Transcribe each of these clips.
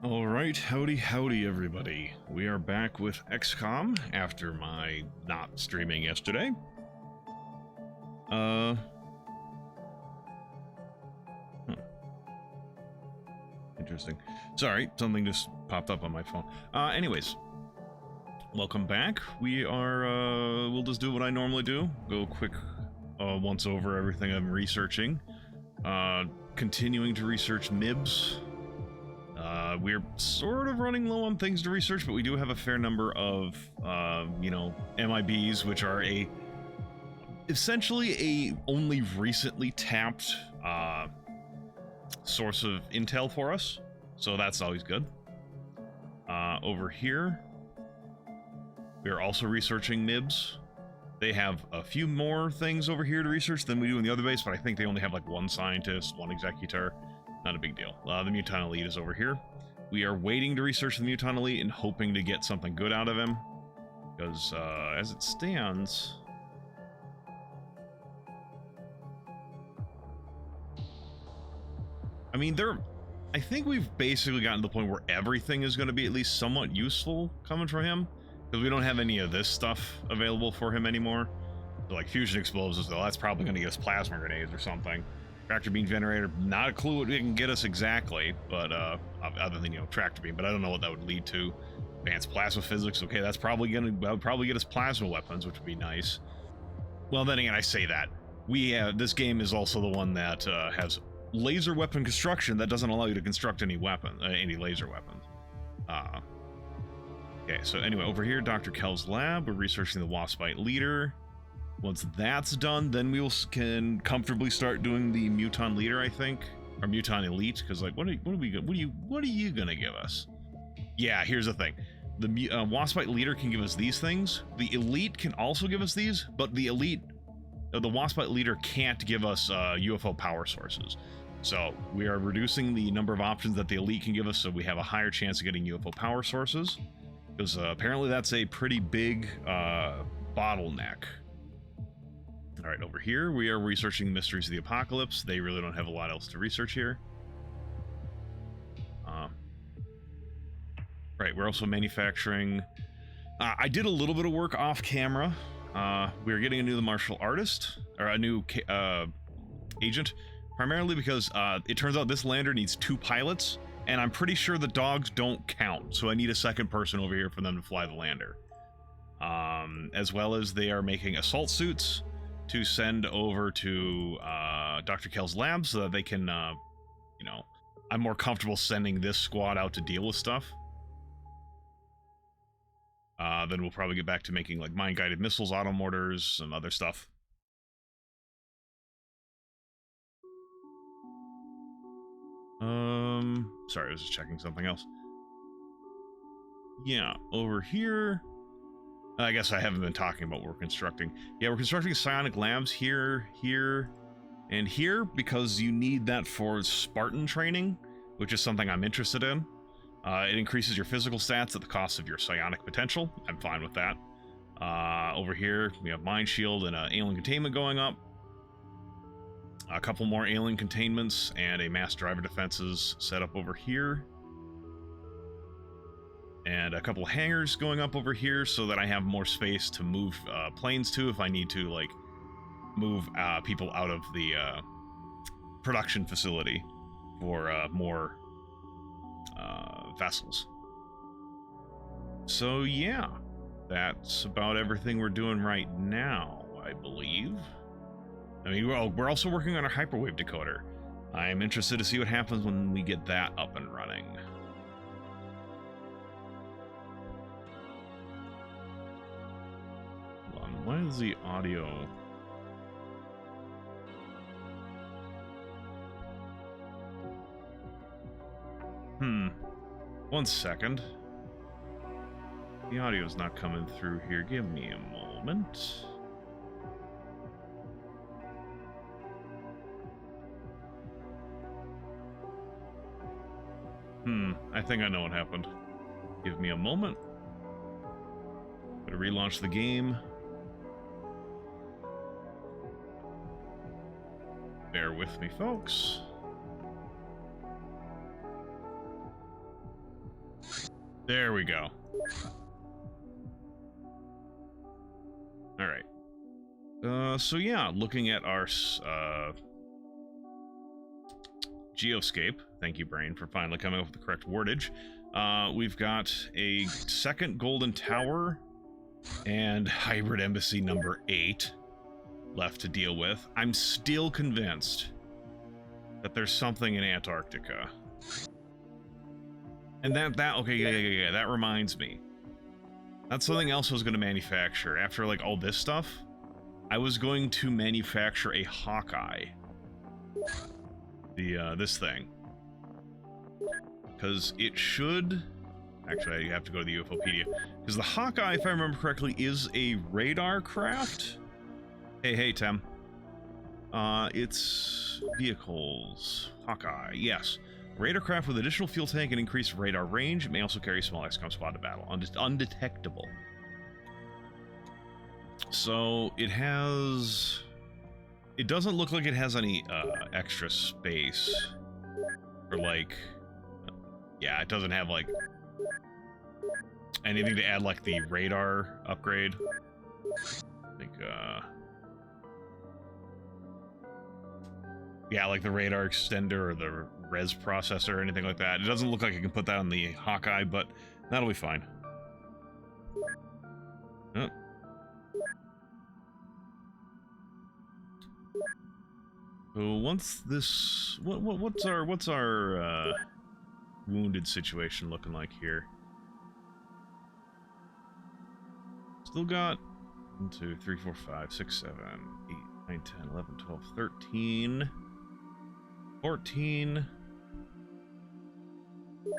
Alright, howdy everybody. We are back with XCOM after my not streaming yesterday. Hmm. Interesting. Sorry, something just popped up on my phone. Anyways. Welcome back. We are, we'll just do what I normally do. Go quick, once over everything I'm researching. Continuing to research MIBs. We're sort of running low on things to research, but we do have a fair number of, you know, MIBs, which are essentially a only recently tapped, source of intel for us. So that's always good. Over here, we are also researching MIBs. They have a few more things over here to research than we do in the other base, but I think they only have like one scientist, one executor. Not a big deal. The Mutant Elite is over here. We are waiting to research the Mutant Elite and hoping to get something good out of him. Because, as it stands... I mean, I think we've basically gotten to the point where everything is going to be at least somewhat useful coming from him. Because we don't have any of this stuff available for him anymore. So, like, fusion explosives, though, that's probably going to get us plasma grenades or something. Tractor beam generator, not a clue what it can get us exactly, but other than, you know, tractor beam, but I don't know what that would lead to. Advanced plasma physics, okay, that would probably get us plasma weapons, which would be nice. Well, then again, I say that. This game is also the one that has laser weapon construction that doesn't allow you to construct any any laser weapons. Okay, so anyway, over here, Dr. Kel's lab, we're researching the Waspite leader. Once that's done, then we can comfortably start doing the Mutant leader, I think, or Mutant Elite. Because like, what are you gonna give us? Yeah, here's the thing: the Waspite leader can give us these things. The Elite can also give us these, but the Waspite leader can't give us UFO power sources. So we are reducing the number of options that the Elite can give us, so we have a higher chance of getting UFO power sources. Because apparently that's a pretty big bottleneck. Alright, over here we are researching Mysteries of the Apocalypse. They really don't have a lot else to research here. Right, we're also manufacturing... I did a little bit of work off camera. We are getting a new martial artist, or a new agent, primarily because it turns out this lander needs 2 pilots, and I'm pretty sure the dogs don't count, so I need a second person over here for them to fly the lander. As well as they are making assault suits to send over to Dr. Kel's lab so that they can, you know, I'm more comfortable sending this squad out to deal with stuff. Then we'll probably get back to making like mine-guided missiles, auto mortars, some other stuff. Sorry, I was just checking something else. Yeah, over here. I guess I haven't been talking about what we're constructing. Yeah, we're constructing psionic labs here, here, and here because you need that for Spartan training, which is something I'm interested in. It increases your physical stats at the cost of your psionic potential. I'm fine with that. Over here, we have Mind Shield and alien containment going up. A couple more alien containments and a mass driver defenses set up over here. And a couple hangars going up over here so that I have more space to move planes to if I need to, like, move people out of the production facility for more vessels. So yeah, that's about everything we're doing right now, I believe. I mean, we're also working on our hyperwave decoder. I'm interested to see what happens when we get that up and running. Hold on, why is the audio... One second. The audio's not coming through here. Give me a moment. I think I know what happened. Give me a moment. Gonna relaunch the game. Bear with me, folks. There we go. All right. So yeah, looking at our geoscape. Thank you, Brain, for finally coming up with the correct wordage. We've got a second golden tower and hybrid embassy number 8 left to deal with. I'm still convinced that there's something in Antarctica. And okay, yeah, that reminds me. That's something else I was going to manufacture. After, like, all this stuff, I was going to manufacture a Hawkeye. This thing. Because it should... Actually, I have to go to the UFOpedia. Because the Hawkeye, if I remember correctly, is a radar craft? Hey, Tim. It's vehicles. Hawkeye, yes. Radar craft with additional fuel tank and increased radar range. It may also carry a small XCOM squad to battle. Undetectable. So, it has... It doesn't look like it has any, extra space. Or, like... Yeah, it doesn't have, like... anything to add, like, the radar upgrade. I think, yeah, like the radar extender or the res processor or anything like that. It doesn't look like I can put that on the Hawkeye, but that'll be fine. Oh. So once this... What's our wounded situation looking like here? Still got 1, 2, 3, 4, 5, 6, 7, 8, 9, 10, 11, 12, 13, 14.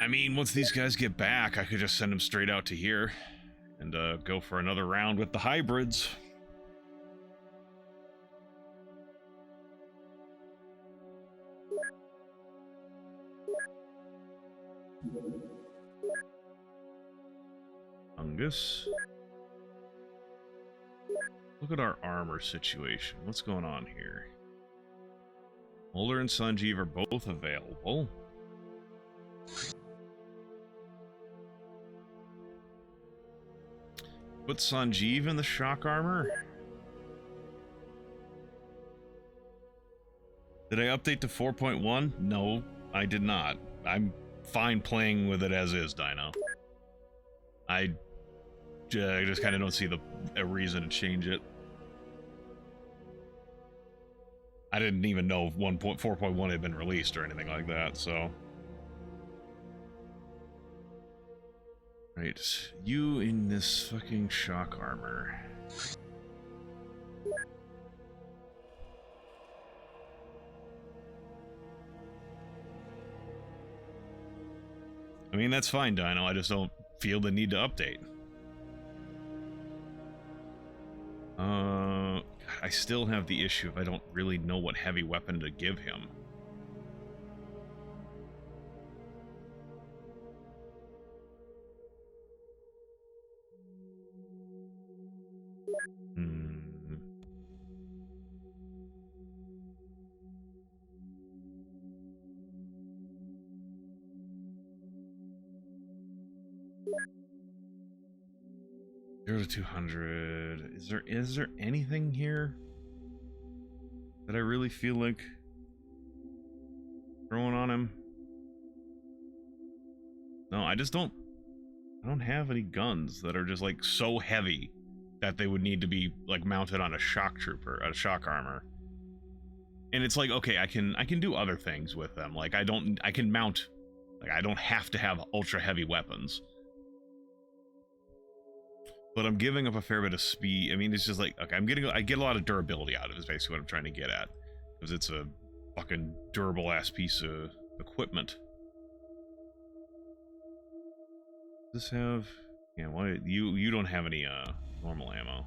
I mean, once these guys get back, I could just send them straight out to here and go for another round with the hybrids. Fungus. Look at our armor situation. What's going on here? Mulder and Sanjeev are both available. Put Sanjeev in the shock armor? Did I update to 4.1? No, I did not. I'm fine playing with it as is, Dino. I just kind of don't see a reason to change it. I didn't even know 4.1 had been released or anything like that, so... Right, you in this fucking shock armor. I mean, that's fine, Dino, I just don't feel the need to update. I still have the issue if I don't really know what heavy weapon to give him. Zero to 200. Is there anything here that I really feel like throwing on him? No, I don't have any guns that are just like so heavy that they would need to be like mounted on a shock trooper, a shock armor. And it's like, okay, I can do other things with them. Like I can mount, like I don't have to have ultra heavy weapons. But I'm giving up a fair bit of speed. I mean, it's just like, okay, I get a lot of durability out of it, is basically what I'm trying to get at. Because it's a fucking durable-ass piece of equipment. Does this have... Yeah, why... You don't have any, normal ammo.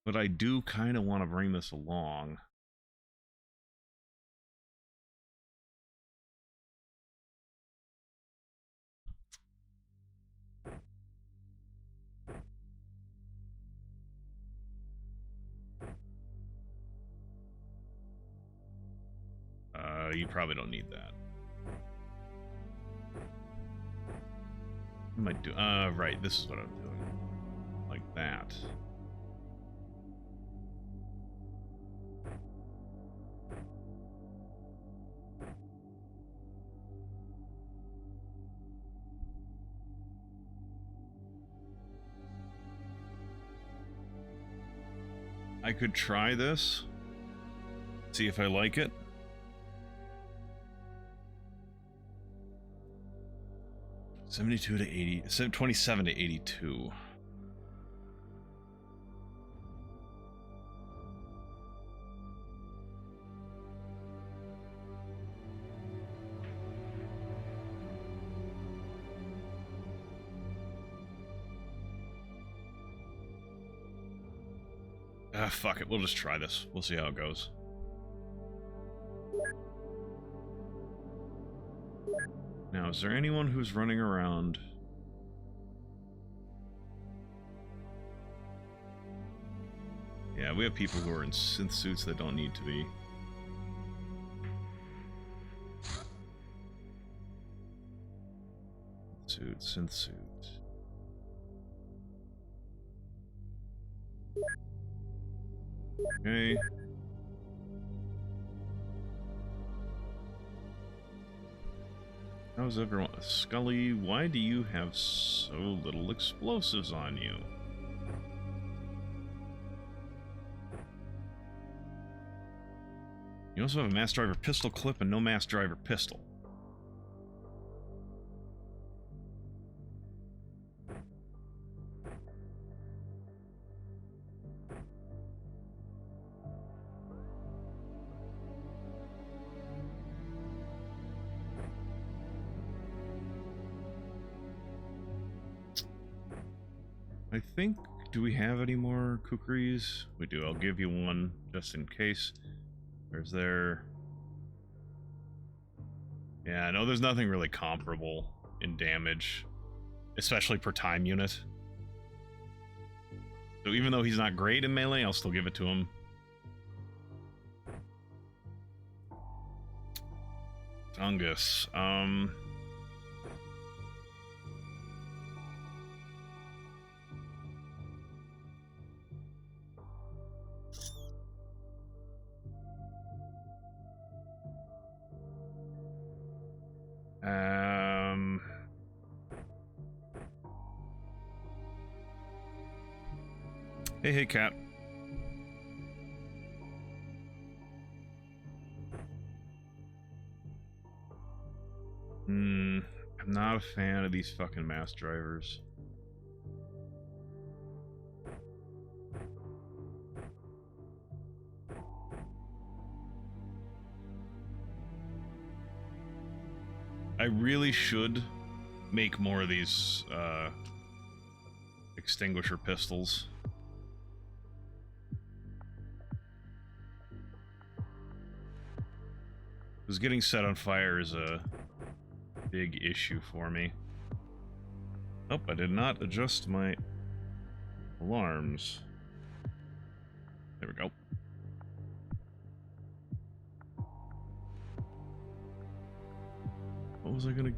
But I do kind of want to bring this along. You probably don't need that. I might do, right, this is what I'm doing. Like that. I could try this. See if I like it. $72 to $80, $27 to $82. Ah, fuck it. We'll just try this. We'll see how it goes. Now, is there anyone who's running around? Yeah, we have people who are in synth suits that don't need to be. Synth suit. Okay. How's everyone? Scully, why do you have so little explosives on you? You also have a mass driver pistol clip and no mass driver pistol. I think, do we have any more kukris? We do. I'll give you one just in case. Where's there? Yeah, no, there's nothing really comparable in damage, especially per time unit. So even though he's not great in melee, I'll still give it to him. Fungus. Hey, cat. I'm not a fan of these fucking mass drivers. I really should make more of these extinguisher pistols. Because getting set on fire is a big issue for me. Oh, I did not adjust my alarms. There we go. What was I gonna...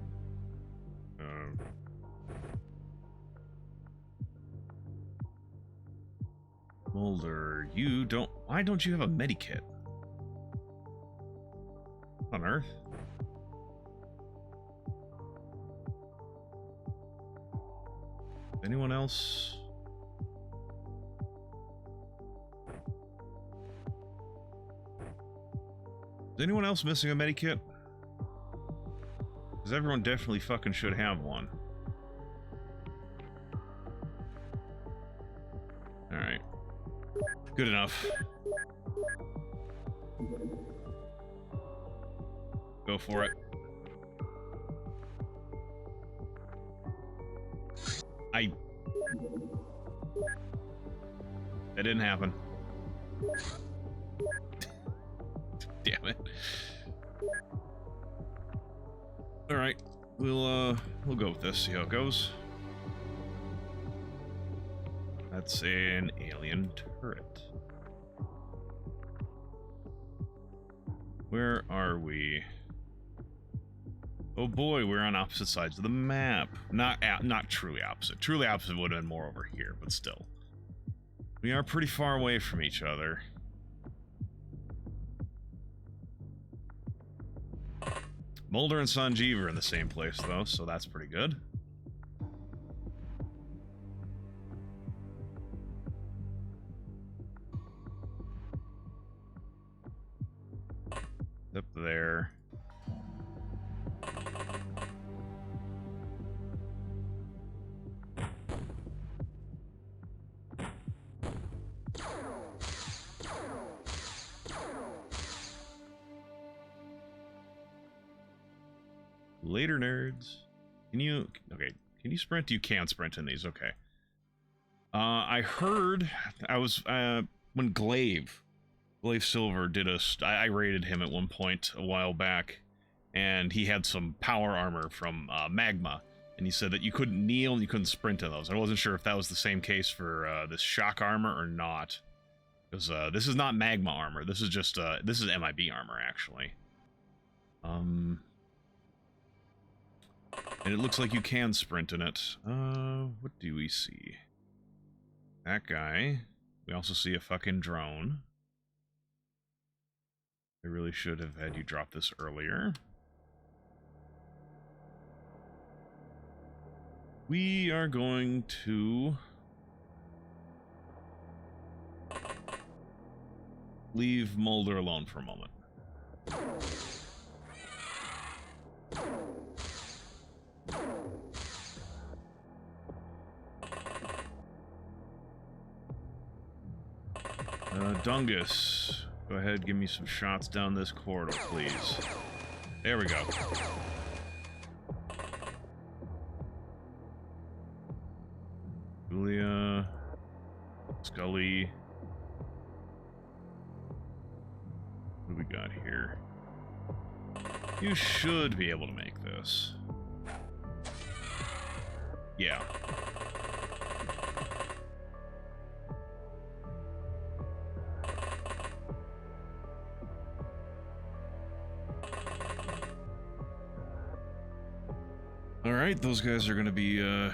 Mulder, you don't... Why don't you have a medikit? On Earth? Anyone else? Is anyone else missing a medikit? Because everyone definitely fucking should have one. Alright. Good enough. Go for it. That didn't happen. Damn it. Alright. We'll go with this, see how it goes. That's an alien turret. Where are we? Oh boy, we're on opposite sides of the map. Not truly opposite. Truly opposite would have been more over here, but still. We are pretty far away from each other. Mulder and Sanjeev are in the same place, though, so that's pretty good. Up there. Later, nerds. Can you... Okay. Can you sprint? You can sprint in these. Okay. I heard... I was... when Glaive Silver did a... I raided him at one point a while back, and he had some power armor from Magma, and he said that you couldn't kneel and you couldn't sprint in those. I wasn't sure if that was the same case for this shock armor or not. Because this is not Magma armor. This is just... this is MIB armor, actually. And it looks like you can sprint in it. What do we see? That guy. We also see a fucking drone. I really should have had you drop this earlier. We are going to leave Mulder alone for a moment. Dungus, go ahead, give me some shots down this corridor, please. There we go. Julia, Scully. What do we got here? You should be able to make this. Yeah. Alright, those guys are gonna be, I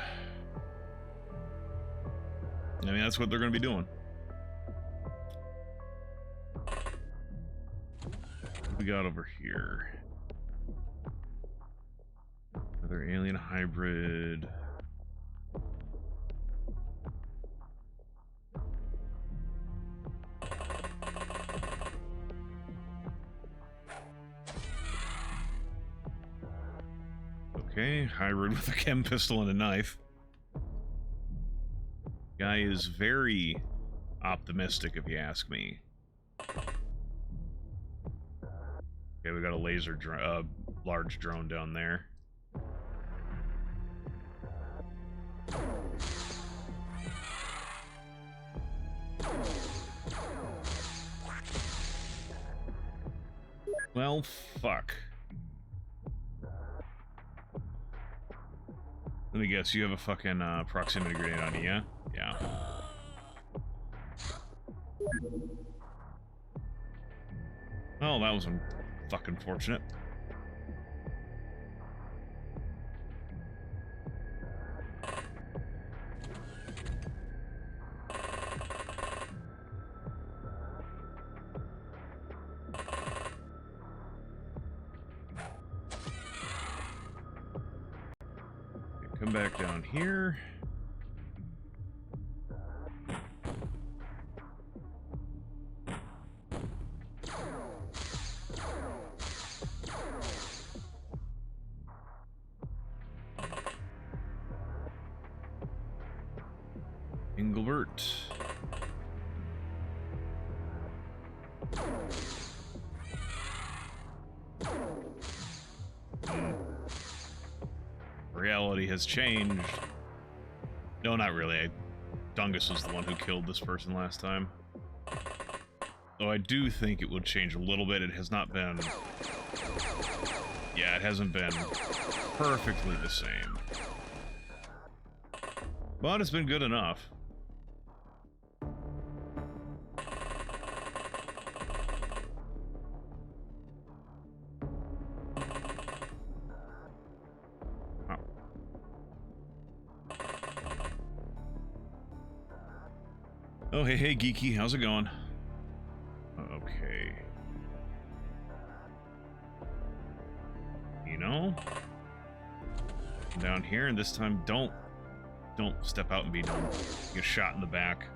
mean, that's what they're gonna be doing. What we got over here? Another alien hybrid. Okay, hybrid with a chem pistol and a knife. Guy is very optimistic, if you ask me. Okay, we got a laser large drone down there. Well, fuck. Let me guess, you have a fucking proximity grenade on you, yeah? Yeah. Oh, that was fucking fortunate. Come back down here. Engelbert. Reality has changed. No, not really. Dungus was the one who killed this person last time. Though I do think it would change a little bit. It has not been... Yeah, it hasn't been perfectly the same. But it's been good enough. Oh, hey, Geeky, how's it going? Okay. You know? Down here, and this time don't step out and be dumb. Get shot in the back.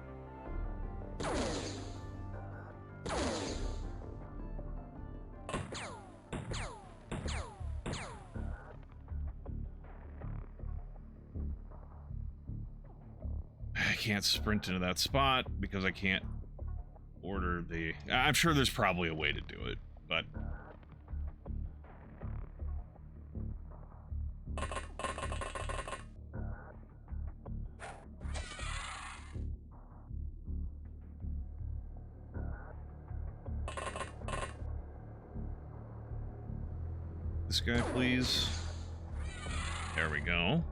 I can't sprint into that spot because I can't order the... I'm sure there's probably a way to do it, but... This guy, please. There we go.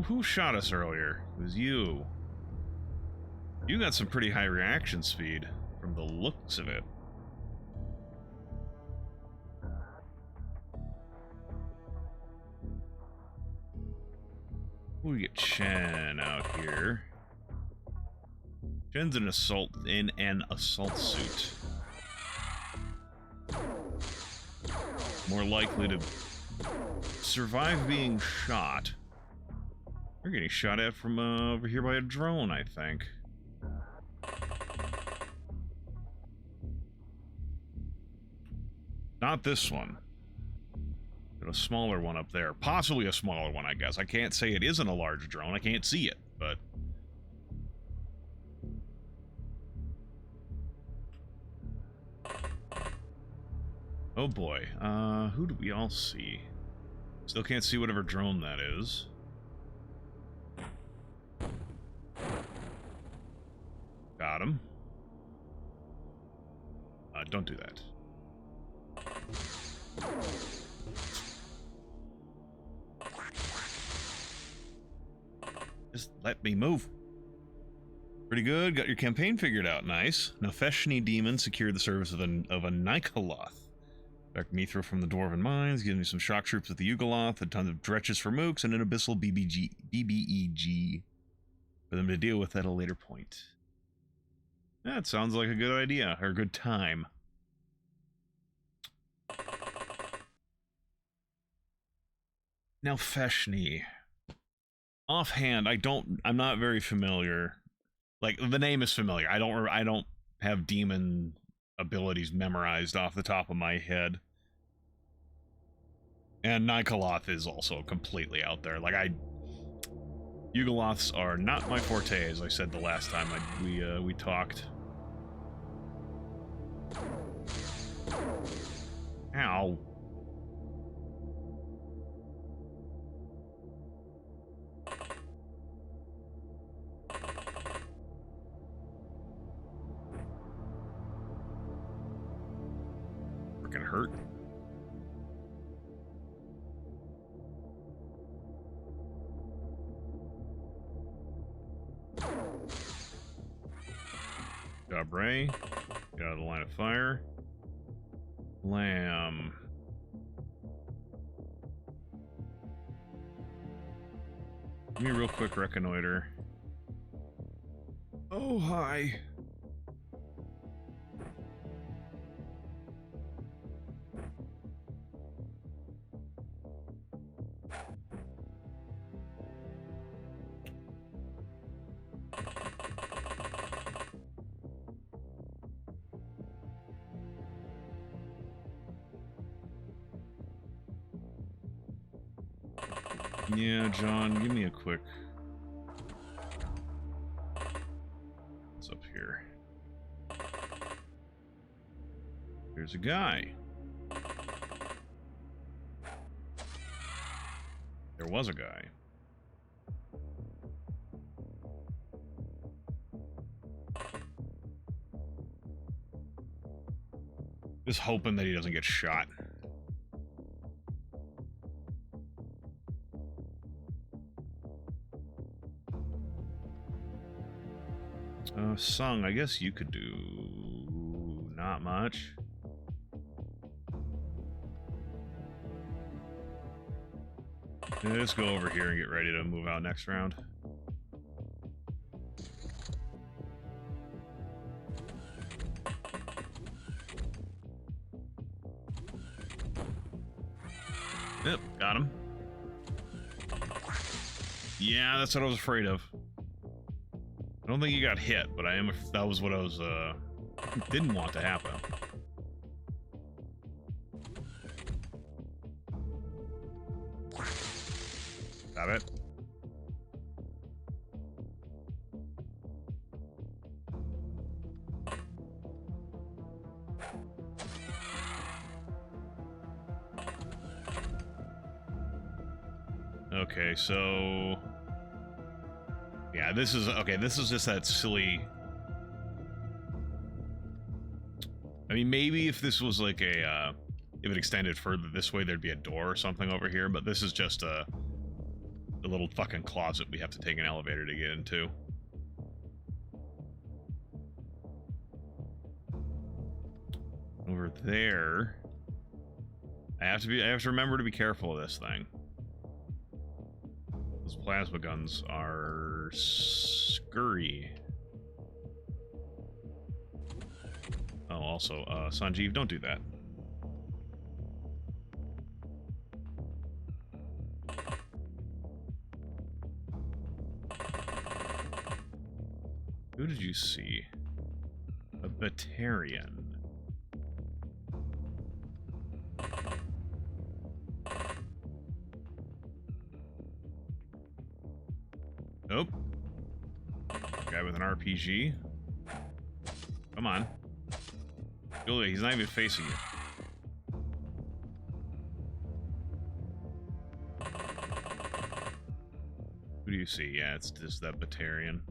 Who shot us earlier? It was you. You got some pretty high reaction speed from the looks of it. We get Chen out here. Chen's in an assault suit. More likely to survive being shot. We're getting shot at from over here by a drone, I think. Not this one. But a smaller one up there. Possibly a smaller one, I guess. I can't say it isn't a large drone. I can't see it, but... Oh boy. Who do we all see? Still can't see whatever drone that is. Got him. Don't do that. Just let me move. Pretty good. Got your campaign figured out. Nice. Nefeshni demon secured the service of a Nikoloth. Back Mithra from the Dwarven Mines. Gives me some shock troops with the Yugoloth. A ton of dretches for mooks. And an abyssal BBEG. For them to deal with at a later point. That sounds like a good idea. Or a good time. Now Feshni. Offhand, I'm not very familiar. Like, the name is familiar. I don't have demon abilities memorized off the top of my head. And Nikoloth is also completely out there. Like, Yugoloths are not my forte, as I said the last time we talked. Ow. Freaking hurt. Job, Ray. Get out of the line of fire. Lamb. Give me a real quick reconnoiter. Oh, hi. Yeah, John, give me a quick... What's up here? There's a guy. There was a guy. Just hoping that he doesn't get shot. Sung, I guess you could do not much. Let's go over here and get ready to move out next round. Yep, got him. Yeah, that's what I was afraid of. I don't think he got hit, but that was what I was, didn't want to happen. Got it. Okay, so yeah, this is okay. This is just that silly. I mean, maybe if this was like a, if it extended further this way, there'd be a door or something over here. But this is just a little fucking closet we have to take an elevator to get into. Over there, I have to remember to be careful of this thing. Those plasma guns are scurry. Oh, also, Sanjeev, don't do that. Who did you see? A Batarian. Nope. Guy with an RPG. Come on. Julia, he's not even facing you. Who do you see? Yeah, it's just that Batarian.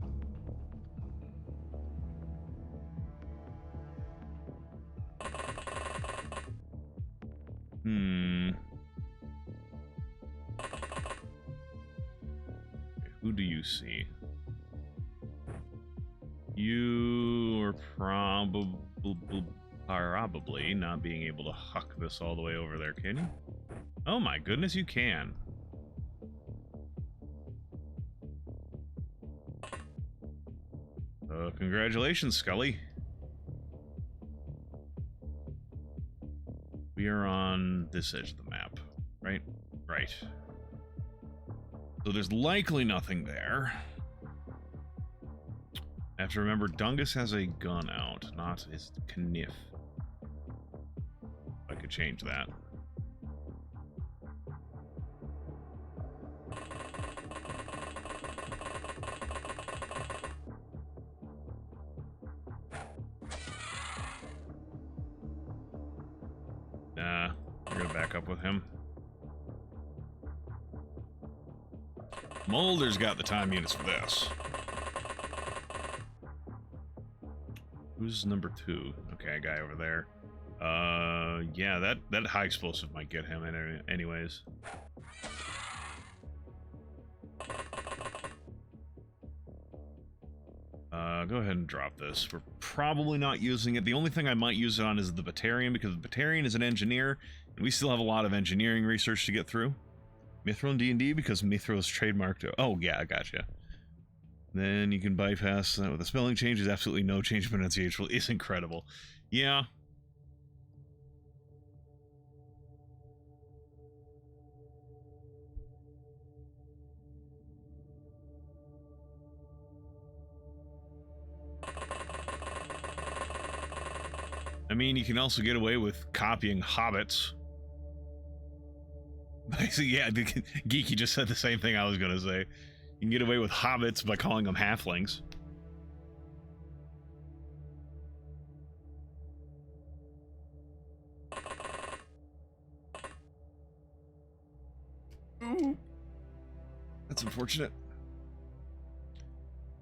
Who do you see? You are probably not being able to huck this all the way over there, can you? Oh my goodness, you can. Congratulations, Scully. We are on this edge of the map, right? Right. So there's likely nothing there. I have to remember, Dungus has a gun out, not his kniff. I could change that. Nah, we're gonna back up with him. Mulder's got the time units for this. Who's number 2? Okay, a guy over there. Yeah, that high explosive might get him anyways. Go ahead and drop this. We're probably not using it. The only thing I might use it on is the Batarian, because the Batarian is an engineer, and we still have a lot of engineering research to get through. Mithril and D&D, because Mithril is trademarked. Oh, yeah, I gotcha. Then you can bypass that with a spelling change. There's absolutely no change in pronunciation. It's incredible. Yeah. I mean, you can also get away with copying hobbits. Yeah, Geeky just said the same thing I was going to say. You can get away with hobbits by calling them halflings. Ooh. That's unfortunate.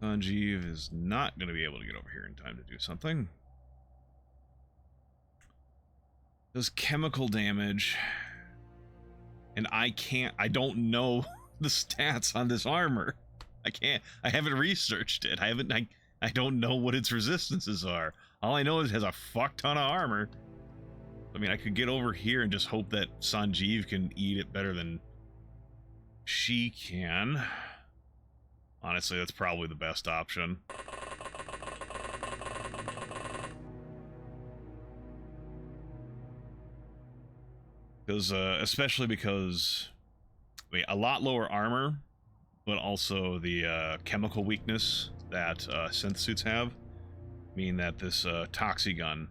Sanjeev is not going to be able to get over here in time to do something. Does chemical damage. And I don't know the stats on this armor. I haven't researched it. I don't know what its resistances are. All I know is it has a fuck ton of armor. I mean, I could get over here and just hope that Sanjeev can eat it better than She can. Honestly, that's probably the best option. Because, especially because, I mean, a lot lower armor, but also the chemical weakness that synth suits have, mean that this Toxie gun,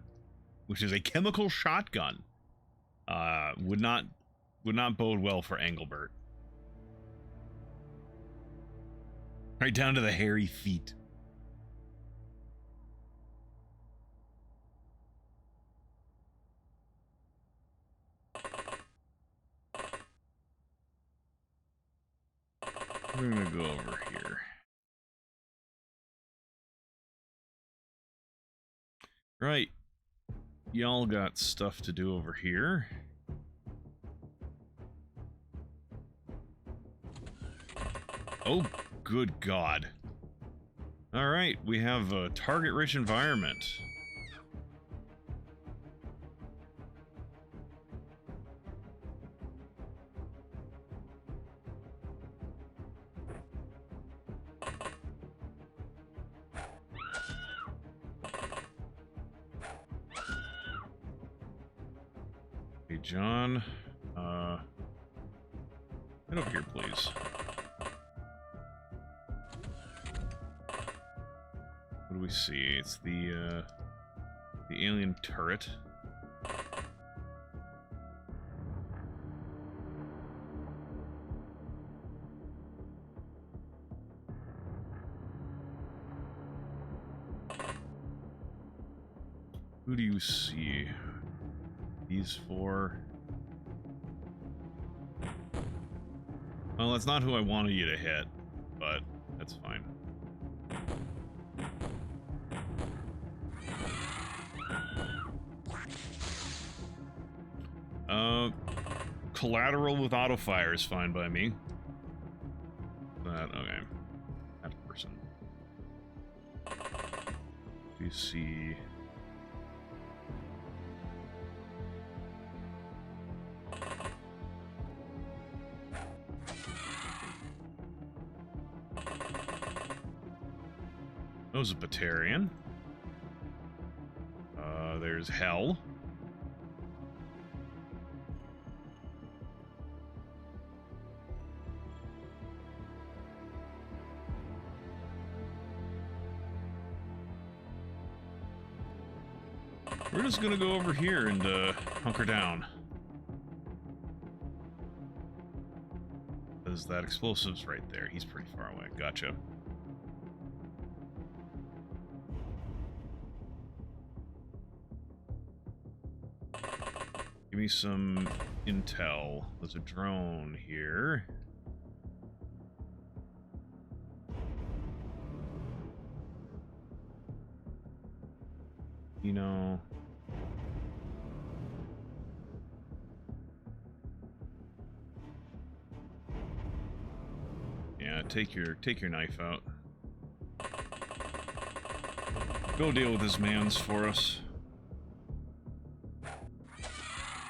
which is a chemical shotgun, would not bode well for Engelbert. Right down to the hairy feet. We're gonna go over here. Right. Y'all got stuff to do over here. Oh, good God. Alright, we have a target-rich environment. Hey, John. Get over here, please. What do we see? It's the alien turret. Who do you see? These four. Well, that's not who I wanted you to hit, but that's fine. Collateral with auto fire is fine by me. Okay. That person. Do you see? That was a Batarian. There's Hell. We're just gonna go over here and hunker down. There's that explosive's right there. He's pretty far away. Gotcha. Give me some intel. There's a drone here. You know... Yeah, take your knife out. Go deal with his mans for us.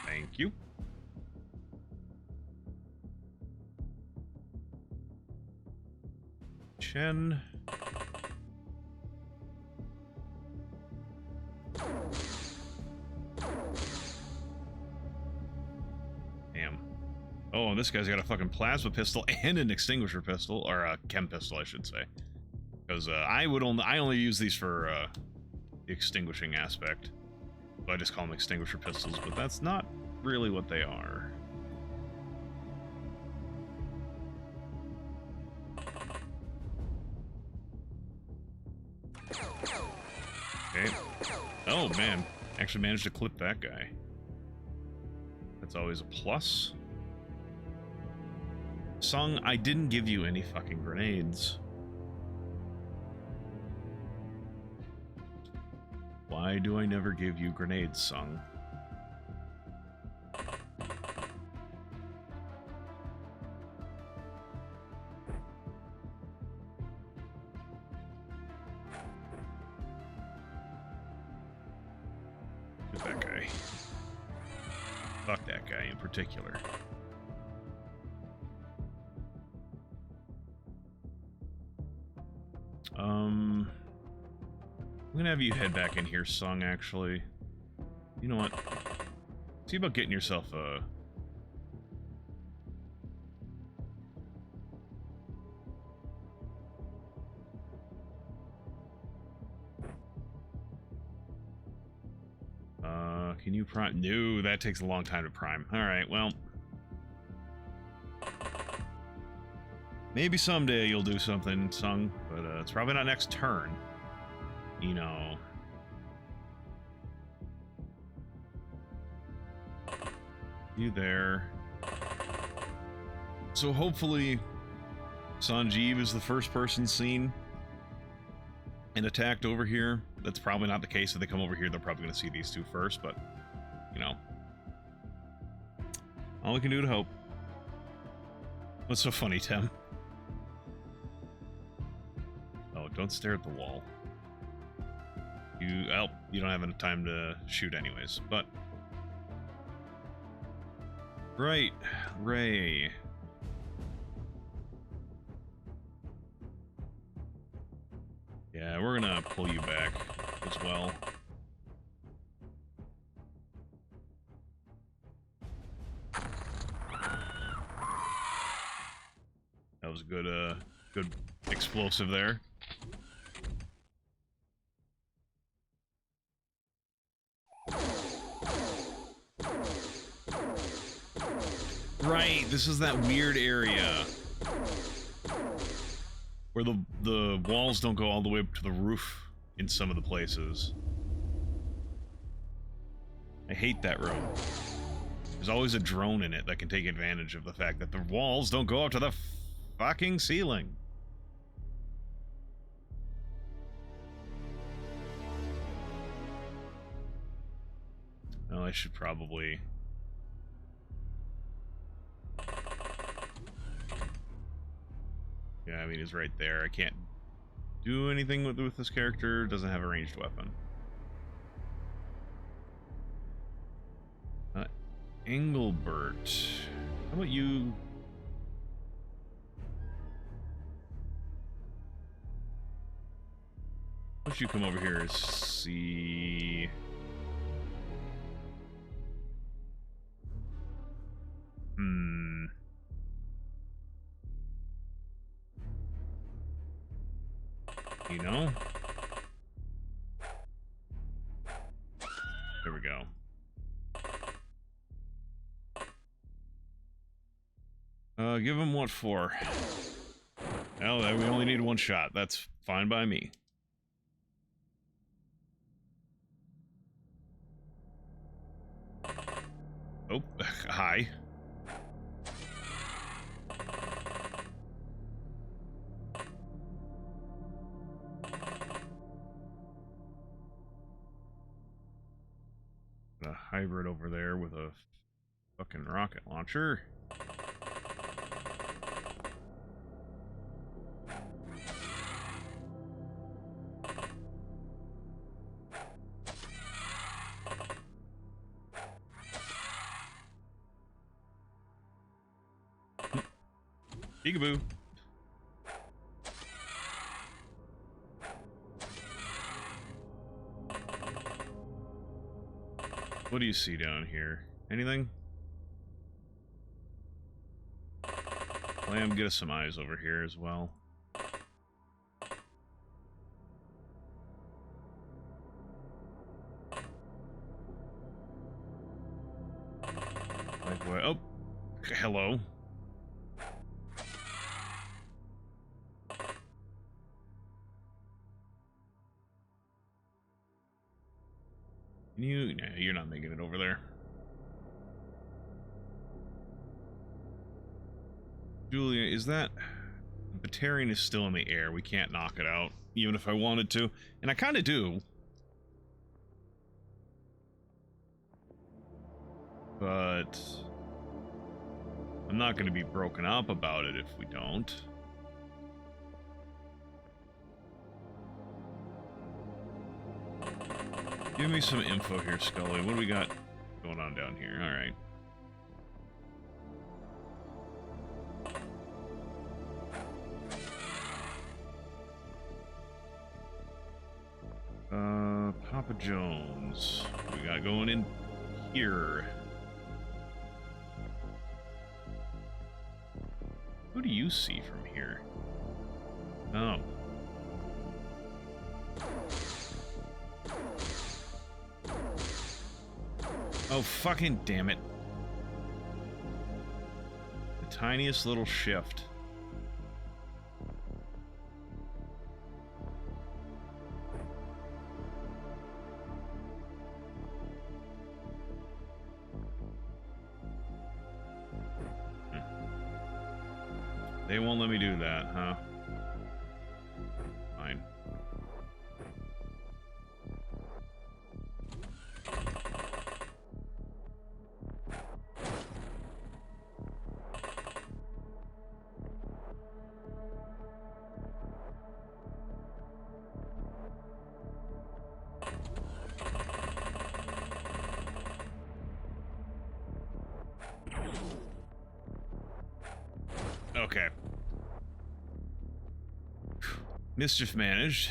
Thank you. Chen. Damn. Oh, this guy's got a fucking plasma pistol and an extinguisher pistol, or a chem pistol, I should say. Because I only use these for the extinguishing aspect. So I just call them extinguisher pistols, but that's not really what they are. Okay. Oh man, actually managed to clip that guy. That's always a plus. Sung, I didn't give you any fucking grenades. Why do I never give you grenades, Sung? Who's that guy? Fuck that guy in particular. I'm gonna have you head back in here, Sung, actually. You know what? See about getting yourself a... Can you prime? No, that takes a long time to prime. Alright, well... maybe someday you'll do something, Sung, but it's probably not next turn. You know... you there. So hopefully Sanjeev is the first person seen and attacked over here. That's probably not the case. If they come over here, they're probably going to see these two first, but, you know. All we can do to hope. What's so funny, Tim? Oh, don't stare at the wall. You don't have enough time to shoot anyways, but... right, Ray. Yeah, we're gonna pull you back as well. That was a good, good explosive there. Right, this is that weird area where the walls don't go all the way up to the roof in some of the places. I hate that room. There's always a drone in it that can take advantage of the fact that the walls don't go up to the fucking ceiling. Well, I should probably... yeah, I mean, he's right there. I can't do anything with this character. Doesn't have a ranged weapon. Engelbert. How about you... why don't you come over here and see... you know? There we go. Give him what for? Oh, we only need one shot. That's fine by me. Oh, hi. A hybrid over there with a fucking rocket launcher. Peekaboo. What do you see down here? Anything? Lamb, get us some eyes over here as well. Like what? Oh, hello. You, nah, you're not making it over there. Julia, is that... Batarian is still in the air. We can't knock it out, even if I wanted to. And I kind of do. But... I'm not going to be broken up about it if we don't. Give me some info here, Scully. What do we got going on down here? Alright. Papa Jones. What we got going in here? Who do you see from here? Oh. Oh, fucking damn it. The tiniest little shift. They won't let me do that, huh? Fine. Okay. Mischief managed.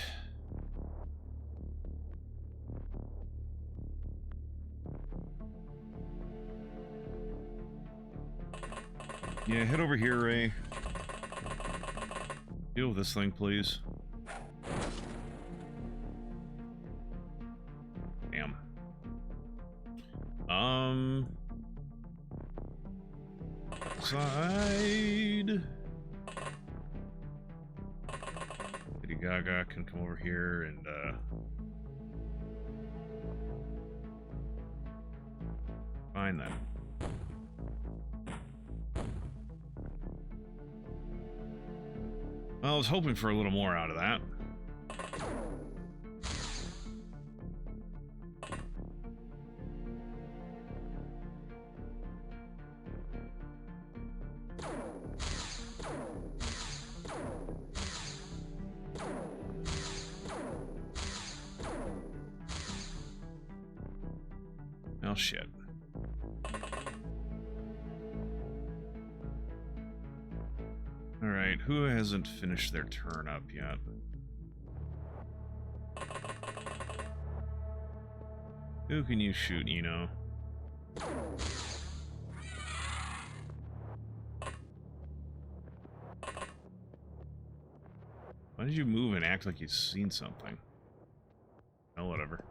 Yeah, head over here, Ray. Deal with this thing, please. Damn. Side. Lady Gaga can come over here and, find them. Well, I was hoping for a little more out of that. Oh, shit. Alright, who hasn't finished their turn up yet? Who can you shoot, Eno? Why did you move and act like you've seen something? Oh, whatever.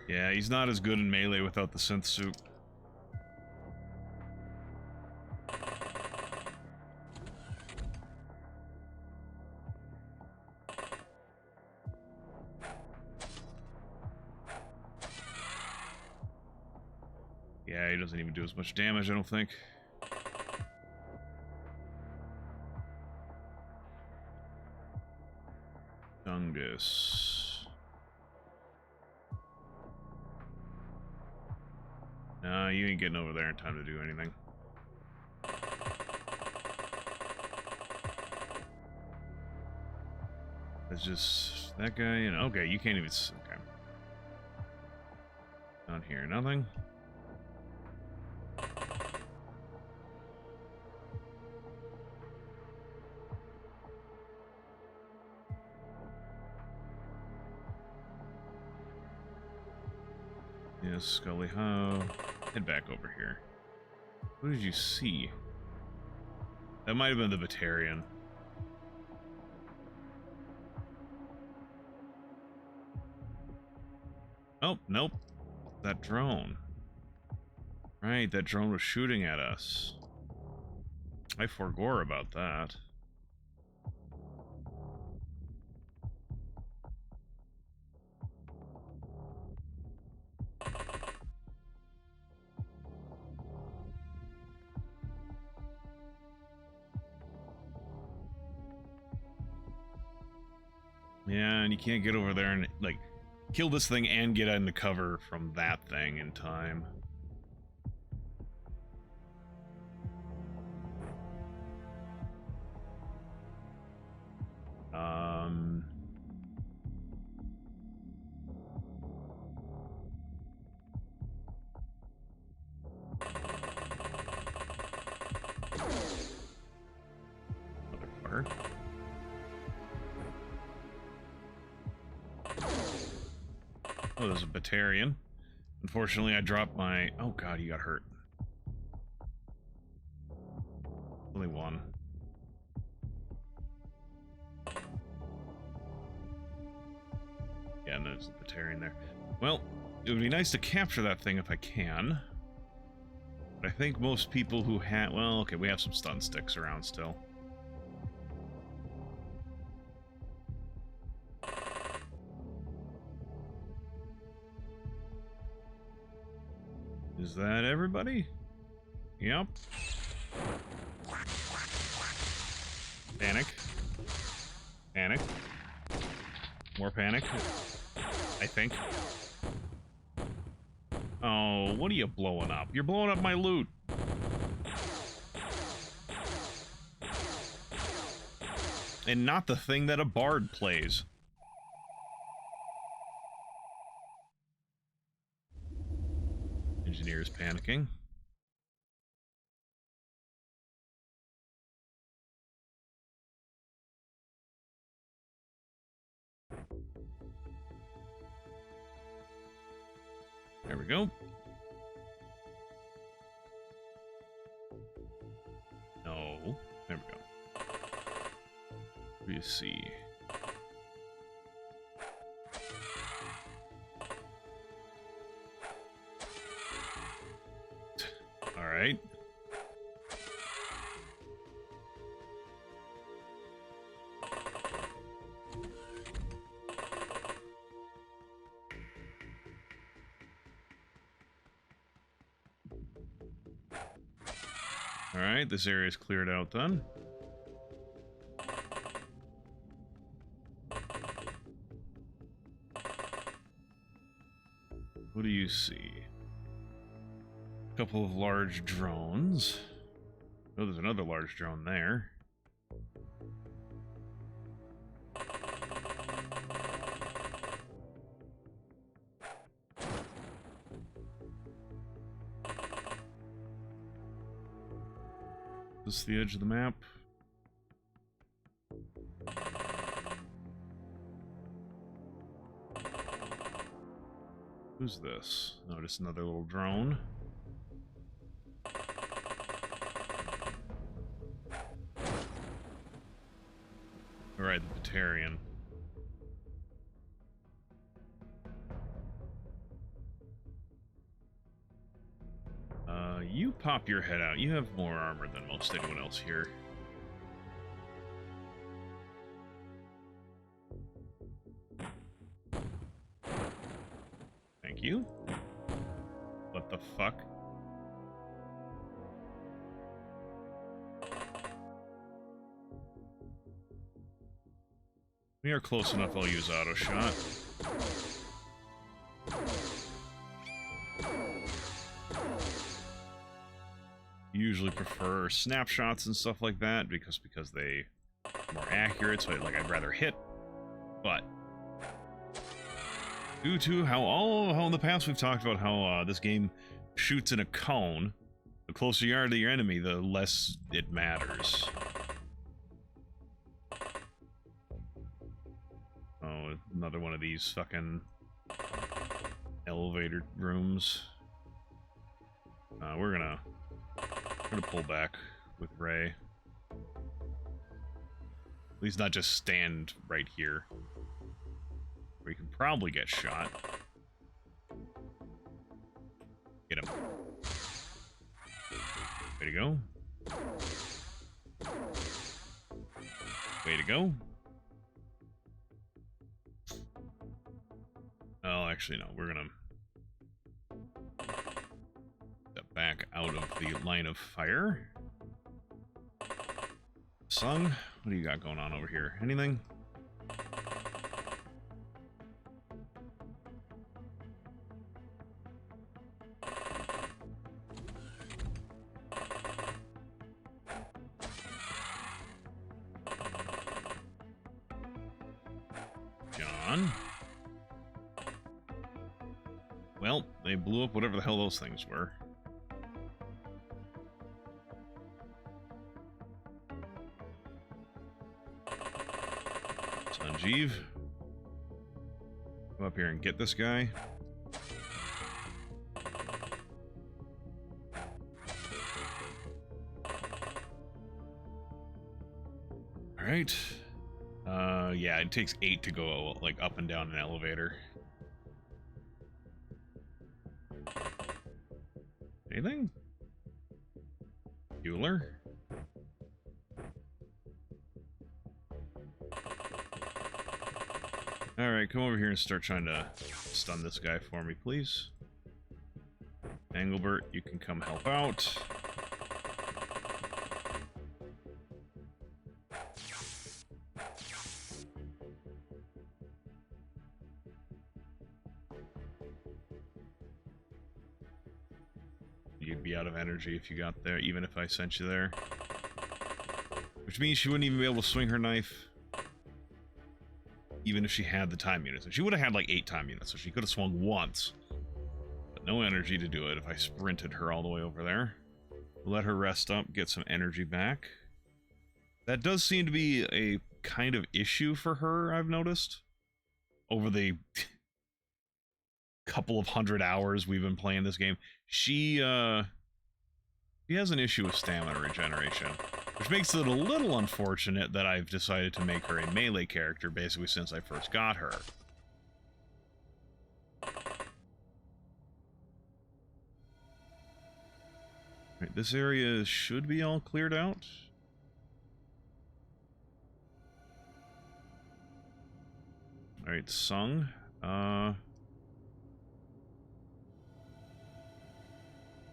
Yeah, he's not as good in melee without the synth suit. Yeah, he doesn't even do as much damage, I don't think. Dungus. No, you ain't getting over there in time to do anything. It's just that guy, and okay, you can't even. Okay. Down here, nothing. Yes, Scully, how? Head back over here. What did you see? That might have been the Batarian. Oh, nope. That drone. Right, that drone was shooting at us. I forgot about that. Yeah, and you can't get over there and, like, kill this thing and get into cover from that thing in time. Oh, there's a Batarian. Unfortunately, I dropped my... Oh god, he got hurt. Only one. Yeah, no, there's a Batarian there. Well, it would be nice to capture that thing if I can. But I think most people who have... Well, okay, we have some stun sticks around still. Is that everybody? Yep. Panic. Panic. More panic. I think. Oh, what are you blowing up? You're blowing up my loot. And not the thing that a bard plays. Engineer's panicking. There we go. No. There we go. What do you see? Alright. Alright, this area is cleared out then. What do you see? A couple of large drones. Oh, there's another large drone there. Is this the edge of the map? Who's this? Oh, just another little drone. Alright, the Batarian. You pop your head out. You have more armor than most anyone else here. Thank you. What the fuck? We are close enough, I'll use auto shot. Usually prefer snapshots and stuff like that because they are more accurate, so I'd rather hit. But due to how in the past we've talked about how this game shoots in a cone, the closer you are to your enemy, the less it matters. Oh, another one of these fucking elevator rooms. We're gonna pull back with Ray. At least not just stand right here, where you can probably get shot. Get him. Way to go. Way to go. Oh, actually, no. We're gonna step back out of the line of fire. Sung, what do you got going on over here? Anything? John? Well, they blew up whatever the hell those things were. Sanjeev. Come up here and get this guy. Alright. Yeah, it takes 8 to go, like, up and down an elevator. Anything? Bueller? Alright, come over here and start trying to stun this guy for me, please. Engelbert, you can come help out. You'd be out of energy if you got there, even if I sent you there. Which means she wouldn't even be able to swing her knife. Even if she had the time units. And she would have had like 8 time units, so she could have swung once. But no energy to do it if I sprinted her all the way over there. Let her rest up, get some energy back. That does seem to be a kind of issue for her, I've noticed. Over the couple of 100 hours we've been playing this game. She has an issue with stamina regeneration. Which makes it a little unfortunate that I've decided to make her a melee character basically since I first got her. Right, this area should be all cleared out. Alright, Sung.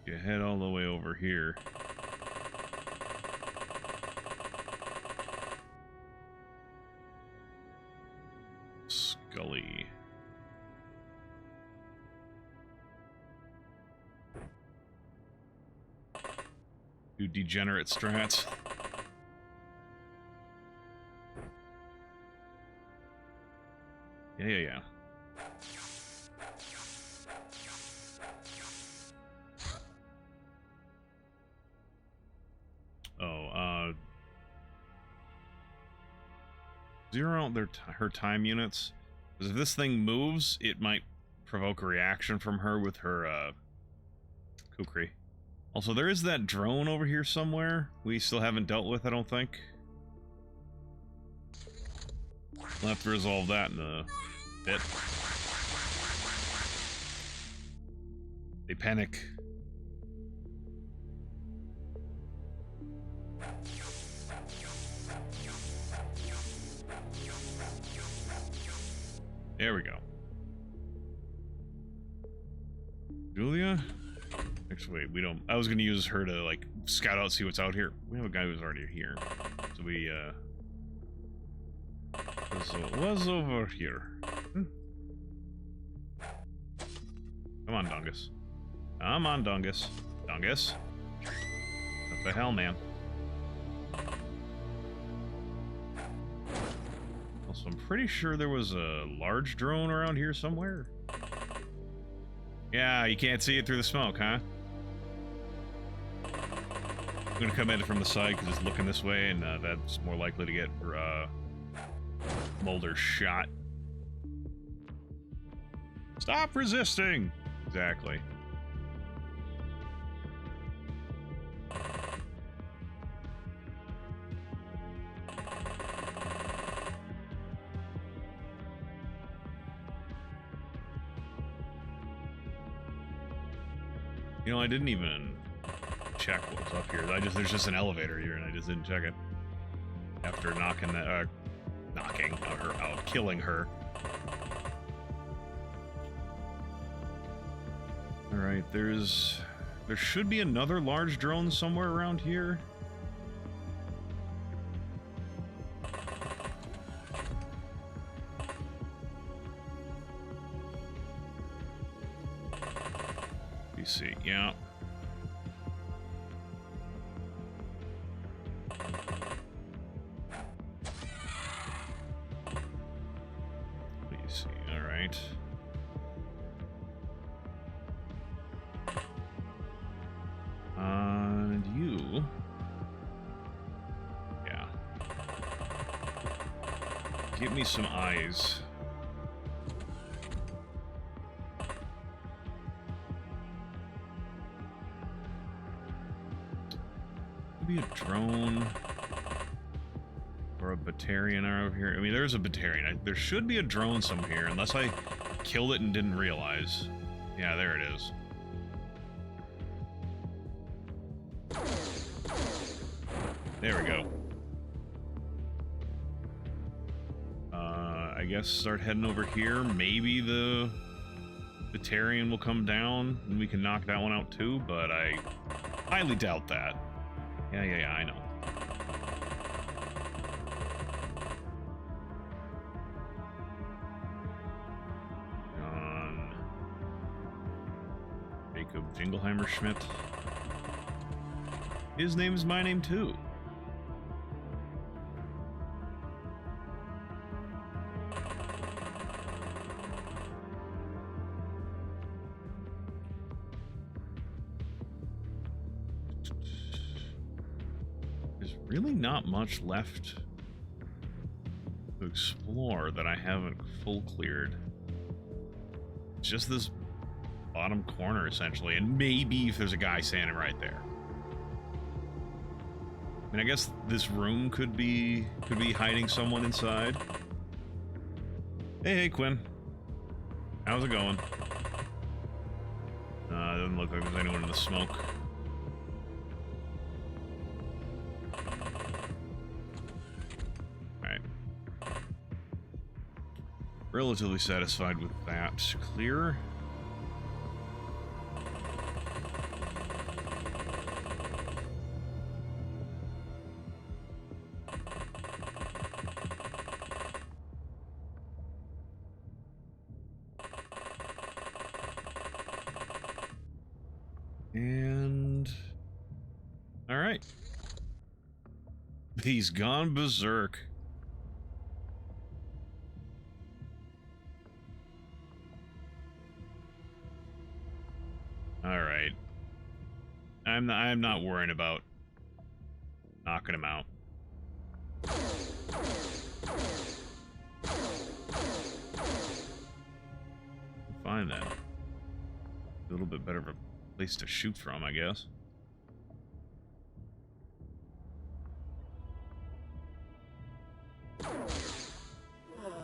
You head all the way over here. Scully. You degenerate strats. Yeah. Oh, zero out her time units. Because if this thing moves, it might provoke a reaction from her with her, kukri. Also, there is that drone over here somewhere we still haven't dealt with, I don't think. We'll have to resolve that in a bit. They panic. There we go. Julia? Actually, wait, we don't... I was gonna use her to, like, scout out, see what's out here. We have a guy who's already here. So we, was over here. Come on, Dungus. Come on, Dungus. Dungus? What the hell, man? Also, I'm pretty sure there was a large drone around here somewhere. Yeah, you can't see it through the smoke, huh? I'm gonna come at it from the side because it's looking this way, and that's more likely to get Mulder shot. Stop resisting! Exactly. You know, I didn't even check what was up here. There's just an elevator here, and I just didn't check it. After knocking that, her out, killing her. All right, there should be another large drone somewhere around here. See, yeah. Please see, all right. And you. Yeah. Give me some eyes. Maybe a drone. Or a Batarian over here. I mean, there's a Batarian. There should be a drone somewhere here, unless I killed it and didn't realize. Yeah, there it is. There we go. I guess start heading over here. Maybe the Batarian will come down and we can knock that one out too, but I highly doubt that. Yeah, I know. Jacob Jingleheimer Schmidt. His name is my name too. There's really not much left to explore that I haven't full cleared. It's just this bottom corner essentially, and maybe if there's a guy standing right there. I mean, I guess this room could be hiding someone inside. Hey, Quinn. How's it going? Doesn't look like there's anyone in the smoke. Alright. Relatively satisfied with that. Clear. And all right, he's gone berserk. All right, I'm not worrying about knocking him out. Fine then. A little bit better of a place to shoot from, I guess.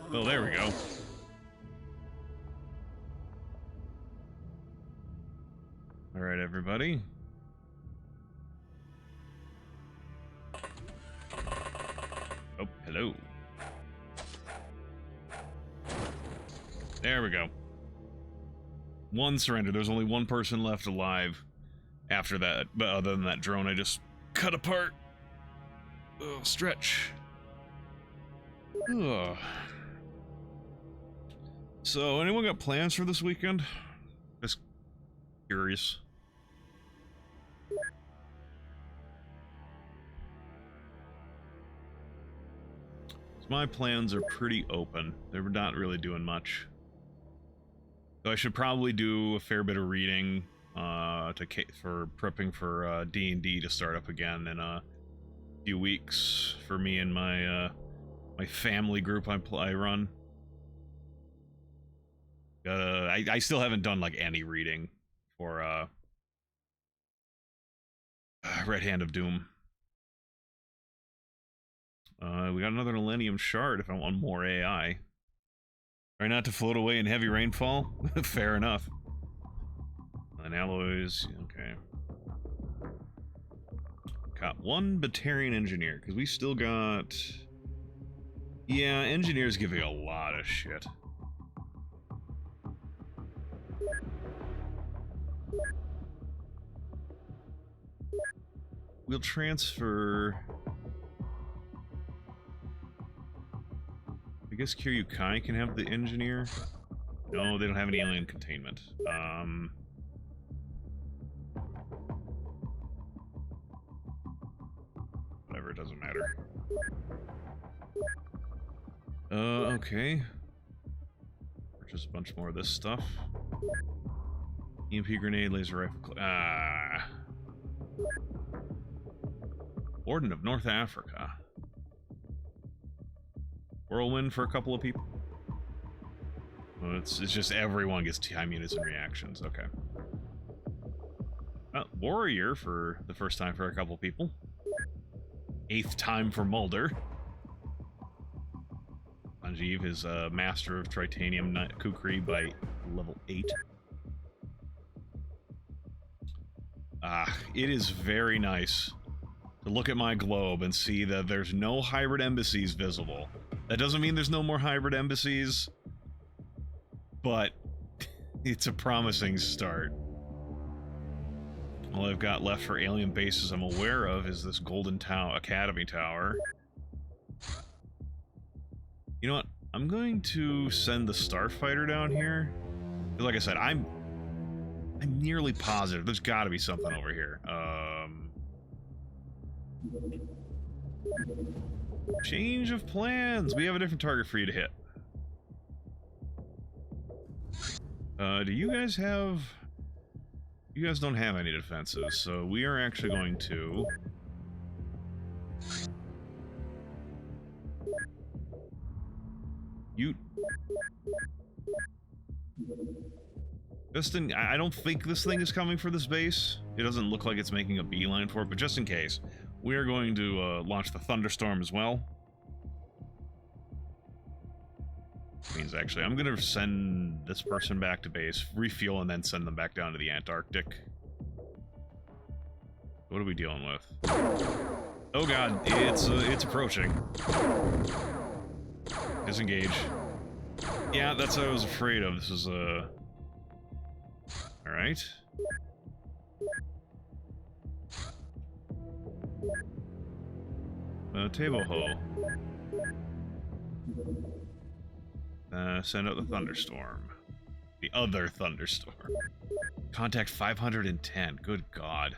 Well, there we go. All right, everybody. Oh, hello. There we go. One surrender. There's only one person left alive after that, but other than that drone I just cut apart. Oh, stretch. Ugh. So, anyone got plans for this weekend? Just curious. So my plans are pretty open. They're not really doing much. So I should probably do a fair bit of reading for prepping for D&D to start up again in a few weeks for me and my my family group I run. I still haven't done like any reading for Red Hand of Doom. We got another Millennium Shard if I want more AI. Try not to float away in heavy rainfall. Fair enough. And alloys, okay. Got one Batarian engineer, because we still got... Yeah, engineers giving a lot of shit. We'll transfer... I guess Kiryu Kai can have the engineer. No, they don't have any alien containment. Whatever, it doesn't matter. Okay. Purchase a bunch more of this stuff. EMP grenade, laser rifle. Warden of North Africa. Whirlwind for a couple of people. Well, it's just everyone gets time units and reactions. Okay. Warrior for the first time for a couple of people. 8th time for Mulder. Sanjeev is a master of Tritanium Kukri by level 8. It is very nice to look at my globe and see that there's no hybrid embassies visible. That doesn't mean there's no more hybrid embassies, but it's a promising start. All I've got left for alien bases I'm aware of is this Golden Academy Tower. You know what? I'm going to send the Starfighter down here. Like I said, I'm nearly positive there's got to be something over here. Change of plans. We have a different target for you to hit. Do you guys have... You guys don't have any defenses, so we are actually going to... I don't think this thing is coming for this base. It doesn't look like it's making a beeline for it, but just in case, we are going to launch the Thunderstorm as well. Means actually, I'm going to send this person back to base, refuel, and then send them back down to the Antarctic. What are we dealing with? Oh god, it's approaching. Disengage. Yeah, that's what I was afraid of. This is Alright. Table Ho. Send out the Thunderstorm. The other Thunderstorm. Contact 510. Good god.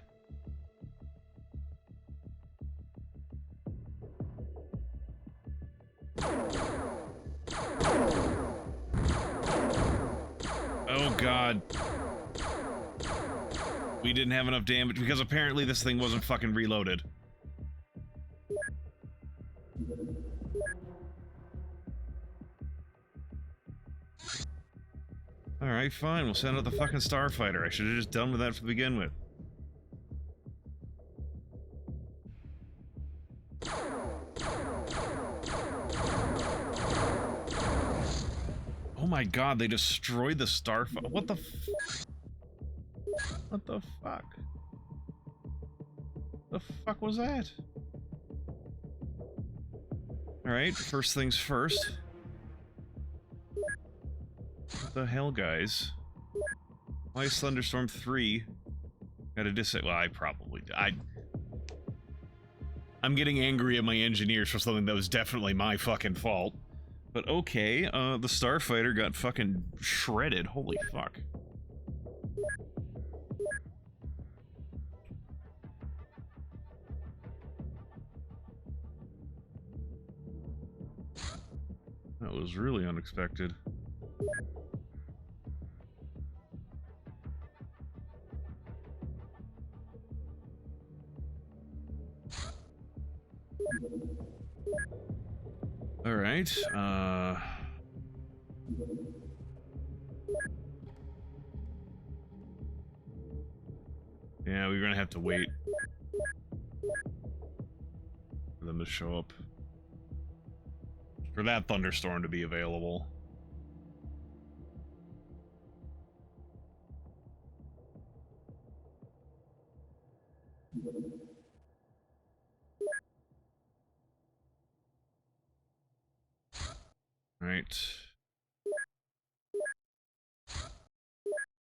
Oh god. We didn't have enough damage because apparently this thing wasn't fucking reloaded. Alright, fine. We'll send out the fucking Starfighter. I should have just done with that to begin with. Oh my god, they destroyed the Starfighter. What the f... What the fuck? The fuck was that? Alright, first things first. What the hell, guys? Why is Thunderstorm 3 got a well, I probably... I'm getting angry at my engineers for something that was definitely my fucking fault. But okay, the Starfighter got fucking shredded. Holy fuck. That was really unexpected. All right. Yeah, we're gonna have to wait for them to show up. For that Thunderstorm to be available. Right.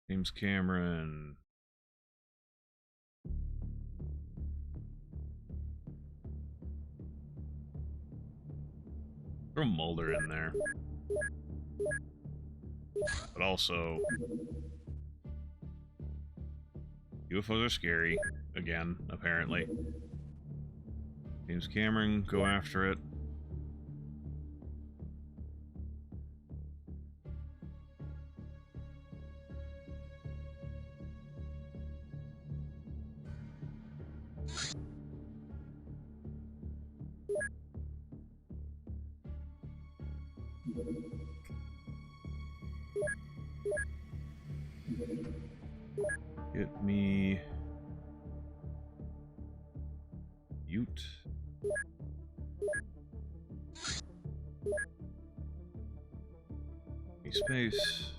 James Cameron. Throw Mulder in there. But also... UFOs are scary. Again, apparently. James Cameron, go after it. Get me... Ute. Space.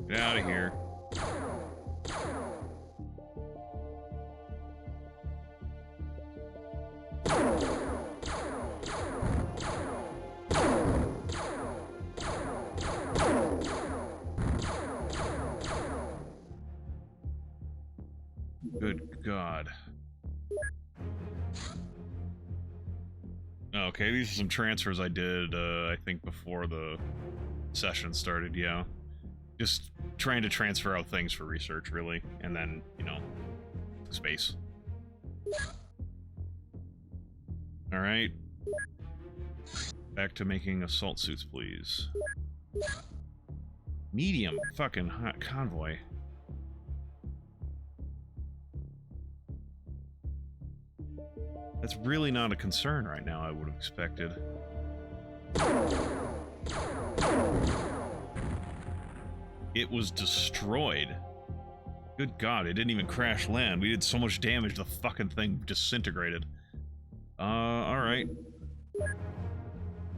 Get out of here. Good God. Okay, these are some transfers I did, I think before the session started, yeah. Just trying to transfer out things for research, really. And then, you know, space. Alright. Back to making assault suits, please. Medium fucking hot convoy. That's really not a concern right now, I would have expected. It was destroyed. Good God, it didn't even crash land. We did so much damage, the fucking thing disintegrated. Alright.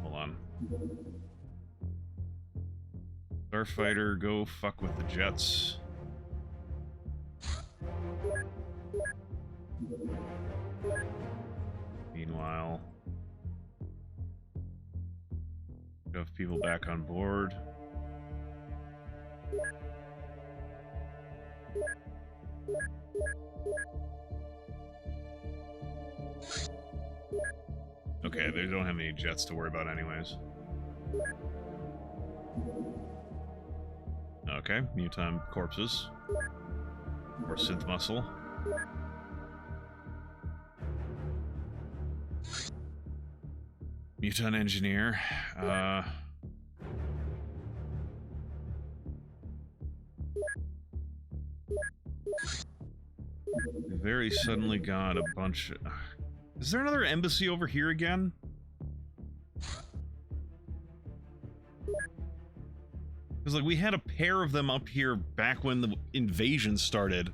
Hold on. Starfighter, go fuck with the jets. Meanwhile, have people back on board. Okay, they don't have any jets to worry about anyways. Okay, mutant corpses. Or synth muscle. Mutant engineer. We very suddenly got a bunch of... Is there another embassy over here again? Because, like, we had a pair of them up here back when the invasion started.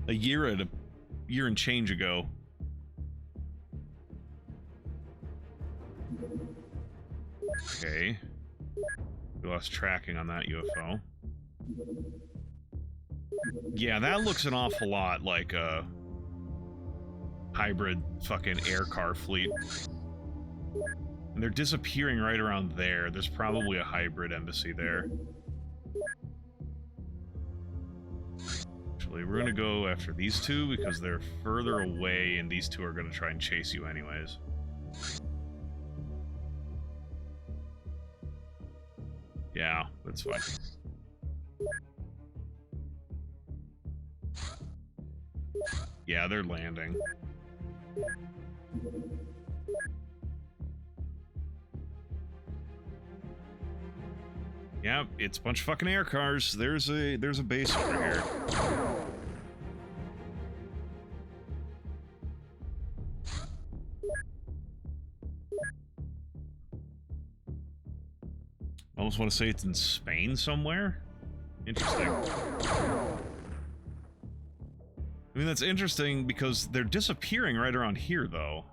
A year and change ago. Okay. We lost tracking on that UFO. Yeah, that looks an awful lot like a hybrid fucking air car fleet. And they're disappearing right around there. There's probably a hybrid embassy there. Actually, we're gonna go after these two because they're further away and these two are gonna try and chase you anyways. Yeah, that's fine. Yeah, they're landing. Yeah, it's a bunch of fucking air cars. There's a base over here. I almost want to say it's in Spain somewhere. Interesting. I mean, that's interesting because they're disappearing right around here, though.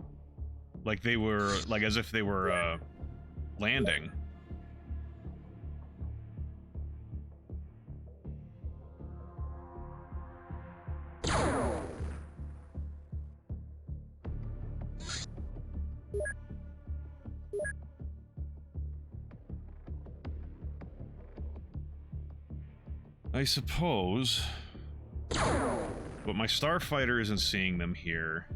Like they were, like as if they were, landing. I suppose. But my starfighter isn't seeing them here.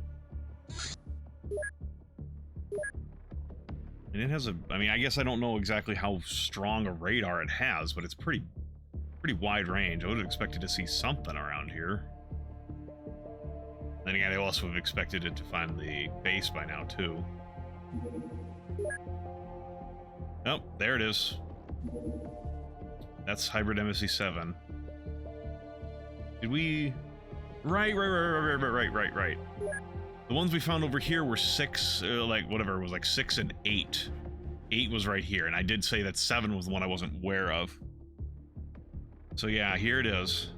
And it has a... I mean, I guess I don't know exactly how strong a radar it has, but it's pretty wide range. I would have expected to see something around here. Then again, I also would have expected it to find the base by now, too. Oh, there it is. That's Hybrid Embassy 7. Did we... Right. The ones we found over here were 6, like, whatever, it was like 6 and 8. 8 was right here, and I did say that 7 was the one I wasn't aware of. So yeah, here it is.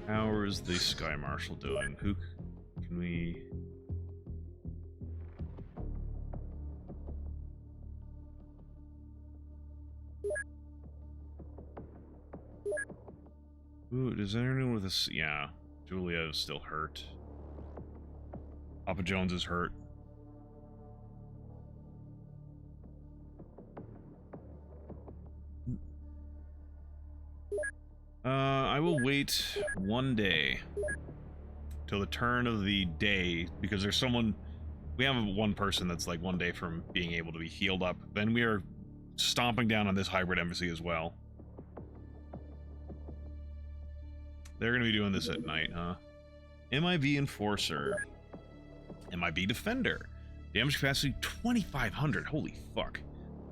How is the Sky Marshal doing? Who can we... Ooh, does anyone with this? Yeah, Julia is still hurt. Papa Jones is hurt. I will wait 1 day till the turn of the day, because there's someone... We have one person that's like 1 day from being able to be healed up. Then we are stomping down on this hybrid embassy as well. They're going to be doing this at night, huh? MIB Enforcer. MIB Defender. Damage capacity 2,500. Holy fuck.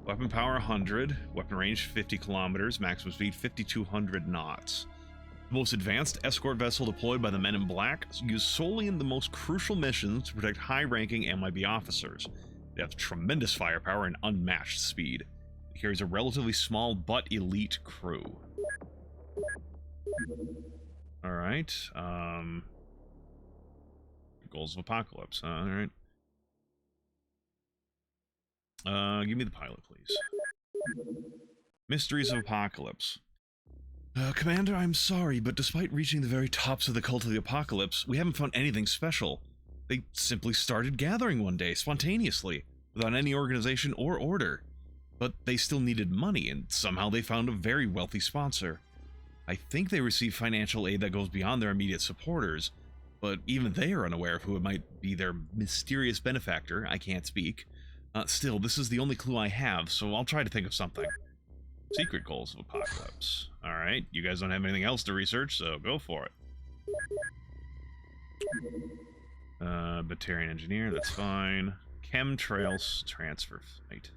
Weapon power 100. Weapon range 50 kilometers. Maximum speed 5,200 knots. The most advanced escort vessel deployed by the Men in Black, used solely in the most crucial missions to protect high-ranking MIB officers. They have tremendous firepower and unmatched speed. It carries a relatively small but elite crew. Alright, Goals of Apocalypse, alright. Give me the pilot, please. Mysteries of Apocalypse. Commander, I'm sorry, but despite reaching the very tops of the Cult of the Apocalypse, we haven't found anything special. They simply started gathering one day, spontaneously, without any organization or order. But they still needed money, and somehow they found a very wealthy sponsor. I think they receive financial aid that goes beyond their immediate supporters, but even they are unaware of who might be their mysterious benefactor. I can't speak. Still, this is the only clue I have, so I'll try to think of something. Secret Goals of Apocalypse. Alright, you guys don't have anything else to research, so go for it. Batarian Engineer, that's fine. Chemtrails Transfer Flight.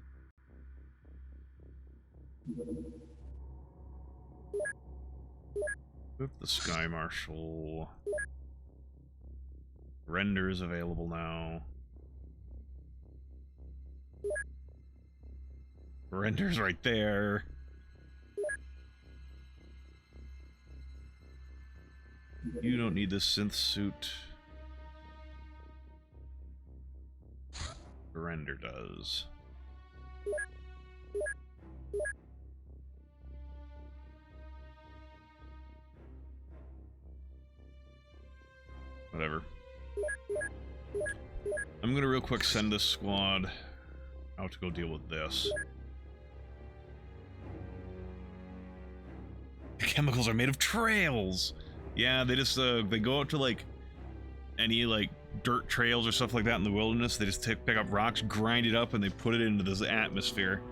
Equip the Sky Marshal. Render is available now. Render's right there. You don't need the synth suit. Render does. Whatever. I'm gonna real quick send this squad out to go deal with this. The chemicals are made of trails! Yeah, they just, they go out to, like, any, like, dirt trails or stuff like that in the wilderness. They just pick up rocks, grind it up, and they put it into this atmosphere.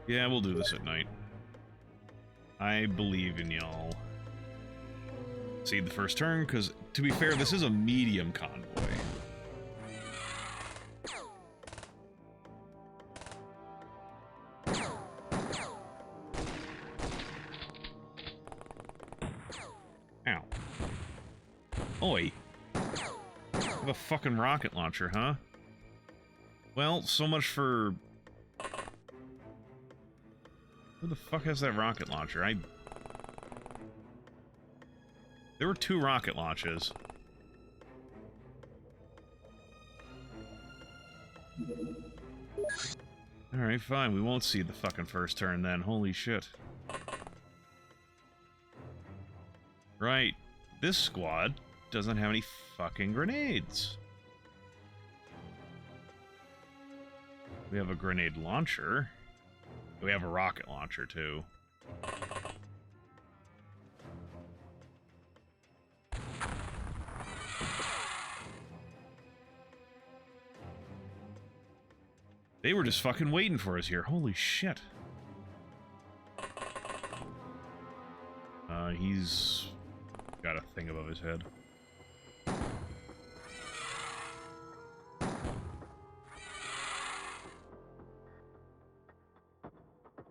Yeah, we'll do this at night. I believe in y'all. See the first turn, because, to be fair, this is a medium convoy. Ow. Oi. Have a fucking rocket launcher, huh? Well, so much for... Who the fuck has that rocket launcher? There were 2 rocket launches. Alright, fine. We won't see the fucking first turn then. Holy shit. Right. This squad doesn't have any fucking grenades. We have a grenade launcher. We have a rocket launcher, too. They were just fucking waiting for us here. Holy shit. He's got a thing above his head.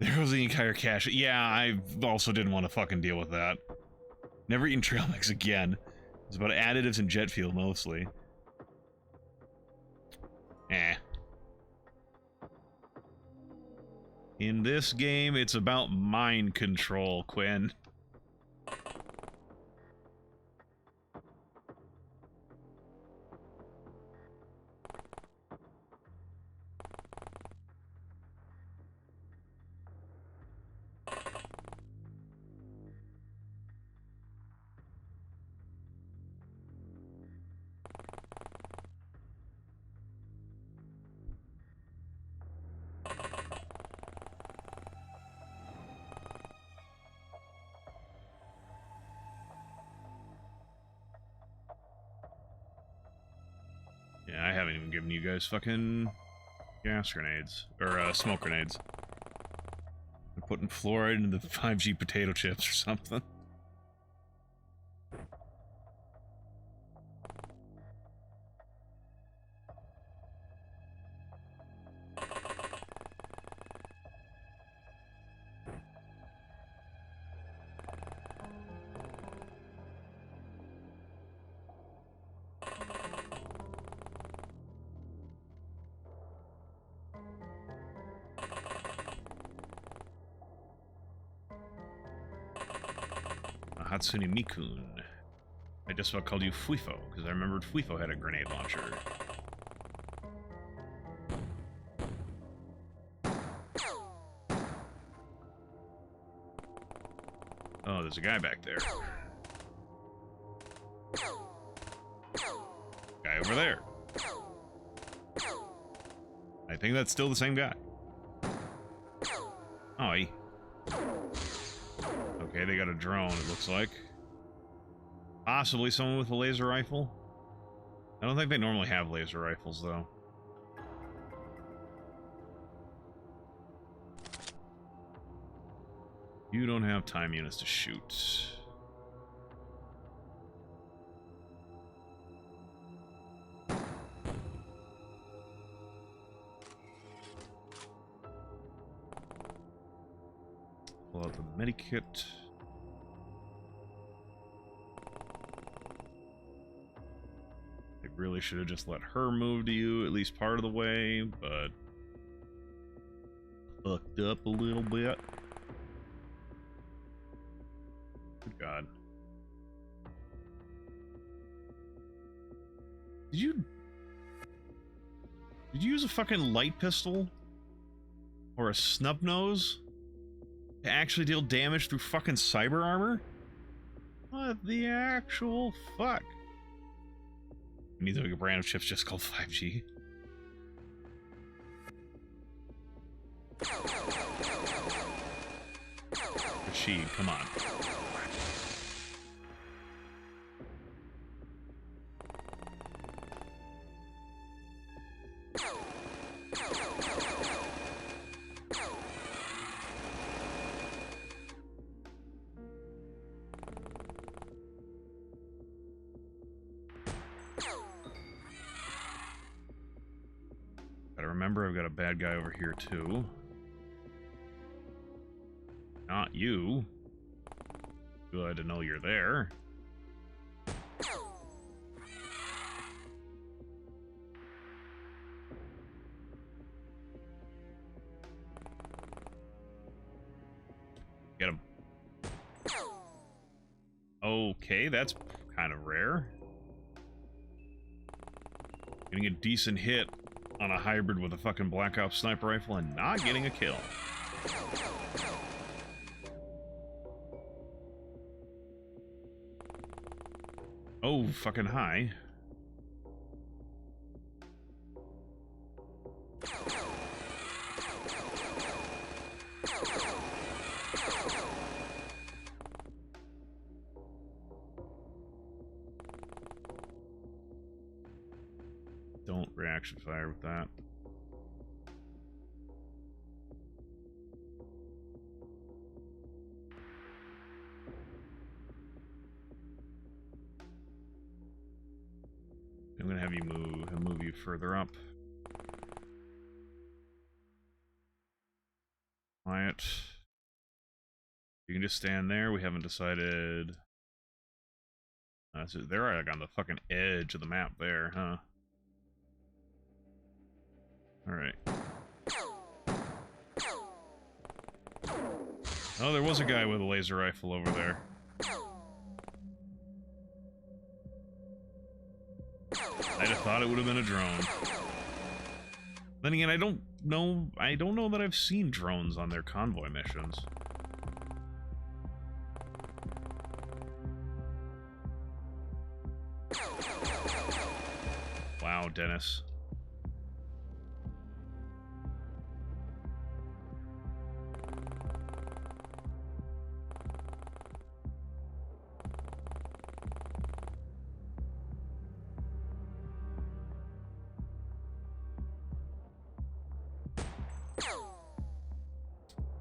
There goes the entire cache. Yeah, I also didn't want to fucking deal with that. Never eaten trail mix again. It's about additives and jet fuel mostly. Eh. In this game, it's about mind control, Quinn. Yeah, I haven't even given you guys fucking gas grenades. Or, smoke grenades. I'm putting fluoride into the 5G potato chips or something. Hatsune Mikun. I just about called you Fuifo, because I remembered Fuifo had a grenade launcher. Oh, there's a guy back there. Guy over there. I think that's still the same guy. Oh, he... Okay, they got a drone, it looks like. Possibly someone with a laser rifle? I don't think they normally have laser rifles, though. You don't have time units to shoot. Pull out the medikit. I really should have just let her move to you at least part of the way, but fucked up a little bit. Good God. Did you use a fucking light pistol? Or a snub nose? To actually deal damage through fucking cyber armor? What the actual fuck? We need to make a brand of chips just called 5G. Rashid, come on. Remember, I've got a bad guy over here, too. Not you. Glad to know you're there. Get him. Okay, that's kind of rare. Getting a decent hit on a hybrid with a fucking Black Ops sniper rifle and not getting a kill. Oh, fucking hi. Don't reaction fire with that. I'm gonna have you move you further up. Quiet. You can just stand there. We haven't decided. They're like on the fucking edge of the map there, huh? Alright. Oh, there was a guy with a laser rifle over there. I'd have thought it would have been a drone. Then again, I don't know that I've seen drones on their convoy missions. Wow, Dennis.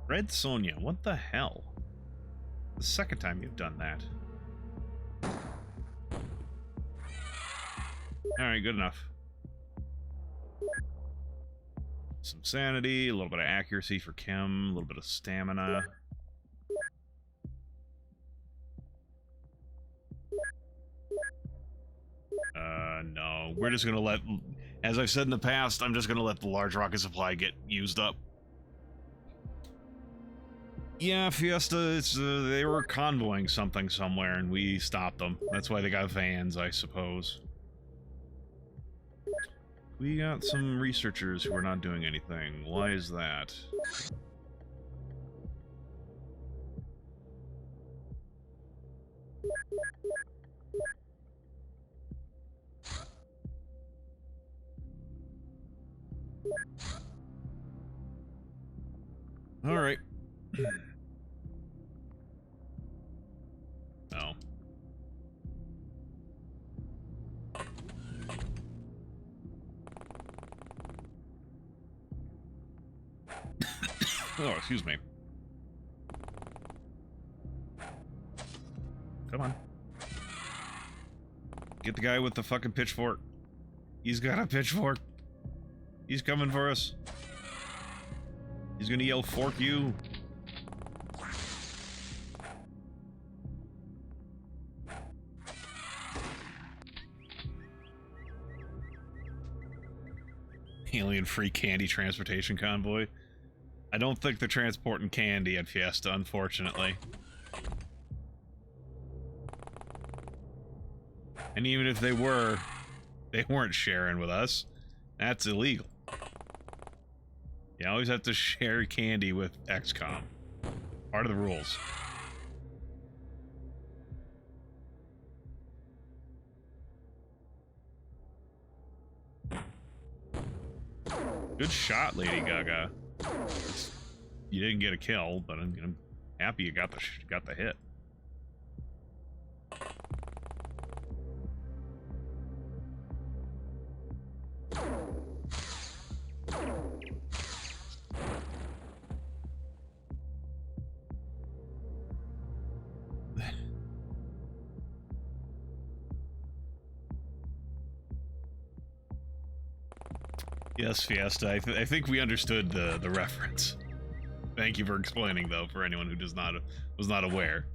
Red Sonja, what the hell? The second time you've done that. Alright, good enough. Some sanity, a little bit of accuracy for Kim, a little bit of stamina. No. We're just gonna let... As I've said in the past, I'm just gonna let the large rocket supply get used up. Yeah, Fiesta, they were convoying something somewhere, and we stopped them. That's why they got vans, I suppose. We got some researchers who are not doing anything. Why is that? All right. Oh. Oh, excuse me. Come on. Get the guy with the fucking pitchfork. He's got a pitchfork. He's coming for us. He's gonna yell, "Fork you!" Alien-free candy transportation convoy. I don't think they're transporting candy at Fiesta, unfortunately. And even if they were, they weren't sharing with us. That's illegal. You always have to share candy with XCOM. Part of the rules. Good shot, Lady Gaga. You didn't get a kill, but I'm happy you got the hit. Yes, Fiesta. I think we understood the reference. Thank you for explaining, though, for anyone who was not aware.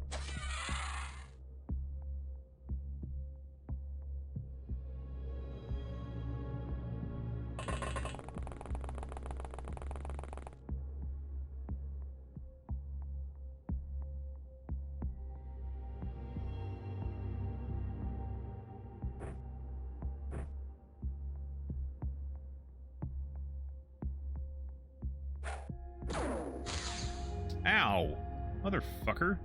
Ow! Motherfucker.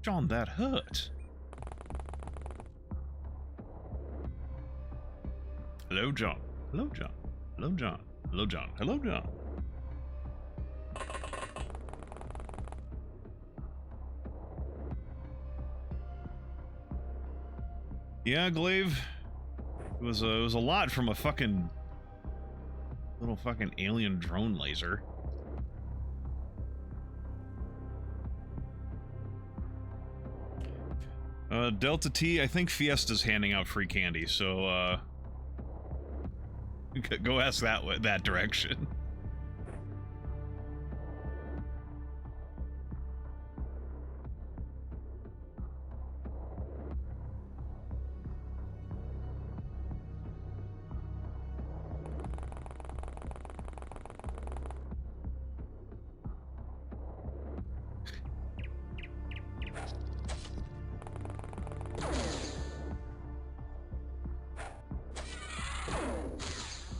John, that hurt. Hello, John. Hello, John. Hello, John. Hello, John. Hello, John. Yeah, Glaive. It was a lot from a fucking little fucking alien drone laser. Delta T, I think Fiesta's handing out free candy, so, go ask that direction.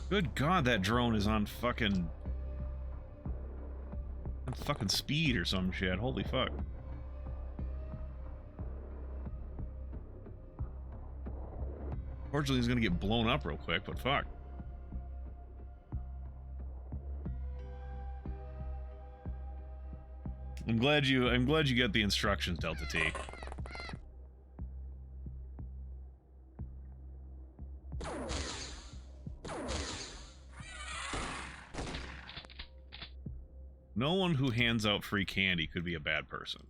Good God, that drone is on fucking speed or some shit. Holy fuck. Fortunately, he's gonna get blown up real quick, but fuck. I'm glad you get the instructions, Delta T. No one who hands out free candy could be a bad person.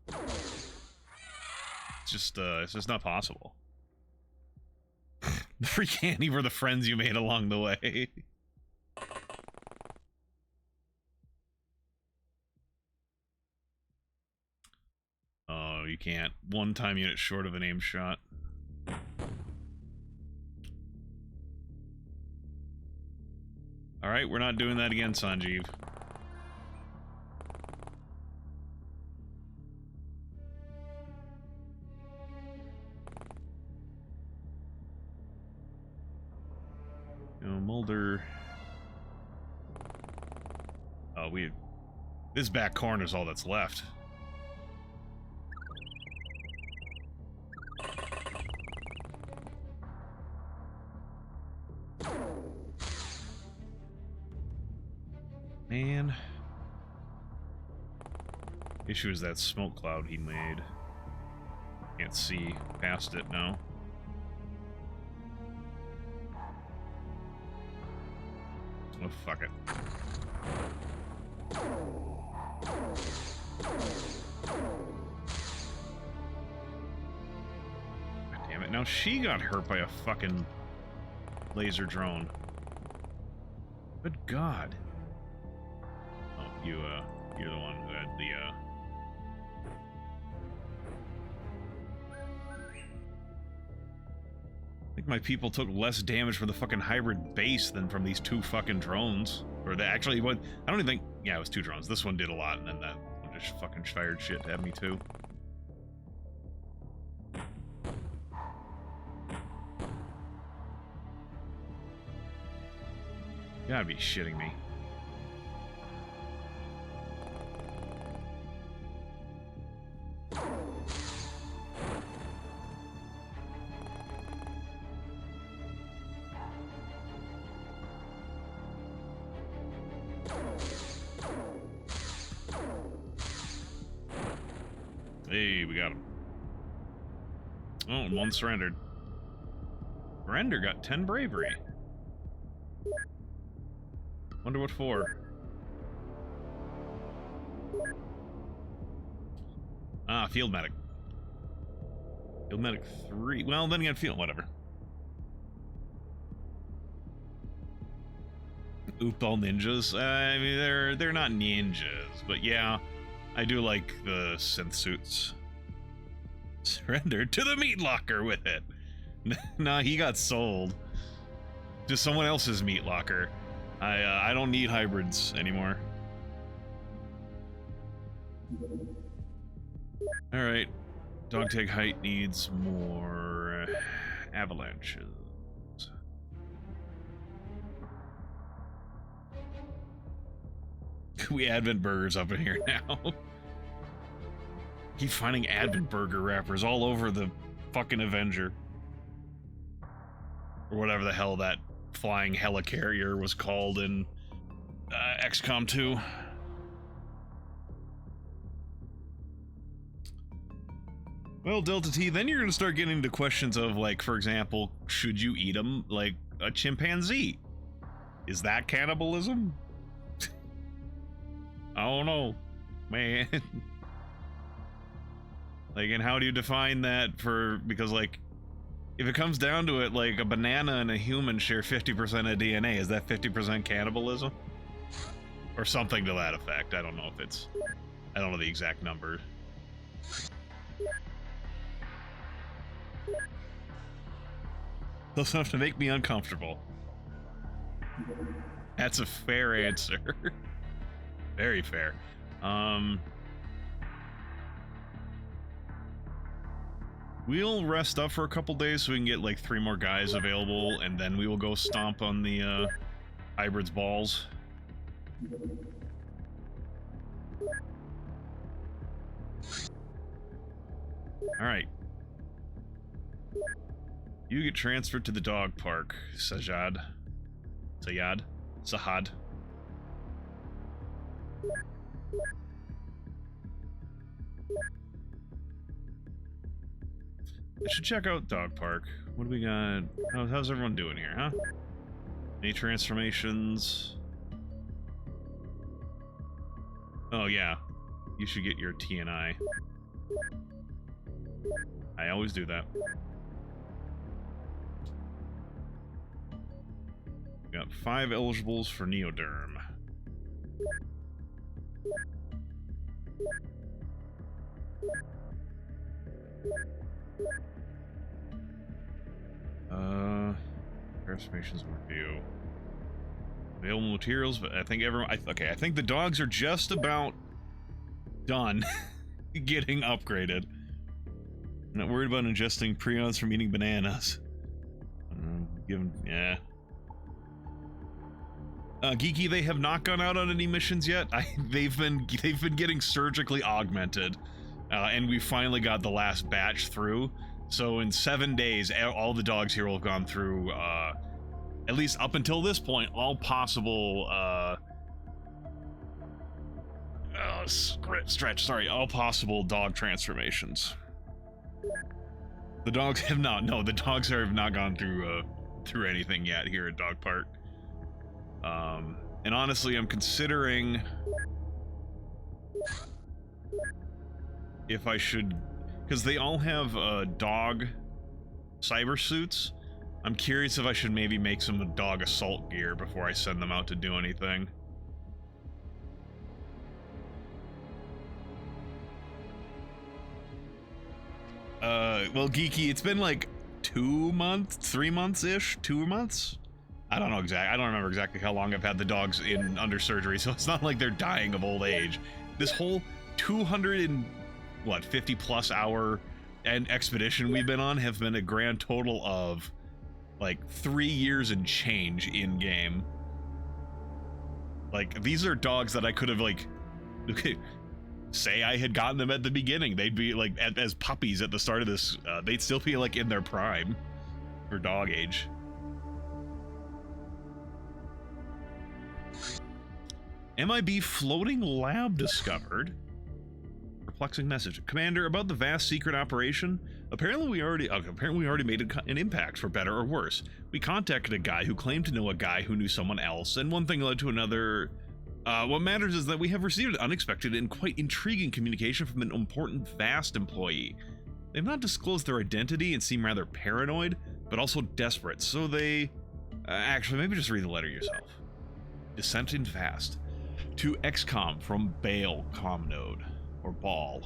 It's just not possible. The free candy were the friends you made along the way. Oh, you can't. One-time unit short of an aim shot. Alright, we're not doing that again, Sanjeev. Mulder. Oh, this back corner is all that's left. Man. Issue is that smoke cloud he made. Can't see past it now. Oh, fuck it. God damn it. Now she got hurt by a fucking laser drone. Good God. Oh, you're the one who had the, I think my people took less damage from the fucking hybrid base than from these two fucking drones. Or actually, what? I don't even think... Yeah, it was two drones. This one did a lot, and then that one just fucking fired shit at me, too. You gotta be shitting me. Hey, we got him. Oh, and one surrendered. Surrender got 10 bravery. Wonder what for. Ah, field medic. Field medic 3. Well, then again, field, whatever. Oopball ninjas. I mean, they're not ninjas, but yeah, I do like the synth suits. Surrendered to the meat locker with it. Nah, he got sold to someone else's meat locker. I don't need hybrids anymore. All right, dog tag height needs more avalanches. We Advent burgers up in here now. Keep finding Advent burger wrappers all over the fucking Avenger. Or whatever the hell that flying helicarrier was called in XCOM 2. Well, Delta T, then you're going to start getting into questions of, like, for example, should you eat them like a chimpanzee? Is that cannibalism? I don't know, man. Like, and how do you define that for, because, like, if it comes down to it, like, a banana and a human share 50% of DNA, is that 50% cannibalism? Or something to that effect. I don't know if it's, I don't know the exact number. Close enough to make me uncomfortable. That's a fair answer. Very fair. We'll rest up for a couple days so we can get like 3 more guys available, and then we will go stomp on the Hybrid's balls. Alright. You get transferred to the dog park, Sajad. Sahad. I should check out dog park. What do we got? How's everyone doing here, huh? Any transformations? Oh yeah, you should get your TNI. I always do that. We got 5 eligibles for Neoderm. Transformations review. Available materials, but I think everyone. Okay, I think the dogs are just about done getting upgraded. I'm not worried about ingesting prions from eating bananas. Yeah. Geeky, they have not gone out on any missions yet. They've been getting surgically augmented, and we finally got the last batch through. So in 7 days, all the dogs here will have gone through, at least up until this point, all possible, all possible dog transformations. The dogs have not, no, the dogs have not gone through anything yet here at Dog Park. And honestly, I'm considering if I should, because they all have dog cyber suits. I'm curious if I should maybe make some dog assault gear before I send them out to do anything. Well, Geeky, it's been like 2 months, 3 months-ish, 2 months? I don't know exactly. I don't remember exactly how long I've had the dogs in under surgery, so it's not like they're dying of old age. This whole 250 plus hour and expedition we've been on have been a grand total of like 3 years and change in game. Like, these are dogs that I could have, like, okay, say I had gotten them at the beginning. They'd be like as puppies at the start of this. They'd still be like in their prime for dog age. MIB floating lab discovered. Perplexing message. Commander, about the vast secret operation. Apparently we already made an impact, for better or worse. We contacted a guy who claimed to know a guy who knew someone else, and one thing led to another. What matters is that we have received unexpected and quite intriguing communication from an important VAST employee. They've not disclosed their identity and seem rather paranoid, but also desperate, so they... actually, maybe just read the letter yourself. Descent in VAST. To XCOM from Bale Comnode, or Ball.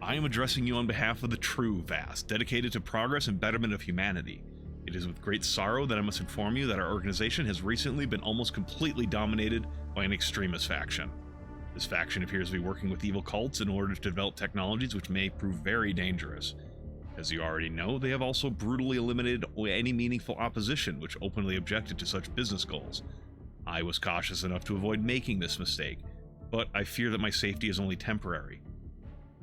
I am addressing you on behalf of the true VAST, dedicated to progress and betterment of humanity. It is with great sorrow that I must inform you that our organization has recently been almost completely dominated by an extremist faction. This faction appears to be working with evil cults in order to develop technologies which may prove very dangerous. As you already know, they have also brutally eliminated any meaningful opposition which openly objected to such business goals. I was cautious enough to avoid making this mistake, but I fear that my safety is only temporary.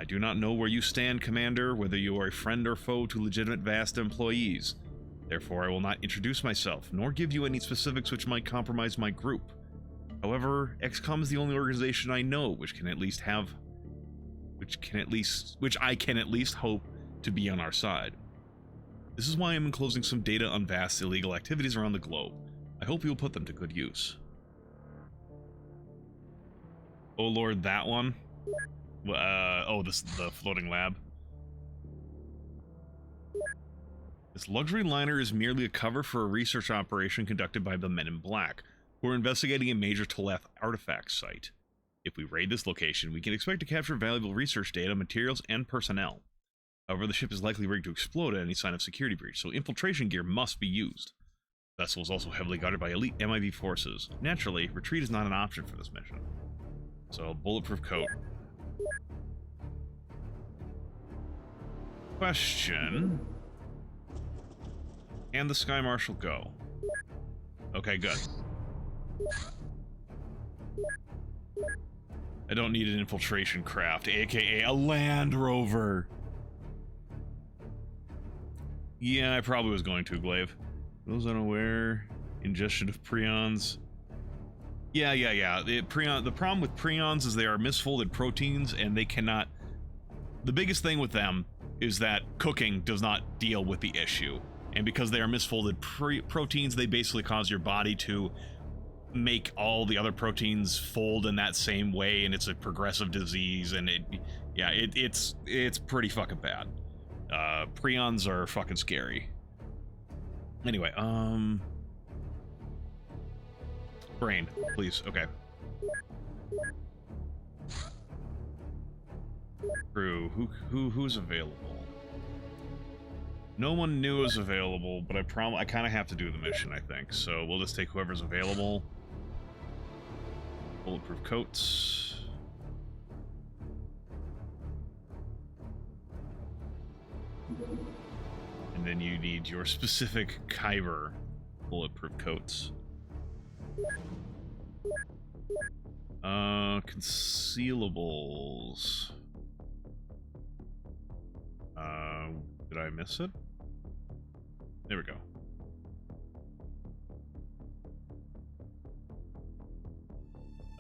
I do not know where you stand, Commander, whether you are a friend or foe to legitimate VAST employees. Therefore, I will not introduce myself, nor give you any specifics which might compromise my group. However, XCOM is the only organization I know which I can at least hope to be on our side. This is why I am enclosing some data on VAST's illegal activities around the globe. I hope you will put them to good use. Oh lord, that one? The floating lab. This luxury liner is merely a cover for a research operation conducted by the Men in Black, who are investigating a major Teleth artifact site. If we raid this location, we can expect to capture valuable research data, materials, and personnel. However, the ship is likely rigged to explode at any sign of security breach, so infiltration gear must be used. The vessel is also heavily guarded by elite MIB forces. Naturally, retreat is not an option for this mission. So, bulletproof coat. Question. Can the Sky Marshal go? Okay, good. I don't need an infiltration craft, aka a Land Rover. Yeah, I probably was going to, Glaive. Those unaware, ingestion of prions. Yeah. The problem with prions is they are misfolded proteins, and they cannot... The biggest thing with them is that cooking does not deal with the issue. And because they are misfolded proteins, they basically cause your body to make all the other proteins fold in that same way, and it's a progressive disease, and it's pretty fucking bad. Prions are fucking scary. Anyway, brain, please. Okay. Crew, who's available? No one new is available, but I kind of have to do the mission, I think. So we'll just take whoever's available. Bulletproof coats. And then you need your specific Kyber bulletproof coats. Concealables. Did I miss it? There we go.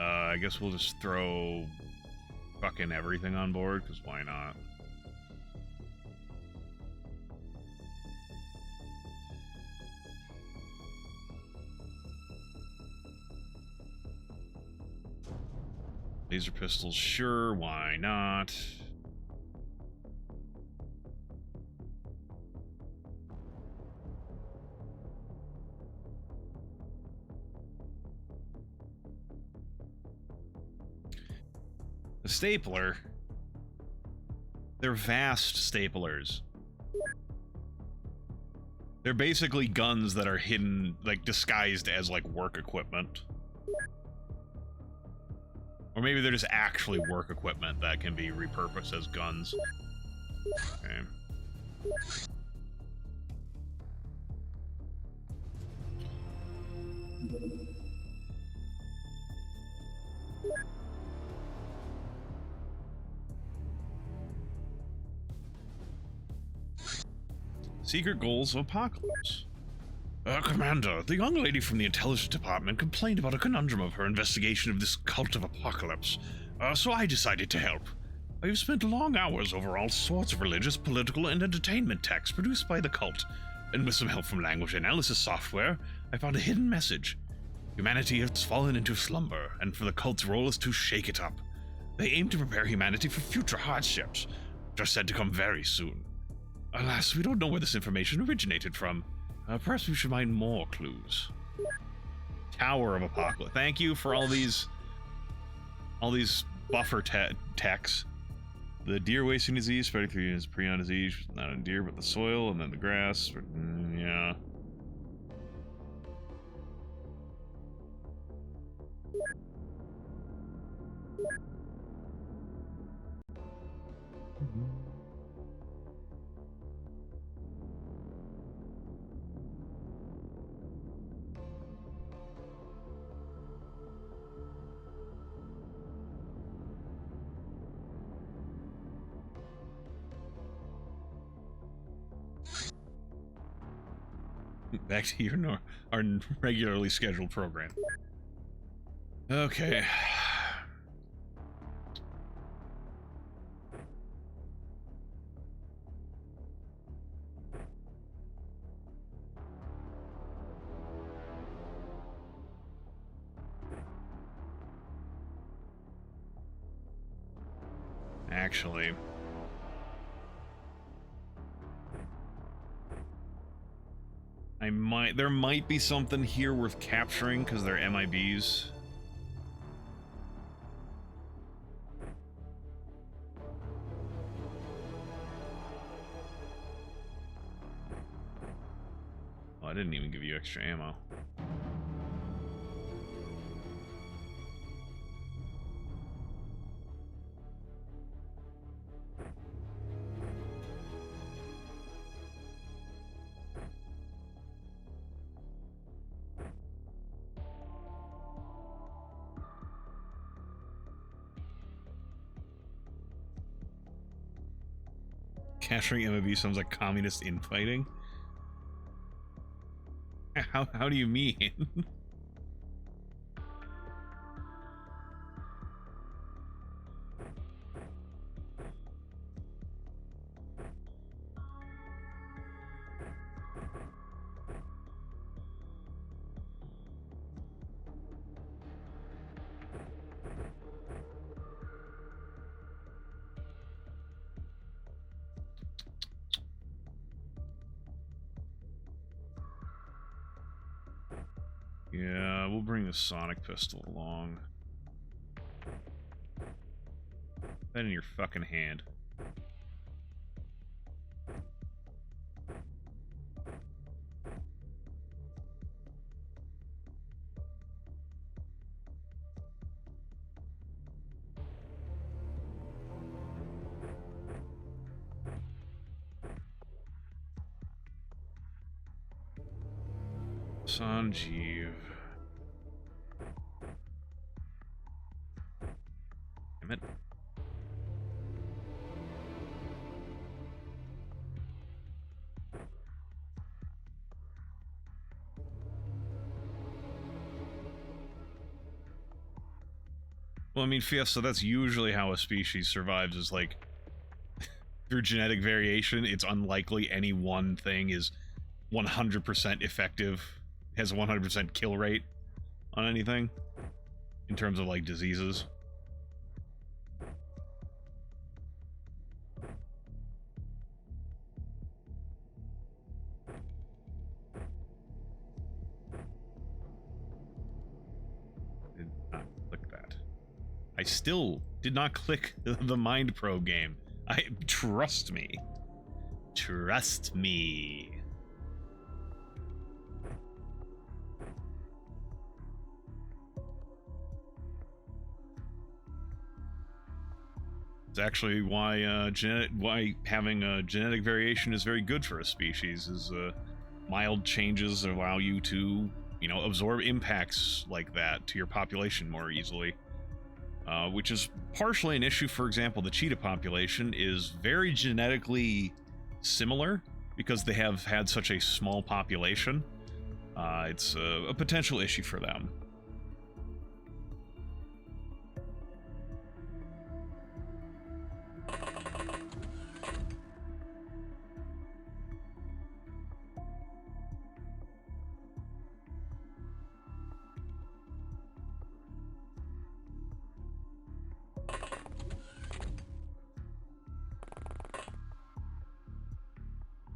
I guess we'll just throw fucking everything on board, because why not? Laser pistols, sure, why not? The stapler. They're vast staplers. They're basically guns that are hidden, like, disguised as, like, work equipment. Or maybe they're just actually work equipment that can be repurposed as guns. Okay. Secret goals of Apocalypse. Commander, the young lady from the Intelligence Department complained about a conundrum of her investigation of this cult of Apocalypse, so I decided to help. I have spent long hours over all sorts of religious, political, and entertainment texts produced by the cult, and with some help from language analysis software, I found a hidden message. Humanity has fallen into slumber, and for the cult's role is to shake it up. They aim to prepare humanity for future hardships, which are said to come very soon. Alas, we don't know where this information originated from. Perhaps we should find more clues. Tower of Apocalypse. Thank you for all these buffer techs. The deer wasting disease, spreading through units, prion disease, not a deer, but the soil, and then the grass. Yeah. Back to our regularly scheduled program. Okay. Actually, there might be something here worth capturing because they're MIBs. Oh, I didn't even give you extra ammo. Capturing MOB sounds like communist infighting. How do you mean? Yeah, we'll bring the sonic pistol along. That in your fucking hand. Sanjeev. Damn it. Well, I mean, Fiesta, that's usually how a species survives, is like, through genetic variation, it's unlikely any one thing is 100% effective, has a 100% kill rate on anything, in terms of, like, diseases. Did not click that. I still did not click the Mind Pro game. Trust me. Trust me. It's actually why having a genetic variation is very good for a species. Is mild changes allow you to, you know, absorb impacts like that to your population more easily. Which is partially an issue. For example, the cheetah population is very genetically similar because they have had such a small population. It's a potential issue for them.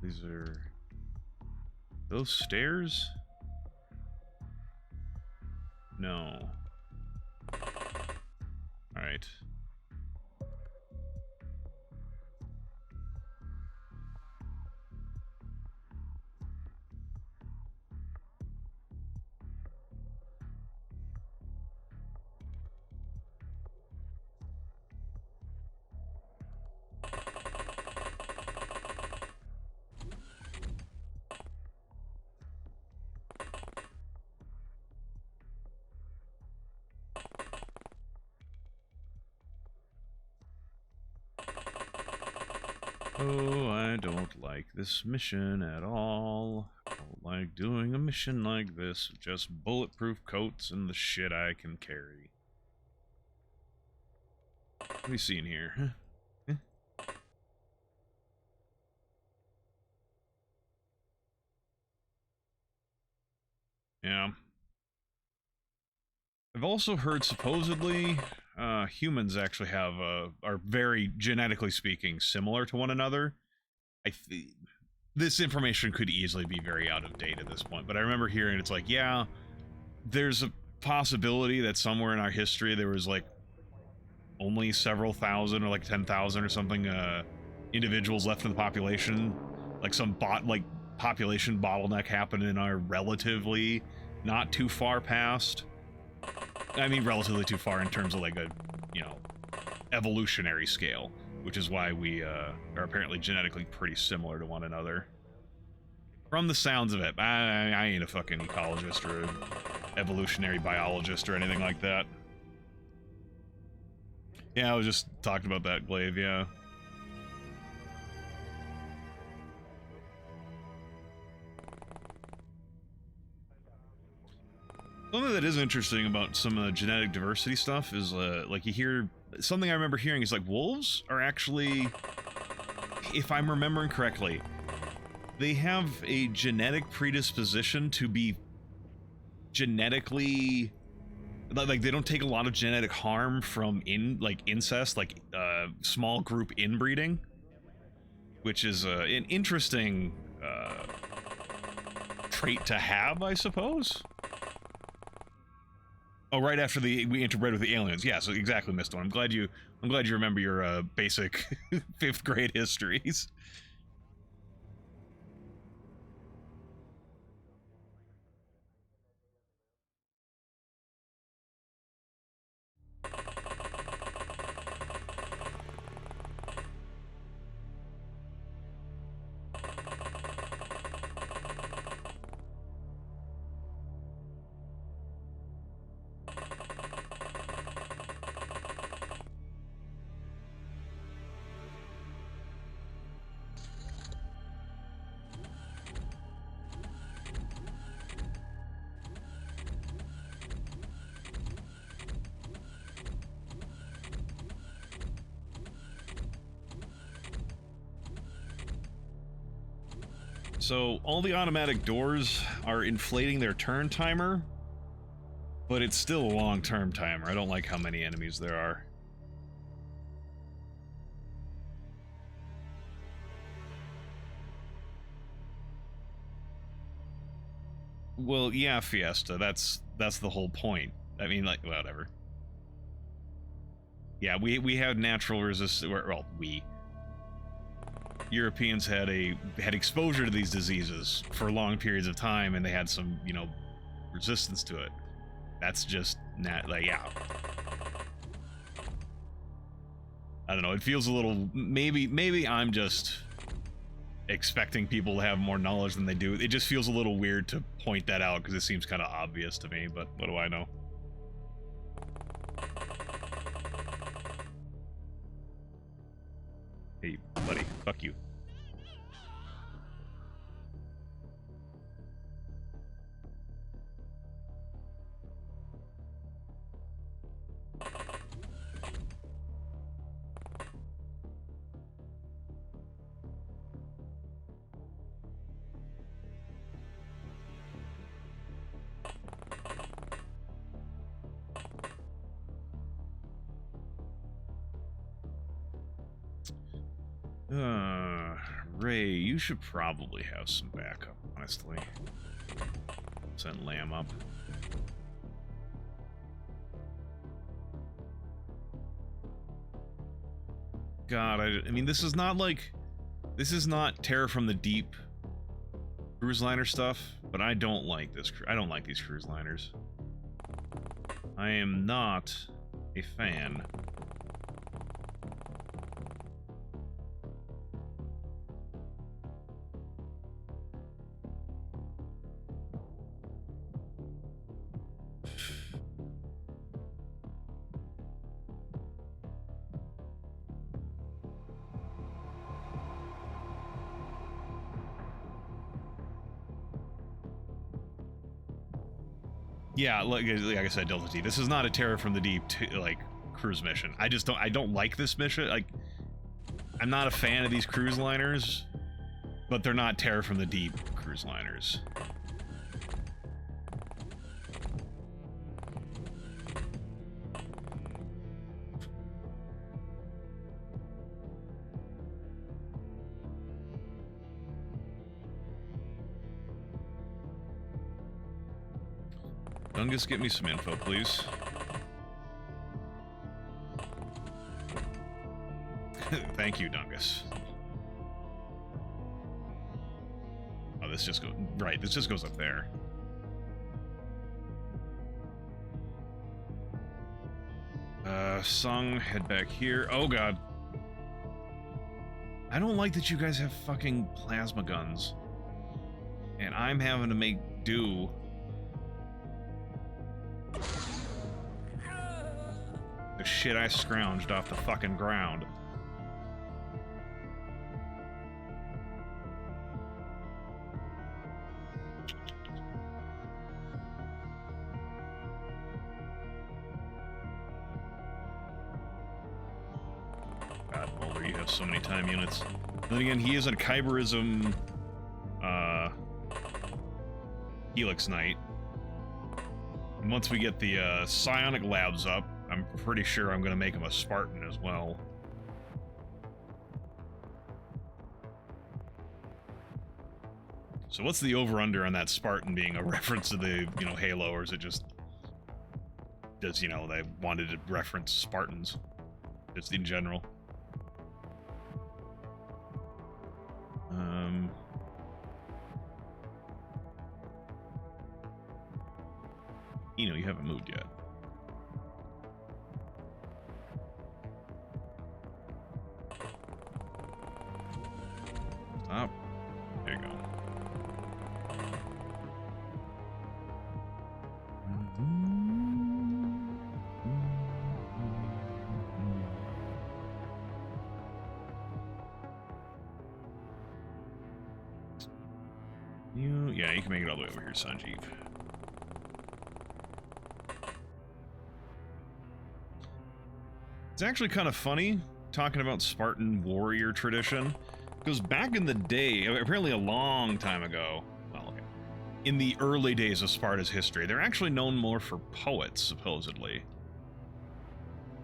These are those stairs? No. All right. Oh, I don't like this mission at all. I don't like doing a mission like this. Just bulletproof coats and the shit I can carry. What are we seeing here? Huh? Yeah. I've also heard supposedly humans actually have are very, genetically speaking, similar to one another. This information could easily be very out of date at this point, but I remember hearing it's like, yeah, there's a possibility that somewhere in our history there was like only several thousand or like 10,000 or something individuals left in the population, like some population bottleneck happened in our relatively not too far past. I mean, relatively too far in terms of like a, you know, evolutionary scale, which is why we are apparently genetically pretty similar to one another. From the sounds of it. I ain't a fucking ecologist or an evolutionary biologist or anything like that. Yeah, I was just talking about that, Glaive, yeah. Something that is interesting about some genetic diversity stuff is, like, you hear... Something I remember hearing is, like, wolves are actually, if I'm remembering correctly, they have a genetic predisposition to be genetically... Like, they don't take a lot of genetic harm from, incest, like, small group inbreeding, which is an interesting trait to have, I suppose. Oh, right after we interbred with the aliens. Yeah, so exactly, Mr. One. I'm glad you remember your basic 5th grade histories. So, all the automatic doors are inflating their turn timer, but it's still a long-term timer. I don't like how many enemies there are. Well, yeah, Fiesta, that's the whole point. I mean, like, whatever. Yeah, we had natural resistance, well, Europeans had exposure to these diseases for long periods of time, and they had some, you know, resistance to it. That's just like, yeah. I don't know. It feels a little, maybe I'm just expecting people to have more knowledge than they do. It just feels a little weird to point that out because it seems kind of obvious to me. But what do I know? Hey, buddy, fuck you. Ray, you should probably have some backup, honestly. Send Lamb up. God, I mean, this is not Terror from the Deep cruise liner stuff, but I don't like this. I don't like these cruise liners. I am not a fan. Yeah, like I said, Delta T. This is not a Terror from the Deep like cruise mission. I don't like this mission. Like, I'm not a fan of these cruise liners, but they're not Terror from the Deep cruise liners. Dungus, get me some info, please. Thank you, Dungus. Oh, this just goes... Right, this just goes up there. Sung, head back here. Oh, God. I don't like that you guys have fucking plasma guns. And I'm having to make do... the shit I scrounged off the fucking ground. have so many time units. Then again, he is a Kyberism Helix Knight. And once we get the psionic labs up, I'm pretty sure I'm going to make him a Spartan as well. So what's the over-under on that Spartan being a reference to the, you know, Halo, or is it just... Does, you know, they wanted to reference Spartans, just in general. You know, you haven't moved yet. Stop. There you go. Yeah, you can make it all the way over here, Sanjeev. It's actually kind of funny talking about Spartan warrior tradition, because back in the day, apparently a long time ago, well, okay, in the early days of Sparta's history, they're actually known more for poets, supposedly.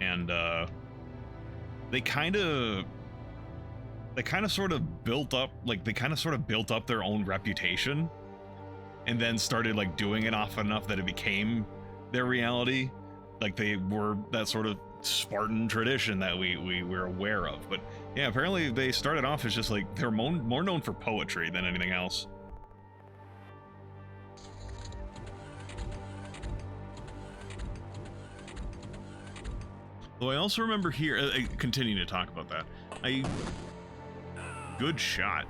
And they kind of sort of built up, like, they kind of sort of built up their own reputation, and then started, like, doing it often enough that it became their reality. Like, they were that sort of Spartan tradition that we were aware of. But yeah, apparently they started off as just, like, they're more known for poetry than anything else. Though I also remember here, continuing to talk about that, good shot.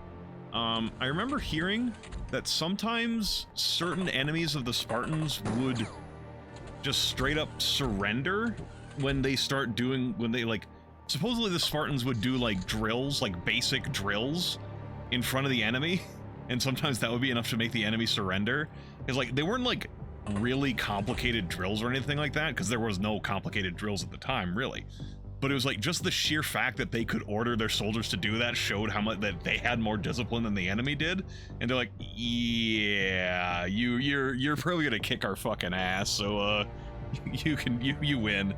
I remember hearing that sometimes certain enemies of the Spartans would just straight up surrender when they start doing, like, supposedly the Spartans would do, like, drills, like basic drills in front of the enemy, and sometimes that would be enough to make the enemy surrender. Because, like, they weren't, like, really complicated drills or anything like that, because there was no complicated drills at the time, really. But it was like just the sheer fact that they could order their soldiers to do that showed how much that they had more discipline than the enemy did. And they're like, yeah, you're probably gonna kick our fucking ass, so you win.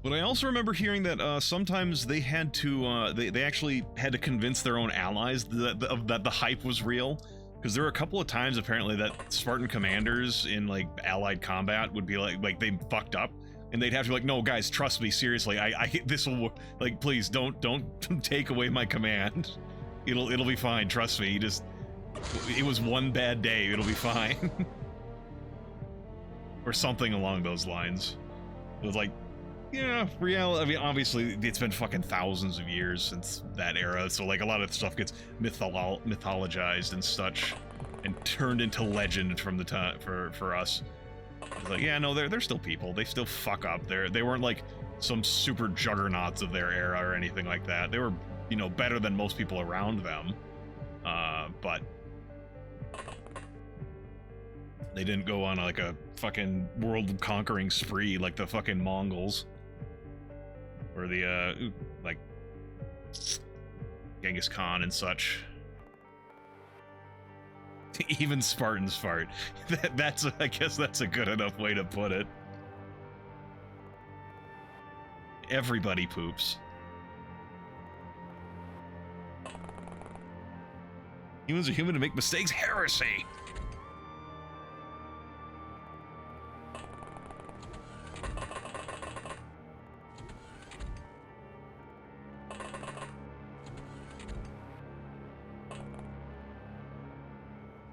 But I also remember hearing that sometimes they had to, they actually had to convince their own allies that the hype was real. Because there were a couple of times, apparently, that Spartan commanders in, like, allied combat would be like they fucked up. And they'd have to be like, no, guys, trust me, seriously, this will, like, please, don't take away my command. It'll be fine, trust me, it was one bad day, it'll be fine. Or something along those lines. It was like, yeah, reality. I mean, obviously, it's been fucking thousands of years since that era, so, like, a lot of stuff gets mythologized and such, and turned into legend from the time for us. It's like, yeah, no, they're still people. They still fuck up. They weren't like some super juggernauts of their era or anything like that. They were, you know, better than most people around them, but they didn't go on like a fucking world-conquering spree like the fucking Mongols. Or the, like, Genghis Khan and such. Even Spartans fart. I guess that's a good enough way to put it. Everybody poops. Humans are human to make mistakes. Heresy!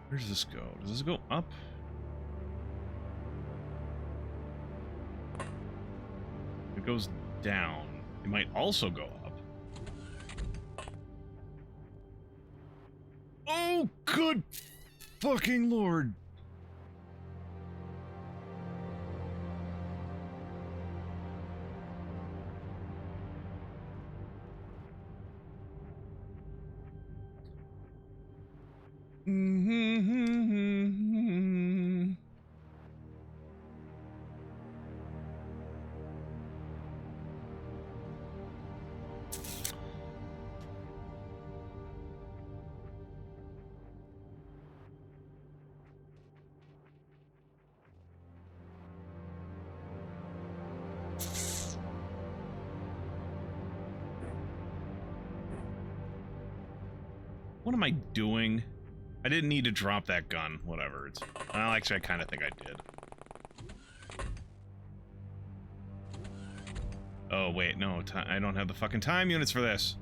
Where does this go? Does this go up? It goes down. It might also go up. Oh, good fucking lord. What am I doing? I didn't need to drop that gun. Whatever. It's... Well, actually, I kind of think I did. Oh, wait. No, I don't have the fucking time units for this.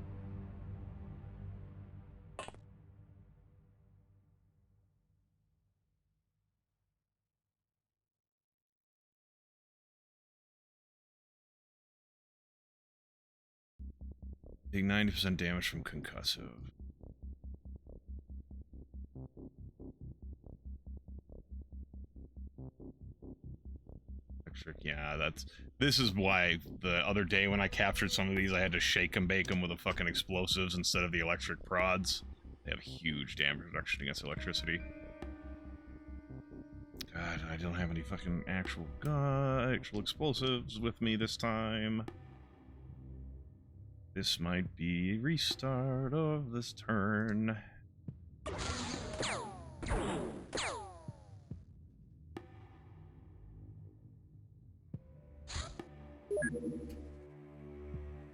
Take 90% damage from concussive. Electric, yeah, that's... This is why the other day when I captured some of these, I had to shake and bake them with the fucking explosives instead of the electric prods. They have huge damage reduction against electricity. God, I don't have any fucking actual explosives with me this time. This might be a restart of this turn.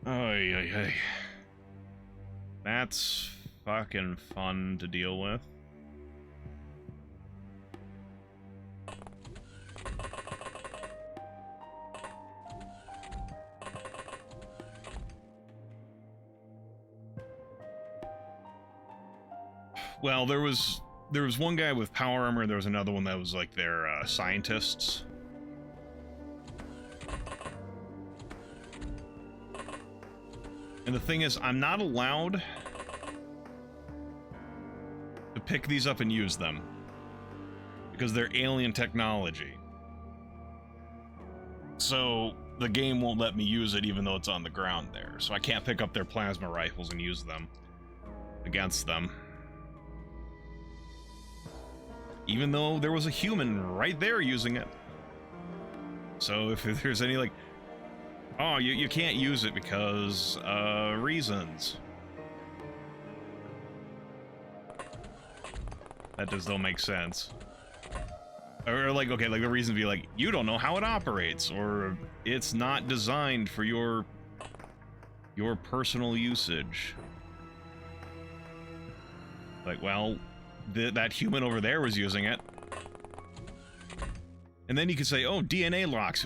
Ay, ay, ay. That's fucking fun to deal with. Well, there was one guy with power armor, there was another one that was like their scientists. And the thing is, I'm not allowed to pick these up and use them because they're alien technology. So the game won't let me use it even though it's on the ground there. So I can't pick up their plasma rifles and use them against them. Even though there was a human right there using it. So if there's any like, oh, you can't use it because, reasons. That just don't make sense. Or like, okay, like the reason would be like, you don't know how it operates, or it's not designed for your personal usage. Like, well, that human over there was using it. And then you could say, oh, DNA locks.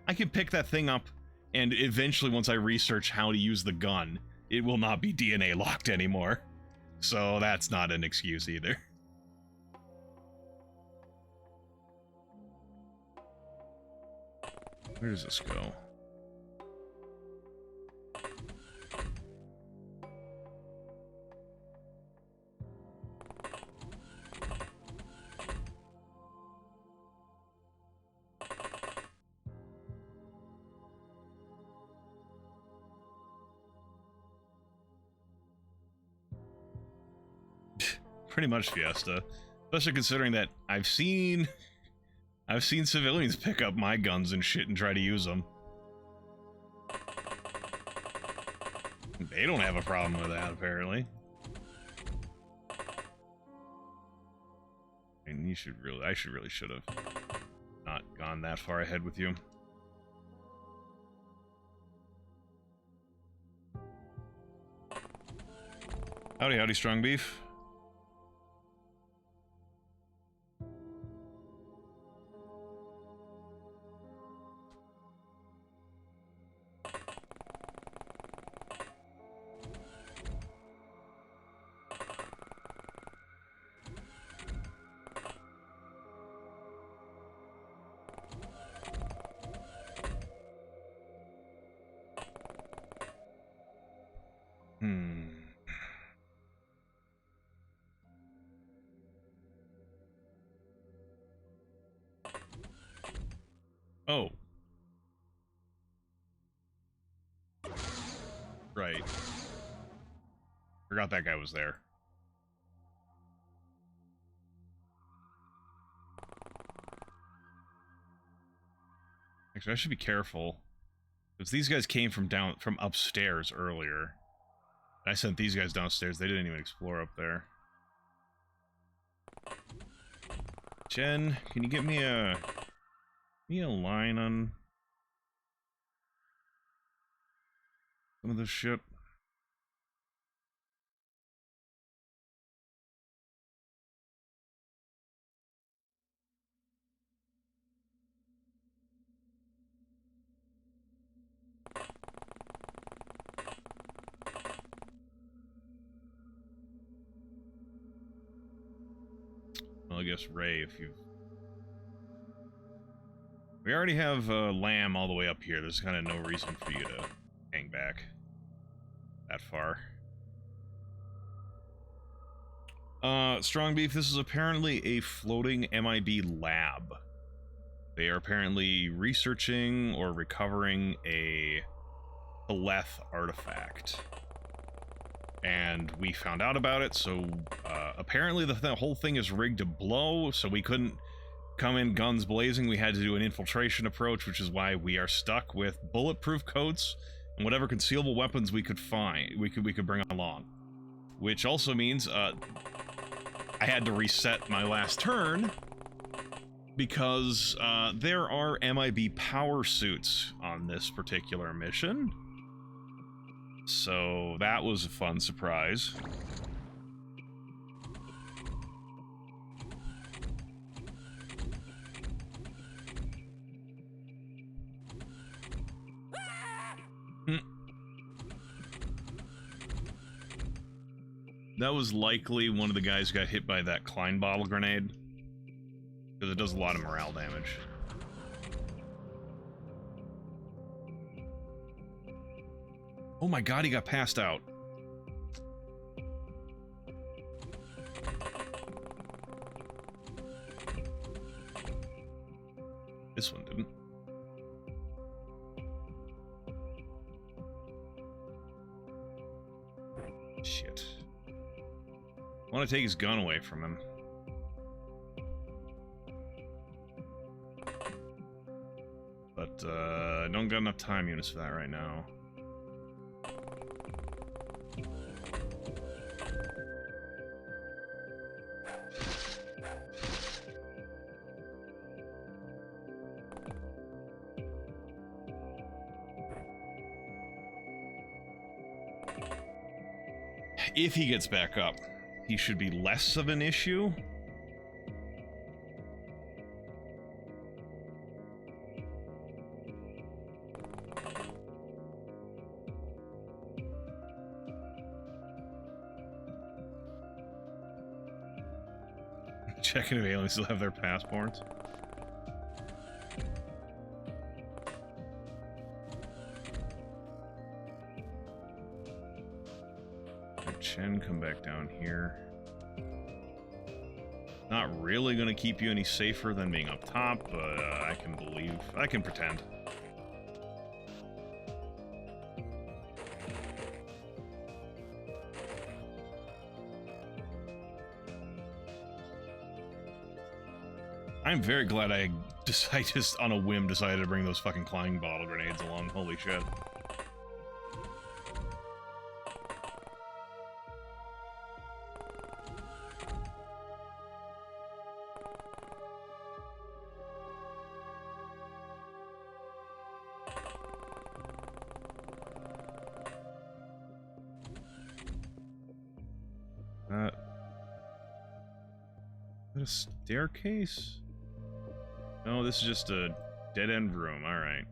I can pick that thing up, and eventually once I research how to use the gun, it will not be DNA locked anymore. So that's not an excuse either. Where does this go? Pretty much Fiesta. Especially considering that I've seen civilians pick up my guns and shit and try to use them. They don't have a problem with that, apparently. And you should really, I should have not gone that far ahead with you. Howdy, howdy, strong beef. Oh. Right. Forgot that guy was there. Actually, I should be careful. Because these guys came from upstairs earlier. I sent these guys downstairs. They didn't even explore up there. Jen, can you get me a line on some of this shit? I guess Ray, if you... We already have Lamb all the way up here. There's kind of no reason for you to hang back that far. Strong Beef, this is apparently a floating MIB lab. They are apparently researching or recovering a Leth artifact. And we found out about it, so apparently the whole thing is rigged to blow, so we couldn't come in guns blazing. We had to do an infiltration approach, which is why we are stuck with bulletproof coats and whatever concealable weapons we could find, we could bring along. Which also means I had to reset my last turn because there are MIB power suits on this particular mission. So that was a fun surprise. That was likely one of the guys who got hit by that Klein bottle grenade, because it does a lot of morale damage. Oh my god, he got passed out. This one didn't. Shit. I want to take his gun away from him. But, I don't got enough time units for that right now. If he gets back up, he should be less of an issue. Checking if aliens still have their passports. Chen, come back down here. Not really gonna keep you any safer than being up top, but I can pretend. I'm very glad I just on a whim decided to bring those fucking Klein bottle grenades along. Holy shit. Is that a staircase? No, this is just a dead-end room. Alright.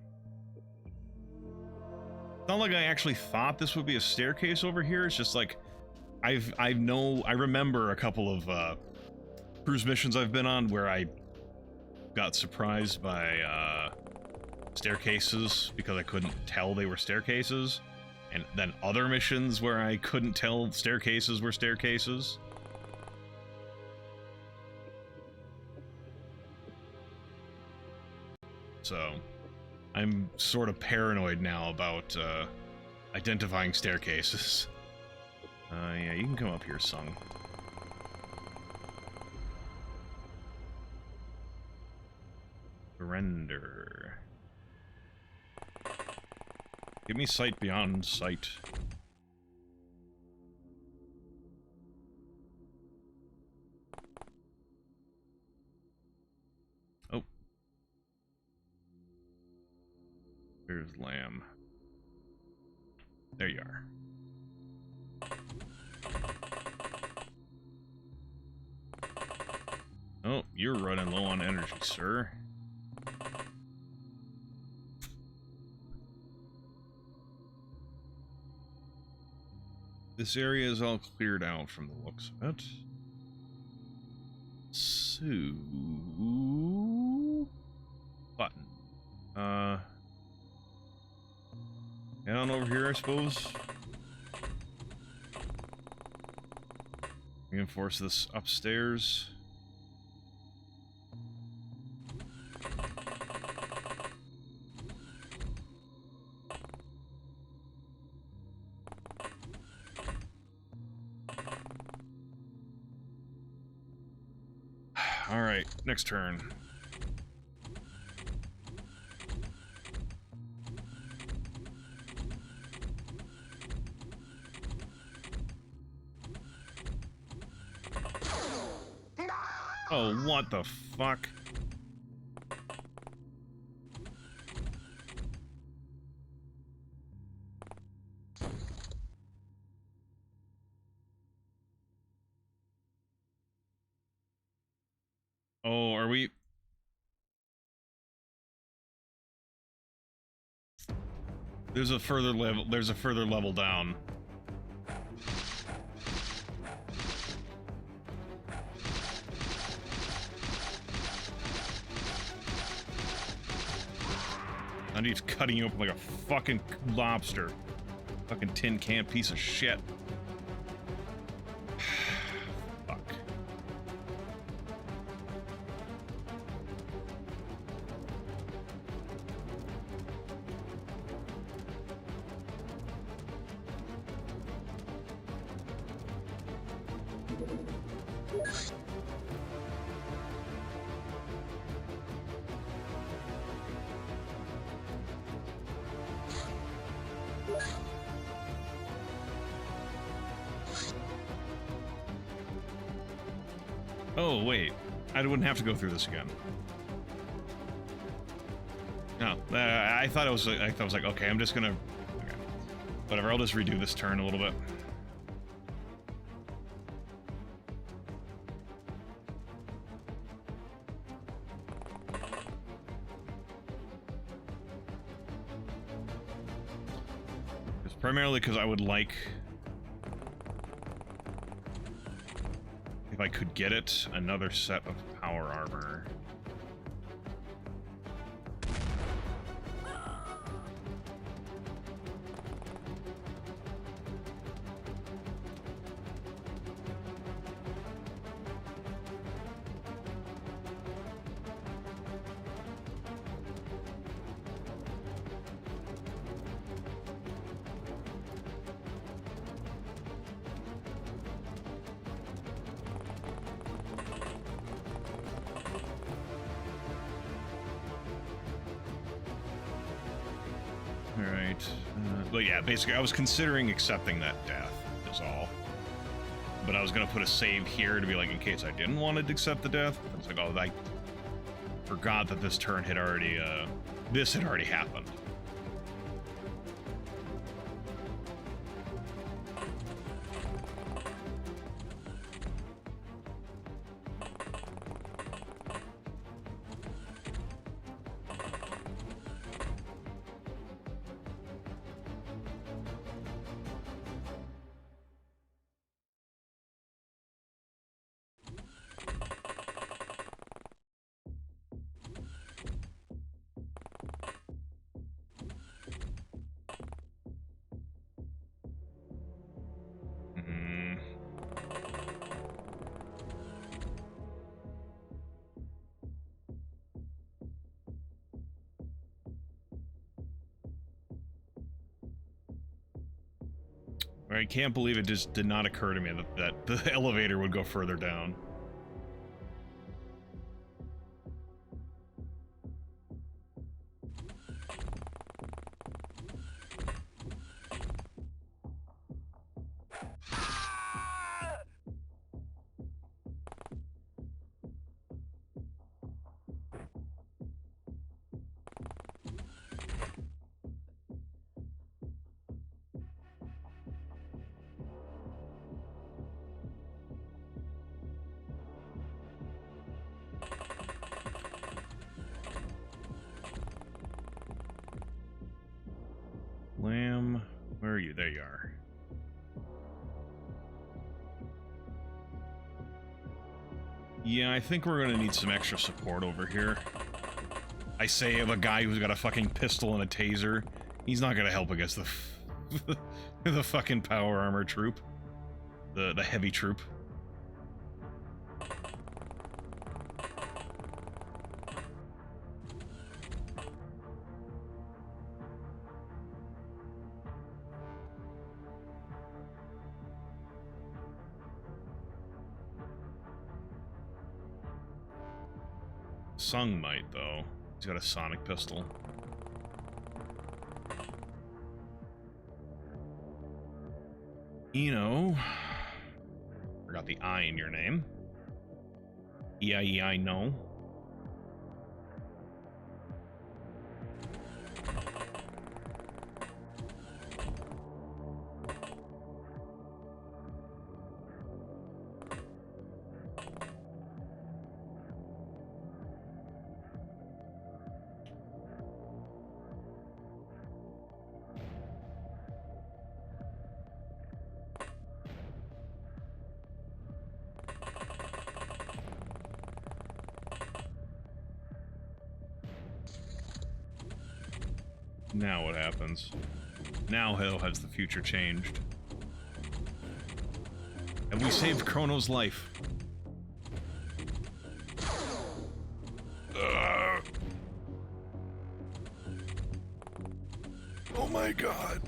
It's not like I actually thought this would be a staircase over here. It's just like I remember a couple of cruise missions I've been on where I got surprised by staircases because I couldn't tell they were staircases, and then other missions where I couldn't tell staircases were staircases. So, I'm sort of paranoid now about identifying staircases. Yeah, you can come up here, Sung. Surrender. Give me sight beyond sight. Oh. Here's Lamb. There you are. Oh, you're running low on energy, sir. This area is all cleared out from the looks of it. So So... Button. Down over here, I suppose. Reinforce this upstairs. All right, next turn. Oh, what the fuck? Oh, are we... There's a further level down. And he's cutting you open like a fucking lobster. Fucking tin can piece of shit. Fuck. Oh, wait. I wouldn't have to go through this again. No, I thought it was like, okay, I'm just gonna... Okay. Whatever, I'll just redo this turn a little bit. It's primarily because I would like... If I could get it, another set of power armor. But yeah, basically, I was considering accepting that death, is all. But I was gonna put a save here to be like, in case I didn't want to accept the death. I was like, oh, I forgot that this turn had already, this had already happened. I can't believe it just did not occur to me that the elevator would go further down. Lamb, where are you? There you are. Yeah, I think we're gonna need some extra support over here. I say of a guy who's got a fucking pistol and a taser. He's not gonna help against the the fucking power armor troop. The heavy troop. Sung might, though. He's got a sonic pistol. Eno. Forgot the I in your name. E-I-E-I, no. Now what happens? Now how has the future changed? Have we saved Chrono's life? Oh my god.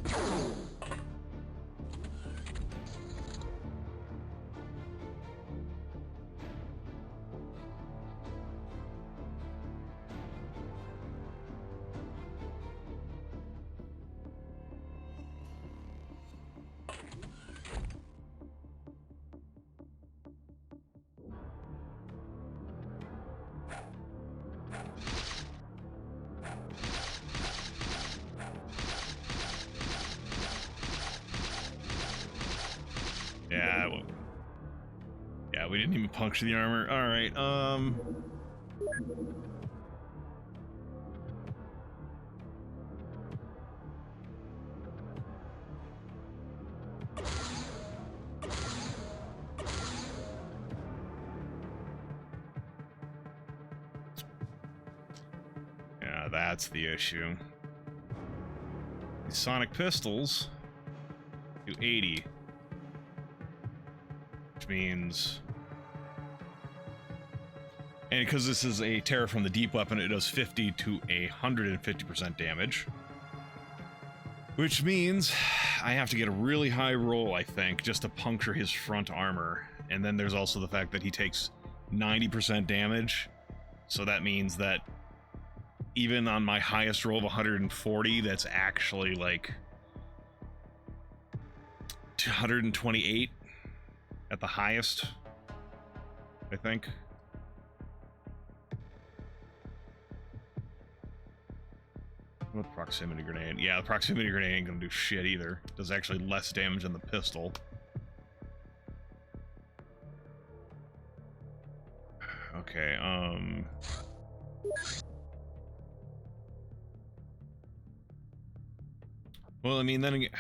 Yeah, we didn't even puncture the armor. Alright, yeah, that's the issue. These sonic pistols do 80. Which means... And because this is a Terror from the Deep weapon, it does 50 to 150% damage. Which means I have to get a really high roll, I think, just to puncture his front armor. And then there's also the fact that he takes 90% damage. So that means that even on my highest roll of 140, that's actually like 228 at the highest, I think. What proximity grenade? Yeah, the proximity grenade ain't gonna do shit either. Does actually less damage than the pistol. Okay, well, I mean, then again,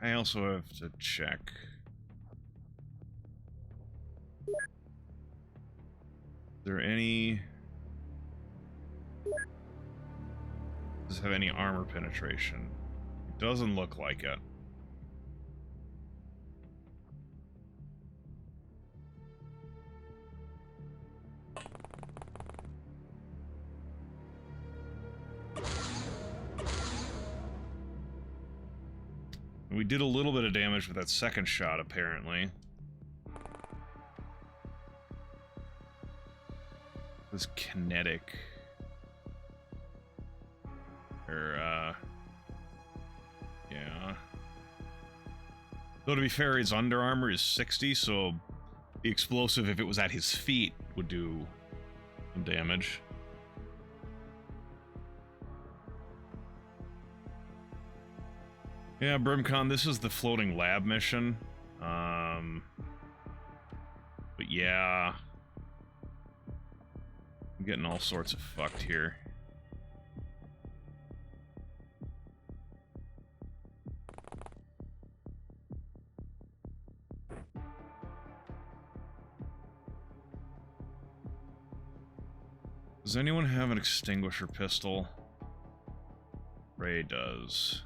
I also have to check. Is there any... Does it have any armor penetration? It doesn't look like it. We did a little bit of damage with that second shot, apparently. This kinetic... yeah. Though to be fair, his under armor is 60, so the explosive, if it was at his feet, would do some damage. Yeah, Brimcon, this is the floating lab mission. But yeah. I'm getting all sorts of fucked here. Does anyone have an extinguisher pistol? Ray does.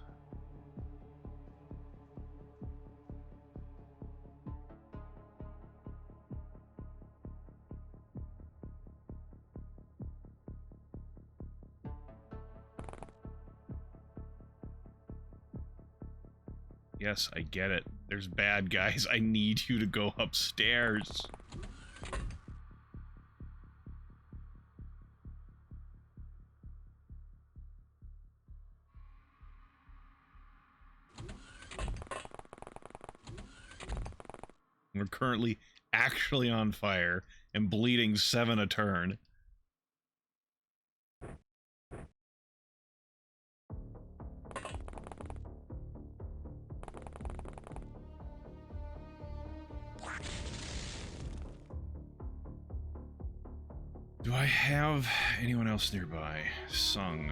Yes, I get it. There's bad guys. I need you to go upstairs. We're currently actually on fire and bleeding 7 a turn. Do I have anyone else nearby? Sung.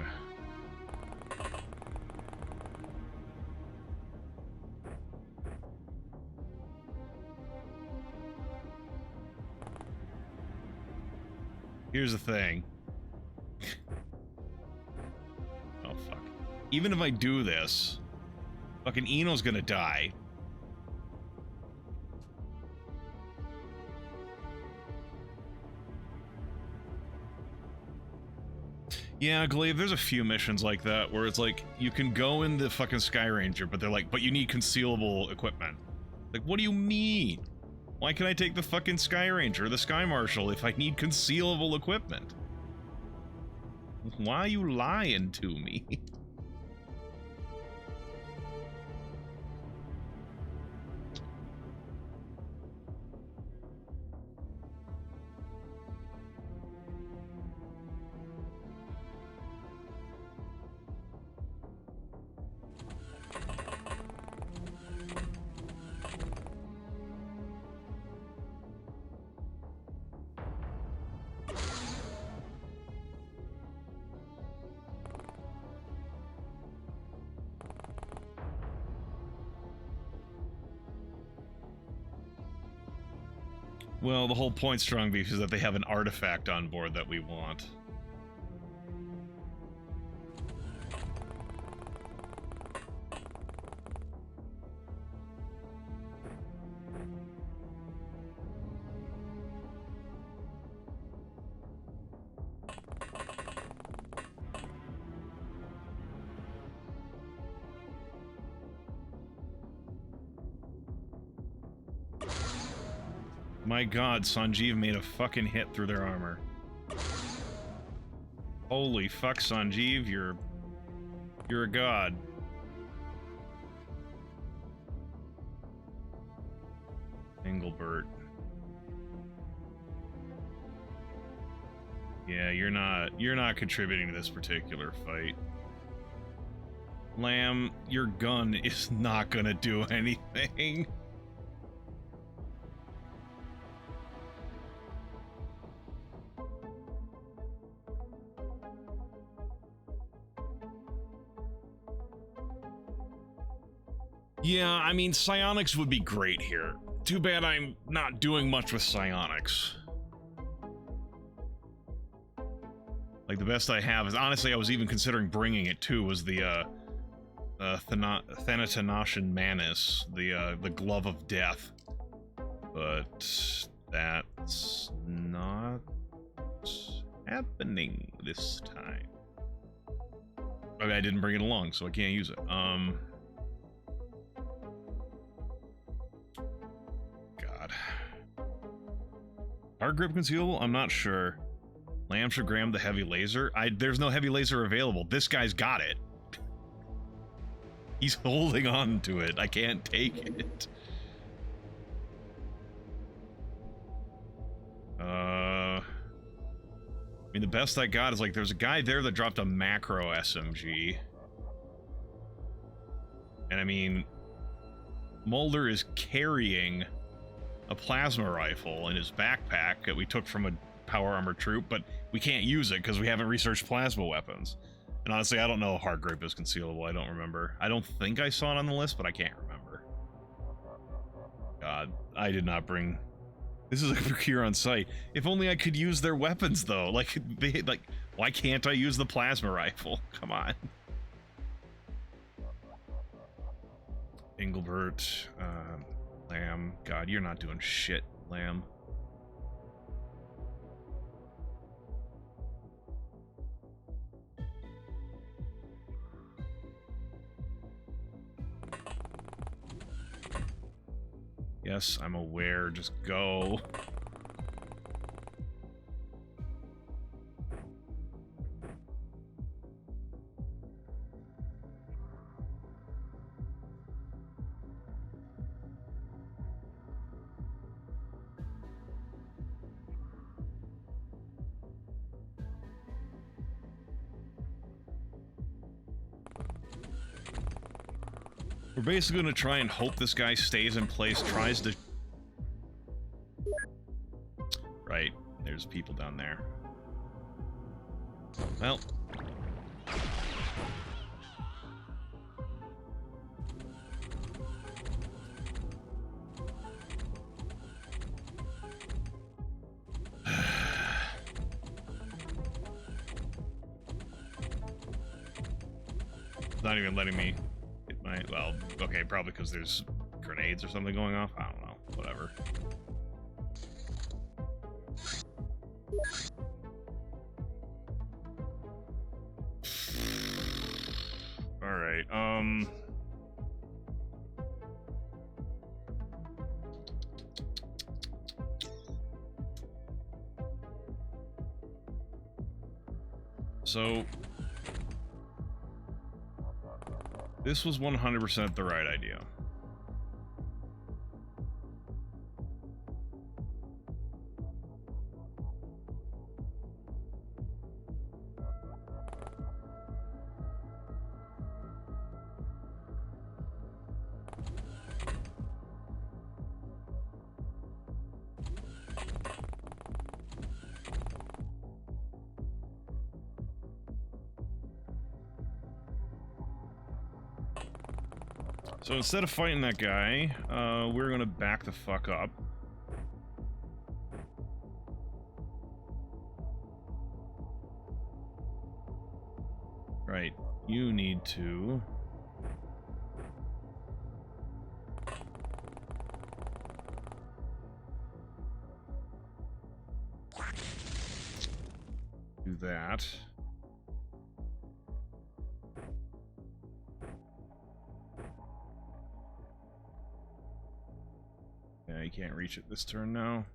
Here's the thing. Oh, fuck. Even if I do this, fucking Eno's gonna die. Yeah, Glaive, there's a few missions like that where it's like, you can go in the fucking Sky Ranger, but they're like, but you need concealable equipment. Like, what do you mean? Why can't I take the fucking Sky Ranger or the Sky Marshal if I need concealable equipment? Why are you lying to me? Well, the whole point, Strong Beef, is that they have an artifact on board that we want. My god, Sanjeev made a fucking hit through their armor. Holy fuck, Sanjeev, you're a god. Engelbert. Yeah, you're not contributing to this particular fight. Lamb, your gun is not gonna do anything. Yeah, I mean, psionics would be great here. Too bad I'm not doing much with psionics. Like, the best I have is, honestly, I was even considering bringing it too, was the, Thanatanashan Manus, the Glove of Death. But that's not happening this time. Okay, I didn't bring it along, so I can't use it. Hard grip concealable? I'm not sure. Lamb should grab the heavy laser. There's no heavy laser available. This guy's got it. He's holding on to it. I can't take it. I mean, the best I got is, like, there's a guy there that dropped a macro SMG. And I mean, Mulder is carrying a plasma rifle in his backpack that we took from a power armor troop, but we can't use it because we haven't researched plasma weapons. And honestly, I don't know if hard grip is concealable. I don't remember. I don't think I saw it on the list, but I can't remember. God, I did not bring This is a procure on site. If only I could use their weapons, though. Like, why can't I use the plasma rifle? Come on. Engelbert, Lamb. God, you're not doing shit, Lamb. Yes, I'm aware. Just go. We're basically going to try and hope this guy stays in place, tries to... Right, there's people down there. Well... Not even letting me hit my... Well, okay, probably because there's grenades or something going off. I don't know. Whatever. Alright, So... This was 100% the right idea. So instead of fighting that guy, we're gonna back the fuck up. Right, you need to... do that. Yeah, you can't reach it this turn now.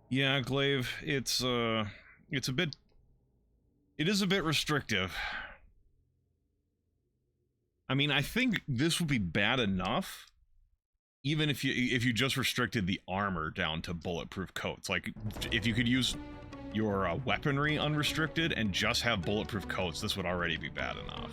Yeah, Glaive, it is a bit restrictive. I mean, I think this would be bad enough even if you just restricted the armor down to bulletproof coats. Like, if you could use your weaponry unrestricted and just have bulletproof coats, this would already be bad enough.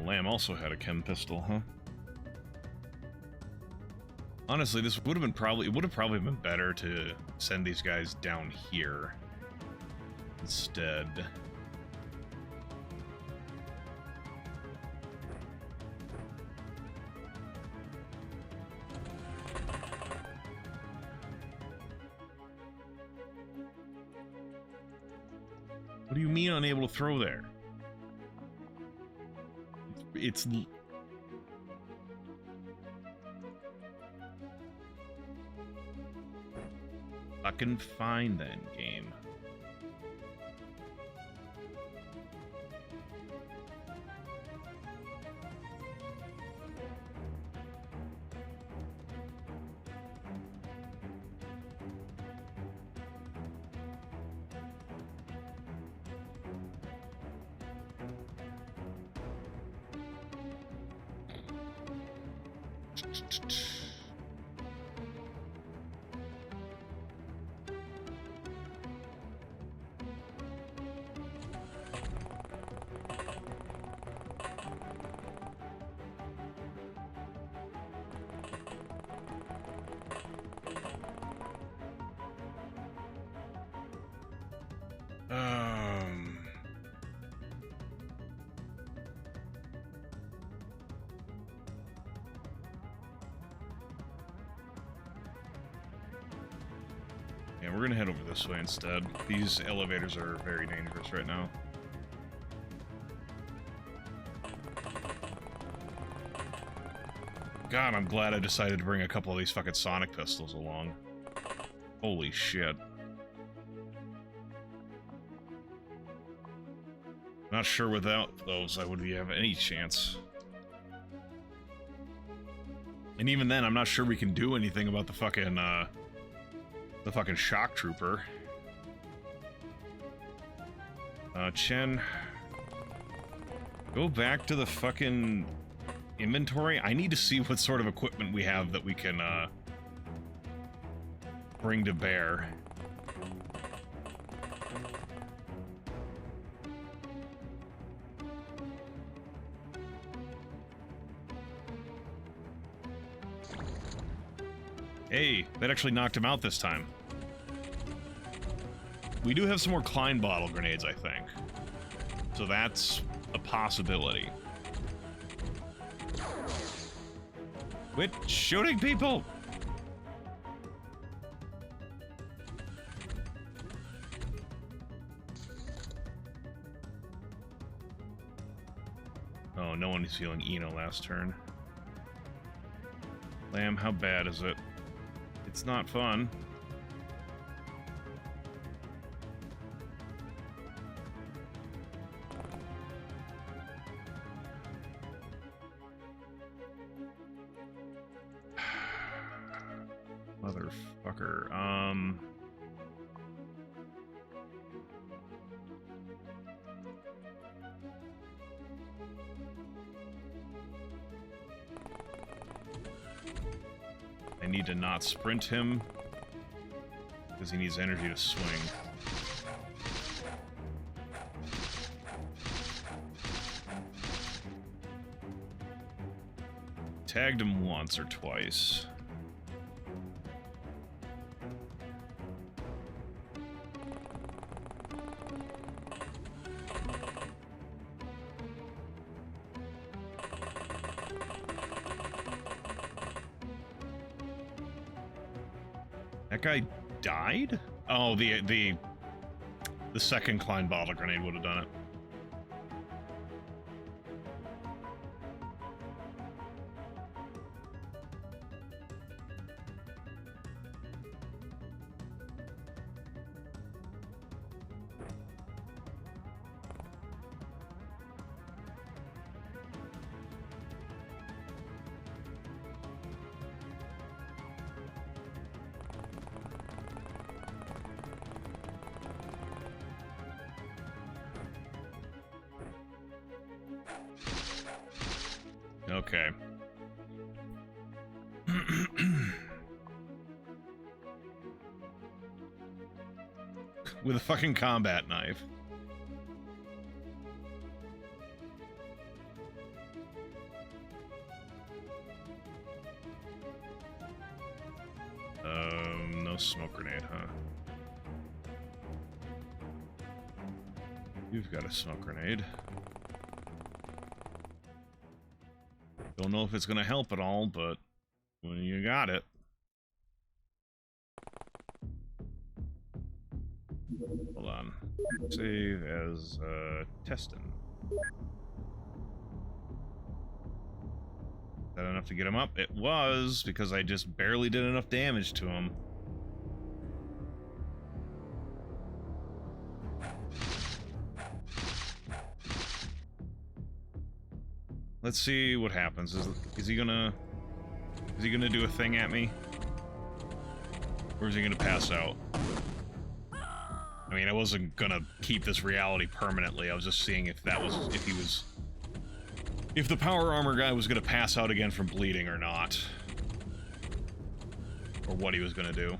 Lamb also had a chem pistol, huh? Honestly, this would have been probably been better to send these guys down here instead. What do you mean unable to throw there? It's fucking fine then, game. Yeah, we're gonna head over this way instead. These elevators are very dangerous right now. God, I'm glad I decided to bring a couple of these fucking sonic pistols along. Holy shit. Not sure without those I would have any chance. And even then, I'm not sure we can do anything about the fucking shock trooper. Chen, go back to the fucking inventory. I need to see what sort of equipment we have that we can bring to bear. Hey, that actually knocked him out this time. We do have some more Klein bottle grenades, I think. So that's a possibility. Quit shooting people! Oh, no one is feeling Eno last turn. Lamb, how bad is it? It's not fun. Motherfucker. I need to not sprint him because he needs energy to swing. Tagged him once or twice. That guy died? Oh, the second Klein bottle grenade would have done it. Okay. With a fucking combat knife. No smoke grenade, huh? You've got a smoke grenade. Don't know if it's gonna help at all, but when you got it. Hold on. Save as testing. Is that enough to get him up? It was, because I just barely did enough damage to him. Let's see what happens. Is he gonna do a thing at me? Or is he gonna pass out? I mean, I wasn't gonna keep this reality permanently. I was just seeing if he was if the power armor guy was going to pass out again from bleeding or not. Or what he was going to do.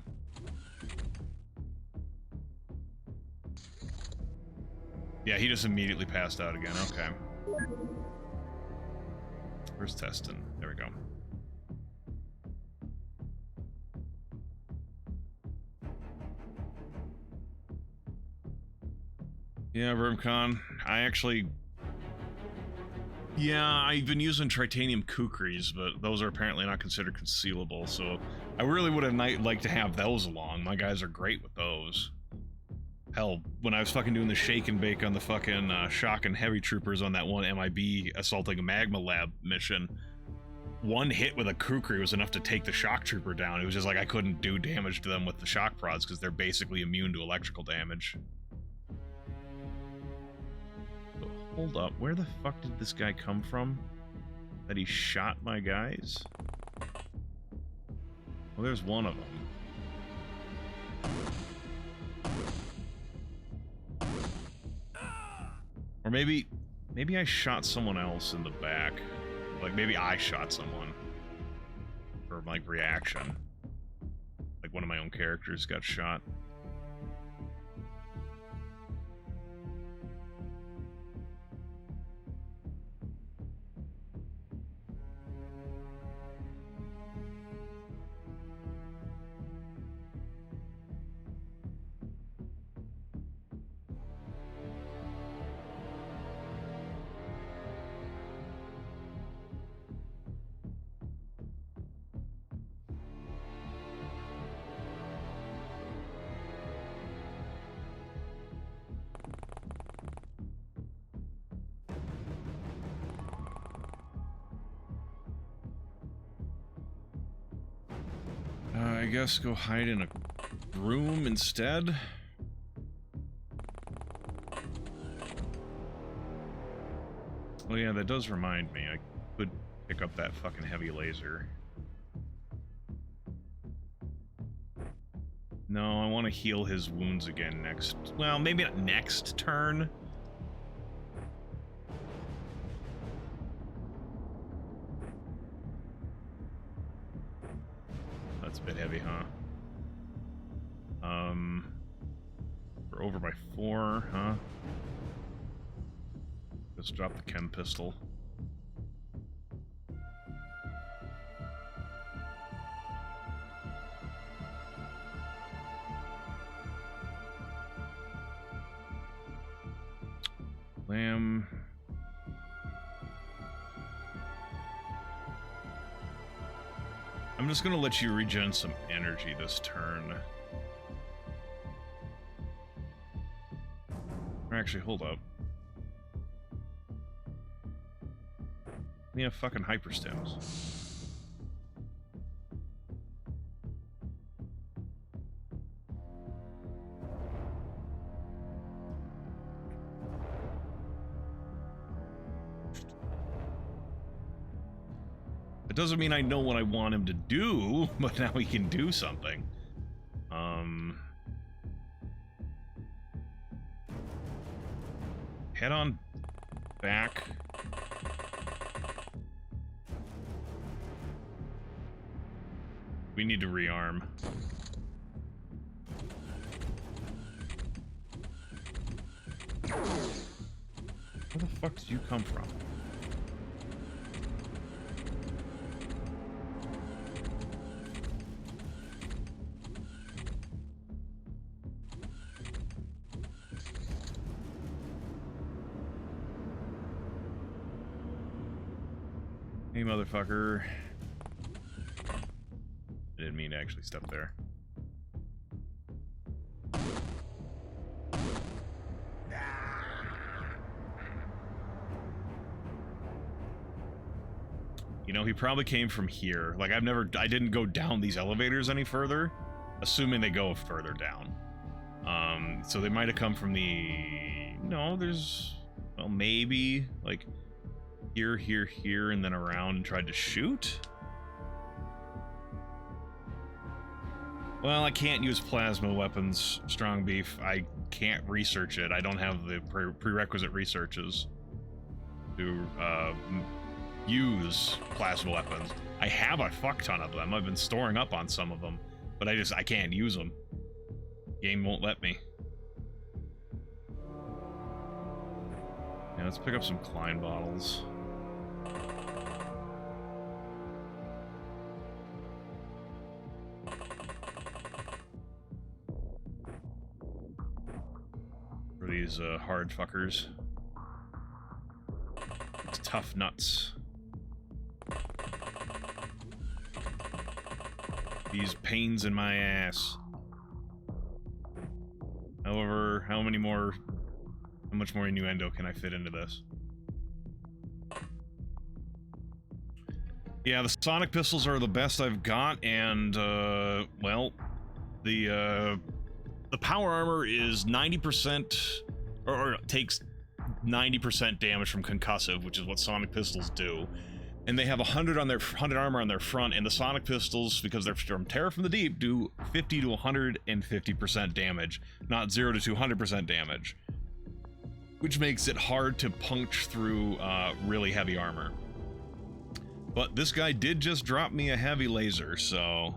Yeah, he just immediately passed out again. Okay. Where's Teston? There we go. Yeah, Vermcon. I actually... Yeah, I've been using titanium kukris, but those are apparently not considered concealable, so I really would have liked to have those along. My guys are great with those. Hell, when I was fucking doing the shake and bake on the fucking shock and heavy troopers on that one MIB assaulting a magma lab mission, one hit with a kukri was enough to take the shock trooper down. It was just like I couldn't do damage to them with the shock prods because they're basically immune to electrical damage. Hold up, where the fuck did this guy come from? That he shot my guys? Well, there's one of them. Or maybe I shot someone else in the back. Like, maybe I shot someone. For, like, reaction. Like, one of my own characters got shot. I guess go hide in a room instead. Oh yeah, that does remind me. I could pick up that fucking heavy laser. No, I want to heal his wounds again next... Well, maybe not next turn. That's a bit heavy, huh? We're over by 4, huh? Let's drop the chem pistol. Lamb. I'm just gonna let you regen some energy this turn. Or actually, hold up. We have fucking hyperstims. It doesn't mean I know what I want him to do, but now he can do something. Head on back. We need to rearm. Where the fuck did you come from? Hey, motherfucker. I didn't mean to actually step there. You know, he probably came from here. Like, I didn't go down these elevators any further, assuming they go further down. So they might have come from the... No, there's... Well, maybe, like... Here, here, here, and then around and tried to shoot? Well, I can't use plasma weapons, strong beef. I can't research it. I don't have the prerequisite researches to use plasma weapons. I have a fuck ton of them. I've been storing up on some of them, but I can't use them. Game won't let me. Yeah, let's pick up some Klein bottles. For these hard fuckers. It's tough nuts. These pains in my ass. However, how much more innuendo can I fit into this? Yeah, the sonic pistols are the best I've got, and well, the power armor is 90%, or takes 90% damage from concussive, which is what sonic pistols do. And they have 100 armor on their front, and the sonic pistols, because they're from Terror from the Deep, do 50 to 150% damage, not 0 to 200% damage, which makes it hard to punch through really heavy armor. But this guy did just drop me a heavy laser, so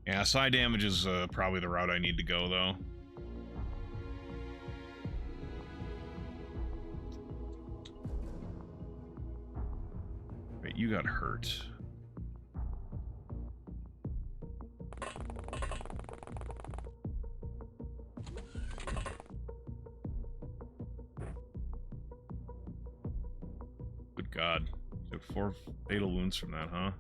yeah, side damage is probably the route I need to go, though. Wait, you got hurt. Good God. Took 4 fatal wounds from that, huh?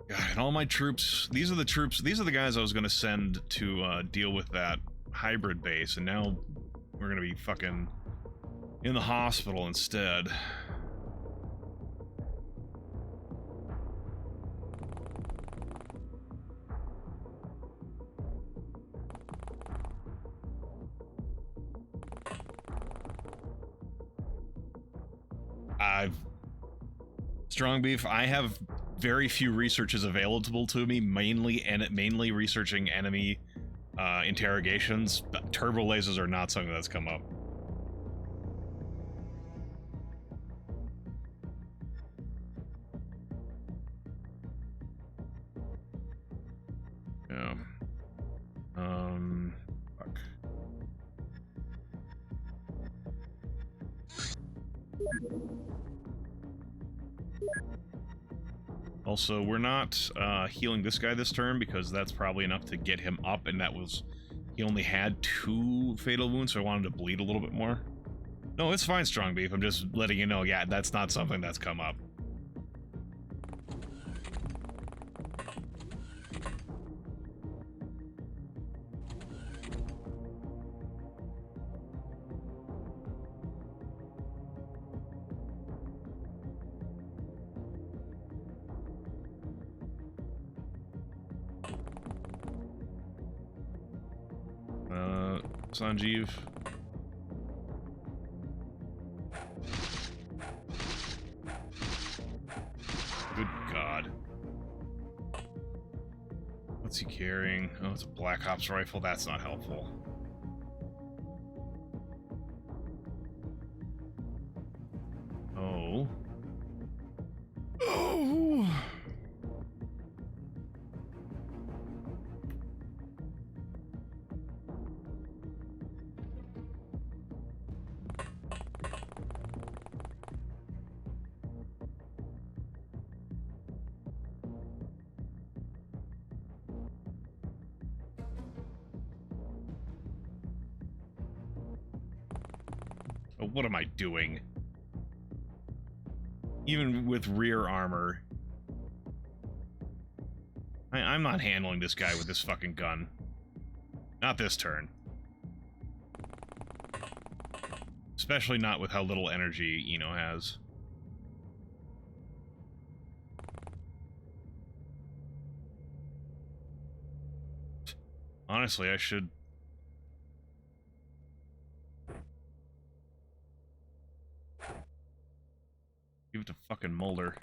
God, and all my troops, these are the guys I was gonna send to deal with that hybrid base, and now we're gonna be fucking in the hospital instead. Strong Beef, I have very few researches available to me, mainly researching enemy interrogations. Turbo lasers are not something that's come up. Yeah. Fuck. Also, we're not healing this guy this turn because that's probably enough to get him up, and he only had 2 fatal wounds, so I wanted to bleed a little bit more. No, it's fine, Strong Beef. I'm just letting you know, yeah, that's not something that's come up. Sanjeev. Good God. What's he carrying? Oh, it's a Black Ops rifle. That's not helpful. Oh. Oh. What am I doing? Even with rear armor. I'm not handling this guy with this fucking gun. Not this turn. Especially not with how little energy Eno has. Honestly, I should... give it to fucking Mulder.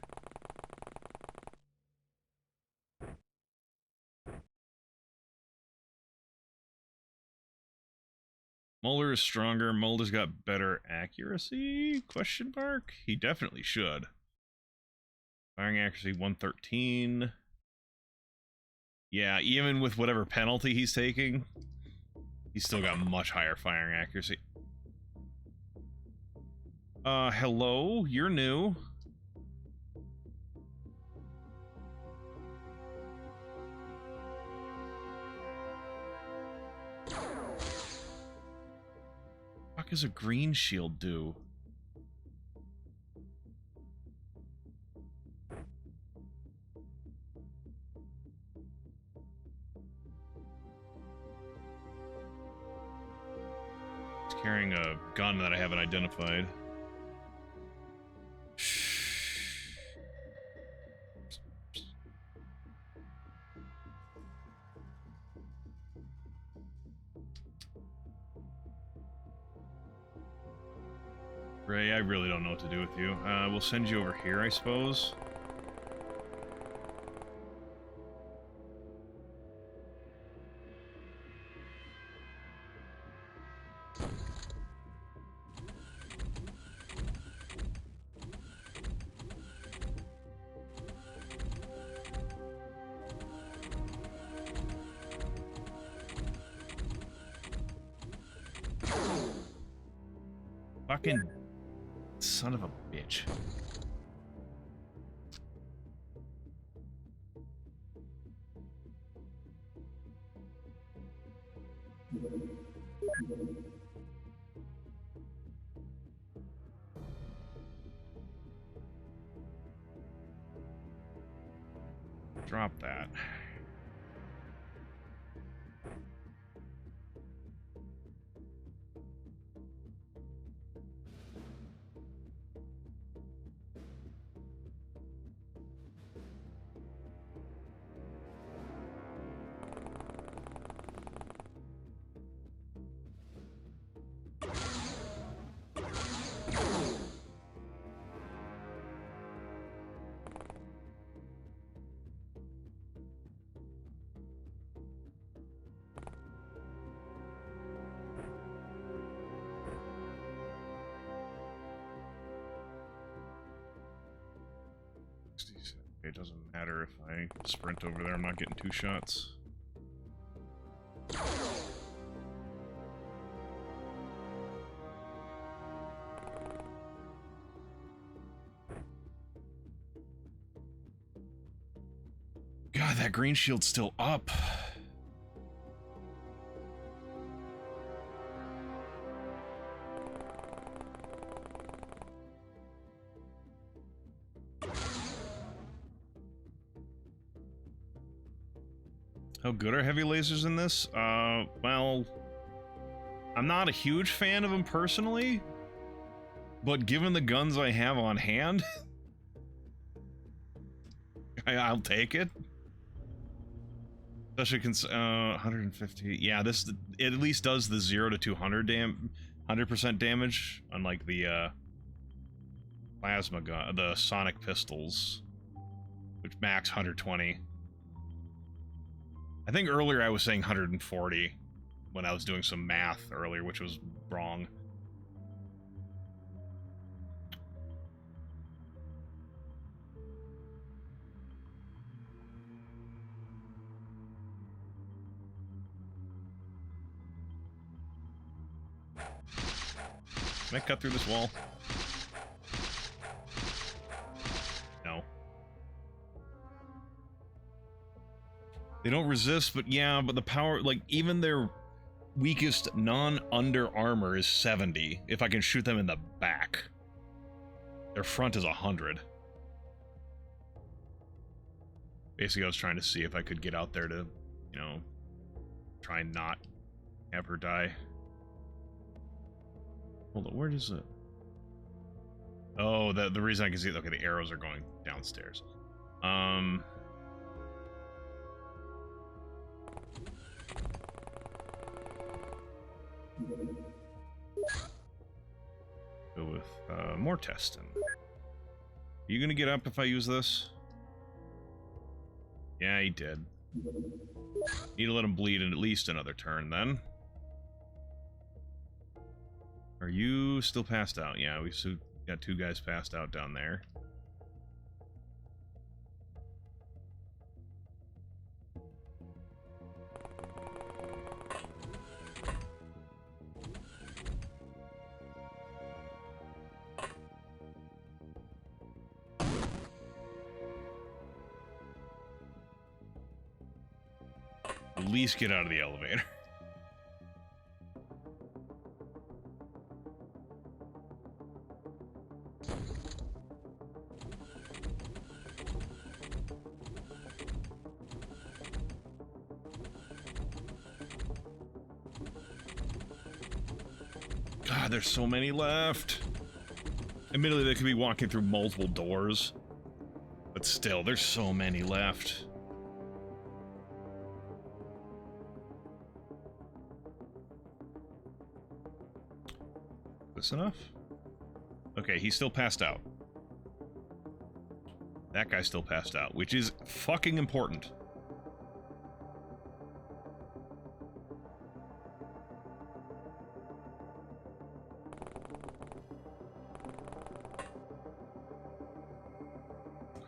Mulder is stronger. Mulder's got better accuracy? Question mark? He definitely should. Firing accuracy 113. Yeah, even with whatever penalty he's taking, he's still got much higher firing accuracy. Hello? You're new. What does a green shield do? He's carrying a gun that I haven't identified. Ray, I really don't know what to do with you. We'll send you over here, I suppose. Fucking son of a bitch. Drop that. It doesn't matter if I sprint over there, I'm not getting 2 shots. God, that green shield's still up. How good are heavy lasers in this? Well, I'm not a huge fan of them personally, but given the guns I have on hand, I'll take it. Especially 150. Yeah, this it at least does the 0 to 200 100% damage, unlike the plasma gun, the sonic pistols, which max 120. I think earlier I was saying 140 when I was doing some math earlier, which was wrong. Can I cut through this wall? No. They don't resist, but yeah, but the power, like, even their weakest non-under armor is 70, if I can shoot them in the back. Their front is 100. Basically, I was trying to see if I could get out there to, you know, try and not have her die. Hold on, where is it? Oh, the reason I can see it, okay, the arrows are going downstairs. Go with more testing. Are you gonna get up if I use this? Yeah, he did. Need to let him bleed in at least another turn then. Are you still passed out? Yeah, we've still got 2 guys passed out down there. At least get out of the elevator. God, there's so many left. Admittedly, they could be walking through multiple doors, but still, there's so many left. This enough? Okay, he's still passed out. That guy's still passed out, which is fucking important.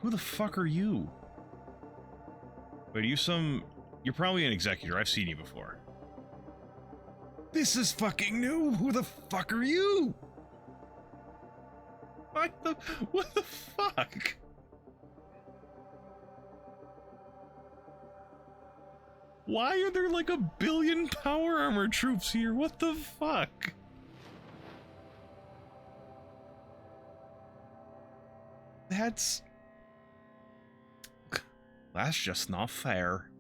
Who the fuck are you? Wait, are you some... You're probably an executor. I've seen you before. This is fucking new! Who the fuck are you? What the fuck? Why are there like 1 billion power armor troops here? What the fuck? That's just not fair.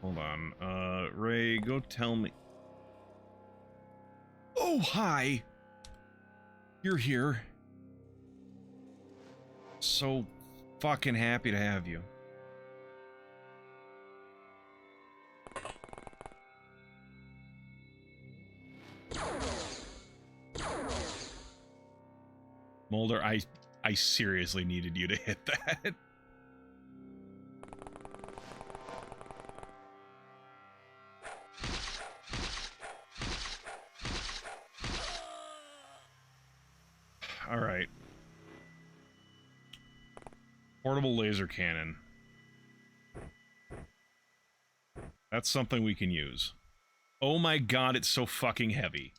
Hold on. Ray, go tell me. Oh, hi. You're here. So fucking happy to have you. Mulder, I seriously needed you to hit that. All right. Portable laser cannon. That's something we can use. Oh my god, it's so fucking heavy.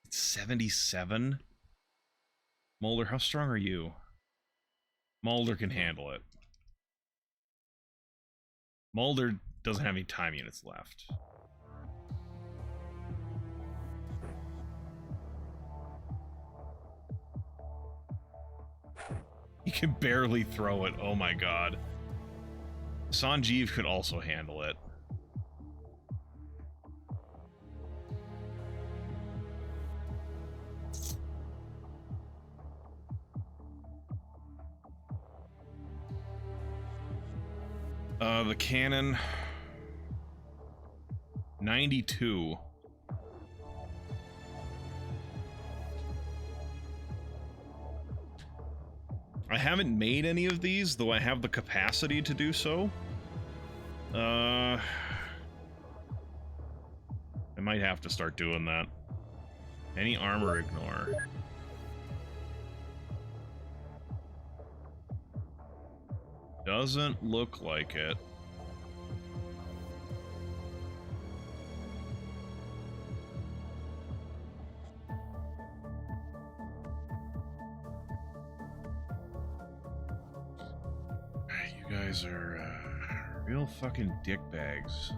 It's 77? Mulder, how strong are you? Mulder can handle it. Mulder doesn't have any time units left. He can barely throw it, oh my god. Sanjeev could also handle it. The cannon... 92. I haven't made any of these, though I have the capacity to do so. I might have to start doing that. Any armor ignore. Doesn't look like it. You guys are real fucking dickbags.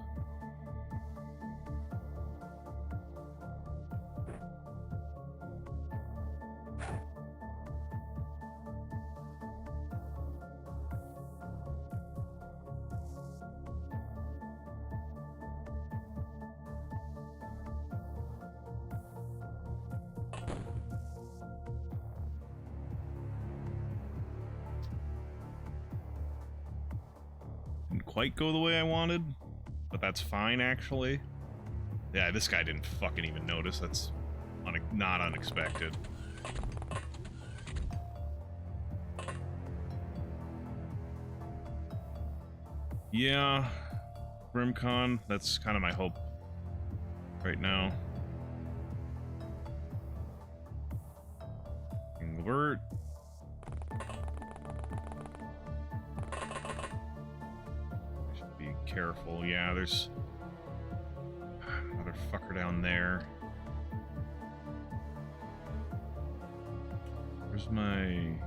Quite go the way I wanted, but that's fine actually. Yeah, this guy didn't fucking even notice. That's not unexpected. Yeah, Brimcon, that's kind of my hope right now. Engelbert. I should be careful. Yeah, there's motherfucker down there. Where's my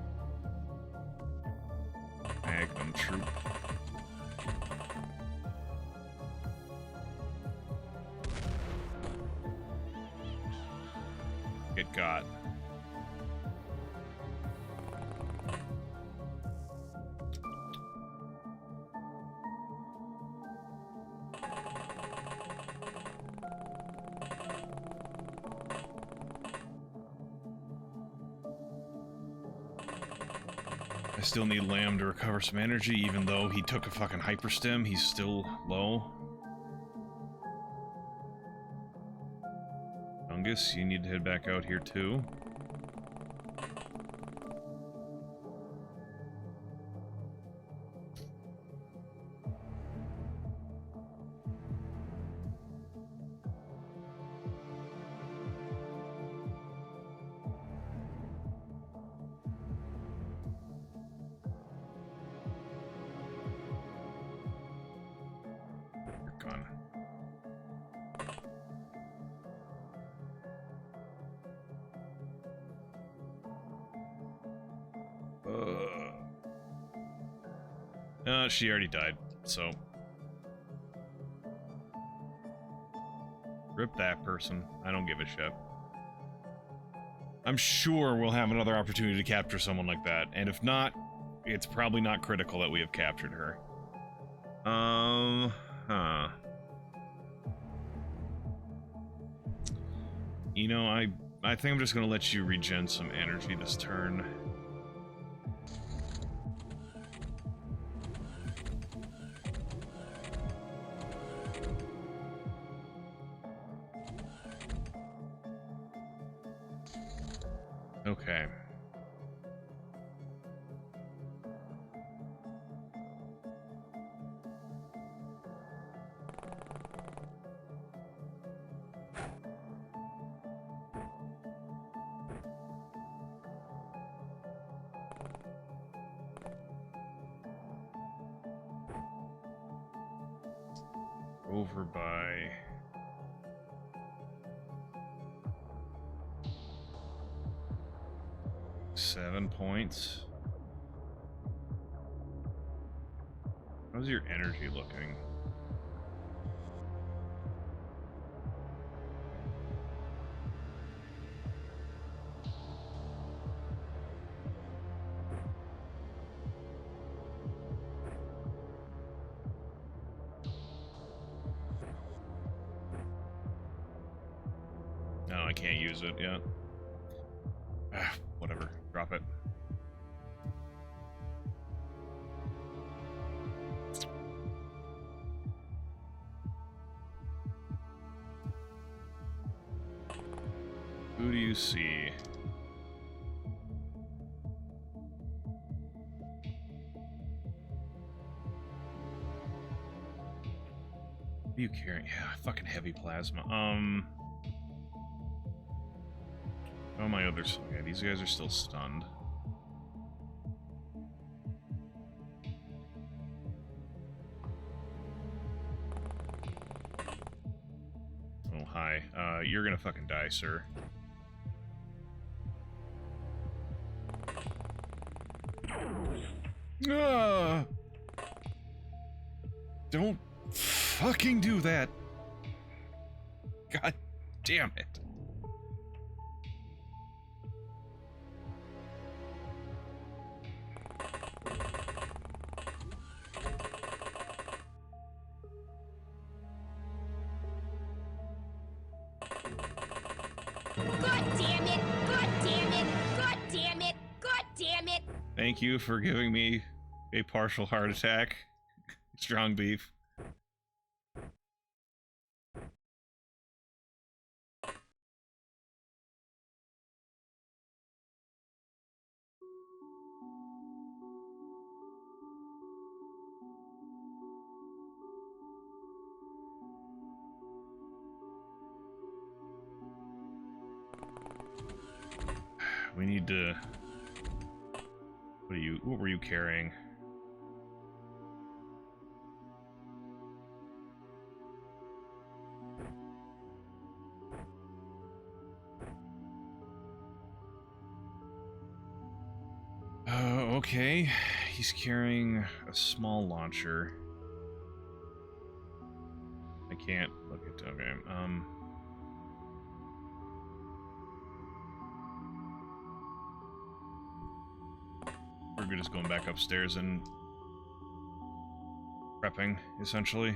Magnum troop? Get got. I still need Lamb to recover some energy, even though he took a fucking hyperstim, he's still low. Fungus, you need to head back out here too. She already died, so... Rip that person. I don't give a shit. I'm sure we'll have another opportunity to capture someone like that, and if not, it's probably not critical that we have captured her. Huh. You know, I think I'm just gonna let you regen some energy this turn. Okay. Over by... $7 points. How's your energy looking? No, I can't use it yet. Ah, whatever. Drop it. Who do you see? What are you carrying? Yeah, fucking heavy plasma. Oh, my others. Okay, these guys are still stunned. Oh, hi. You're gonna fucking die, sir. Don't fucking do that. God damn it. God damn it! God damn it! God damn it! God damn it! Thank you for giving me a partial heart attack. Strong beef. We need to... What were you carrying? Okay. He's carrying a small launcher. I can't look at... Okay, we're just going back upstairs and prepping, essentially.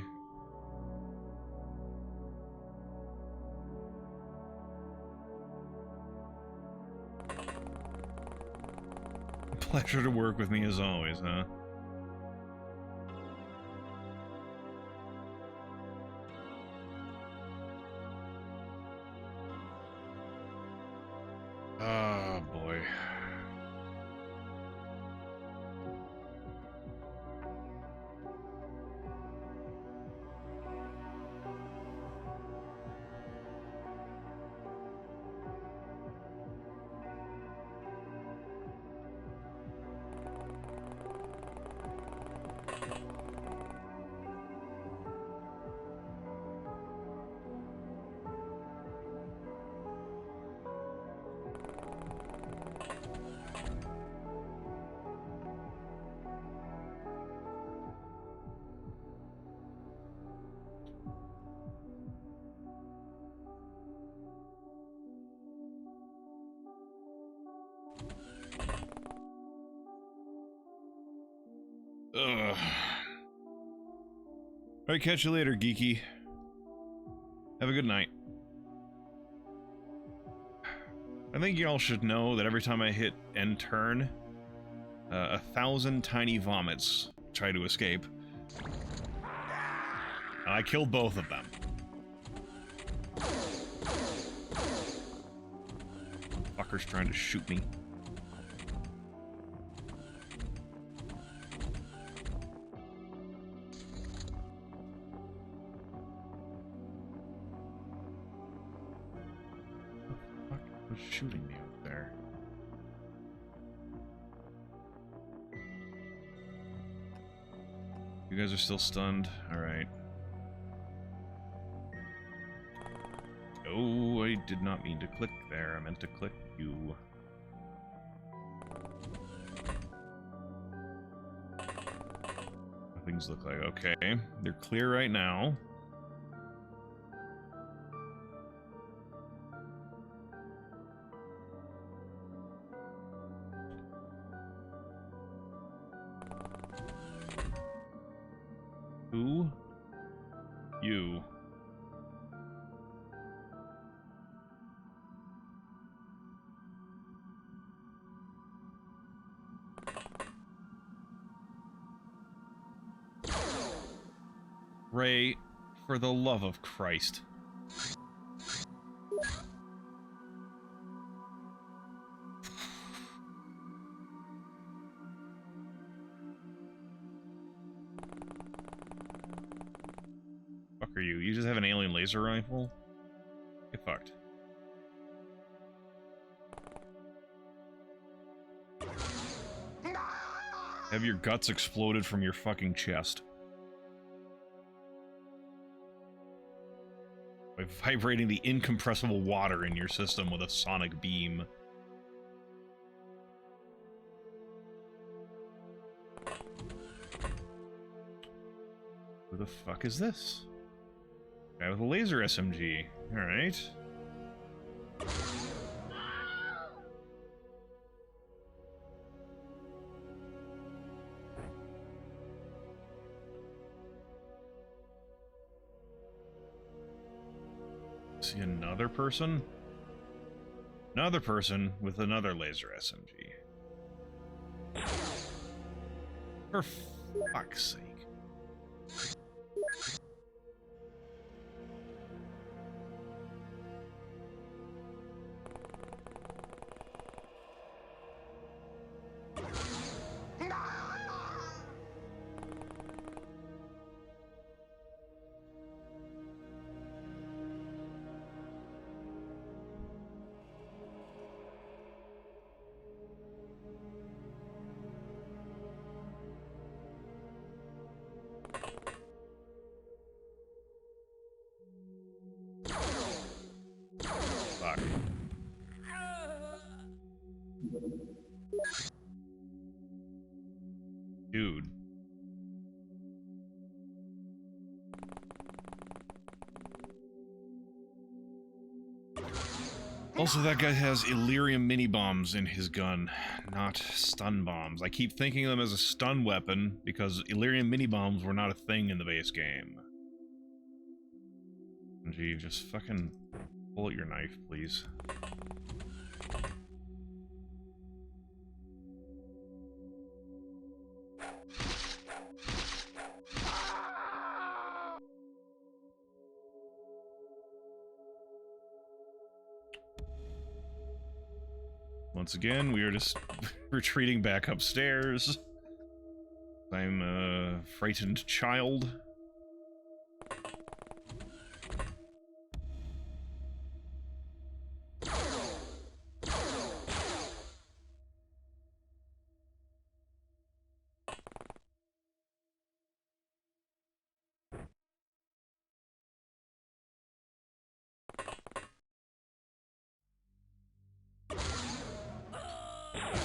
Pleasure to work with me as always, huh? Oh, boy. Ugh. Alright, catch you later, geeky. Have a good night. I think y'all should know that every time I hit end turn, 1,000 tiny vomits try to escape. And I killed both of them. Fucker's trying to shoot me. Who's shooting me up there? You guys are still stunned? Alright. Oh, I did not mean to click there. I meant to click you. What things look like. Okay. They're clear right now. Who? You. Ray, for the love of Christ. Fuck are you? You just have an alien laser rifle? Get fucked. Have your guts exploded from your fucking chest. By vibrating the incompressible water in your system with a sonic beam. Who the fuck is this? Guy with a laser SMG. Alright. See another person? Another person with another laser SMG. For fuck's sake. Dude. Also, that guy has Illyrium mini bombs in his gun, not stun bombs. I keep thinking of them as a stun weapon because Illyrium mini bombs were not a thing in the base game. Gee, just fucking pull out your knife, please. Once again, we are just retreating back upstairs. I'm a frightened child.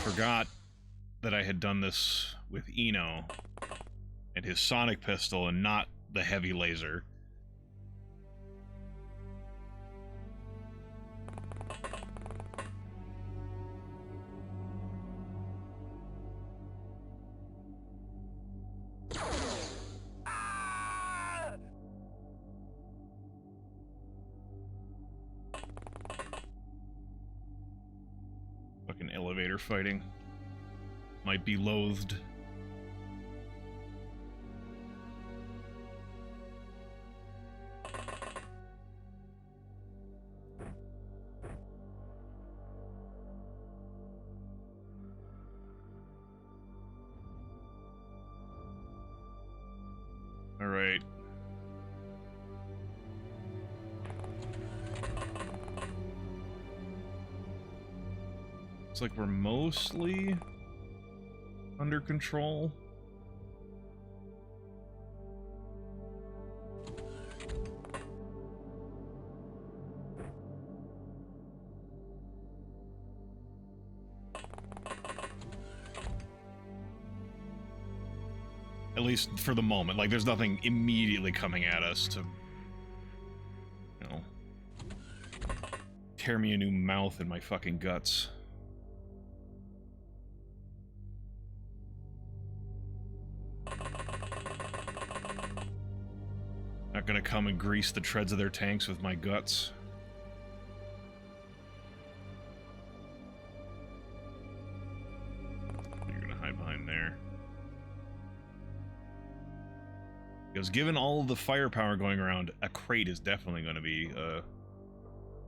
Forgot that I had done this with Eno and his sonic pistol and not the heavy laser. Fucking elevator fighting. Might be loathed. All right. Looks like we're mostly under control. At least for the moment. Like, there's nothing immediately coming at us to, you know, tear me a new mouth in my fucking guts. Not gonna come and grease the treads of their tanks with my guts. You're gonna hide behind there. Because given all of the firepower going around, a crate is definitely going to be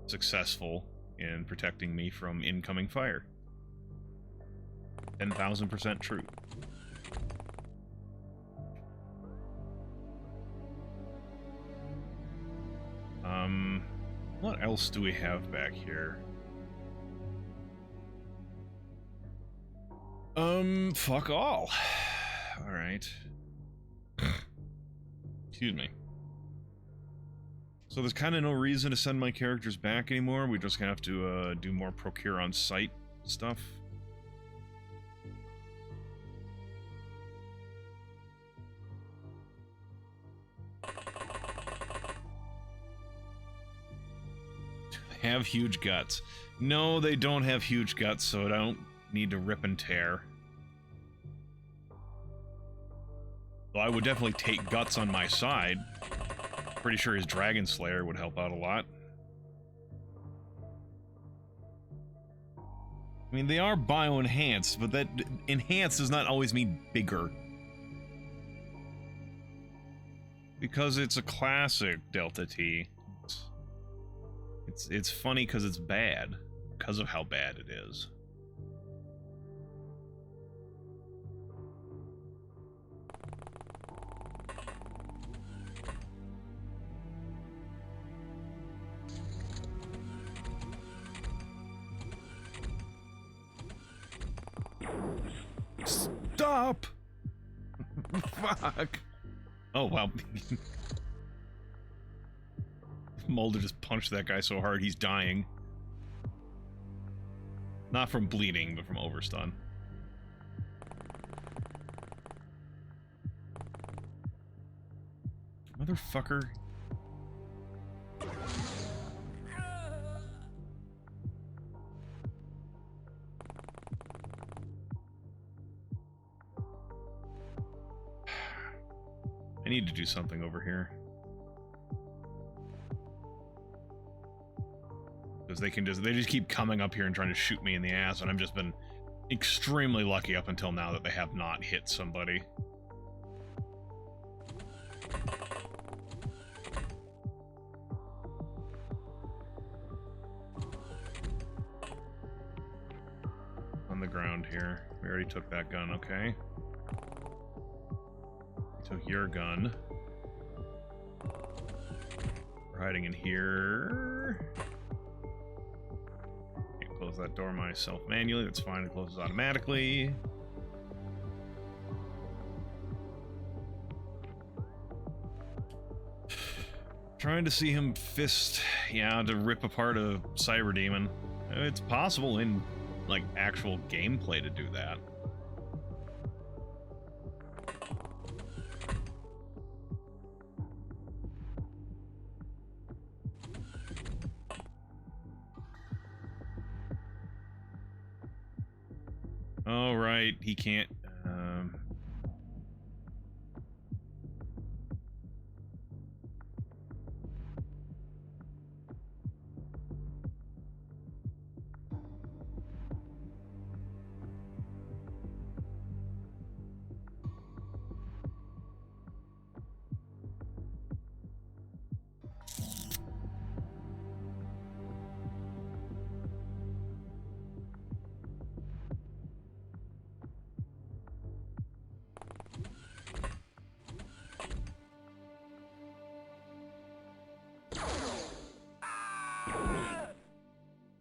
successful in protecting me from incoming fire. 10,000% true. What else do we have back here? Fuck all. Alright. Excuse me. So there's kind of no reason to send my characters back anymore. We just have to do more procure on site stuff. They have huge guts. No, they don't have huge guts, so I don't need to rip and tear. Well, I would definitely take guts on my side. Pretty sure his Dragon Slayer would help out a lot. I mean, they are bio-enhanced, but that enhanced does not always mean bigger. Because it's a classic Delta T. It's funny because it's bad. Because of how bad it is. Stop! Fuck! Oh, wow. Mulder just punched that guy so hard he's dying. Not from bleeding, but from overstun. Motherfucker. I need to do something over here. Because they just keep coming up here and trying to shoot me in the ass, and I've just been extremely lucky up until now that they have not hit somebody. On the ground here. We already took that gun, okay. Took your gun. We're hiding in here. Can't close that door myself manually. That's fine. It closes automatically. Trying to see him fist, yeah, to rip apart a cyber demon. It's possible in, like, actual gameplay to do that. Oh, right, he can't,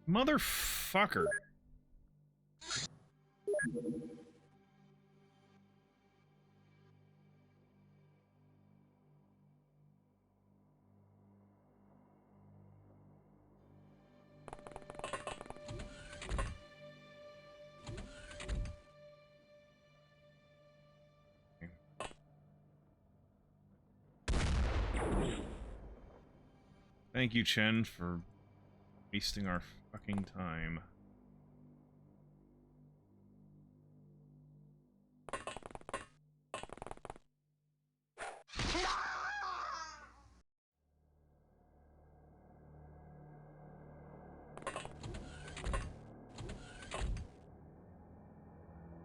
motherfucker. Thank you, Chen, for wasting our fucking time.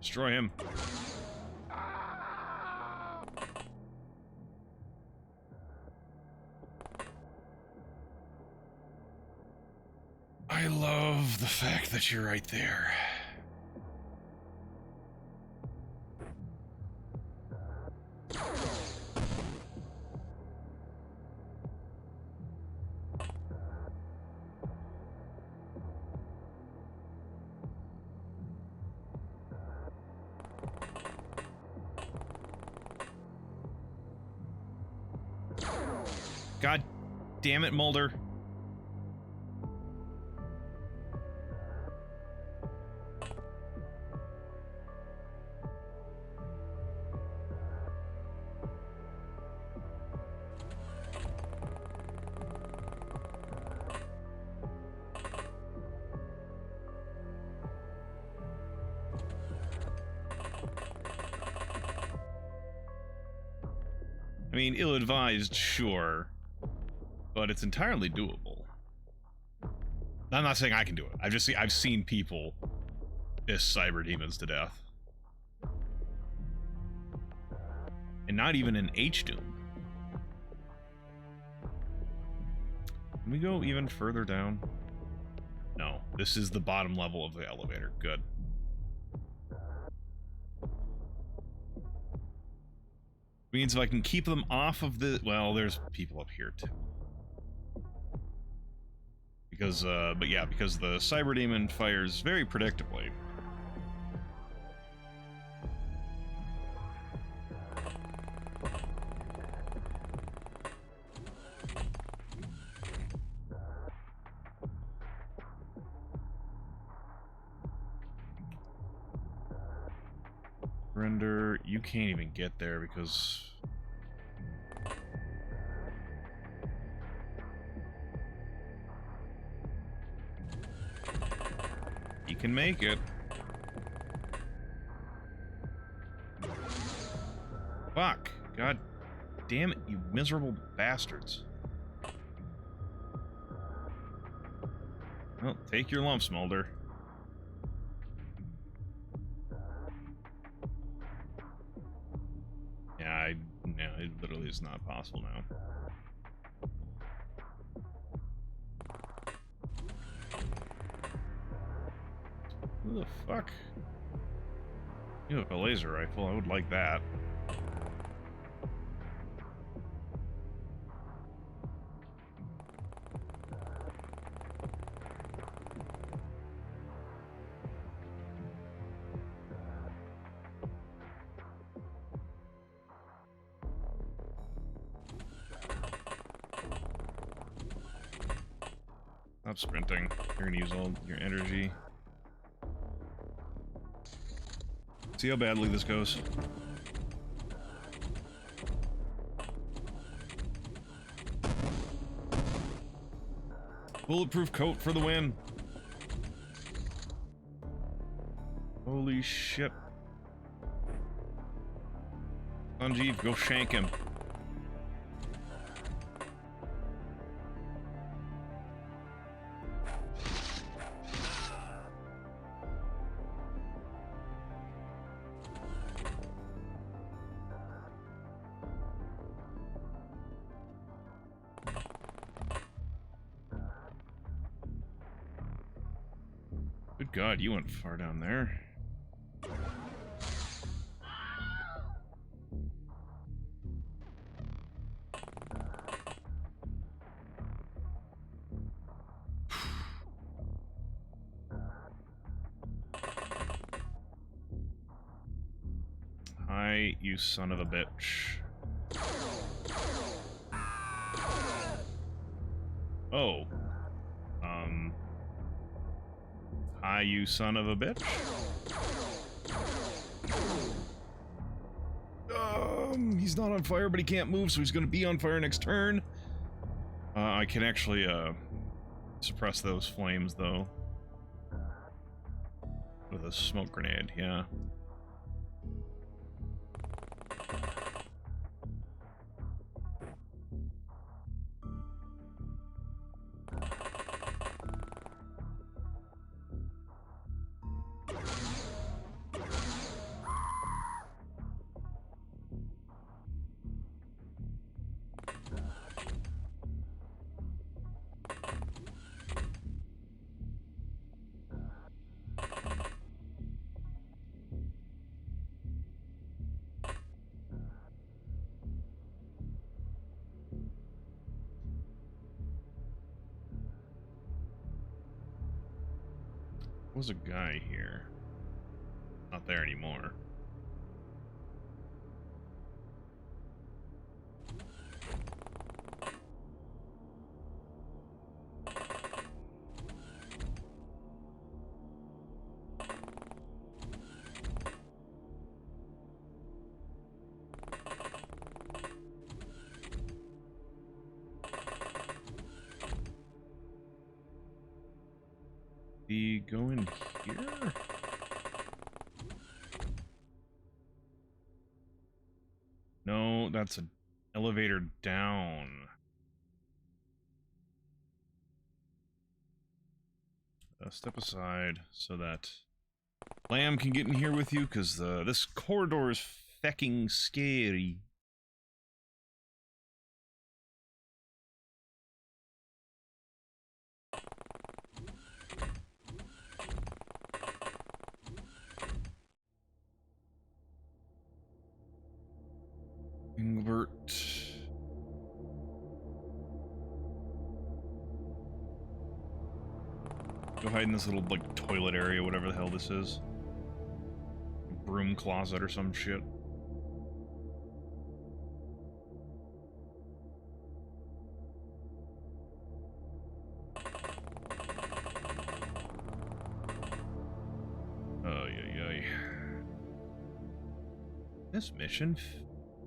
Destroy him. I love the fact that you're right there. God damn it, Mulder. I mean, ill-advised, sure, but it's entirely doable. I'm not saying I can do it. I've seen people fist cyber demons to death. And not even in H-Doom. Can we go even further down? No, this is the bottom level of the elevator. Good. Means if I can keep them off of the... Well, there's people up here, too. Because, but yeah, because the cyber demon fires very predictably. Render, you can't even get there because... he can make it. Fuck. God damn it, you miserable bastards. Well, take your lumps, Mulder. Yeah, it literally is not possible now. Who the fuck? You have a laser rifle, I would like that. Stop sprinting. You're gonna use all your energy. See how badly this goes. Bulletproof coat for the win. Holy shit. Sanjeev, go shank him. Good God, you went far down there. Hi, you son of a bitch. Oh. Hi, you son of a bitch. He's not on fire, but he can't move, so he's gonna be on fire next turn. I can actually, suppress those flames, though. With a smoke grenade, yeah. Was a guy here. Not there anymore. We go in here? No, that's an elevator down. Step aside so that Lamb can get in here with you, because this corridor is fecking scary. Engelbert. Go hide in this little, like, toilet area, whatever the hell this is. Broom closet or some shit. Oh, yeah, yeah. This mission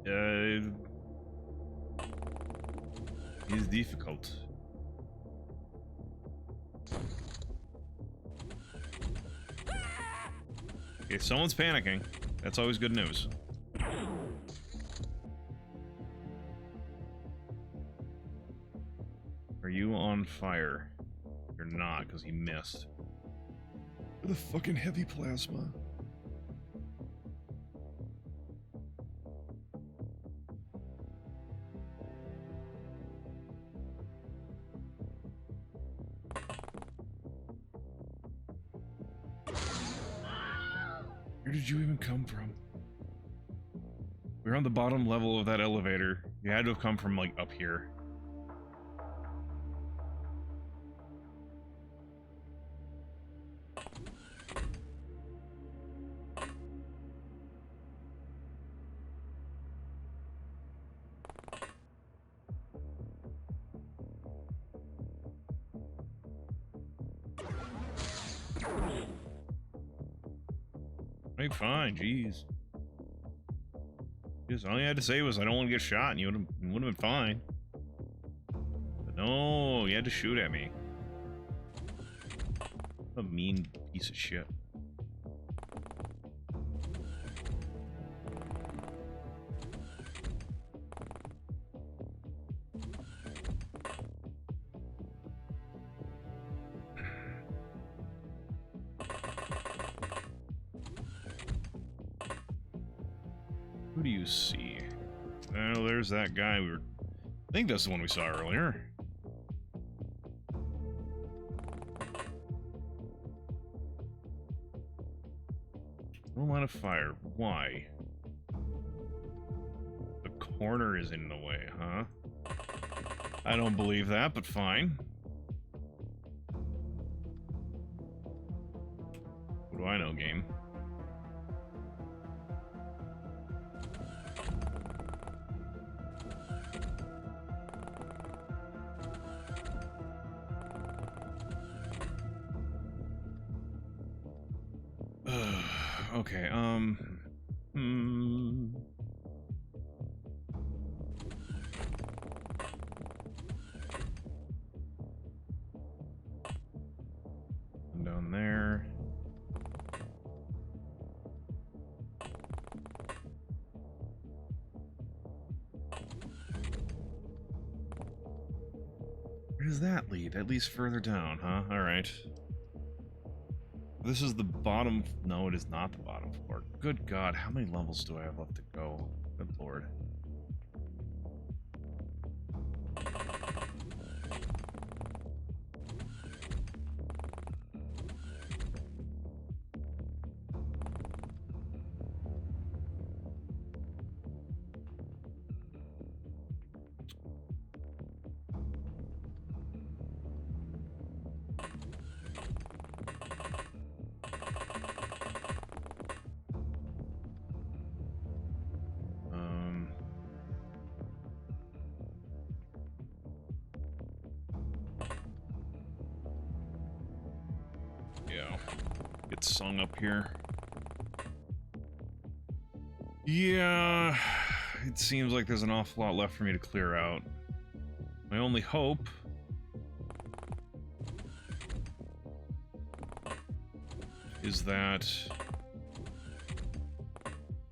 is difficult. Okay, someone's panicking. That's always good news. Are you on fire? You're not, because he missed. The fucking heavy plasma. Where did you even come from? We're on the bottom level of that elevator. You had to have come from, like, up here. Hey, fine, jeez. Just all you had to say was I don't want to get shot, and you would have been fine. But no, you had to shoot at me. What a mean piece of shit. Who do you see? Oh, there's that guy we were... I think that's the one we saw earlier. No line of fire. Why? The corner is in the way, huh? I don't believe that, but fine. What do I know, game? Okay, down there. Where does that lead? That leads further down, huh? Alright. This is the bottom... No, it is not the bottom floor. Good God, how many levels do I have left to go? Good Lord. Yeah, get sung up here. Yeah, it seems like there's an awful lot left for me to clear out. My only hope is that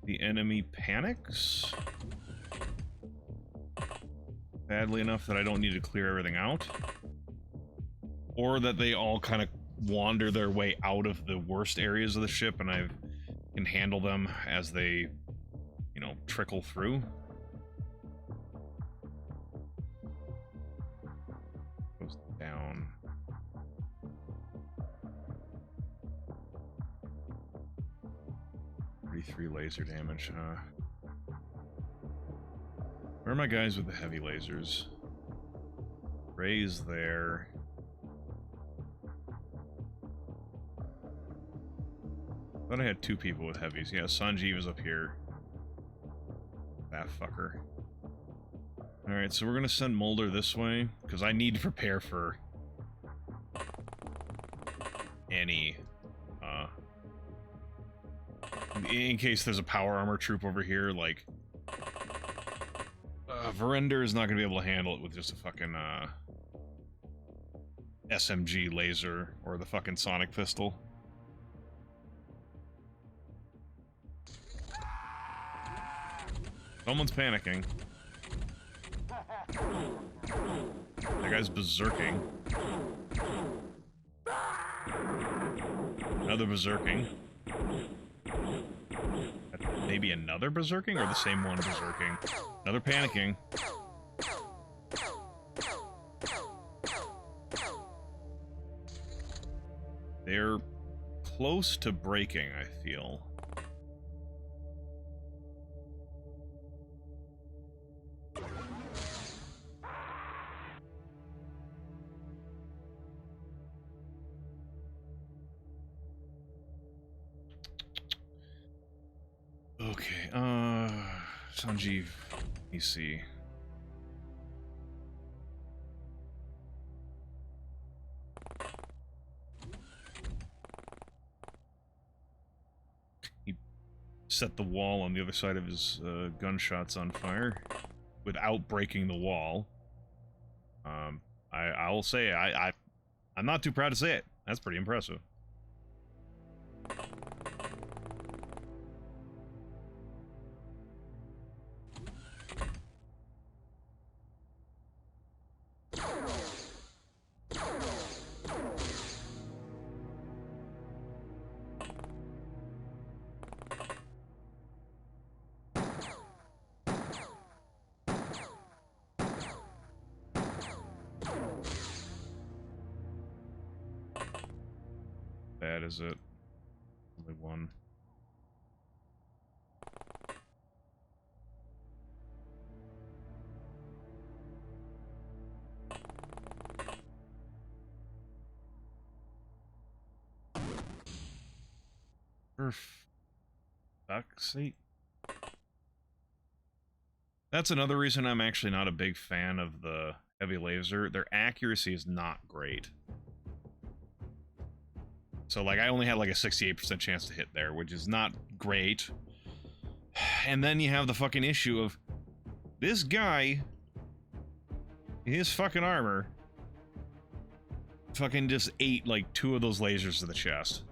the enemy panics badly enough that I don't need to clear everything out, or that they all kind of wander their way out of the worst areas of the ship and I can handle them as they, you know, trickle through. Goes down. Three laser damage, huh? Where are my guys with the heavy lasers? Ray's there. Thought I had two people with heavies. Yeah, Sanjeev is up here. That fucker. Alright, so we're gonna send Mulder this way, because I need to prepare for any in case there's a power armor troop over here, like, Verinder is not going to be able to handle it with just a fucking, SMG laser or the fucking sonic pistol. Someone's panicking. That guy's berserking. Another berserking. Maybe another berserking or the same one berserking? Another panicking. They're close to breaking, I feel. Okay, Sanjeev, let me see. He set the wall on the other side of his gunshots on fire without breaking the wall. I'll say I'm not too proud to say it. That's pretty impressive. That is it. Only one. Fuck's sake. That's another reason I'm actually not a big fan of the heavy laser. Their accuracy is not great. So, like, I only had, like, a 68% chance to hit there, which is not great. And then you have the fucking issue of this guy, his fucking armor, fucking just ate, like, 2 of those lasers to the chest.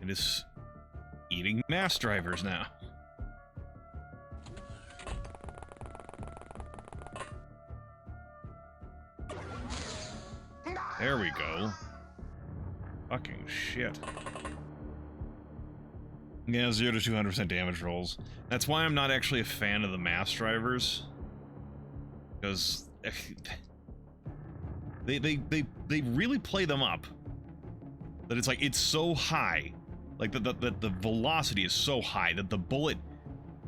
It is eating mass drivers now. There we go. Fucking shit. Yeah, 0 to 200% damage rolls. That's why I'm not actually a fan of the mass drivers. Because they really play them up. That it's like, it's so high. Like, the velocity is so high that the bullet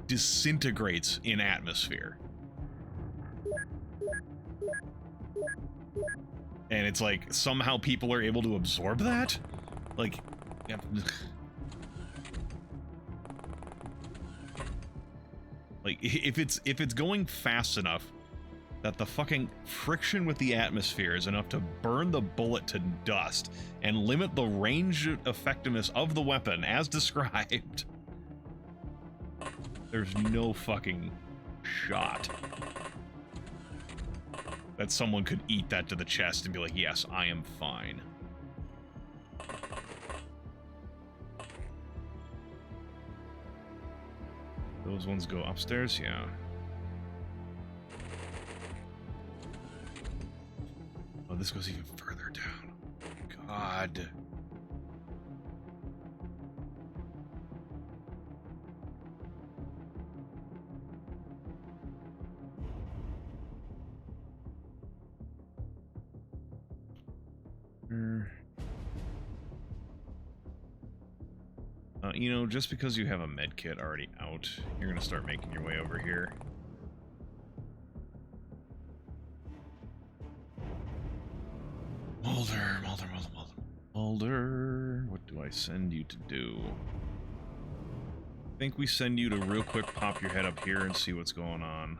disintegrates in atmosphere. And it's like, somehow people are able to absorb that? Like, yeah. Like, if it's going fast enough that the fucking friction with the atmosphere is enough to burn the bullet to dust and limit the range effectiveness of the weapon as described, there's no fucking shot that someone could eat that to the chest and be like, yes, I am fine. Those ones go upstairs? Yeah. Oh, this goes even further down. God. You know, just because you have a med kit already out, you're gonna start making your way over here. Mulder. Alder, what do I send you to do? I think we send you to real quick pop your head up here and see what's going on.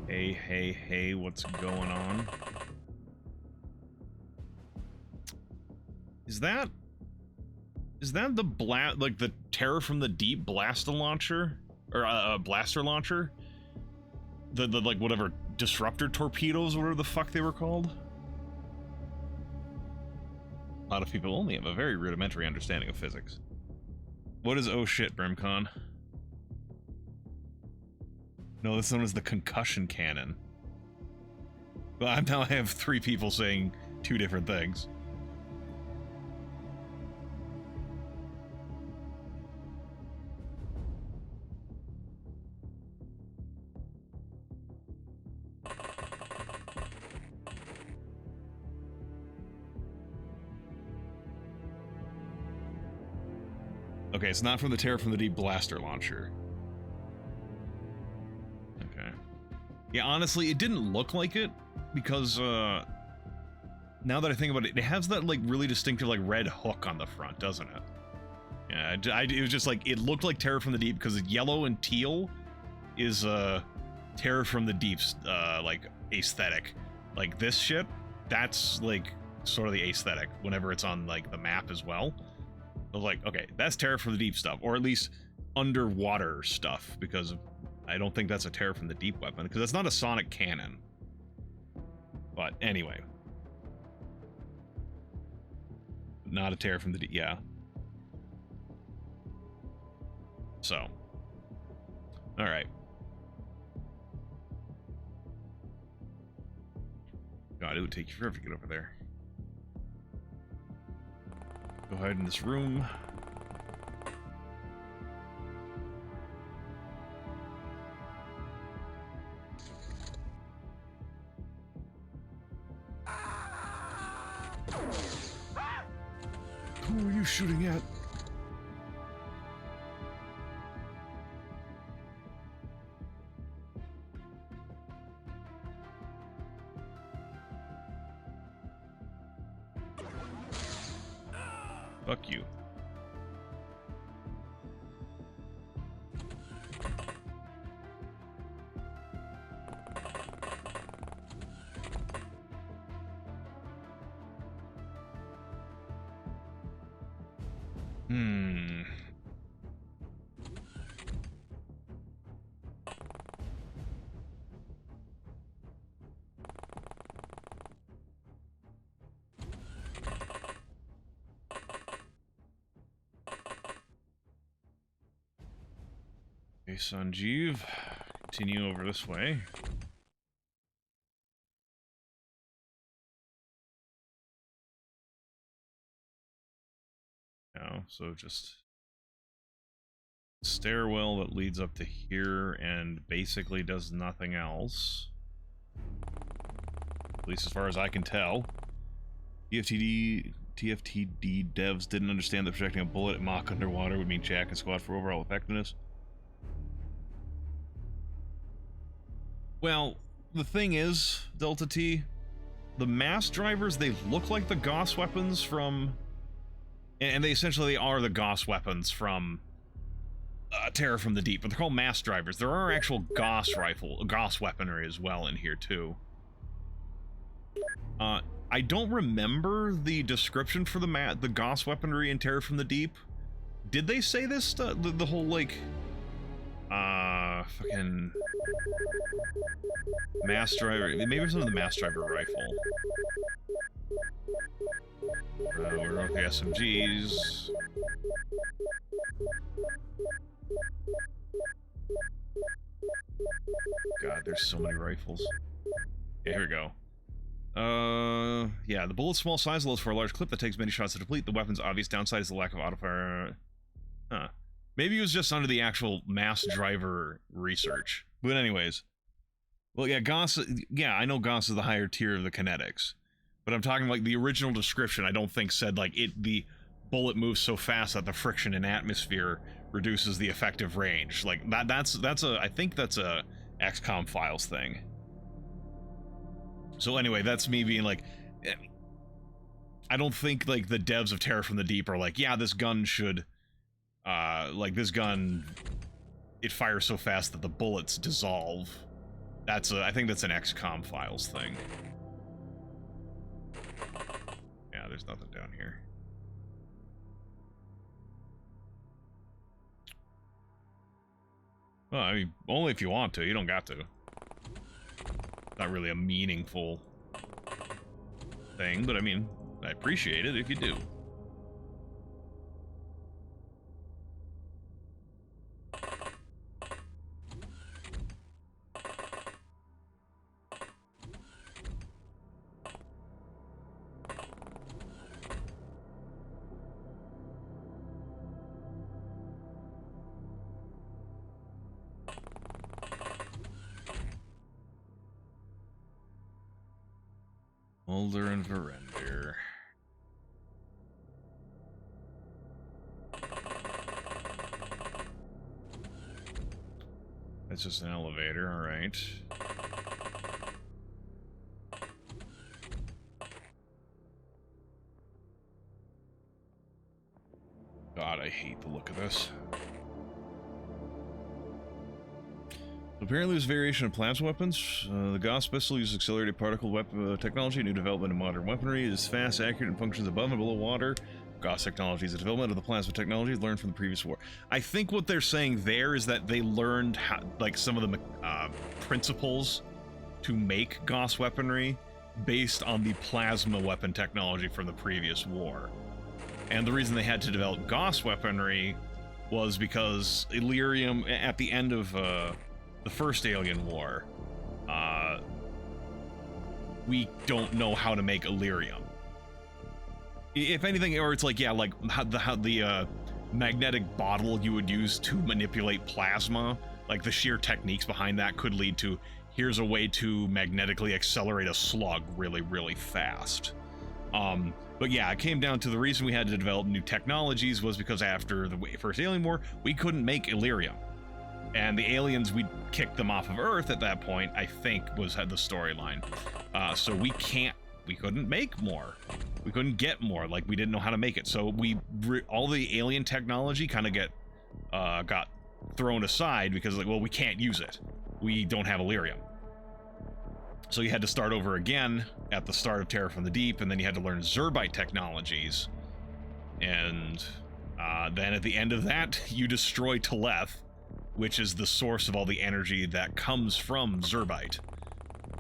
Hey, hey, hey, what's going on? Is that the like the Terror from the Deep blaster launcher? Or blaster launcher? The like whatever disruptor torpedoes, whatever the fuck they were called? A lot of people only have a very rudimentary understanding of physics. What is oh shit, Brimcon? No, this one is the concussion cannon. Well, now I have 3 people saying 2 different things. Okay, it's not from the Terror from the Deep blaster launcher. Okay. Yeah, honestly, it didn't look like it, because, now that I think about it, it has that, like, really distinctive, like, red hook on the front, doesn't it? Yeah, it was just, like, it looked like Terror from the Deep, because yellow and teal is, Terror from the Deep's, like, aesthetic. Like, this shit, that's, like, sort of the aesthetic, whenever it's on, like, the map as well. I was like, okay, that's Terror from the Deep stuff, or at least underwater stuff, because I don't think that's a Terror from the Deep weapon, because it's not a sonic cannon. But anyway. Not a Terror from the Deep, yeah. So. Alright. God, it would take you forever to get over there. Go hide in this room. Who are you shooting at? Fuck you. Okay, Sanjeev, continue over this way. No, so just stairwell that leads up to here and basically does nothing else. At least as far as I can tell. TFTD devs didn't understand that projecting a bullet at Mach underwater would mean Jack and Squad for overall effectiveness. Well, the thing is, Delta T, the mass drivers, they look like the Gauss weapons from... And they essentially are the Gauss weapons from Terror from the Deep, but they're called mass drivers. There are actual Gauss weaponry as well in here, too. I don't remember the description for the Gauss weaponry in Terror from the Deep. Did they say this? The whole, like... fucking... mass driver. Maybe it's under the mass driver rifle. We're okay, SMGs. God, there's so many rifles. Okay, here we go. Yeah, the bullet's small size allows for a large clip that takes many shots to deplete. The weapon's obvious downside is the lack of autofire. Huh. Maybe it was just under the actual mass driver research. But anyways. Well, yeah, Gauss... Yeah, I know Gauss is the higher tier of the kinetics. But I'm talking like the original description, I don't think said like the bullet moves so fast that the friction in atmosphere reduces the effective range. Like that's a... I think that's a XCOM files thing. So anyway, that's me being like... I don't think like the devs of Terror from the Deep are like, yeah, this gun should, like this gun, it fires so fast that the bullets dissolve. That's I think that's an XCOM files thing. Yeah, there's nothing down here. Well, I mean, only if you want to. You don't got to. Not really a meaningful thing, but I mean, I appreciate it if you do. Mulder and Verender. That's just an elevator, alright. God, I hate the look of this. Apparently there's variation of plasma weapons. The Gauss missile uses accelerated particle technology, a new development in modern weaponry. It is fast, accurate, and functions above and below water. Gauss technology is a development of the plasma technology learned from the previous war. I think what they're saying there is that they learned how, like some of the principles to make Gauss weaponry based on the plasma weapon technology from the previous war. And the reason they had to develop Gauss weaponry was because Illyrium, at the end of the first Alien War, we don't know how to make Illyrium. If anything, or it's like, yeah, like how the magnetic bottle you would use to manipulate plasma, like the sheer techniques behind that could lead to, here's a way to magnetically accelerate a slug really, really fast. But yeah, it came down to the reason we had to develop new technologies was because after the first Alien War, we couldn't make Illyrium. And the aliens, we kicked them off of Earth at that point, I think had the storyline. So we couldn't make more. We couldn't get more, like we didn't know how to make it. So all the alien technology kind of got thrown aside because like, well, we can't use it. We don't have Illyrium. So you had to start over again at the start of Terror from the Deep, and then you had to learn Zerbite technologies. And then at the end of that, you destroy Teleth, which is the source of all the energy that comes from Zerbite.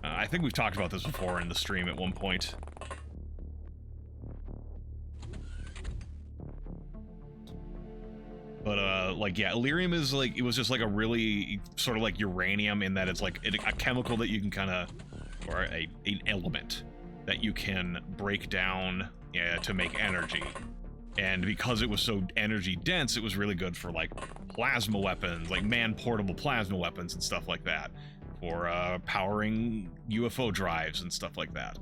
I think we've talked about this before in the stream at one point. But, like, yeah, Illyrium is, like, it was just, like, a really, sort of like uranium in that it's, like, a chemical that you can kind of, or an element that you can break down to make energy. And because it was so energy dense, it was really good for, like, plasma weapons, like man-portable plasma weapons and stuff like that, for powering UFO drives and stuff like that.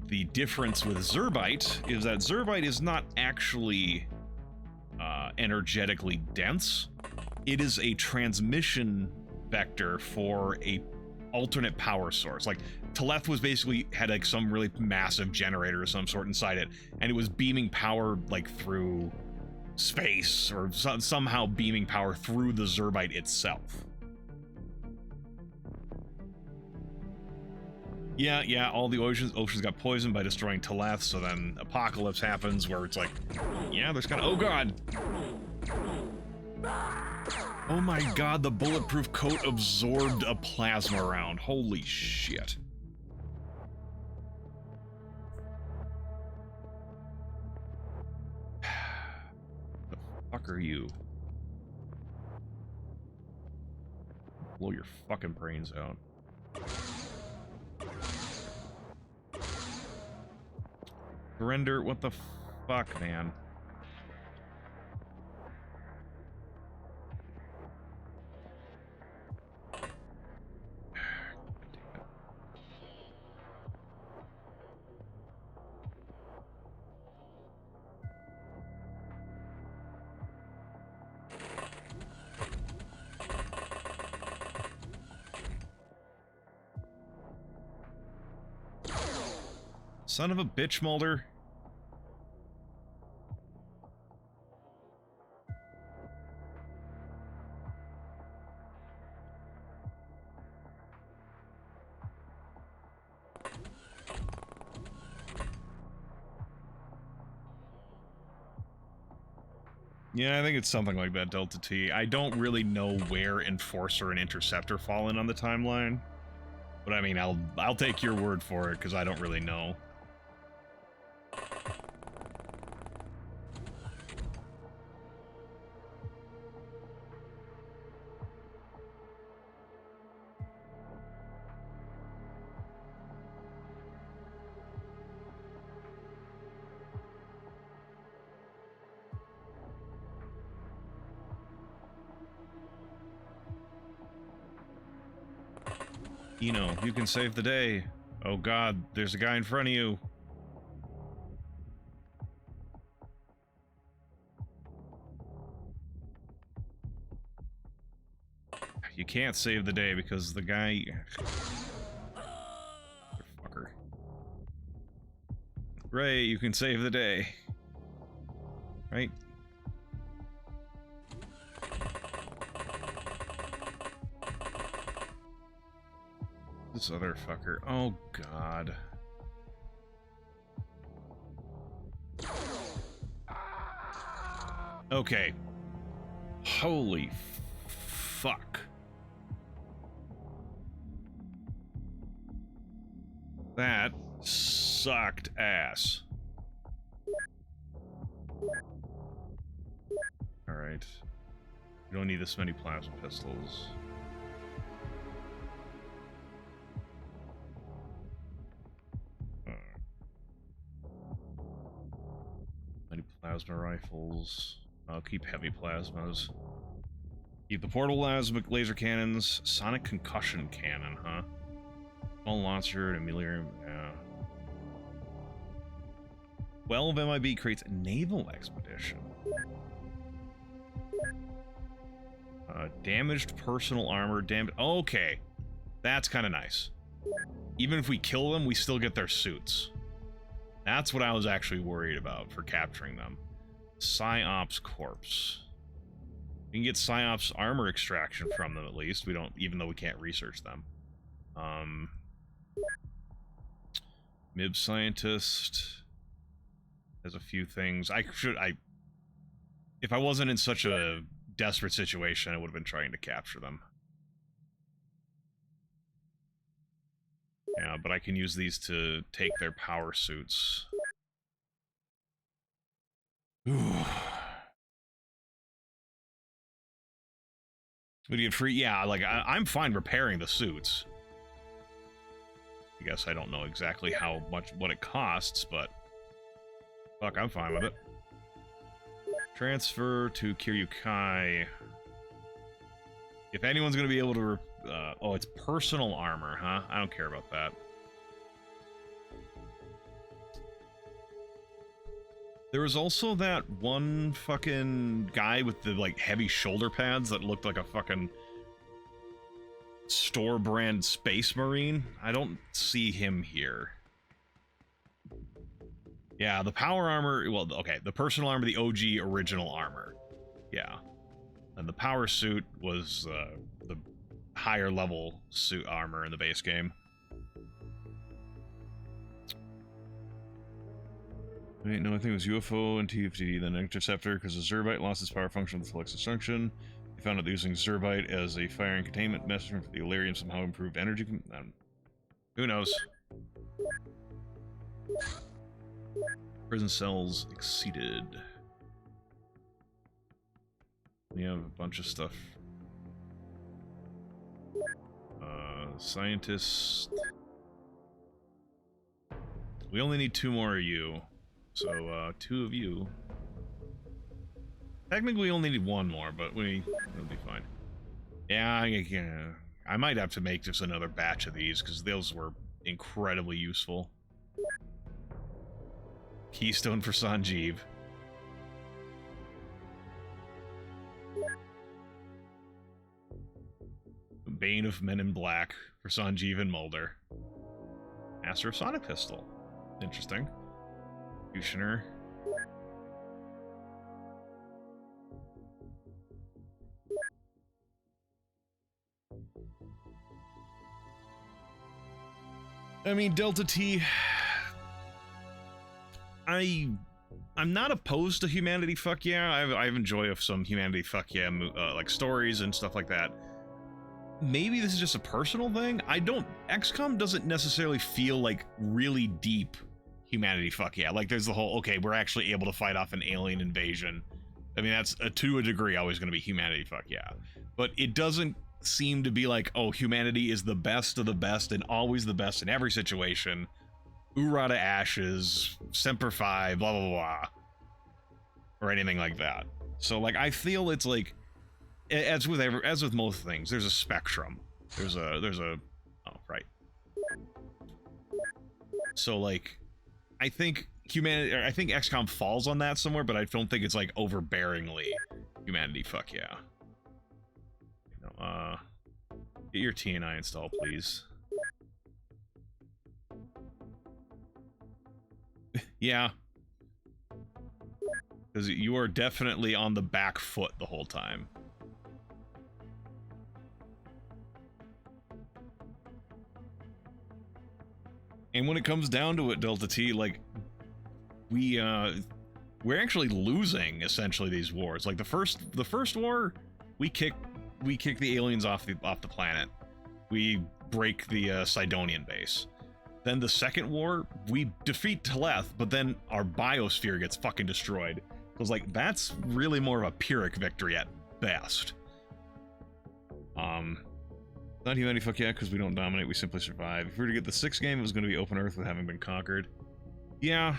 The difference with Zerbite is that Zerbite is not actually energetically dense. It is a transmission vector for a alternate power source. Like Teleth was basically had like some really massive generator of some sort inside it, and it was beaming power like through space, or somehow beaming power through the Zerbite itself. Yeah, all the oceans got poisoned by destroying Teleth, so then apocalypse happens where it's like, yeah, there's kind of, oh god! Oh my god, the bulletproof coat absorbed a plasma round. Holy shit. The fuck are you? Blow your fucking brains out. Surrender, what the fuck, man? Son of a bitch, Mulder. Yeah, I think it's something like that, Delta T. I don't really know where Enforcer and Interceptor fall in on the timeline. But I mean, I'll take your word for it, because I don't really know. You can save the day. Oh god, there's a guy in front of you. You can't save the day because the guy... Motherfucker. Ray, you can save the day. Right? This other fucker. Oh, God. Okay. Holy fuck. That sucked ass. Alright. You don't need this many plasma pistols. Many plasma rifles. I'll keep heavy plasmas. Keep the portable laser cannons. Sonic concussion cannon, huh? Small launcher and ameliorator. Yeah. 12 MIB creates a naval expedition. Damaged personal armor. Okay. That's kind of nice. Even if we kill them, we still get their suits. That's what I was actually worried about for capturing them. Psyops corpse. We can get Psyops armor extraction from them at least. We don't, even though we can't research them. MIB scientist has a few things. If I wasn't in such a desperate situation, I would have been trying to capture them. Yeah, but I can use these to take their power suits. Ooh. We get free. Yeah, like I'm fine repairing the suits. I guess I don't know exactly what it costs, but fuck, I'm fine with it. Transfer to Kiryukai. If anyone's gonna be able to, oh, it's personal armor, huh? I don't care about that. There was also that one fucking guy with the, like, heavy shoulder pads that looked like a fucking store brand Space Marine. I don't see him here. Yeah, the power armor, well, okay, the personal armor, the OG original armor. Yeah. And the power suit was the higher level suit armor in the base game. Wait, no, I think it was UFO and TFTD, then Interceptor, because the Zerbite lost its power function with Flux Destruction. They found out that using Zerbite as a fire and containment mechanism for the Illyrium somehow improved energy. Who knows? Prison cells exceeded. We have a bunch of stuff. Scientists. We only need 2 more of you. So, 2 of you. Technically, we only need 1 more, but it'll be fine. Yeah, I might have to make just another batch of these, because those were incredibly useful. Keystone for Sanjeev. Bane of Men in Black for Sanjeev and Mulder. Master of Sonic Pistol. Interesting. Executioner. I mean, Delta T, I'm not opposed to humanity fuck yeah. I've enjoyed some humanity fuck yeah like stories and stuff like that. Maybe this is just a personal thing. XCOM doesn't necessarily feel like really deep humanity fuck yeah. Like there's the whole, okay, we're actually able to fight off an alien invasion. I mean, that's to a degree always going to be humanity fuck yeah. But it doesn't seem to be like, oh, humanity is the best of the best and always the best in every situation. Hoorah to ashes, Semper Fi, blah, blah, blah. Or anything like that. So, like, I feel it's like, as with most things, there's a spectrum. There's a, oh, right. So, like, I think XCOM falls on that somewhere, but I don't think it's, like, overbearingly humanity fuck yeah. Get your TNI installed, please. Yeah. Because you are definitely on the back foot the whole time. And when it comes down to it, Delta T, like, we're actually losing, essentially, these wars. Like, the first war, we kick the aliens off the planet. We break the Sidonian base. Then the second war, we defeat Teleth, but then our biosphere gets fucking destroyed. Because, like, that's really more of a Pyrrhic victory at best. Not humanity fuck yeah, because we don't dominate, we simply survive. If we were to get the 6th game, it was going to be open Earth with having been conquered. Yeah.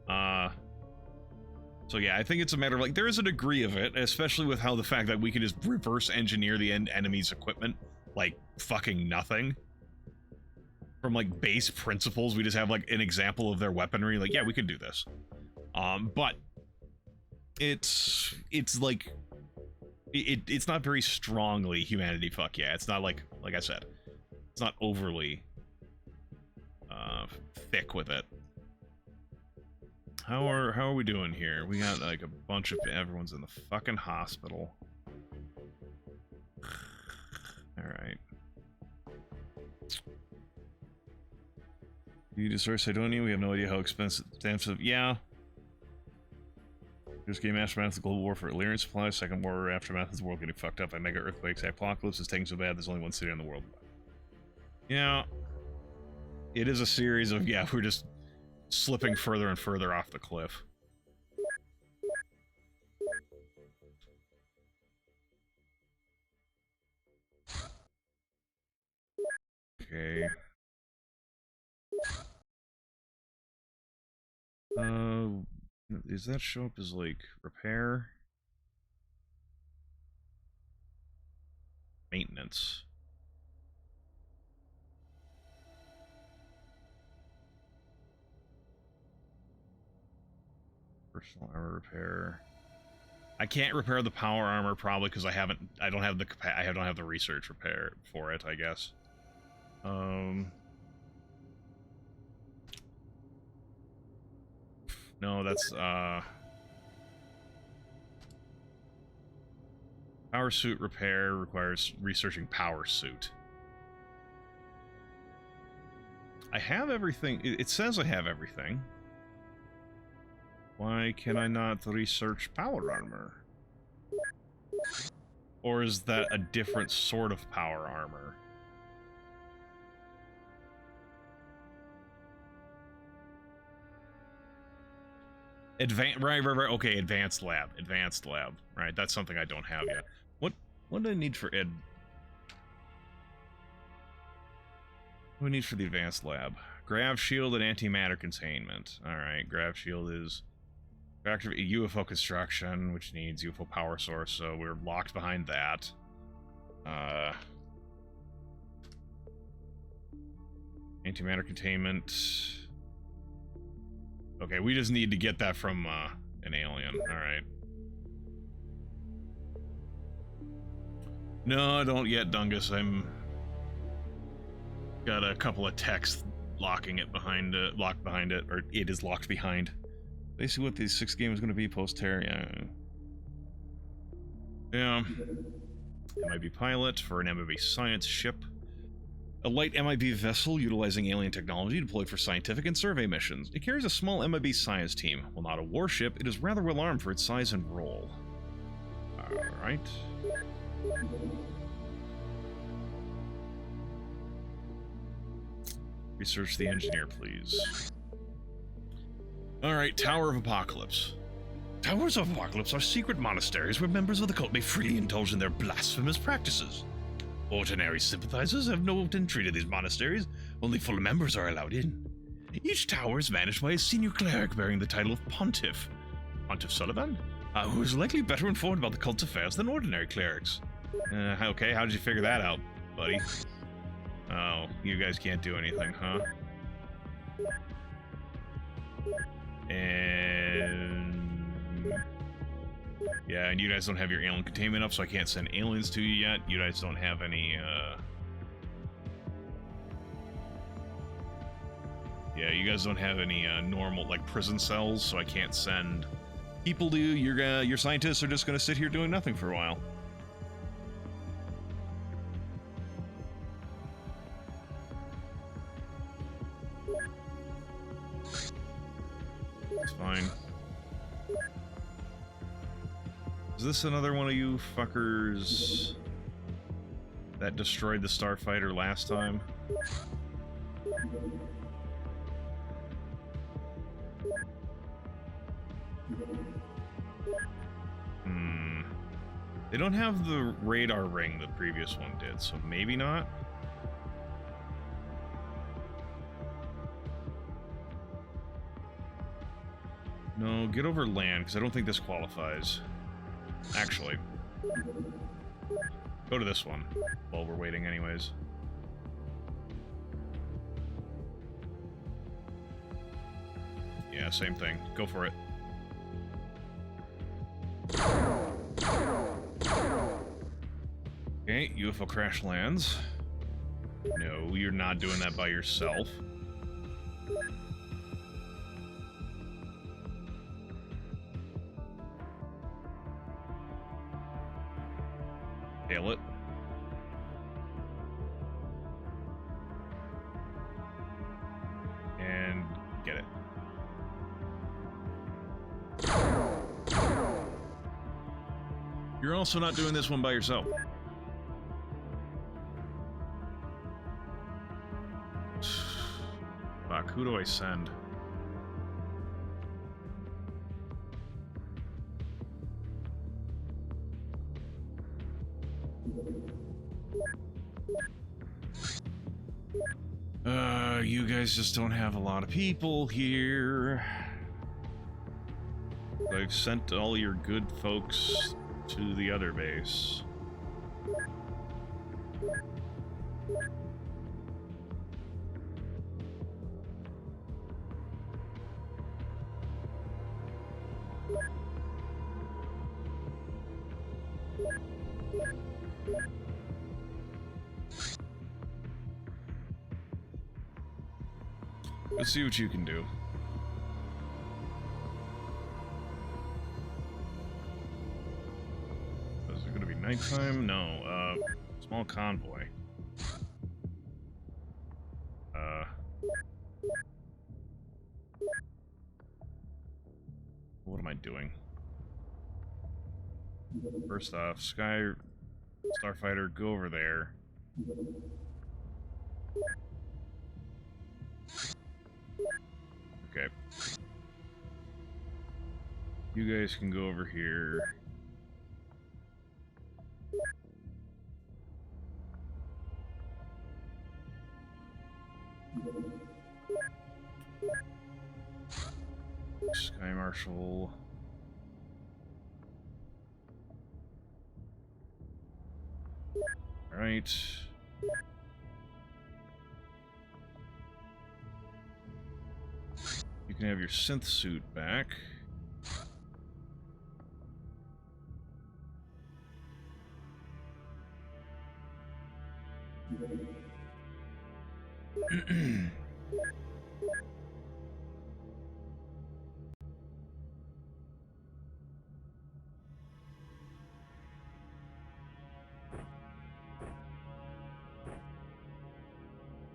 So yeah, I think it's a matter of, like, there is a degree of it, especially with how the fact that we can just reverse engineer the enemy's equipment, like, fucking nothing. From, like, base principles, we just have, like, an example of their weaponry, like, yeah, we could do this. But it's like, it's not very strongly humanity fuck yeah. It's not like I said, it's not overly thick with it. How are we doing here? We got like a bunch of everyone's in the fucking hospital. All right. You destroy Sidonia. We have no idea how expensive. Yeah. First game aftermath of the global war for Illyrian supplies. Second war aftermath is the world getting fucked up by mega earthquakes. The apocalypse is taking so bad. There's only one city in the world. Yeah. It is a series of, yeah, we're just slipping further and further off the cliff. Okay. Does that show up as, like, repair? Maintenance. Personal armor repair. I can't repair the power armor probably because I don't have the research repair for it, I guess. No, that's power suit repair requires researching power suit. I have everything. It says I have everything. Why can I not research power armor? Or is that a different sort of power armor? Right, okay, advanced lab. Right, that's something I don't have yet. What do I need for what do I need for the advanced lab? Grav shield and antimatter containment. Alright, grav shield is activate UFO construction, which needs UFO power source, so we're locked behind that. Antimatter containment. Okay, we just need to get that from an alien. Alright. No, don't yet, Dungus. I'm got a couple of techs locking it behind it, locked behind it, or it is locked behind. Basically what this 6th game is going to be post-Terra. Yeah. MIB pilot for an MIB science ship. A light MIB vessel utilizing alien technology deployed for scientific and survey missions. It carries a small MIB science team. While not a warship, it is rather well armed for its size and role. Alright. Research the engineer, please. Alright, Tower of Apocalypse. Towers of Apocalypse are secret monasteries where members of the cult may freely indulge in their blasphemous practices. Ordinary sympathizers have no entry to these monasteries. Only full members are allowed in. Each tower is managed by a senior cleric bearing the title of Pontiff. Pontiff Sullivan? Who is likely better informed about the cult's affairs than ordinary clerics. Okay, how did you figure that out, buddy? Oh, you guys can't do anything, huh? And... yeah, and you guys don't have your alien containment up, so I can't send aliens to you yet. You guys don't have any, yeah, you guys don't have any, normal, like, prison cells, so I can't send people to you. Your scientists are just gonna sit here doing nothing for a while. It's fine. Is this another one of you fuckers that destroyed the Starfighter last time? They don't have the radar ring the previous one did, so maybe not. No, get over land, because I don't think this qualifies. Actually, go to this one while we're waiting anyways. Yeah, same thing. Go for it. Okay, UFO crash lands. No, you're not doing that by yourself. Hail it. And get it. You're also not doing this one by yourself. Fuck, who do I send? You guys just don't have a lot of people here. I've sent all your good folks to the other base. Let's see what you can do. Is it gonna be nighttime? No, small convoy. What am I doing? First off, Starfighter, go over there. Okay. You guys can go over here. Sky Marshal. All right. You can have your synth suit back.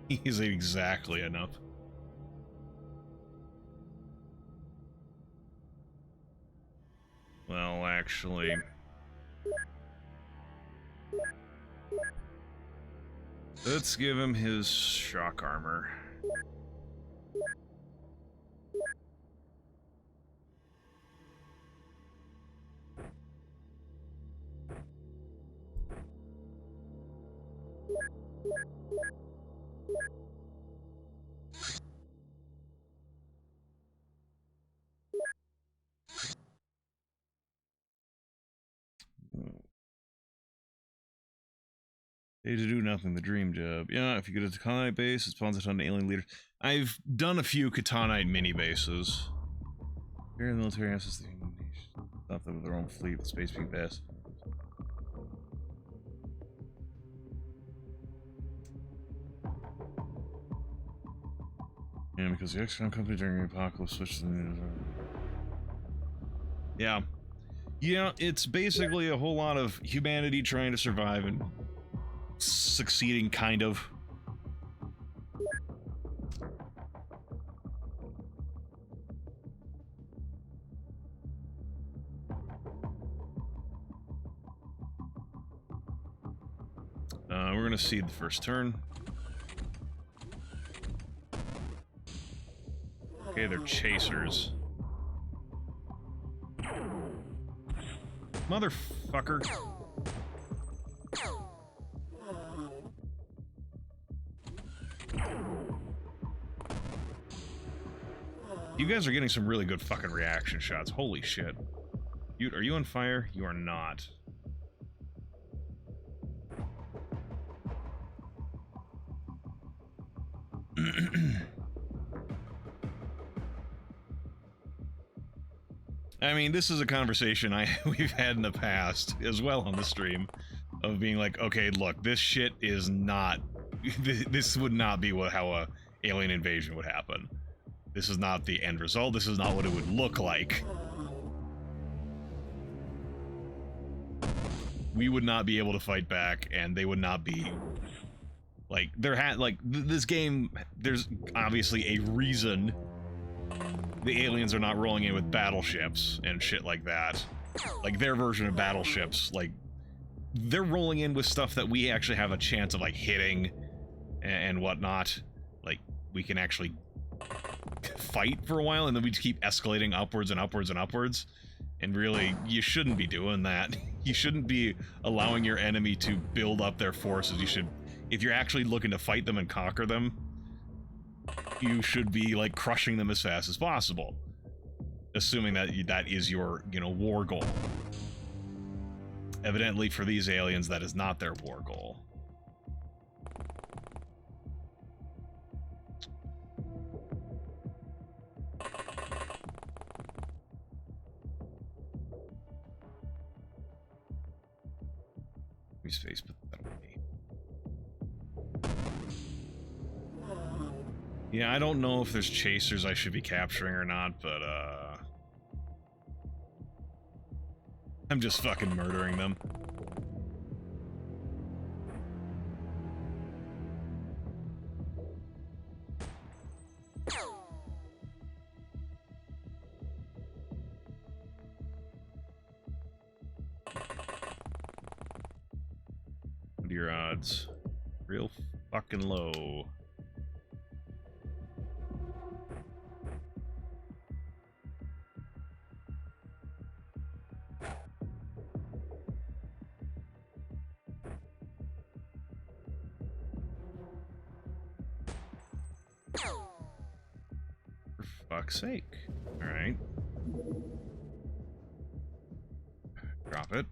He's exactly enough. Well, actually... let's give him his shock armor. Hey, to do nothing, the dream job. Yeah, if you get a Katanite base, it spawns a ton of alien leaders. I've done a few Katanite mini bases. Here in the military access the human nation. Stop them with their own fleet, the space being vast. Yeah, because the XCOM company during the apocalypse switched to the news. Yeah. Yeah, it's basically a whole lot of humanity trying to survive and succeeding, kind of. We're gonna seed the first turn. Okay, they're chasers. Motherfucker. You guys are getting some really good fucking reaction shots. Holy shit. Are you on fire? You are not. I mean, this is a conversation we've had in the past as well on the stream of being like, okay, look, this shit is not. This would not be how a alien invasion would happen. This is not the end result. This is not what it would look like. We would not be able to fight back, and they would not be like this game. There's obviously a reason the aliens are not rolling in with battleships and shit like that. Like their version of battleships, like they're rolling in with stuff that we actually have a chance of like hitting and whatnot. Like we can actually fight for a while, and then we just keep escalating upwards and upwards and upwards. And really, you shouldn't be doing that. You shouldn't be allowing your enemy to build up their forces. You should, if you're actually looking to fight them and conquer them, you should be like crushing them as fast as possible, assuming that that is your, you know, war goal. Evidently, for these aliens, that is not their war goal. Space, but that'll be. Yeah, I don't know if there's chasers I should be capturing or not, but I'm just fucking murdering them. What are your odds? Real fucking low. For fuck's sake. Alright. Drop it.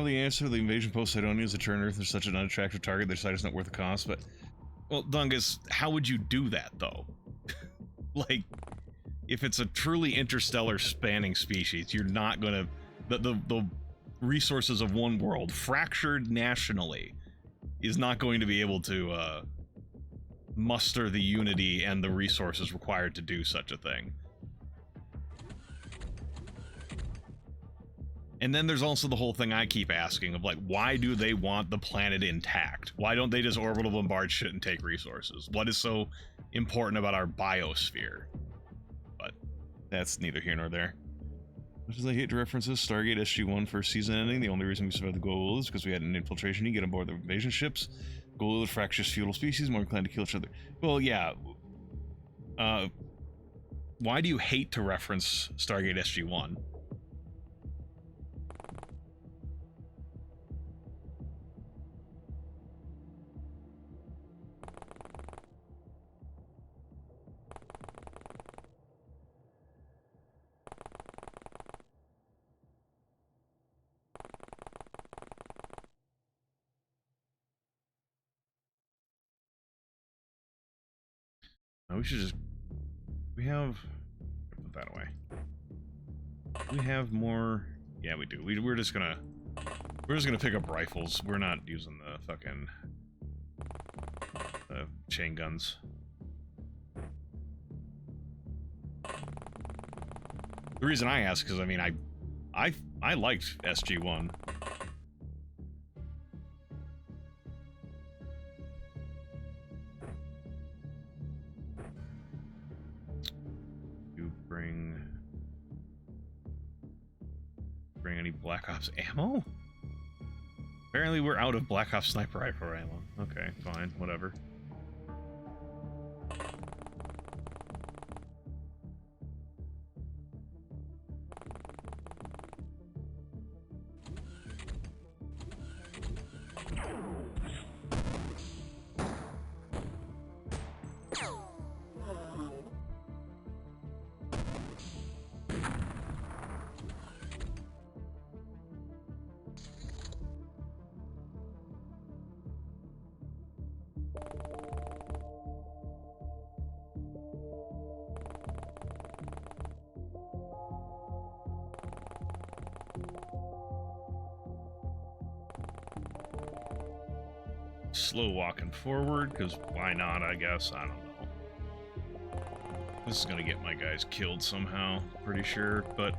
Probably the answer, the invasion Poseidonia turn Earth is such an unattractive target, their site is not worth the cost, but... Well, Dungus, how would you do that, though? Like, if it's a truly interstellar spanning species, you're not gonna... The resources of one world, fractured nationally, is not going to be able to, muster the unity and the resources required to do such a thing. And then there's also the whole thing I keep asking of, like, why do they want the planet intact? Why don't they just orbital bombard shit and take resources? What is so important about our biosphere? But that's neither here nor there. Much as I hate to reference this, Stargate SG-1 first season ending, the only reason we survived the Goa'uld is because we had an infiltration to get on board the invasion ships. Goa'uld, fractious feudal species, more inclined to kill each other. Well, yeah. Why do you hate to reference Stargate SG-1? We should just... We have... Put that away. We have more... Yeah, we do. We're just gonna... We're just gonna pick up rifles. We're not using the fucking... chain guns. The reason I ask is, I mean, I liked SG-1. Bring any Black Ops ammo? Apparently we're out of Black Ops sniper rifle ammo. Okay, fine, whatever. Slow walking forward, because why not, I guess? I don't know. This is gonna get my guys killed somehow, pretty sure, but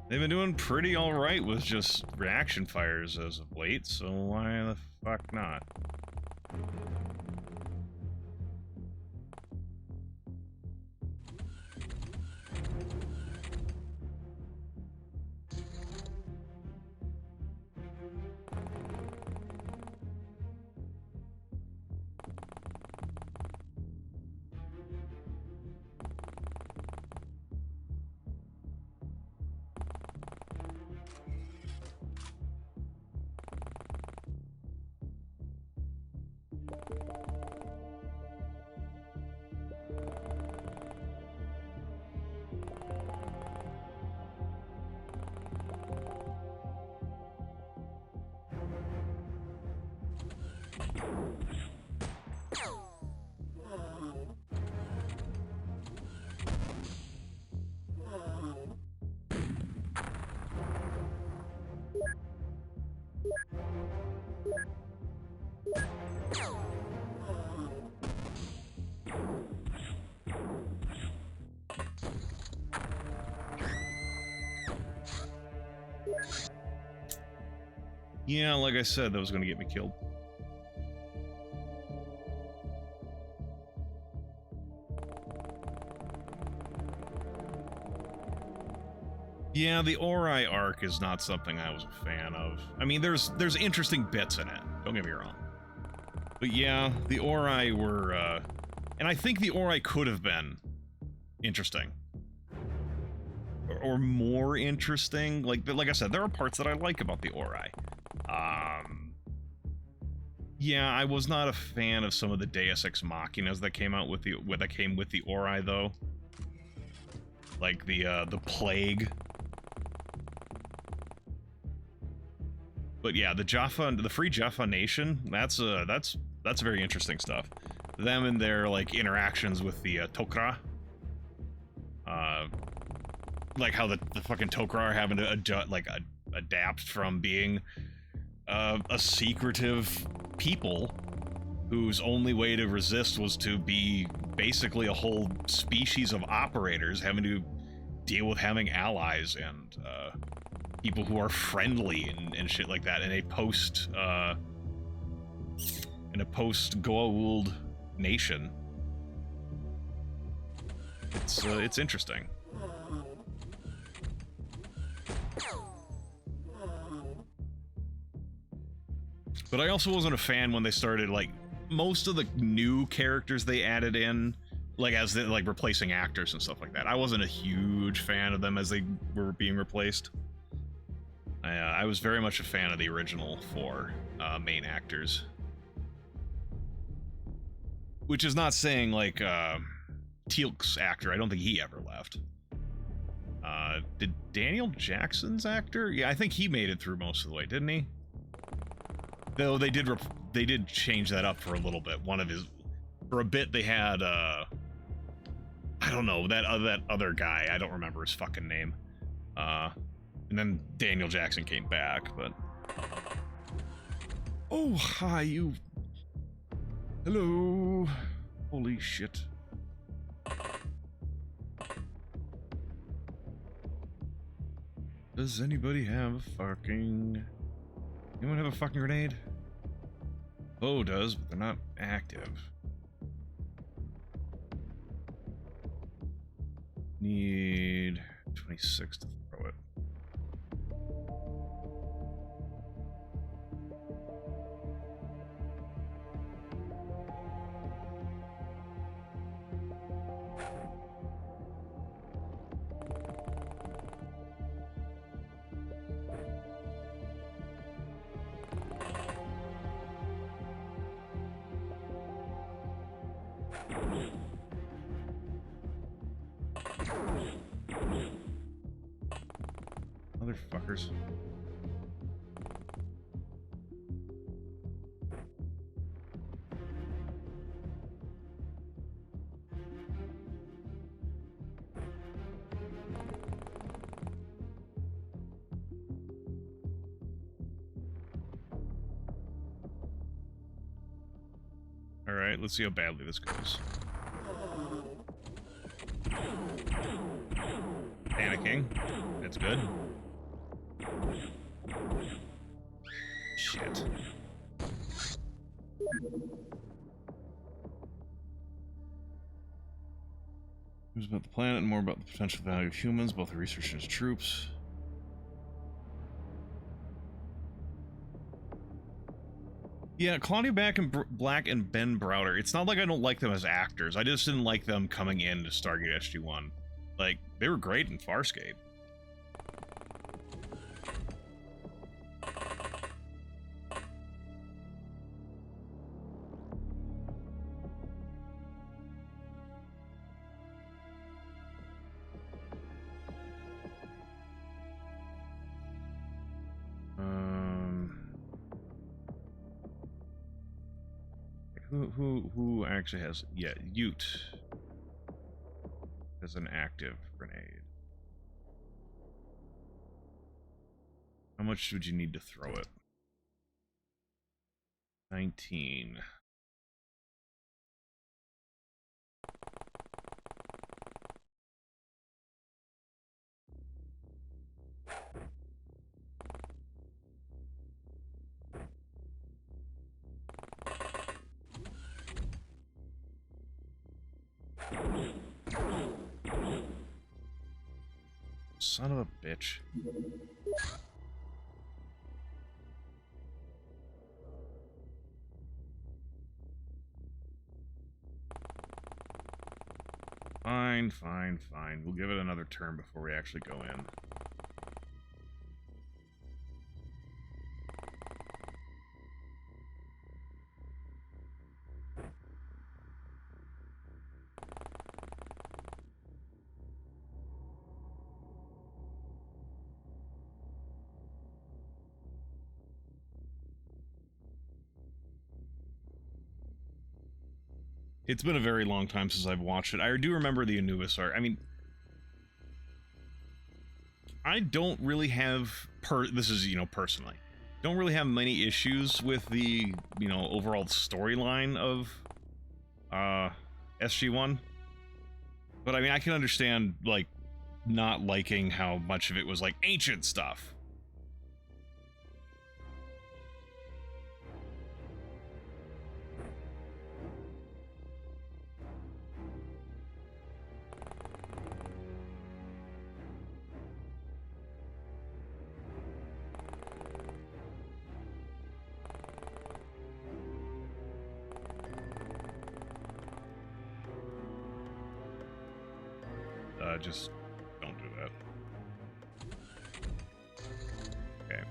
they've been doing pretty alright with just reaction fires as of late, so why the fuck not? Yeah, like I said, that was going to get me killed. Yeah, the Ori arc is not something I was a fan of. I mean, there's interesting bits in it, don't get me wrong. But yeah, the Ori were, and I think the Ori could have been interesting. Or more interesting. Like I said, there are parts that I like about the Ori. Yeah, I was not a fan of some of the Deus Ex Machinas that came out with the Ori though. Like the Plague. But yeah, the Free Jaffa Nation, that's very interesting stuff. Them and their like interactions with the Tok'ra, like how the fucking Tok'ra are having to adapt from being a secretive people whose only way to resist was to be basically a whole species of operators having to deal with having allies and people who are friendly and shit like that in a post Goa'uld nation. It's interesting. But I also wasn't a fan when they started, like, most of the new characters they added in, like, as they, like, replacing actors and stuff like that. I wasn't a huge fan of them as they were being replaced. I was very much a fan of the original four main actors. Which is not saying, like, Teal'c's actor, I don't think he ever left. Did Daniel Jackson's actor? Yeah, I think he made it through most of the way, didn't he? Though they did change that up for a little bit. For a bit they had I don't know, that other guy, I don't remember his fucking name. And then Daniel Jackson came back, but oh, hi, you. Hello. Holy shit. Does anybody have a fucking... Anyone have a fucking grenade? Bo does, but they're not active. Need 26 to throw it. Motherfuckers. Alright, let's see how badly this goes. Panicking. That's good. Shit. It was about the planet and more about the potential value of humans, both the researchers and troops. Yeah, Claudia Black and Ben Browder. It's not like I don't like them as actors. I just didn't like them coming into Stargate SG-1. Like, they were great in Farscape. Who actually has... Yeah, Ute has an active grenade. How much would you need to throw it? 19. Son of a bitch. Fine, fine, fine. We'll give it another turn before we actually go in. It's been a very long time since I've watched it. I do remember the Anubis arc. I mean, I don't really have this is, personally, don't really have many issues with the, overall storyline of SG-1. But I mean, I can understand, like, not liking how much of it was, like, ancient stuff. Just don't do that. Okay.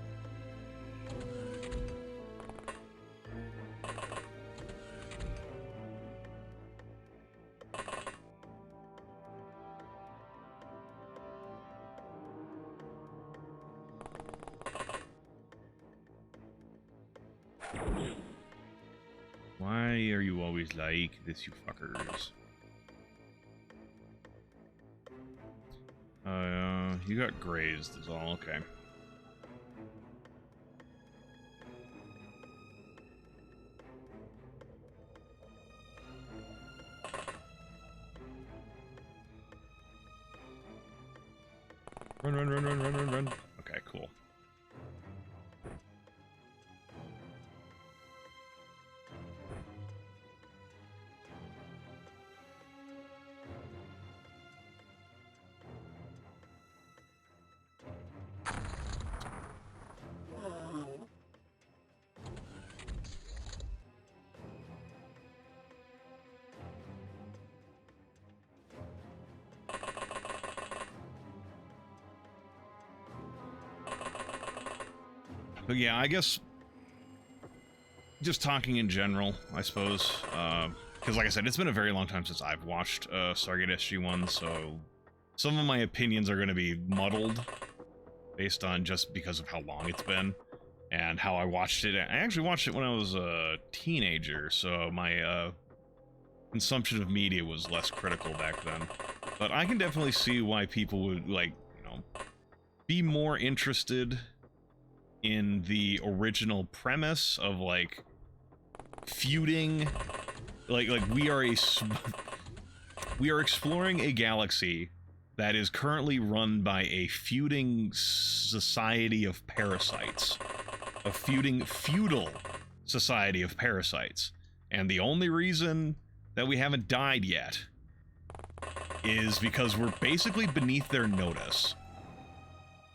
Why are you always like this, you fuckers? You got grazed is all, okay. Run. Okay, cool. But yeah, I guess just talking in general, I suppose, because like I said, it's been a very long time since I've watched Stargate SG-1, so some of my opinions are going to be muddled based on just because of how long it's been and how I watched it. I actually watched it when I was a teenager, so my consumption of media was less critical back then. But I can definitely see why people would, like, be more interested in the original premise of, like, feuding, like we are exploring a galaxy that is currently run by a feuding society of parasites, a feudal society of parasites, and the only reason that we haven't died yet is because we're basically beneath their notice.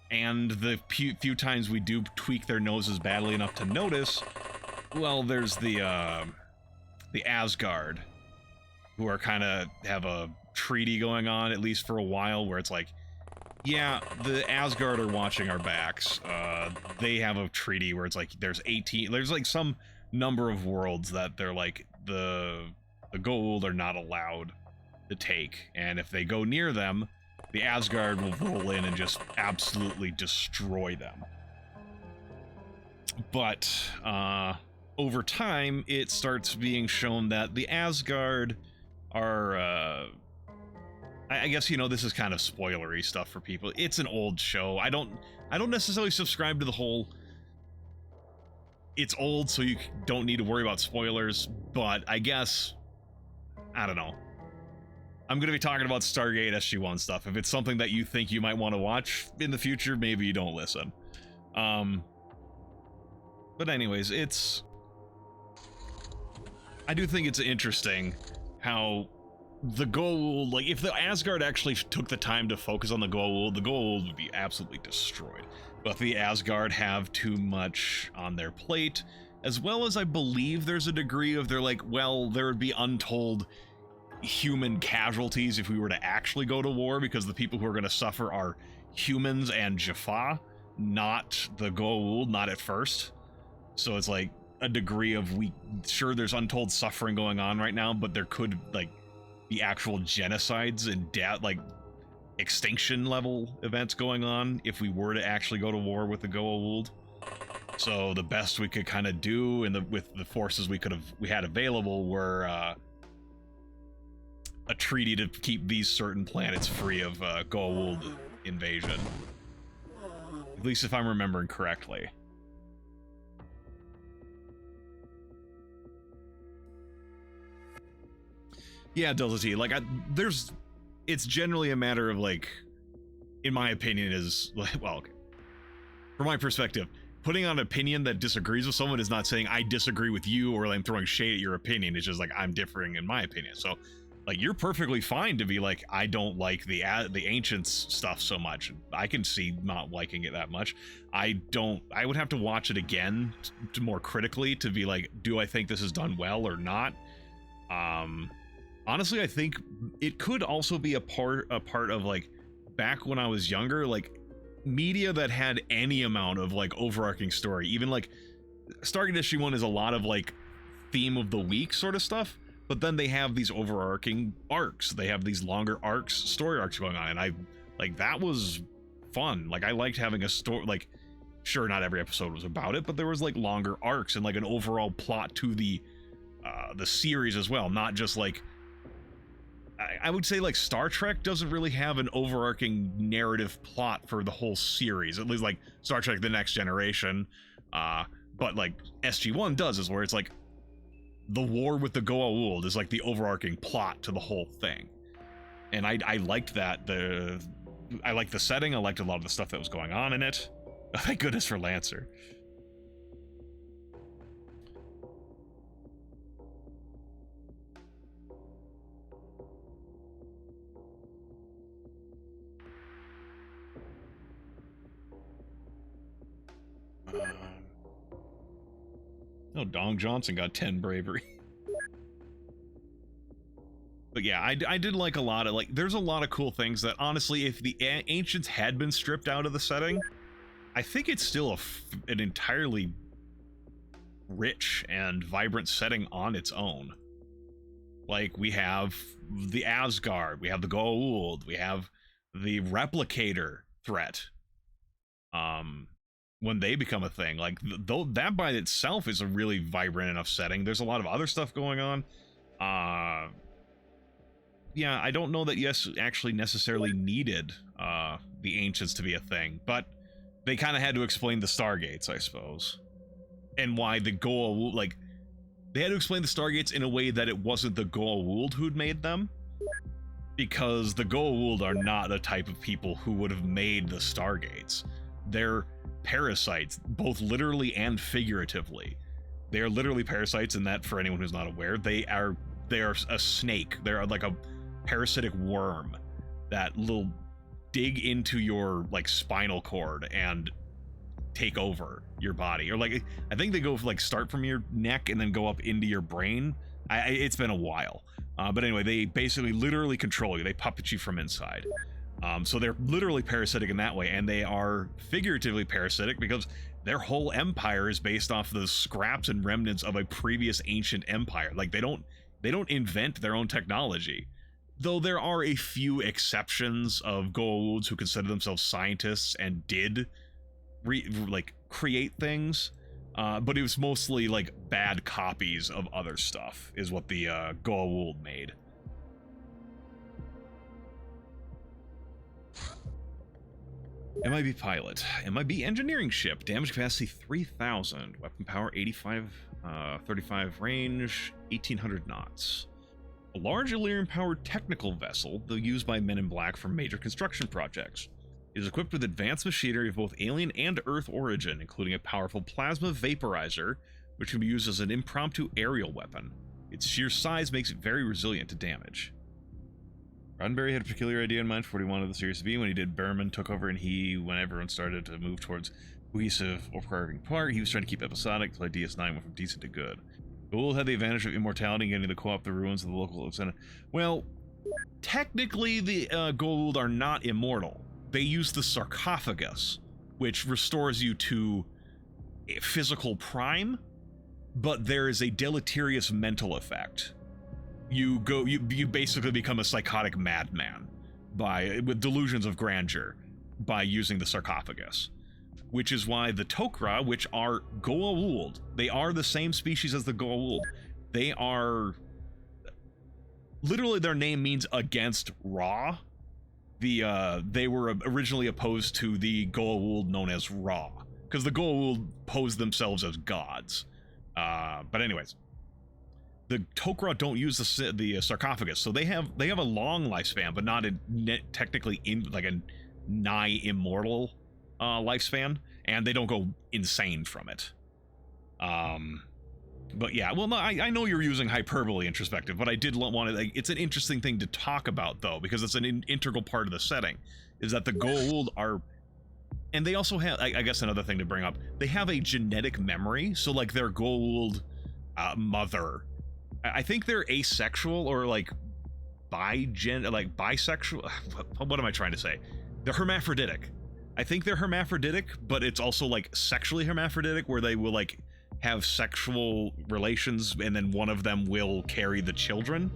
And the few times we do tweak their noses badly enough to notice, well, there's the Asgard, who are kind of have a treaty going on, at least for a while, where it's like, yeah, the Asgard are watching our backs. They have a treaty where it's like there's like some number of worlds that they're like, the Goa'uld are not allowed to take, and if they go near them, the Asgard will roll in and just absolutely destroy them. But over time, it starts being shown that the Asgard are, I guess, this is kind of spoilery stuff for people. It's an old show. I don't necessarily subscribe to the whole, it's old, so you don't need to worry about spoilers, but I guess, I don't know. I'm going to be talking about Stargate SG-1 stuff. If it's something that you think you might want to watch in the future, maybe you don't listen. But anyways, I do think it's interesting how the Goa'uld, like, if the Asgard actually took the time to focus on the Goa'uld would be absolutely destroyed. But the Asgard have too much on their plate, as well as I believe there's a degree of, they're like, well, there would be untold human casualties if we were to actually go to war, because the people who are going to suffer are humans and Jaffa, not the Goa'uld, not at first. So it's like a degree of, sure, there's untold suffering going on right now, but there could, like, be actual genocides and like extinction level events going on if we were to actually go to war with the Goa'uld. So the best we could kind of do with the forces we had available were a treaty to keep these certain planets free of Goa'uld invasion. At least if I'm remembering correctly. Yeah, Delta T, like, it's generally a matter of, like, in my opinion is, well, okay. From my perspective, putting on an opinion that disagrees with someone is not saying I disagree with you or I'm throwing shade at your opinion. It's just like, I'm differing in my opinion. So, like, you're perfectly fine to be like, I don't like the Ancients stuff so much. I can see not liking it that much. I would have to watch it again to more critically to be like, do I think this is done well or not? Honestly, I think it could also be a part of, like, back when I was younger, like, media that had any amount of, like, overarching story. Even, like, Stargate SG-1 is a lot of, like, theme of the week sort of stuff, but then they have these overarching arcs. They have these longer arcs, story arcs going on, and that was fun. Like, I liked having a story, like, sure, not every episode was about it, but there was, like, longer arcs and, like, an overall plot to the series as well, not just, like, I would say, like, Star Trek doesn't really have an overarching narrative plot for the whole series, at least, like, Star Trek The Next Generation, but, like, SG-1 does, is where it's, like, the war with the Goa'uld is, like, the overarching plot to the whole thing. And I liked that. I liked the setting, I liked a lot of the stuff that was going on in it. Thank goodness for Lancer. No, Dong Johnson got 10 bravery. But yeah, I did like a lot of, like, there's a lot of cool things that, honestly, if the Ancients had been stripped out of the setting, I think it's still an entirely rich and vibrant setting on its own. Like, we have the Asgard, we have the Goa'uld, we have the Replicator threat. When they become a thing, like, though that by itself is a really vibrant enough setting. There's a lot of other stuff going on. Yeah, I don't know that actually necessarily needed the Ancients to be a thing, but they kind of had to explain the Stargates, I suppose, and why the Goa'uld, like, they had to explain the Stargates in a way that it wasn't the Goa'uld who'd made them, because the Goa'uld are not the type of people who would have made the Stargates. They're parasites, both literally and figuratively. They are literally parasites in that, for anyone who's not aware, they are a snake. They're like a parasitic worm that will dig into your, like, spinal cord and take over your body. Or, like, I think they go, like, start from your neck and then go up into your brain. It's been a while. But anyway, they basically literally control you. They puppet you from inside. So they're literally parasitic in that way, and they are figuratively parasitic because their whole empire is based off the scraps and remnants of a previous ancient empire. Like, they don't invent their own technology. Though there are a few exceptions of Goa'ulds who consider themselves scientists and did create things, but it was mostly, like, bad copies of other stuff is what the Goa'uld made. MIB pilot. MIB engineering ship. Damage capacity 3,000. Weapon power 85, 35 range, 1,800 knots. A large Illyrian-powered technical vessel, though used by Men in Black for major construction projects. It is equipped with advanced machinery of both alien and Earth origin, including a powerful plasma vaporizer, which can be used as an impromptu aerial weapon. Its sheer size makes it very resilient to damage. Roddenberry had a peculiar idea in mind for what he wanted the series to be. When he did, Berman took over, and when everyone started to move towards cohesive, overarching part, he was trying to keep episodic, so DS9 went from decent to good. Goa'uld had the advantage of immortality, getting to co-op the ruins of the local center. Well, technically, the Goa'uld are not immortal. They use the sarcophagus, which restores you to a physical prime, but there is a deleterious mental effect. You basically become a psychotic madman with delusions of grandeur by using the sarcophagus, which is why the Tok'ra, which are Goa'uld, they are the same species as the Goa'uld. They are literally their name means against Ra. They were originally opposed to the Goa'uld known as Ra, because the Goa'uld posed themselves as gods. But anyways, the Tok'ra don't use the sarcophagus, so they have a long lifespan, but not technically like a nigh immortal lifespan, and they don't go insane from it. But yeah, well, no, I know you're using hyperbole, Introspective, but I did want to, like, it's an interesting thing to talk about, though, because it's an integral part of the setting, is that the Goa'uld are, and they also have, I guess another thing to bring up, they have a genetic memory, so, like, their Goa'uld mother, I think they're asexual, or, like, bisexual, what am I trying to say? They're hermaphroditic. I think they're hermaphroditic, but it's also, like, sexually hermaphroditic, where they will, like, have sexual relations, and then one of them will carry the children,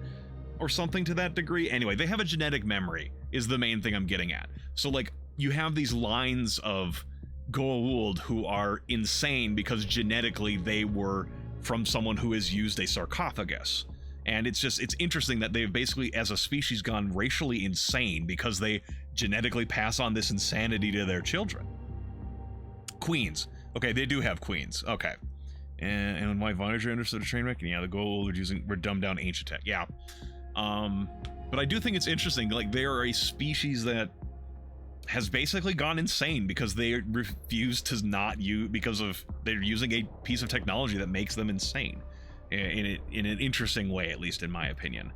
or something to that degree. Anyway, they have a genetic memory, is the main thing I'm getting at. So, like, you have these lines of Goa'uld who are insane because genetically they were from someone who has used a sarcophagus. And it's interesting that they've basically, as a species, gone racially insane because they genetically pass on this insanity to their children. Queens. Okay, they do have queens. Okay. And why Voyager understood a train wreck? And yeah, the Goa'uld were dumbed down ancient tech. Yeah. But I do think it's interesting, like, they are a species that has basically gone insane because they refuse to not use, because of they're using a piece of technology that makes them insane in an interesting way, at least in my opinion.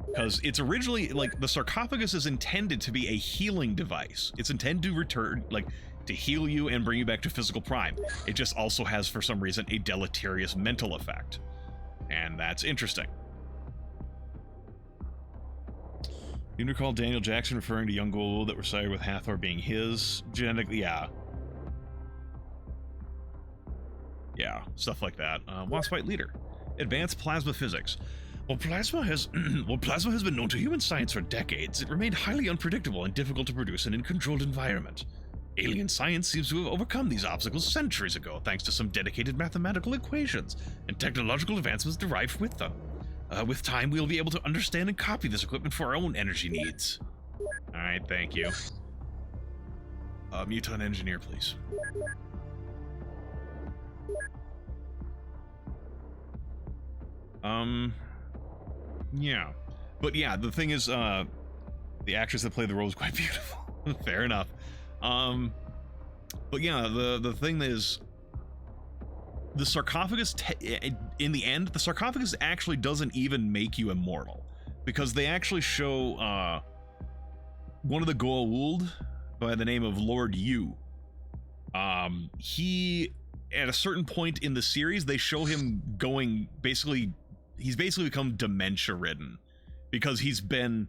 Because it's originally, like, the sarcophagus is intended to be a healing device. It's intended to return, like, to heal you and bring you back to physical prime. It just also has, for some reason, a deleterious mental effect. And that's interesting. You recall Daniel Jackson referring to young Goa'uld that were sired with Hathor being his genetically? Yeah. Yeah, stuff like that. Waspite Leader. Advanced plasma physics. While plasma has been known to human science for decades, it remained highly unpredictable and difficult to produce in a controlled environment. Alien science seems to have overcome these obstacles centuries ago, thanks to some dedicated mathematical equations and technological advancements derived with them. With time, we'll be able to understand and copy this equipment for our own energy needs. Alright, thank you. Muton engineer, please. Yeah. But yeah, the thing is, the actress that played the role is quite beautiful. Fair enough. But yeah, the thing is, the sarcophagus, in the end, the sarcophagus actually doesn't even make you immortal, because they actually show one of the Goa'uld by the name of Lord Yu. He, at a certain point in the series, they show him going, he's basically become dementia ridden because he's been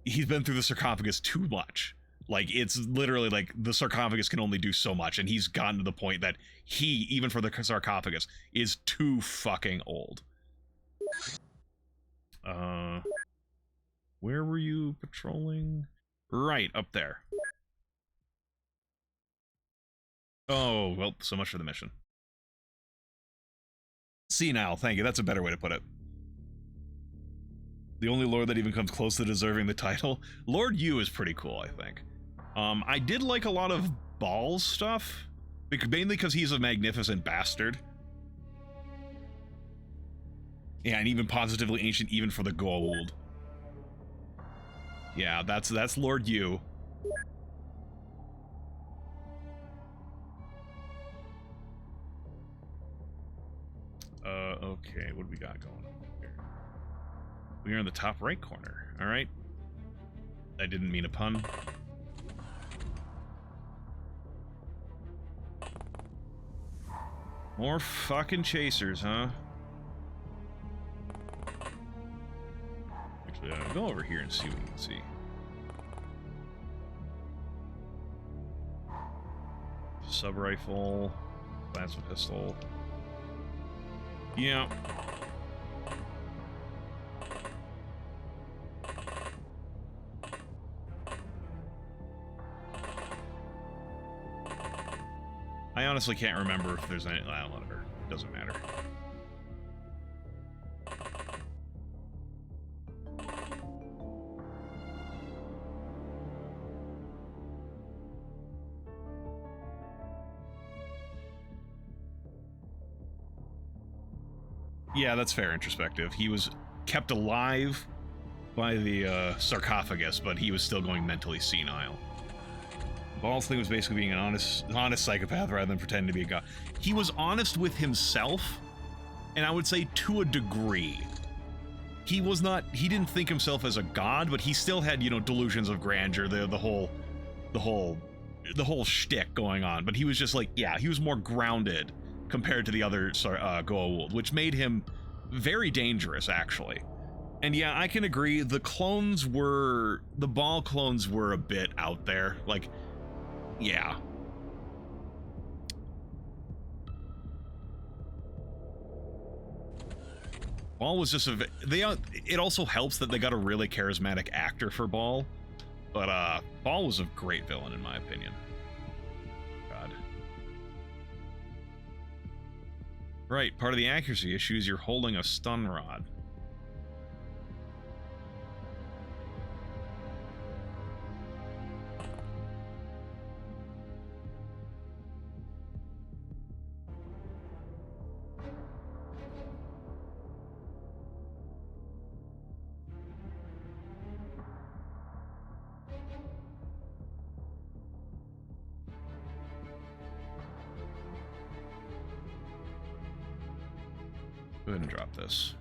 through the sarcophagus too much. Like, it's literally like the sarcophagus can only do so much, and he's gotten to the point that he, even for the sarcophagus, is too fucking old. Where were you patrolling? Right, up there. Oh, well, so much for the mission. Senile, thank you, that's a better way to put it. The only lord that even comes close to deserving the title. Lord Yu is pretty cool, I think. I did like a lot of Ball's stuff, mainly because he's a magnificent bastard. Yeah, and even positively ancient, even for the Goa'uld. Yeah, that's Lord Yu. Okay, what do we got going on here? We are in the top right corner, alright? I didn't mean a pun. More fucking chasers, huh? Actually, I'll go over here and see what we can see. Sub-rifle, plasma pistol. Yeah. I honestly can't remember if there's any. Well, whatever. It doesn't matter. Yeah, that's fair introspective. He was kept alive by the sarcophagus, but he was still going mentally senile. Ball's thing was basically being an honest psychopath rather than pretending to be a god. He was honest with himself, and I would say to a degree. He didn't think himself as a god, but he still had, you know, delusions of grandeur, the whole shtick going on. But he was just like, yeah, he was more grounded compared to the other Goa'uld, which made him very dangerous, actually. And yeah, I can agree, the Ball clones were a bit out there. Like, yeah. Ball was just it also helps that they got a really charismatic actor for Ball, but Ball was a great villain in my opinion. God. Right, part of the accuracy issue is you're holding a stun rod. Go ahead and drop this.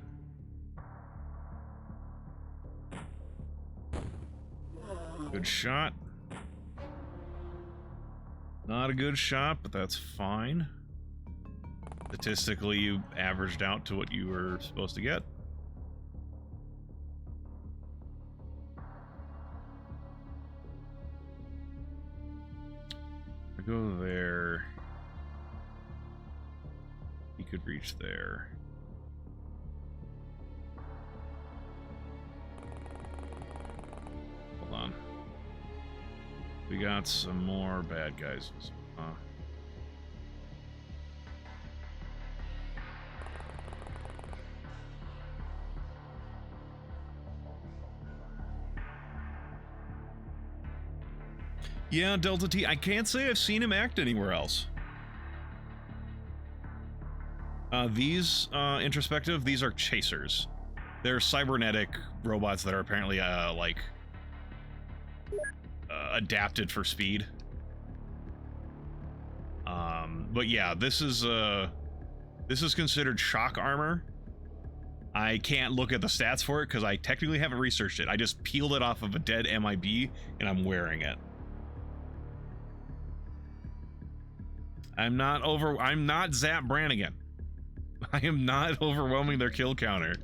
Good shot. Not a good shot, but that's fine. Statistically, you averaged out to what you were supposed to get. I go there. He could reach there. Hold on. We got some more bad guys. Yeah, Delta T. I can't say I've seen him act anywhere else. These introspective, these are chasers. They're cybernetic robots that are apparently adapted for speed. But yeah, this is considered shock armor. I can't look at the stats for it because I technically haven't researched it. I just peeled it off of a dead MIB and I'm wearing it. I'm not Zap Brannigan. I am not overwhelming their kill counter.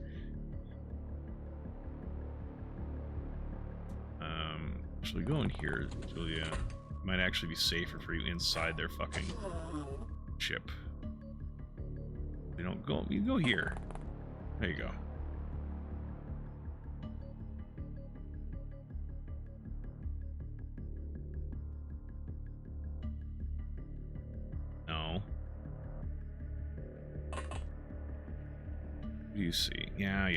Actually, go in here, Julia. Might actually be safer for you inside their fucking chip. You don't go. You go here. There you go. No. What do you see? Yeah.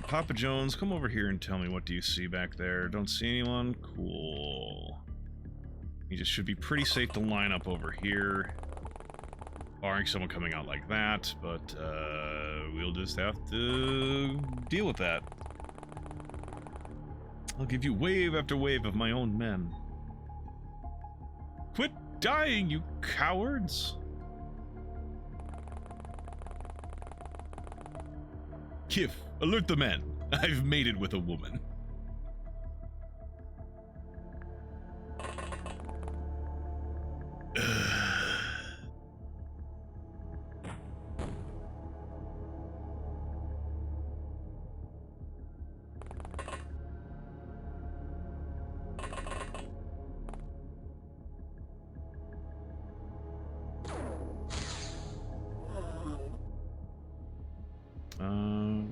Papa Jones, come over here and tell me, what do you see back there? Don't see anyone? Cool. You just should be pretty safe to line up over here. Barring someone coming out like that, but we'll just have to deal with that. I'll give you wave after wave of my own men. Quit dying, you cowards! Kif, alert the men. I've mated with a woman.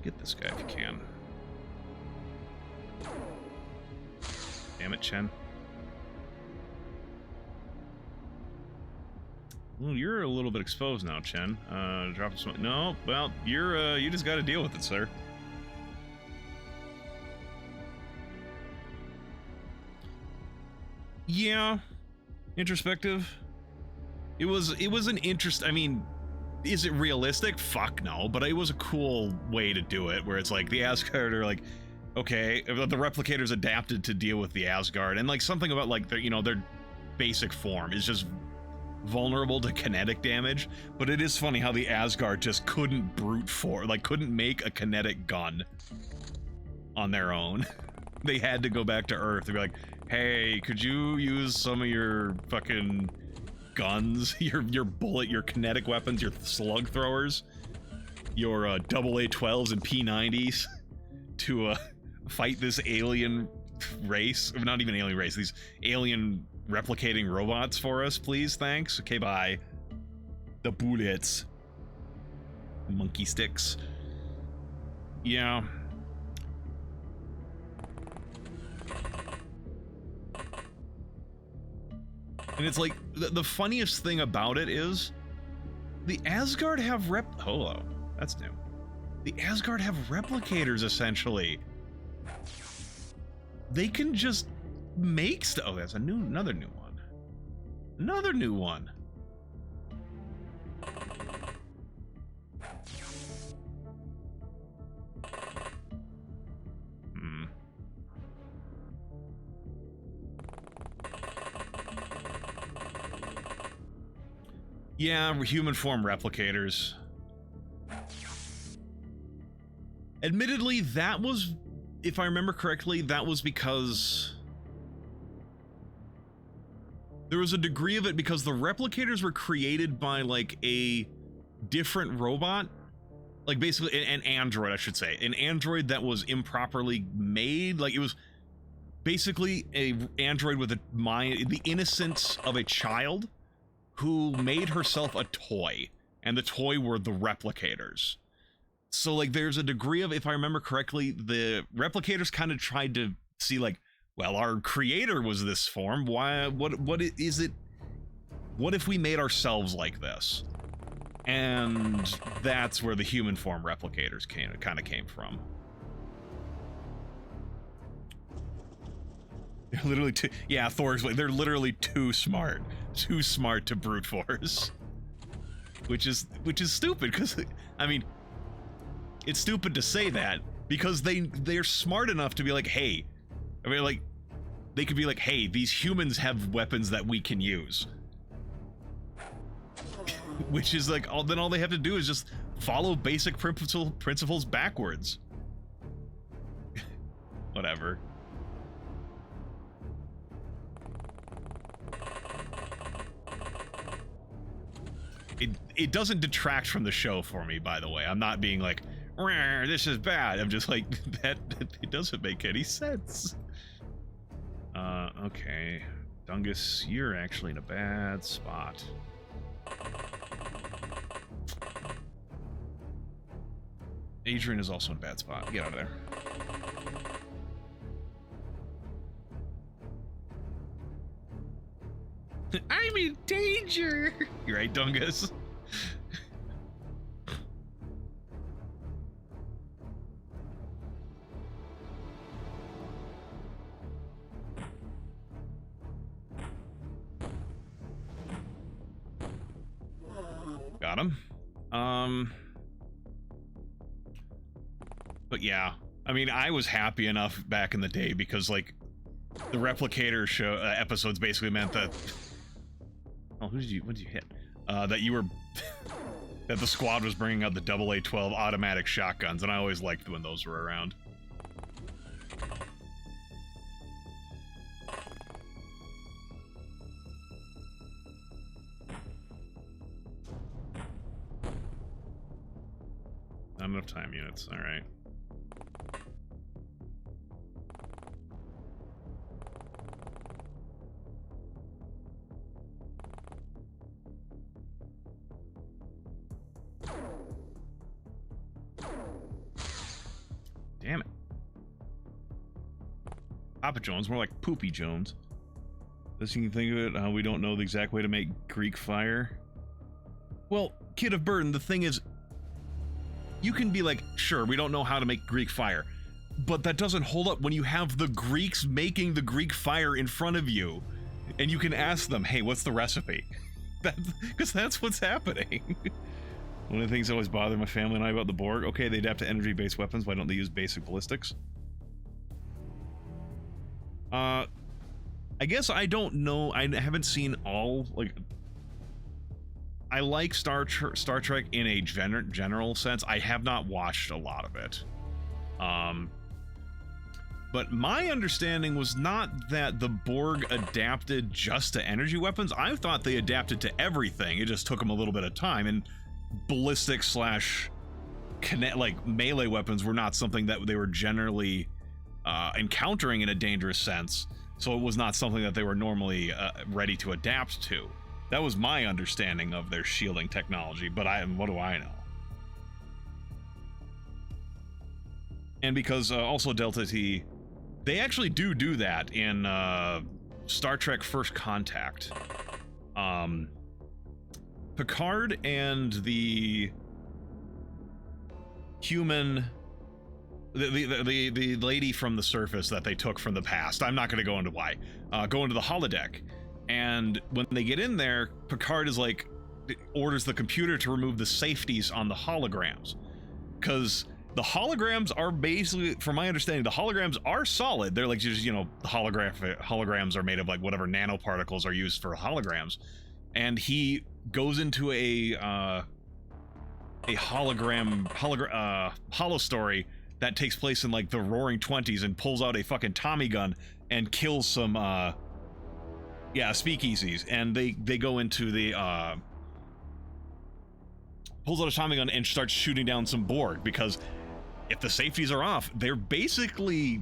Get this guy if you can. Damn it, Chen. Well, you're a little bit exposed now, Chen. Drop some. No, well, you just got to deal with it, sir. Yeah, introspective. It was an interest. I mean, is it realistic? Fuck no, but it was a cool way to do it, where it's like the Asgard are like, okay, the replicators adapted to deal with the Asgard, and like something about like their, you know, their basic form is just vulnerable to kinetic damage. But it is funny how the Asgard just couldn't couldn't make a kinetic gun on their own. They had to go back to Earth and be like, hey, could you use some of your fucking guns, your kinetic weapons, your slug throwers, your AA-12s and P90s to fight this alien race? Not even alien race, these alien replicating robots for us, please? Thanks. Okay, bye. The bullets. Monkey sticks. Yeah. And it's like, the funniest thing about it is, the Asgard have hello, that's new. The Asgard have replicators, essentially. They can just make stuff. Oh, that's another new one. Another new one. Yeah, human form replicators. Admittedly, that was, if I remember correctly, that was because there was a degree of it because the replicators were created by like a different robot, like basically an android, I should say, an android that was improperly made. Like it was basically a android with a mind, the innocence of a child, who made herself a toy, and the toy were the replicators. So like there's a degree of, if I remember correctly, the replicators kind of tried to see like, well, our creator was this form, why, what is it, what if we made ourselves like this? And that's where the human form replicators kind of came from. They're literally too, yeah, Thor's like, they're literally too smart to brute force, which is stupid, because I mean, it's stupid to say that because they're smart enough to be like, hey, I mean, like, they could be like, hey, these humans have weapons that we can use, which is like, then all they have to do is just follow basic principles backwards. Whatever. It doesn't detract from the show for me, by the way. I'm not being like, this is bad. I'm just like, that it doesn't make any sense. Okay. Dungus, you're actually in a bad spot. Adrian is also in a bad spot. Get out of there. I'm in danger! You're right, Dungus. Got him. But yeah, I mean, I was happy enough back in the day because, like, the replicator show episodes basically meant that. Oh, what did you hit? That you were, that the squad was bringing out the AA-12 automatic shotguns, and I always liked when those were around. Not enough time units, alright. Damn it. Papa Jones, more like Poopy Jones. This you can think of it, how we don't know the exact way to make Greek fire. Well, Kid of Burden, the thing is, you can be like, sure, we don't know how to make Greek fire, but that doesn't hold up when you have the Greeks making the Greek fire in front of you. And you can ask them, hey, what's the recipe? Because that's what's happening. One of the things that always bother my family and I about the Borg, okay, they adapt to energy-based weapons, why don't they use basic ballistics? I guess I don't know, I haven't seen all, like... I like Star Trek in a general sense. I have not watched a lot of it. But my understanding was not that the Borg adapted just to energy weapons. I thought they adapted to everything. It just took them a little bit of time, and ballistic slash like melee weapons were not something that they were generally encountering in a dangerous sense. So it was not something that they were normally ready to adapt to. That was my understanding of their shielding technology, but what do I know? And because also Delta T, they actually do that in Star Trek First Contact. Picard and the human, the lady from the surface that they took from the past, I'm not going to go into why, go into the holodeck. And when they get in there, Picard is like, orders the computer to remove the safeties on the holograms. Because the holograms are basically, from my understanding, the holograms are solid. They're like just, you know, the holograms are made of like whatever nanoparticles are used for holograms. And he goes into a holo story that takes place in like the roaring 20s and pulls out a fucking Tommy gun and kills some, speakeasies. And they go into the, pulls out a Tommy gun and starts shooting down some Borg, because if the safeties are off, they're basically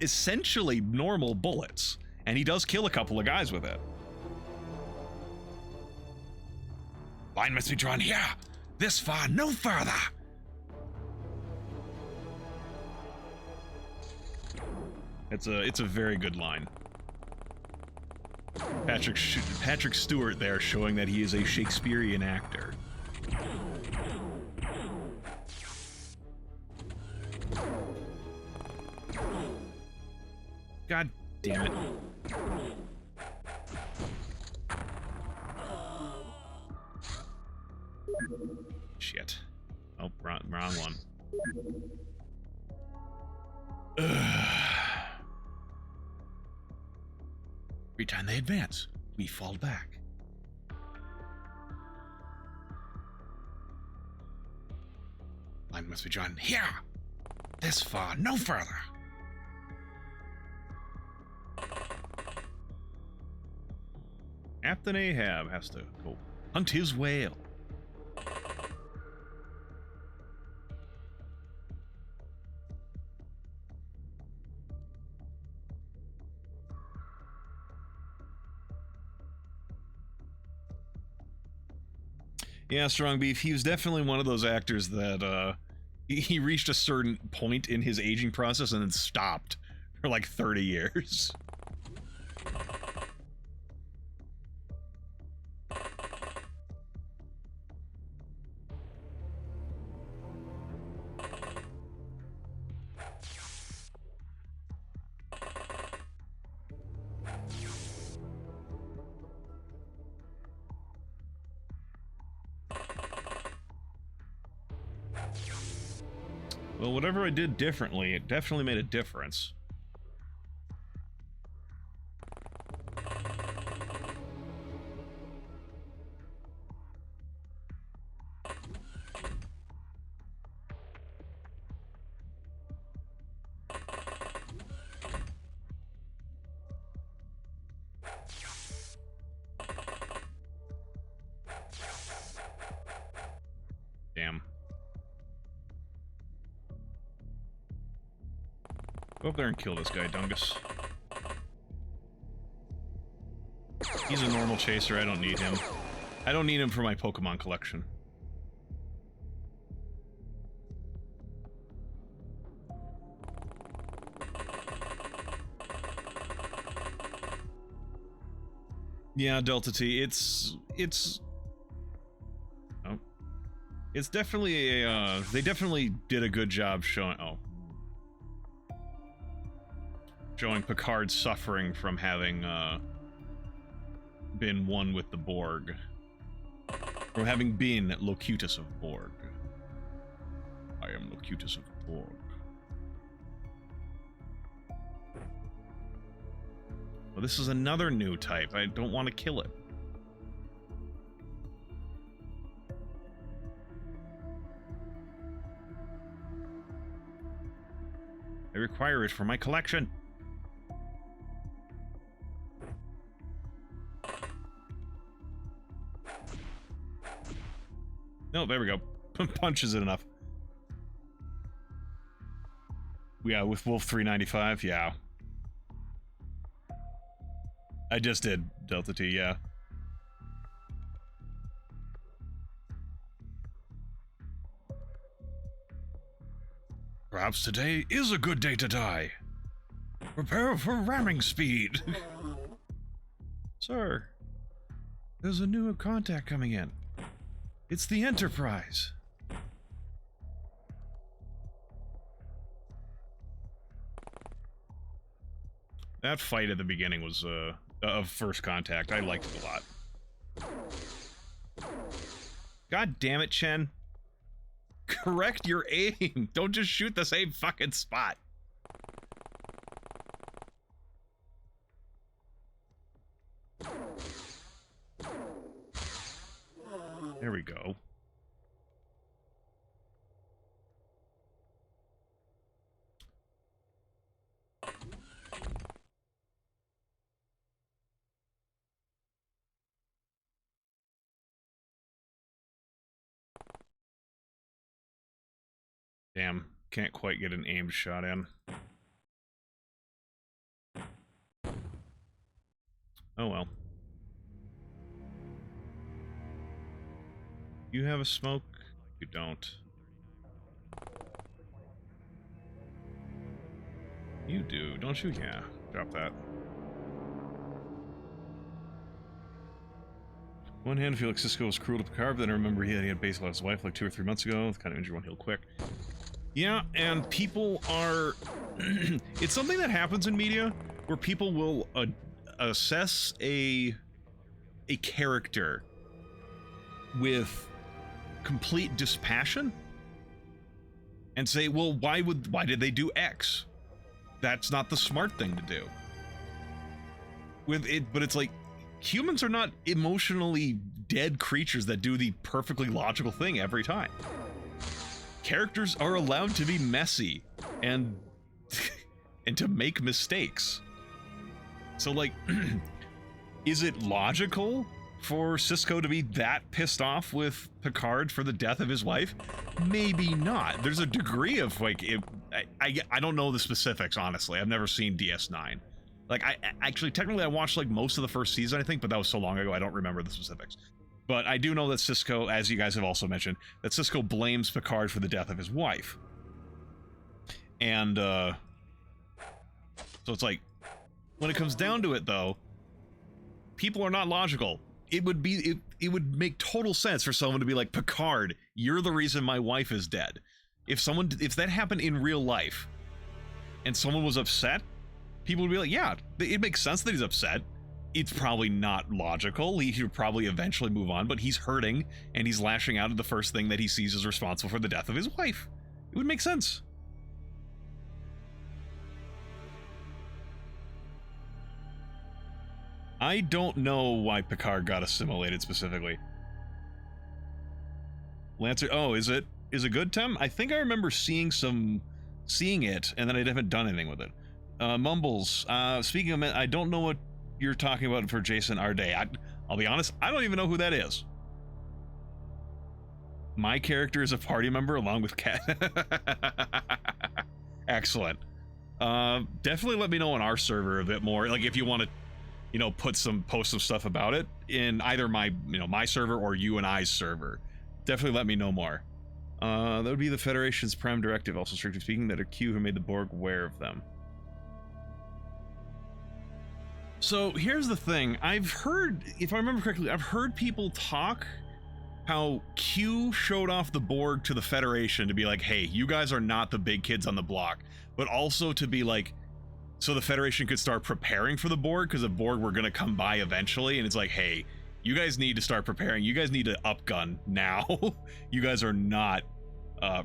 essentially normal bullets, and he does kill a couple of guys with it. Line must be drawn here, this far, no further. It's a very good line. Patrick Stewart there showing that he is a Shakespearean actor. God damn it. Shit. Oh, wrong one. Every time they advance, we fall back. Line must be drawn here. This far, no further. Captain Ahab has to go hunt his whale. Yeah, Strong Beef, he was definitely one of those actors that he reached a certain point in his aging process and then stopped for like 30 years. Well, whatever I did differently, it definitely made a difference. Damn. Go up there and kill this guy, Dungus. He's a normal chaser, I don't need him. I don't need him for my Pokemon collection. Yeah, Delta T, it's definitely a, they definitely did a good job showing Picard suffering from having, been one with the Borg. Or having been Locutus of Borg. I am Locutus of Borg. Well, this is another new type. I don't want to kill it. I require it for my collection. No, there we go. Punches it enough. Yeah, with Wolf 395, yeah. I just did Delta T, yeah. Perhaps today is a good day to die. Prepare for ramming speed. Sir, there's a new contact coming in. It's the Enterprise. That fight at the beginning was, of First Contact. I liked it a lot. God damn it, Chen. Correct your aim. Don't just shoot the same fucking spot. There we go. Damn, can't quite get an aimed shot in. Oh well. You have a smoke? You don't. You do, don't you? Yeah, drop that. One hand, I feel like Cisco was cruel to Picard, but then I remember he had based on his wife like 2 or 3 months ago. The kind of injury won't heal quick. Yeah, and people are... it's something that happens in media where people will assess a character with complete dispassion and say, well, why did they do X? That's not the smart thing to do. But it's like, humans are not emotionally dead creatures that do the perfectly logical thing every time. Characters are allowed to be messy and and to make mistakes. So like, is it logical for Cisco to be that pissed off with Picard for the death of his wife? Maybe not. There's a degree of like, I don't know the specifics, honestly. I've never seen DS9. Like, I actually, technically I watched like most of the first season, I think, but that was so long ago I don't remember the specifics. But I do know that Cisco, as you guys have also mentioned, that Cisco blames Picard for the death of his wife. And, so it's like, when it comes down to it, though, people are not logical. It would would make total sense for someone to be like, Picard, you're the reason my wife is dead. If that happened in real life, and someone was upset, people would be like, yeah, it makes sense that he's upset. It's probably not logical. He should probably eventually move on, but he's hurting and he's lashing out at the first thing that he sees as responsible for the death of his wife. It would make sense. I don't know why Picard got assimilated specifically. Lancer, oh, is it good, Tim? I think I remember seeing it, and then I haven't done anything with it. Mumbles, speaking of, I don't know what you're talking about for Jason Arday. I'll be honest, I don't even know who that is. My character is a party member along with Cat. Excellent. Definitely let me know on our server a bit more. Like if you want to, you know, post some stuff about it in either my, my server or you and I's server. Definitely let me know more. That would be the Federation's prime directive, also strictly speaking, that a Q who made the Borg aware of them. So here's the thing, I've heard, if I remember correctly, I've heard people talk how Q showed off the Borg to the Federation to be like, hey, you guys are not the big kids on the block, but also to be like, so the Federation could start preparing for the Borg, because the Borg were going to come by eventually, and it's like, hey, you guys need to start preparing. You guys need to upgun now. You guys are not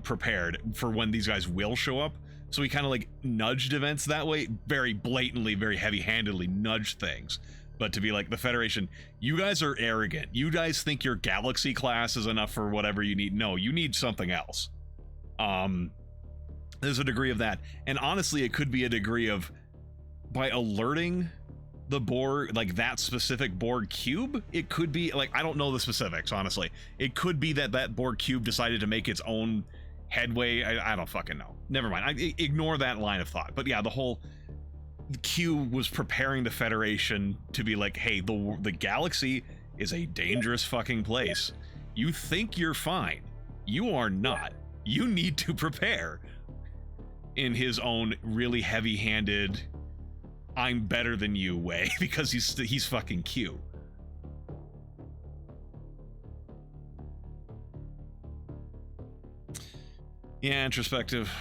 prepared for when these guys will show up. So we kind of like nudged events that way, very blatantly, very heavy-handedly nudged things. But to be like, the Federation, you guys are arrogant. You guys think your galaxy class is enough for whatever you need. No, you need something else. There's a degree of that. And honestly, it could be a degree of, by alerting the Borg, like that specific Borg cube, it could be like, I don't know the specifics, honestly. It could be that that Borg cube decided to make its own headway. I don't fucking know. Never mind. Ignore that line of thought. But yeah, the cube was preparing the Federation to be like, hey, the galaxy is a dangerous fucking place. You think you're fine. You are not. You need to prepare. In his own really heavy-handed, I'm better than you way, because he's fucking Q. Yeah, introspective.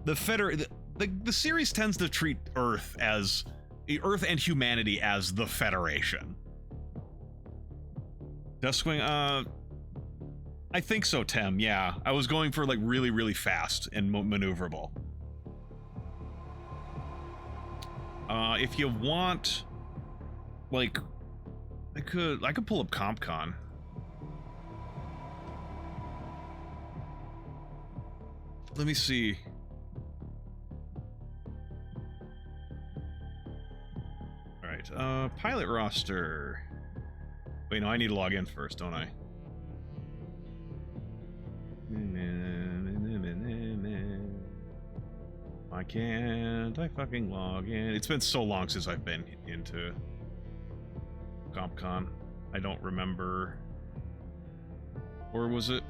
The series tends to treat Earth and humanity as the Federation. Duskwing, I think so, Tim. Yeah, I was going for like really, really fast and maneuverable. If you want, like, I could pull up CompCon. Let me see. All right, pilot roster. Wait, no, I need to log in first, don't I? Why can't I fucking log in? It's been so long since I've been into CompCon. I don't remember. Or was it?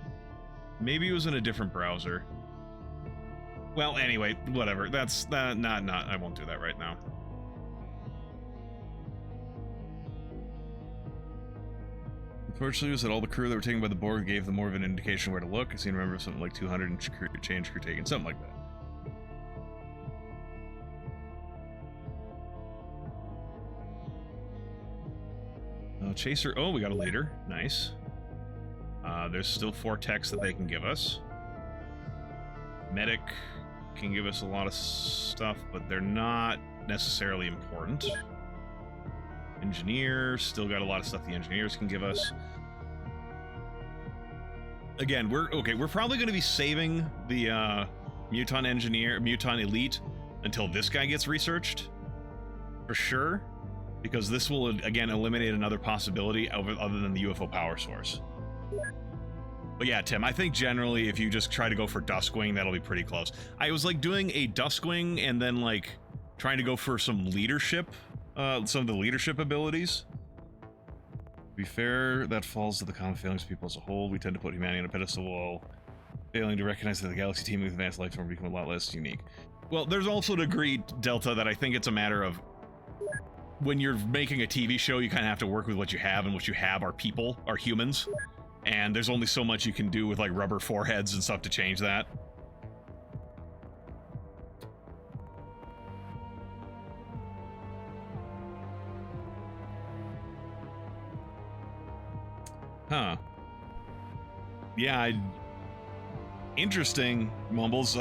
Maybe it was in a different browser. Well, anyway, whatever. That's not. I won't do that right now. Unfortunately, it was that all the crew that were taken by the Borg gave them more of an indication where to look. I seem to remember something like 200 and change crew taken, something like that. Chaser. Oh, we got a leader. Nice. There's still 4 techs that they can give us. Medic can give us a lot of stuff, but they're not necessarily important. Engineer, still got a lot of stuff the engineers can give us. Again, we're probably going to be saving the Muton Elite until this guy gets researched. For sure. Because this will, again, eliminate another possibility other than the UFO power source. But yeah, Tim, I think generally if you just try to go for Duskwing, that'll be pretty close. I was like doing a Duskwing and then like trying to go for some leadership, some of the leadership abilities. To be fair, that falls to the common failings of people as a whole. We tend to put humanity on a pedestal while failing to recognize that the galaxy teeming with advanced life form become a lot less unique. Well, there's also a degree, Delta, that I think it's a matter of when you're making a TV show, you kind of have to work with what you have, and what you have are people, are humans. And there's only so much you can do with like rubber foreheads and stuff to change that. Huh. Yeah, interesting, Mumbles.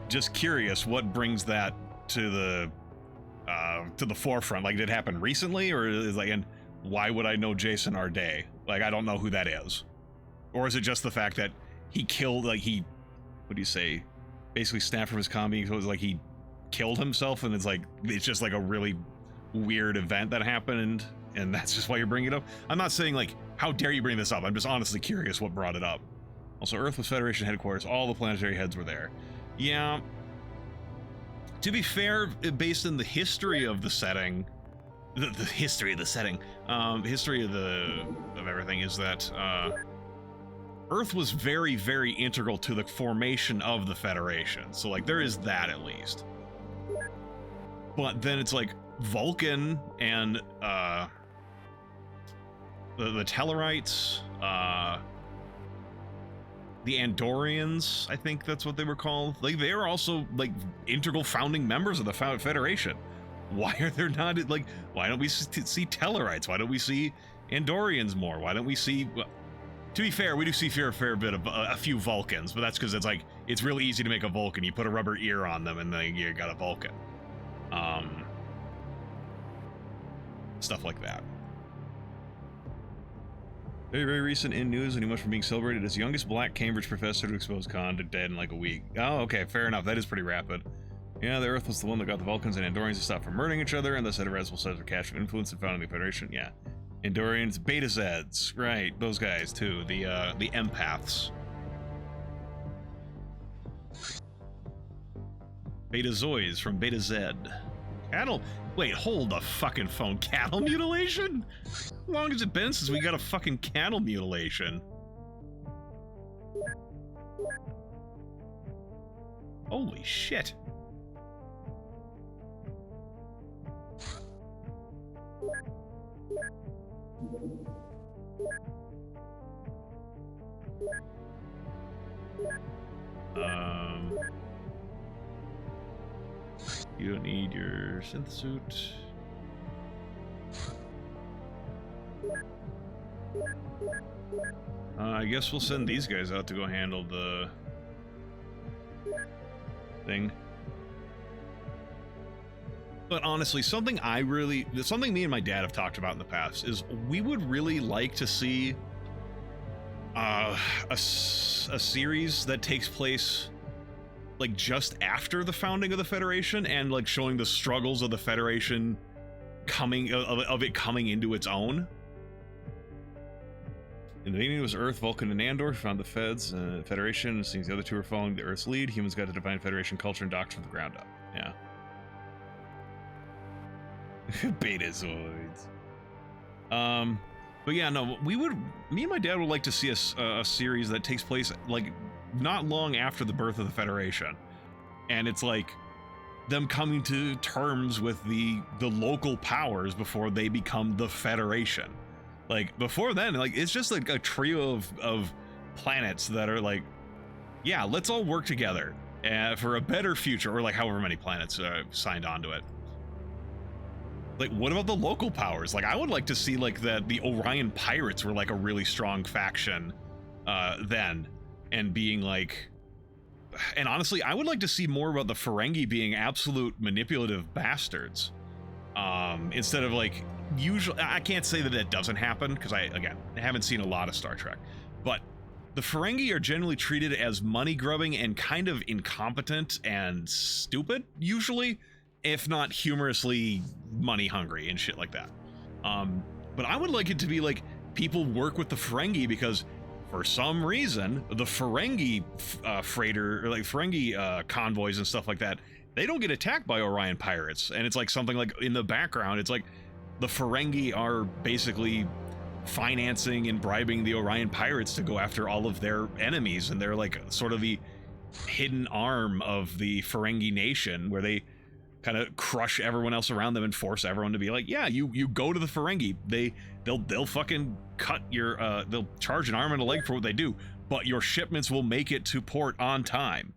Just curious, what brings that to the forefront? Like, did it happen recently, or is like, and why would I know Jason Arday? Like, I don't know who that is. Or is it just the fact that he killed, like, what do you say, basically snapped from his combi, so it was like he killed himself, and it's like, it's just like a really weird event that happened, and that's just why you're bringing it up? I'm not saying, like, how dare you bring this up? I'm just honestly curious what brought it up. Also, Earth was Federation headquarters. All the planetary heads were there. Yeah. To be fair, based on the history of the setting, history of everything is that Earth was very, very integral to the formation of the Federation. So like there is that at least. But then it's like Vulcan and the Tellarites, the Andorians, I think that's what they were called. Like, they were also, like, integral founding members of the Federation. Why are there not, like, why don't we see Tellarites? Why don't we see Andorians more? Why don't we see, well, to be fair, we do see a fair bit of a few Vulcans, but that's because it's like, it's really easy to make a Vulcan. You put a rubber ear on them and then you got a Vulcan. Stuff like that. Very, very recent in news, and he went from being celebrated as youngest black Cambridge professor to expose Khan to dead in like a week. Oh, okay, fair enough. That is pretty rapid. Yeah, the Earth was the one that got the Vulcans and Andorians to stop from murdering each other, and thus had a residual size of cash of influence and founding the Federation. Yeah. Andorians, Beta Zeds, right, those guys too, the empaths. Beta Zoids from Beta Z. Cattle, wait, hold the fucking phone, cattle mutilation? How long has it been since we got a fucking cattle mutilation? Holy shit. You don't need your synth suit. I guess we'll send these guys out to go handle the thing. But honestly, something me and my dad have talked about in the past is we would really like to see a series that takes place like just after the founding of the Federation and like showing the struggles of the Federation coming into its own. In the beginning, it was Earth, Vulcan, and Andor found the Federation. It seems the other two are following the Earth's lead. Humans got to define Federation culture and doctrine from the ground up. Yeah. Betazoids. But yeah, no, me and my dad would like to see a series that takes place like not long after the birth of the Federation, and it's like them coming to terms with the local powers before they become the Federation. Like before then, like it's just like a trio of planets that are like, yeah, let's all work together for a better future, or like however many planets signed on to it. Like, what about the local powers? Like, I would like to see like the Orion Pirates were like a really strong faction then, and being like, and honestly, I would like to see more about the Ferengi being absolute manipulative bastards. Instead of like, usually, I can't say that doesn't happen because I haven't seen a lot of Star Trek, but the Ferengi are generally treated as money grubbing and kind of incompetent and stupid, usually, if not humorously money hungry and shit like that. But I would like it to be like people work with the Ferengi because for some reason the Ferengi freighter or like Ferengi convoys and stuff like that, they don't get attacked by Orion pirates, and it's like something like in the background it's like the Ferengi are basically financing and bribing the Orion pirates to go after all of their enemies, and they're like sort of the hidden arm of the Ferengi nation where they kind of crush everyone else around them and force everyone to be like, yeah, you go to the Ferengi. They'll fucking cut your they'll charge an arm and a leg for what they do, but your shipments will make it to port on time.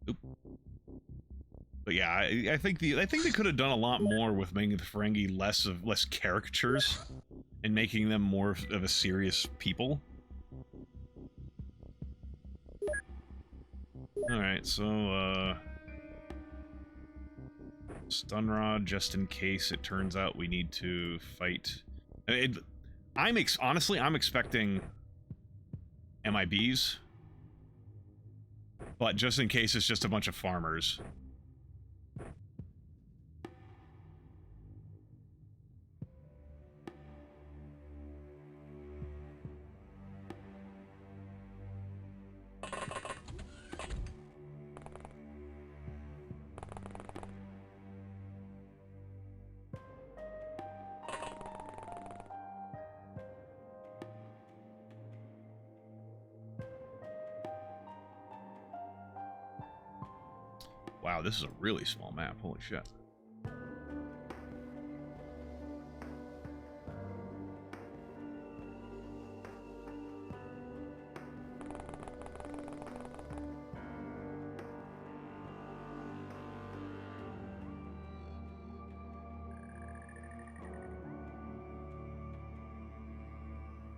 Oop. But yeah, I think they could have done a lot more with making the Ferengi less caricatures and making them more of a serious people. All right, so stun rod just in case it turns out we need to fight. Honestly, I'm expecting MIBs, but just in case it's just a bunch of farmers. Wow, this is a really small map. Holy shit.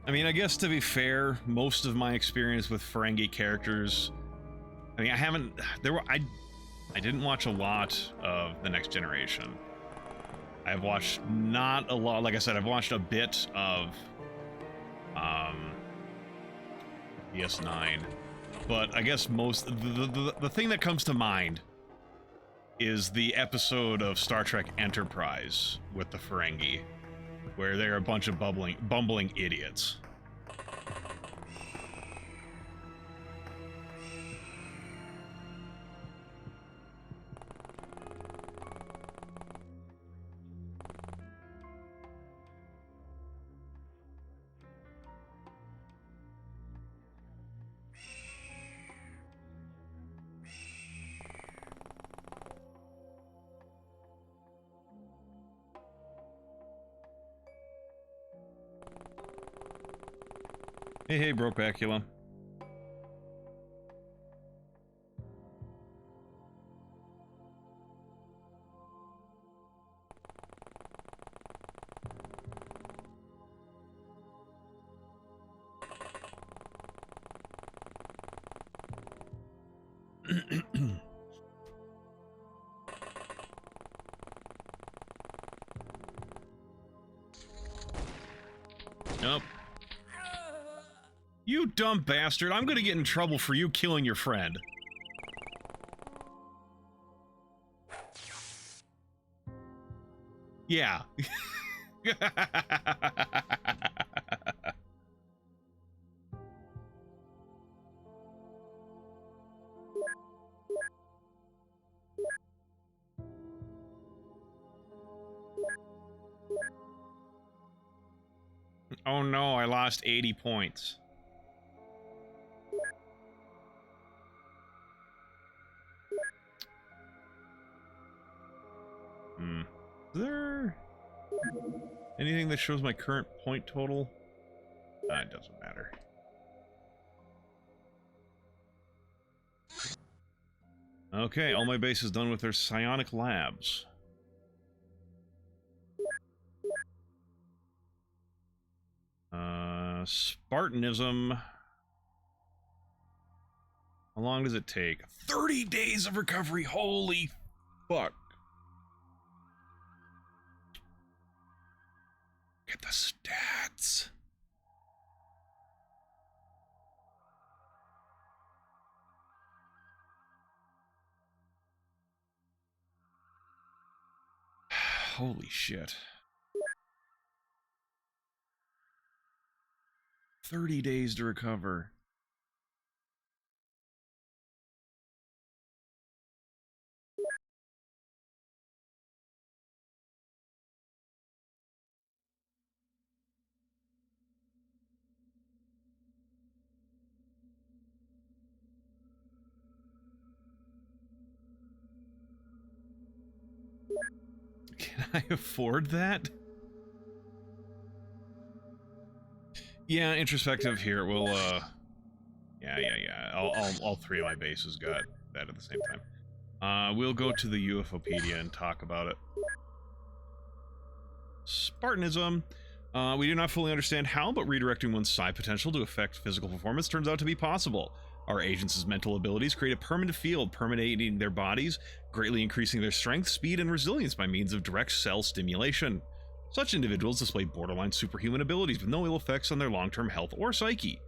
I mean, I guess to be fair, most of my experience with Ferengi characters, I mean, I didn't watch a lot of The Next Generation. I've watched not a lot, like I said, I've watched a bit of DS9, but I guess the thing that comes to mind is the episode of Star Trek Enterprise with the Ferengi, where they're a bunch of bumbling idiots. Hey, Brokebacula. Nope. You dumb bastard, I'm gonna get in trouble for you killing your friend. Yeah. Oh no, I lost 80 points. Is there anything that shows my current point total? It doesn't matter. Okay, all my base is done with their psionic labs. Spartanism. How long does it take? 30 days of recovery, holy fuck. Get the stats. Holy shit. 30 days to recover. Can I afford that? Yeah, introspective here. We'll yeah. All three of my bases got that at the same time. We'll go to the UFOpedia and talk about it. Spartanism. We do not fully understand how, but redirecting one's psi potential to affect physical performance turns out to be possible. Our agents' mental abilities create a permanent field, permeating their bodies, greatly increasing their strength, speed, and resilience by means of direct cell stimulation. Such individuals display borderline superhuman abilities with no ill effects on their long-term health or psyche.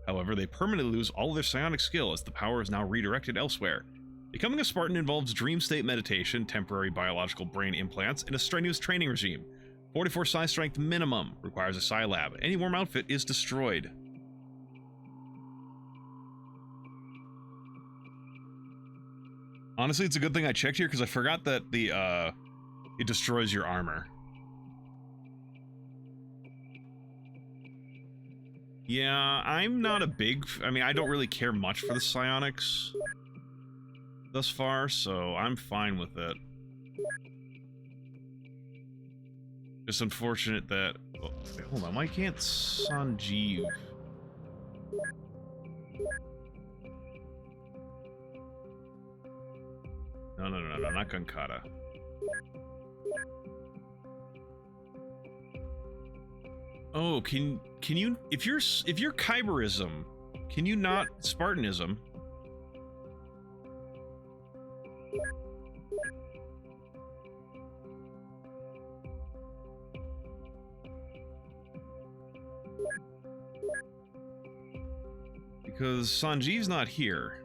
However, they permanently lose all of their psionic skill as the power is now redirected elsewhere. Becoming a Spartan involves dream state meditation, temporary biological brain implants, and a strenuous training regime. 44 psi strength minimum, requires a psi lab. Any warm outfit is destroyed. Honestly, it's a good thing I checked here because I forgot that the it destroys your armor. Yeah, I'm not a big... I mean, I don't really care much for the psionics. thus far, so I'm fine with it. Just unfortunate that... Oh, hold on, why can't Sanjeev... No, not Gunkata. Oh, can you... If you're Kyberism, can you not Spartanism? Because Sanjeev's not here.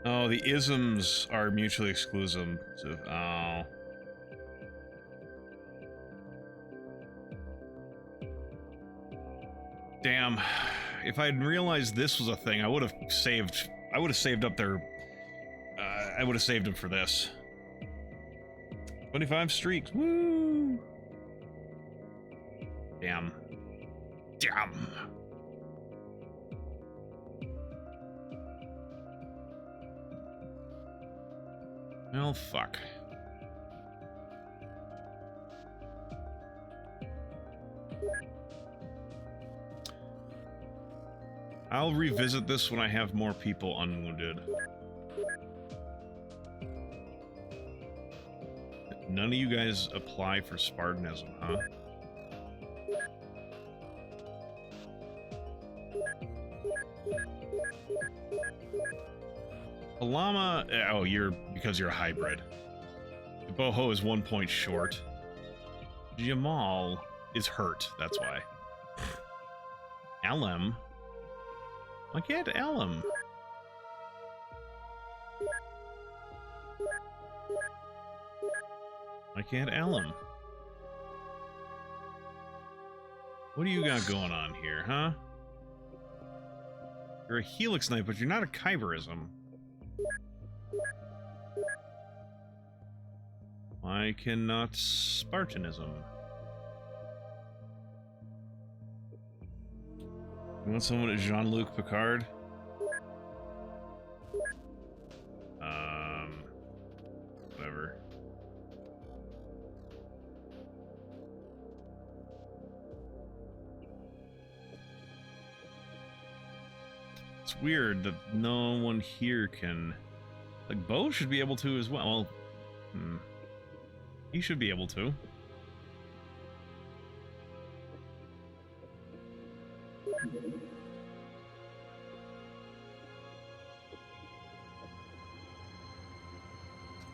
Oh, the isms are mutually exclusive. Oh. Damn. If I'd realized this was a thing, I would have saved up their... I would have saved them for this. 25 streaks. Woo! Damn. Damn. Well, fuck. I'll revisit this when I have more people unwounded. None of you guys apply for Spartanism, huh? Palama, oh, because you're a hybrid. Boho is 1 point short. Jamal is hurt, that's why. Alem. Why can't Alem? Why can't Alem? What do you got going on here, huh? You're a Helix Knight, but you're not a Kyberism. Why cannot Spartanism? You want someone at Jean-Luc Picard? Whatever. It's weird that no one here can... Like, Bo should be able to as well. Well, he should be able to.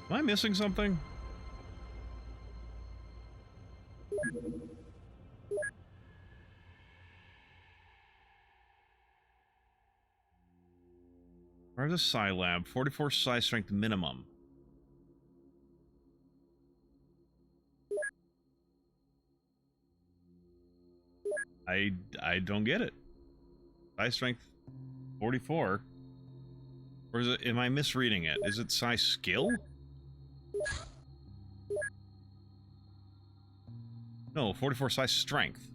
Am I missing something? Where's the Psi Lab? 44 Psi strength minimum. I don't get it. Psi strength 44. Or is it, am I misreading it? Is it Psi skill? No, 44 Psi strength.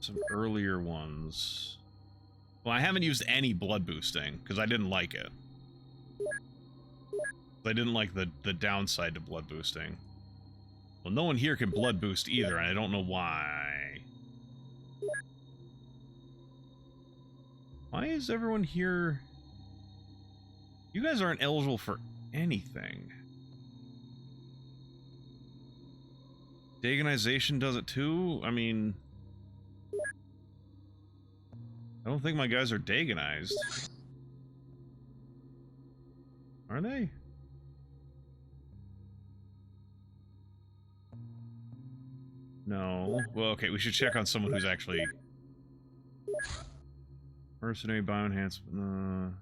Some earlier ones. Well, I haven't used any blood boosting because I didn't like it. I didn't like the downside to blood boosting. Well, no one here can blood boost either, and I don't know why. Why is everyone here... You guys aren't eligible for anything. Dagonization does it too? I mean... I don't think my guys are Dagonized. Are they? No. Well, okay, we should check on someone who's actually... Mercenary bioenhancement...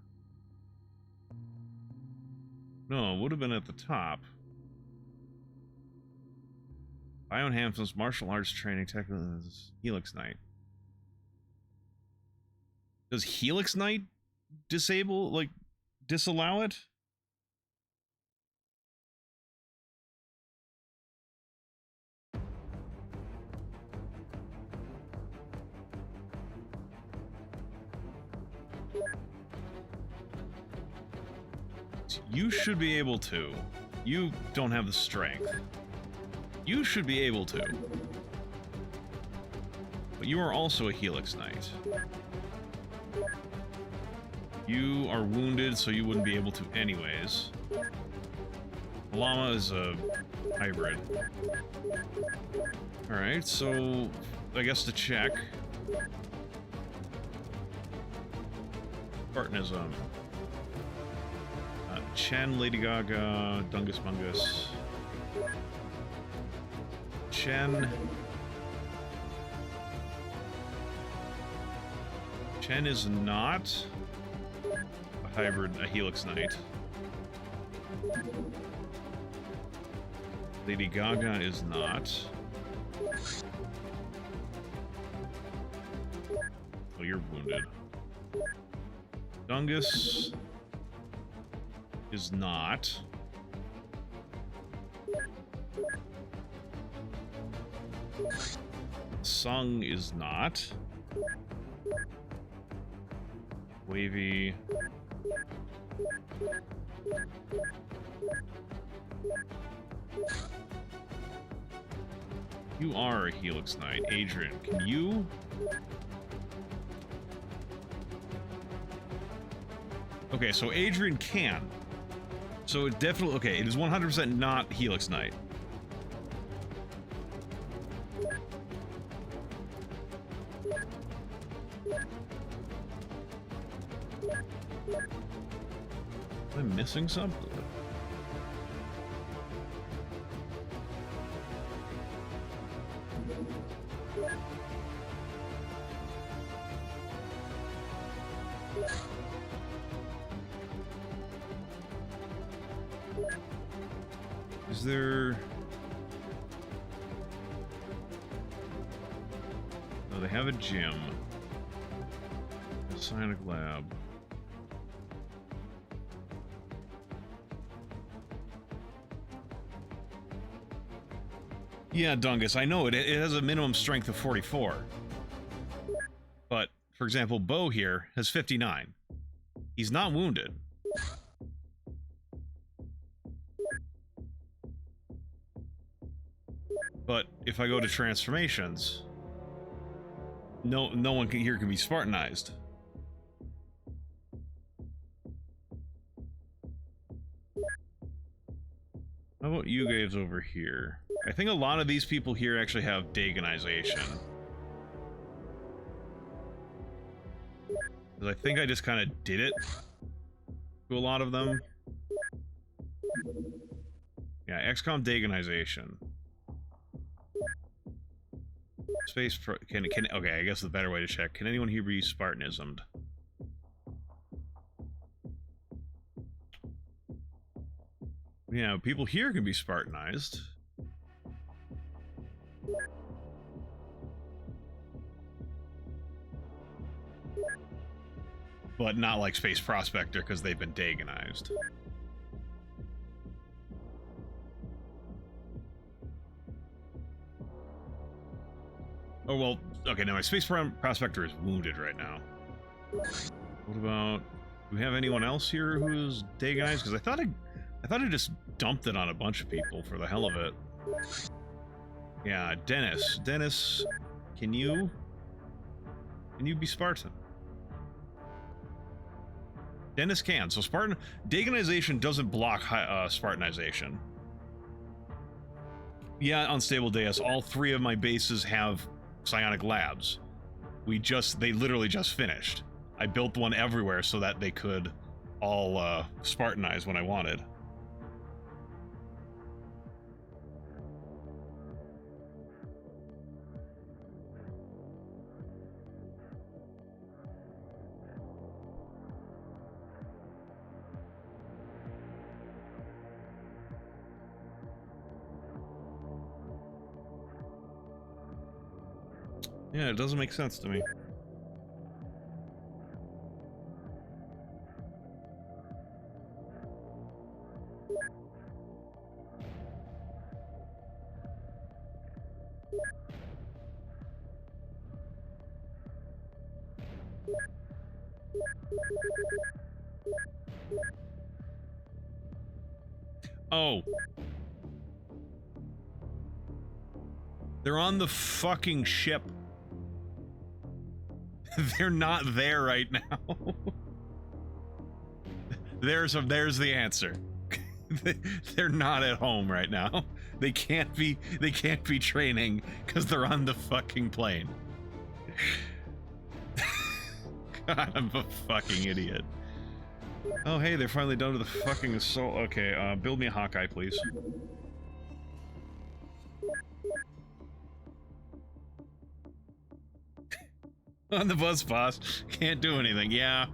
No, it would have been at the top. Bioenhancements, martial arts training, technical... Helix Knight. Does Helix Knight disable, like, disallow it? You should be able to. You don't have the strength. You should be able to. But you are also a Helix Knight. You are wounded, so you wouldn't be able to anyways. The llama is a hybrid. Alright, so I guess to check. Spartanism. Chen, Lady Gaga, Dungus Bungus. Chen is not a hybrid, a Helix Knight. Lady Gaga is not. Oh, you're wounded. Dungus is not. Sung is not. Wavy. You are a Helix Knight. Adrian, can you? Okay, so Adrian can. So it definitely, okay, it is 100% not Helix Knight. Am I missing something? Is there... Oh, they have a gym. A Sonic Lab. Yeah, Dungus, I know it has a minimum strength of 44. But, for example, Bo here has 59. He's not wounded. But if I go to transformations, no one here can be Spartanized. How about you guys over here? I think a lot of these people here actually have Dagonization. Because I think I just kind of did it to a lot of them. Yeah, XCOM Dagonization. Space Pro... Can... Okay, I guess the better way to check. Can anyone here be Spartanismed? Yeah, people here can be Spartanized. But not like Space Prospector, because they've been Dagonized. Oh, well, okay, now my Space Prospector is wounded right now. What about... Do we have anyone else here who's Dagonized? Because I thought I just dumped it on a bunch of people for the hell of it. Yeah, Dennis. Dennis, can you be Spartan? Dennis can. So Dagonization doesn't block Spartanization. Yeah, Unstable Deus, all 3 of my bases have psionic labs. They literally just finished. I built one everywhere so that they could all Spartanize when I wanted. Yeah, it doesn't make sense to me. Oh. They're on the fucking ship. They're not there right now. There's the answer. They're not at home right now. They can't be training because they're on the fucking plane. God, I'm a fucking idiot. Oh hey, they're finally done with the fucking assault. Okay, build me a Hawkeye, please. On the bus, boss. Can't do anything. Yeah.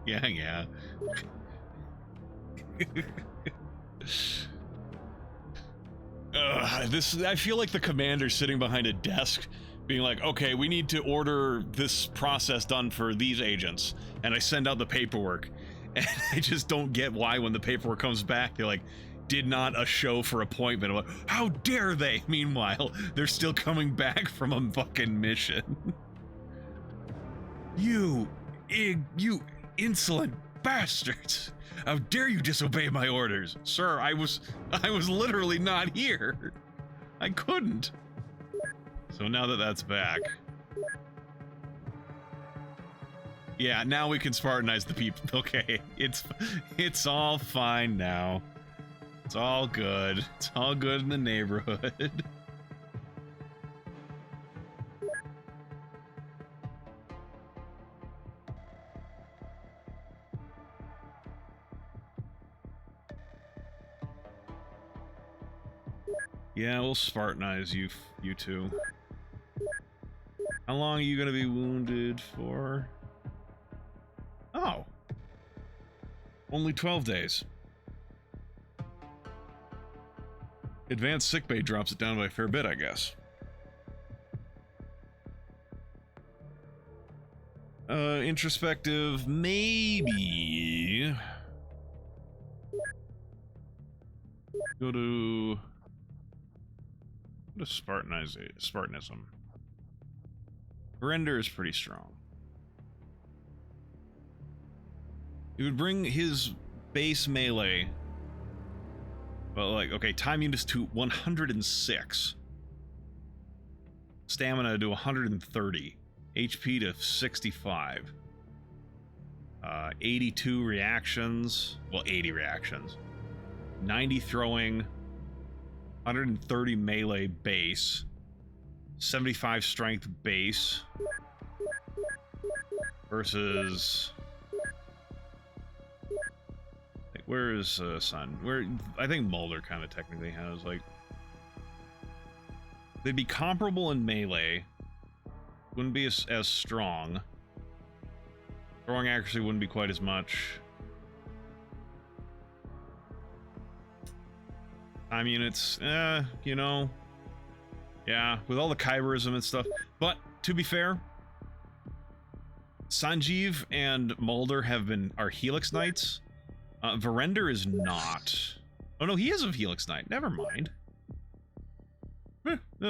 I feel like the commander's sitting behind a desk being like, okay, we need to order this process done for these agents. And I send out the paperwork. And I just don't get why when the paperwork comes back, they're like, did not a show for appointment. I'm like, how dare they? Meanwhile, they're still coming back from a fucking mission. You insolent bastards! How dare you disobey my orders? Sir, I was literally not here. I couldn't. So now that that's back. Yeah, now we can Spartanize the people. Okay, it's all fine now. It's all good. It's all good in the neighborhood. Yeah, we'll Spartanize you two. How long are you gonna be wounded for? Oh. Only 12 days. Advanced sickbay drops it down by a fair bit, I guess. Introspective, maybe. Go to Spartanism. Render is pretty strong. It would bring his base melee, but like, okay, time units to 106. Stamina to 130. HP to 65. 82 reactions. Well, 80 reactions. 90 throwing. 130 melee base. 75 strength base. Versus... like, where is Sun? Where I think Mulder kind of technically has, like... they'd be comparable in melee. Wouldn't be as strong. Throwing accuracy wouldn't be quite as much. Time units, you know. Yeah, with all the Kyberism and stuff. But, to be fair, Sanjeev and Mulder are Helix Knights. Virender is not. Oh no, he is a Helix Knight. Never mind.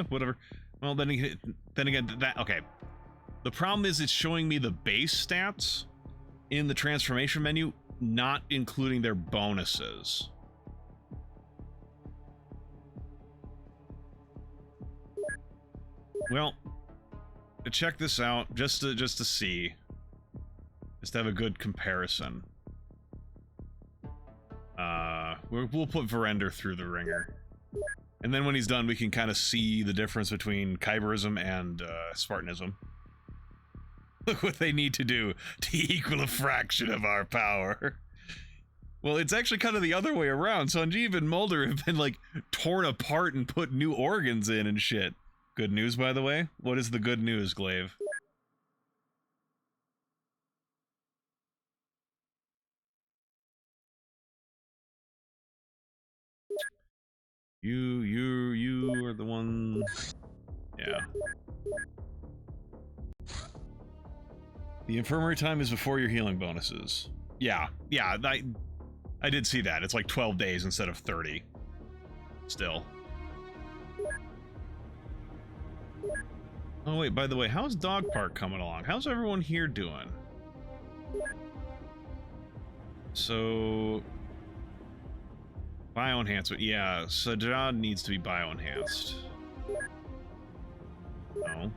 Whatever. Well, then again, okay. The problem is it's showing me the base stats in the transformation menu, not including their bonuses. Well, to check this out, just to see, just to have a good comparison. We'll put Virender through the ringer. And then when he's done, we can kind of see the difference between Kyberism and Spartanism. Look what they need to do to equal a fraction of our power. Well, it's actually kind of the other way around. Sanjeev and Mulder have been, like, torn apart and put new organs in and shit. Good news, by the way? What is the good news, Glaive? You are the one... yeah. The infirmary time is before your healing bonuses. Yeah, I did see that. It's like 12 days instead of 30. Still. Oh wait, by the way, how's Dog Park coming along? How's everyone here doing? So... Bioenhancement. Yeah, Sajad needs to be bioenhanced. No.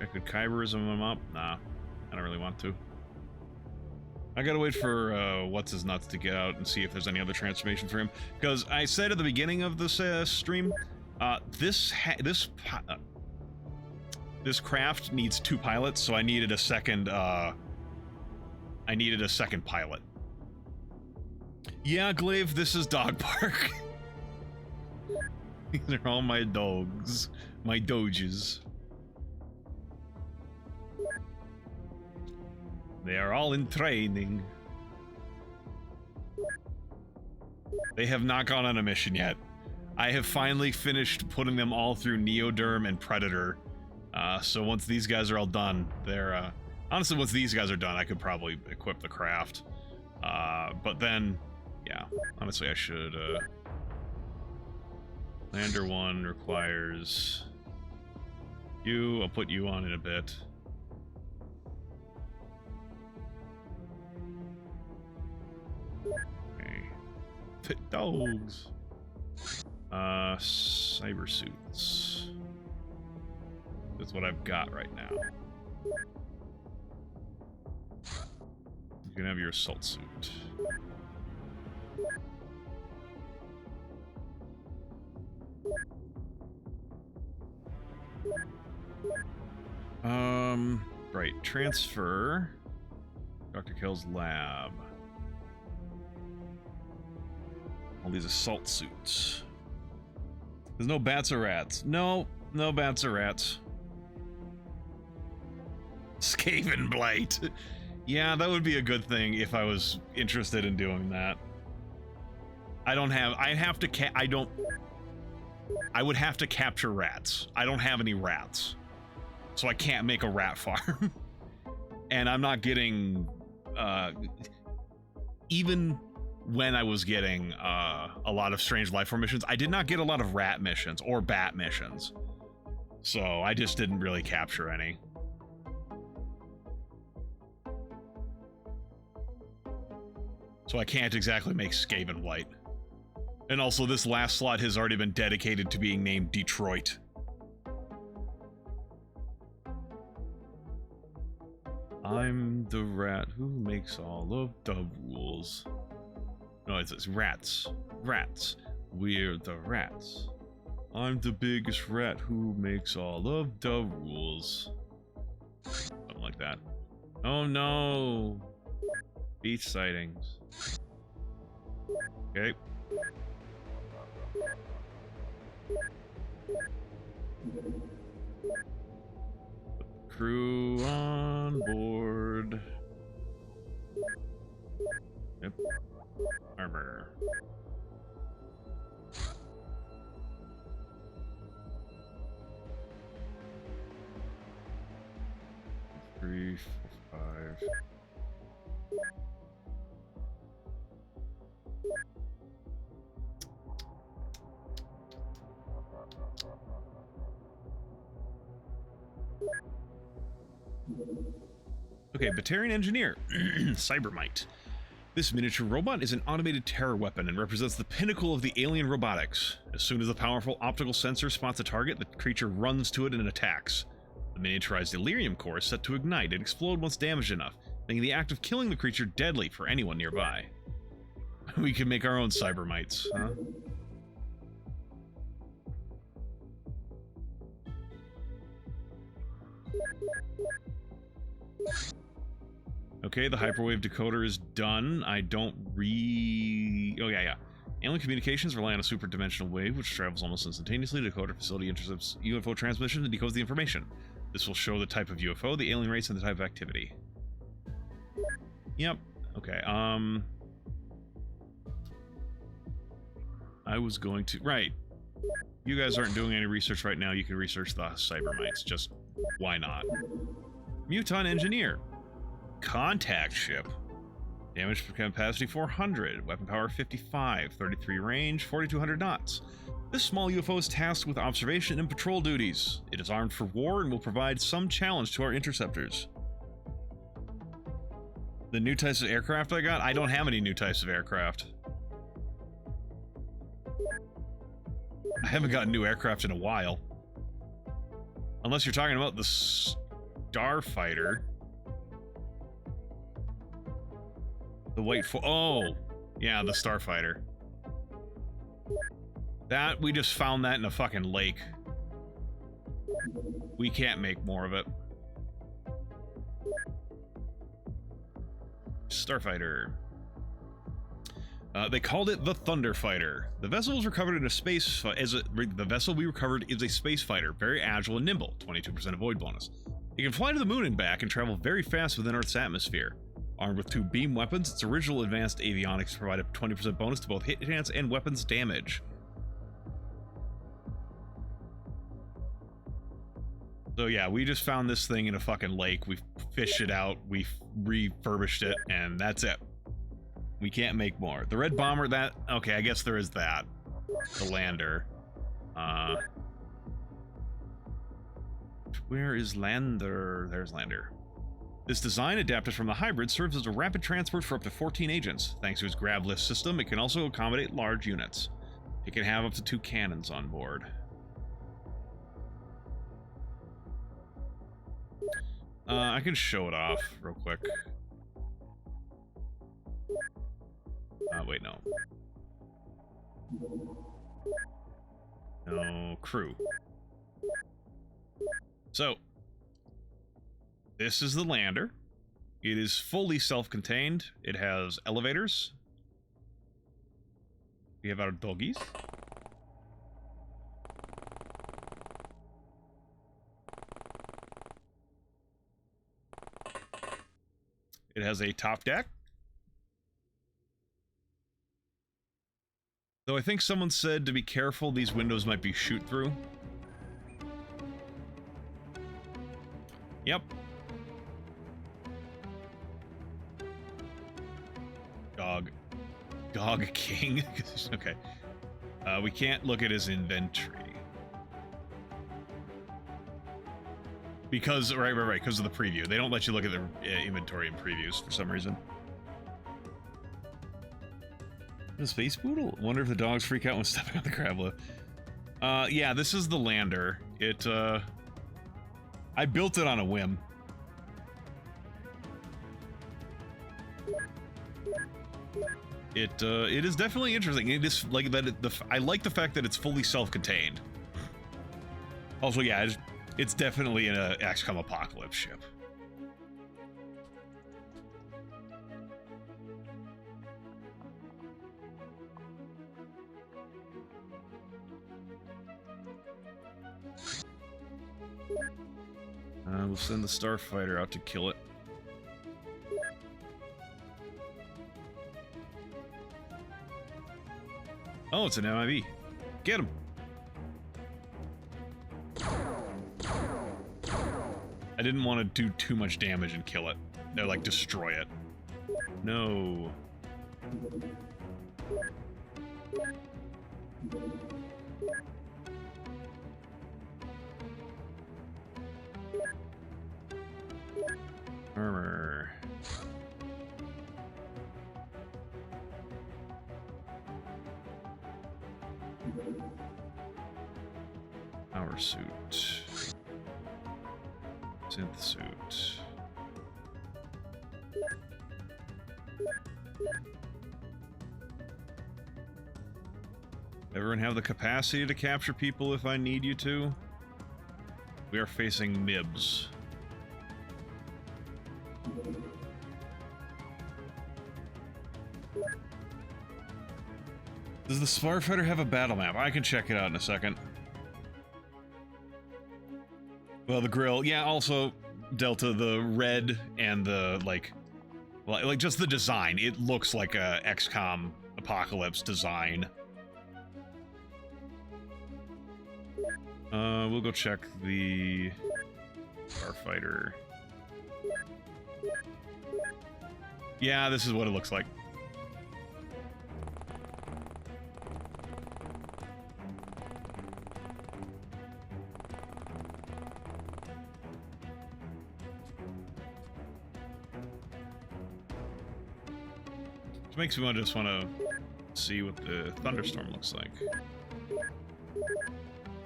I could Kyberism him up. Nah, I don't really want to. I gotta wait for what's his nuts to get out and see if there's any other transformation for him. Because I said at the beginning of this stream, this craft needs 2 pilots, so I needed a second. I needed a second pilot. Yeah, Glaive, this is Dog Park. These are all my dogs, my doges. They are all in training. They have not gone on a mission yet. I have finally finished putting them all through Neoderm and Predator. So once these guys are all done, they're... honestly, once these guys are done, I could probably equip the craft. But then, yeah, honestly, I should... Lander 1 requires... you. I'll put you on in a bit. Pit dogs. Cyber suits. That's what I've got right now. You can have your assault suit. Right, transfer. Dr. Kell's lab. All these assault suits. There's no bats or rats. No bats or rats. Skaven Blight. Yeah, that would be a good thing if I was interested in doing that. I would have to capture rats. I don't have any rats. So I can't make a rat farm. And I'm not getting, even when I was getting a lot of strange life form missions, I did not get a lot of rat missions or bat missions. So I just didn't really capture any. So I can't exactly make Skaven Blight. And also this last slot has already been dedicated to being named Detroit. I'm the rat who makes all of the rules. No, it says rats. Rats. We're the rats. I'm the biggest rat who makes all of the rules. Something like that. Oh no! Beach sightings. Okay. Crew on board. Yep. Armor. Three, 4, 5. Okay, Batarian Engineer, Cybermite. This miniature robot is an automated terror weapon and represents the pinnacle of the alien robotics. As soon as the powerful optical sensor spots a target, the creature runs to it and attacks. The miniaturized Delirium core is set to ignite and explode once damaged enough, making the act of killing the creature deadly for anyone nearby. We can make our own Cybermites, huh? Okay, the hyperwave decoder is done. I don't oh yeah. Alien communications rely on a super dimensional wave which travels almost instantaneously. The decoder facility intercepts UFO transmission and decodes the information. This will show the type of UFO, the alien race, and the type of activity. Yep. Okay, I was going to... Right. You guys aren't doing any research right now. You can research the Cybermites. Just, why not? Muton Engineer. Contact ship. Damage capacity 400. Weapon power 55. 33 range. 4,200 knots. This small UFO is tasked with observation and patrol duties. It is armed for war and will provide some challenge to our interceptors. The new types of aircraft I got? I don't have any new types of aircraft. I haven't gotten new aircraft in a while. Unless you're talking about the Starfighter. The white oh, yeah, the Starfighter. That, we just found that in a fucking lake. We can't make more of it. Starfighter. They called it the Thunderfighter. The vessel was recovered in a space the vessel we recovered is a space fighter, very agile and nimble, 22% avoid bonus. It can fly to the moon and back and travel very fast within Earth's atmosphere. Armed with 2 beam weapons, its original advanced avionics provide a 20% bonus to both hit chance and weapons damage. So yeah, we just found this thing in a fucking lake, we fished it out, we refurbished it, and that's it. We can't make more. The red bomber, that, okay, I guess there is that. The lander. Where is lander? There's lander. This design, adapted from the hybrid, serves as a rapid transport for up to 14 agents. Thanks to its grab lift system, it can also accommodate large units. It can have up to 2 cannons on board. I can show it off real quick. Wait, no. No, crew. So, this is the lander. It is fully self-contained. It has elevators. We have our doggies. It has a top deck. Though I think someone said to be careful, these windows might be shoot-through. Yep. Gog King. Okay. We can't look at his inventory. Because, right, because of the preview. They don't let you look at the inventory in previews for some reason. The space poodle? Wonder if the dogs freak out when stepping on the crab lift. Yeah, this is the lander. It, I built it on a whim. It is definitely interesting. It is like that. I like the fact that it's fully self-contained. Also, yeah, it's definitely an XCOM apocalypse ship. We'll send the Starfighter out to kill it. Oh, it's an MIB. Get him. I didn't want to do too much damage and kill it. No, like, destroy it. No. Armor. Power suit. Synth suit. Everyone have the capacity to capture people if I need you to? We are facing MIBs. Does the Starfighter have a battle map? I can check it out in a second. Well, the grill, yeah, also Delta, the red and the, like just the design. It looks like a XCOM Apocalypse design. We'll go check the Starfighter. Yeah, this is what it looks like. Which makes me just want to see what the thunderstorm looks like.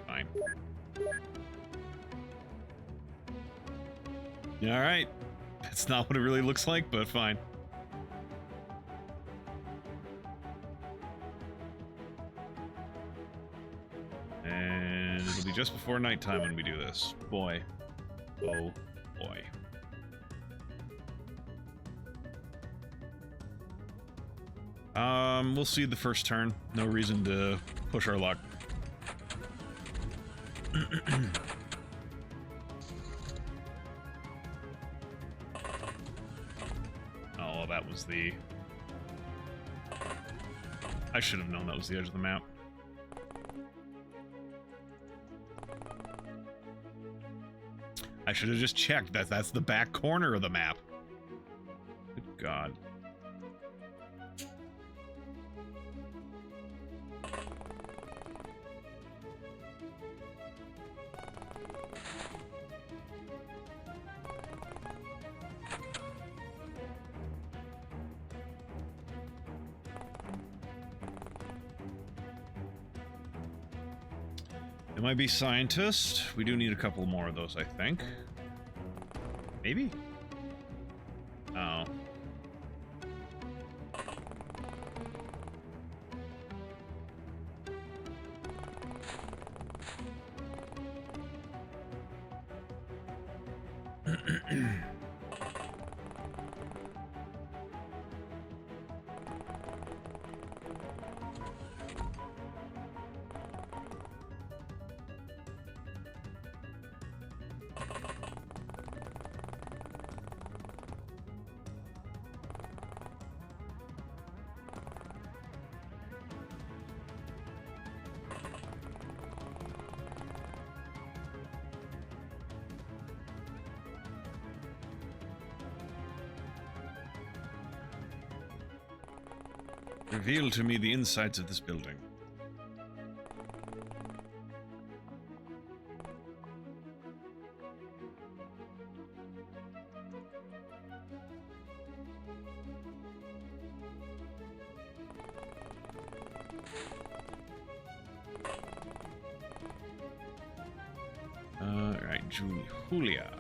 Fine. Yeah, alright. That's not what it really looks like, but fine. And it'll be just before nighttime when we do this. Boy. Oh, boy. We'll see the first turn. No reason to push our luck. Oh, that was the... I should have known that was the edge of the map. I should have just checked that that's the back corner of the map. Good God. MIB scientist. We do need a couple more of those, I think. Maybe? Oh. Reveal to me the insides of this building. Right, Julia.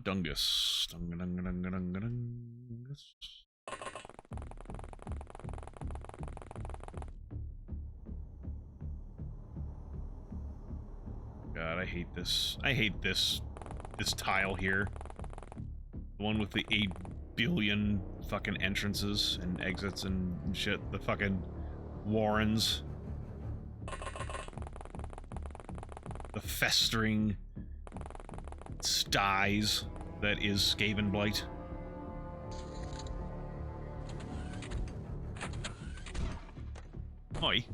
Dungus. Dungus. God, I hate this. I hate this tile here. The one with the 8 billion fucking entrances and exits and shit. The fucking warrens. The festering styes that is Skaven Blight. Oi.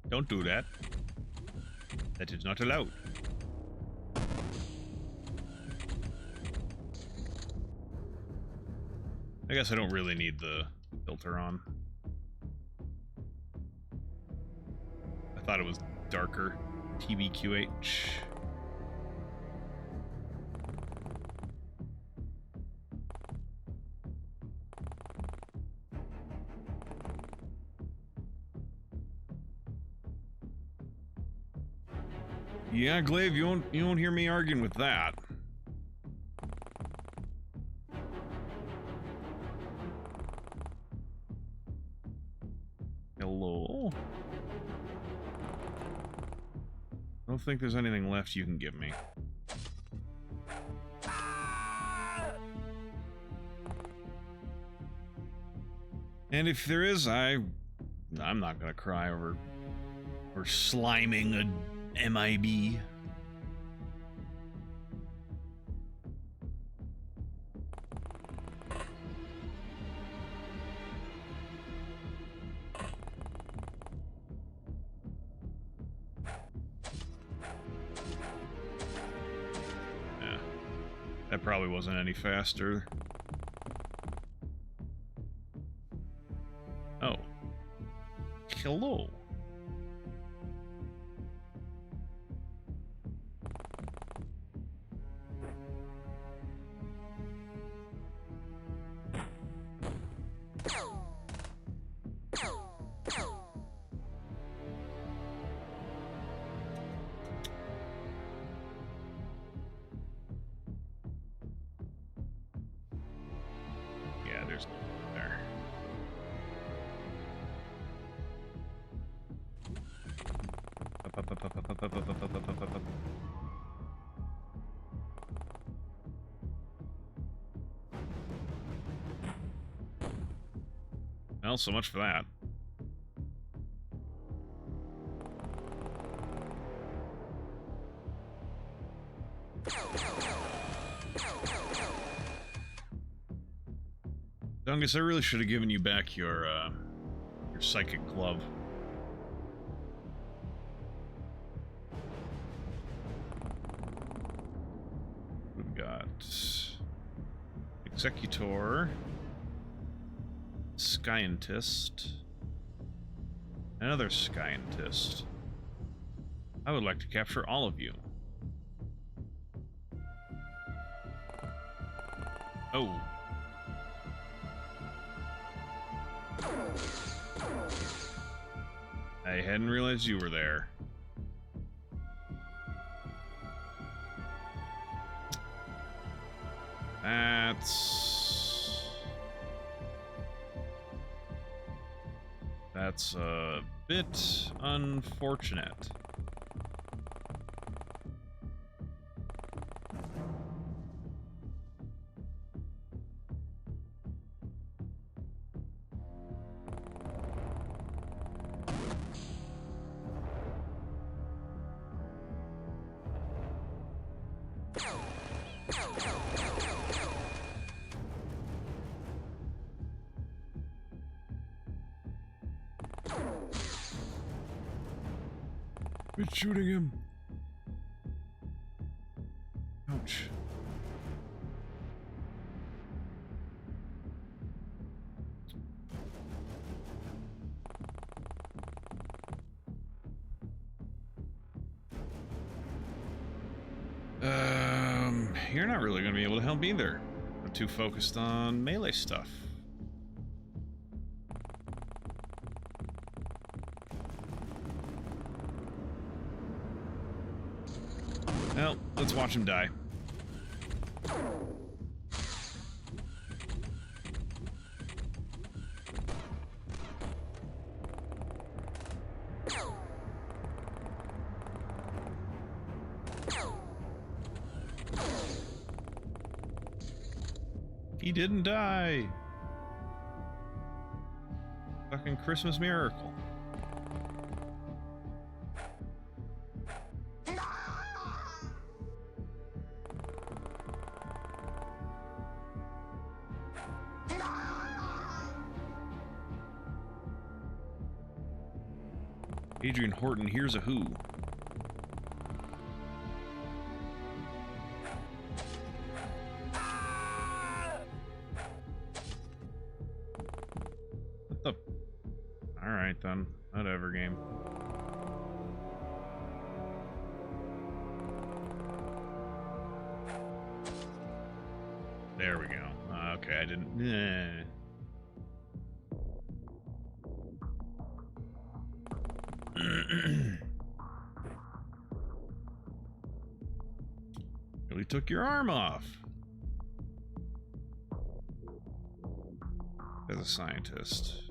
Don't do that. That is not allowed. I guess I don't really need the filter on. I thought it was darker. TBQH. Yeah, Glaive, you won't hear me arguing with that. Hello? I don't think there's anything left you can give me. And if there is, I'm not gonna cry over sliming a MIB. Yeah, that probably wasn't any faster. Oh. Hello. Well, so much for that. Dungus, I really should have given you back your psychic glove. We've got Executor, Scientist, another Scientist. I would like to capture all of you. Oh. I hadn't realized you were there. That's a bit unfortunate. It's shooting him. Ouch. You're not really going to be able to help either. I'm too focused on melee stuff. Well, let's watch him die. He didn't die. Fucking Christmas miracle. Adrian Horton, here's a who. What the? Alright then. Whatever, game. There we go. Okay, I didn't... Really took your arm off. As a scientist.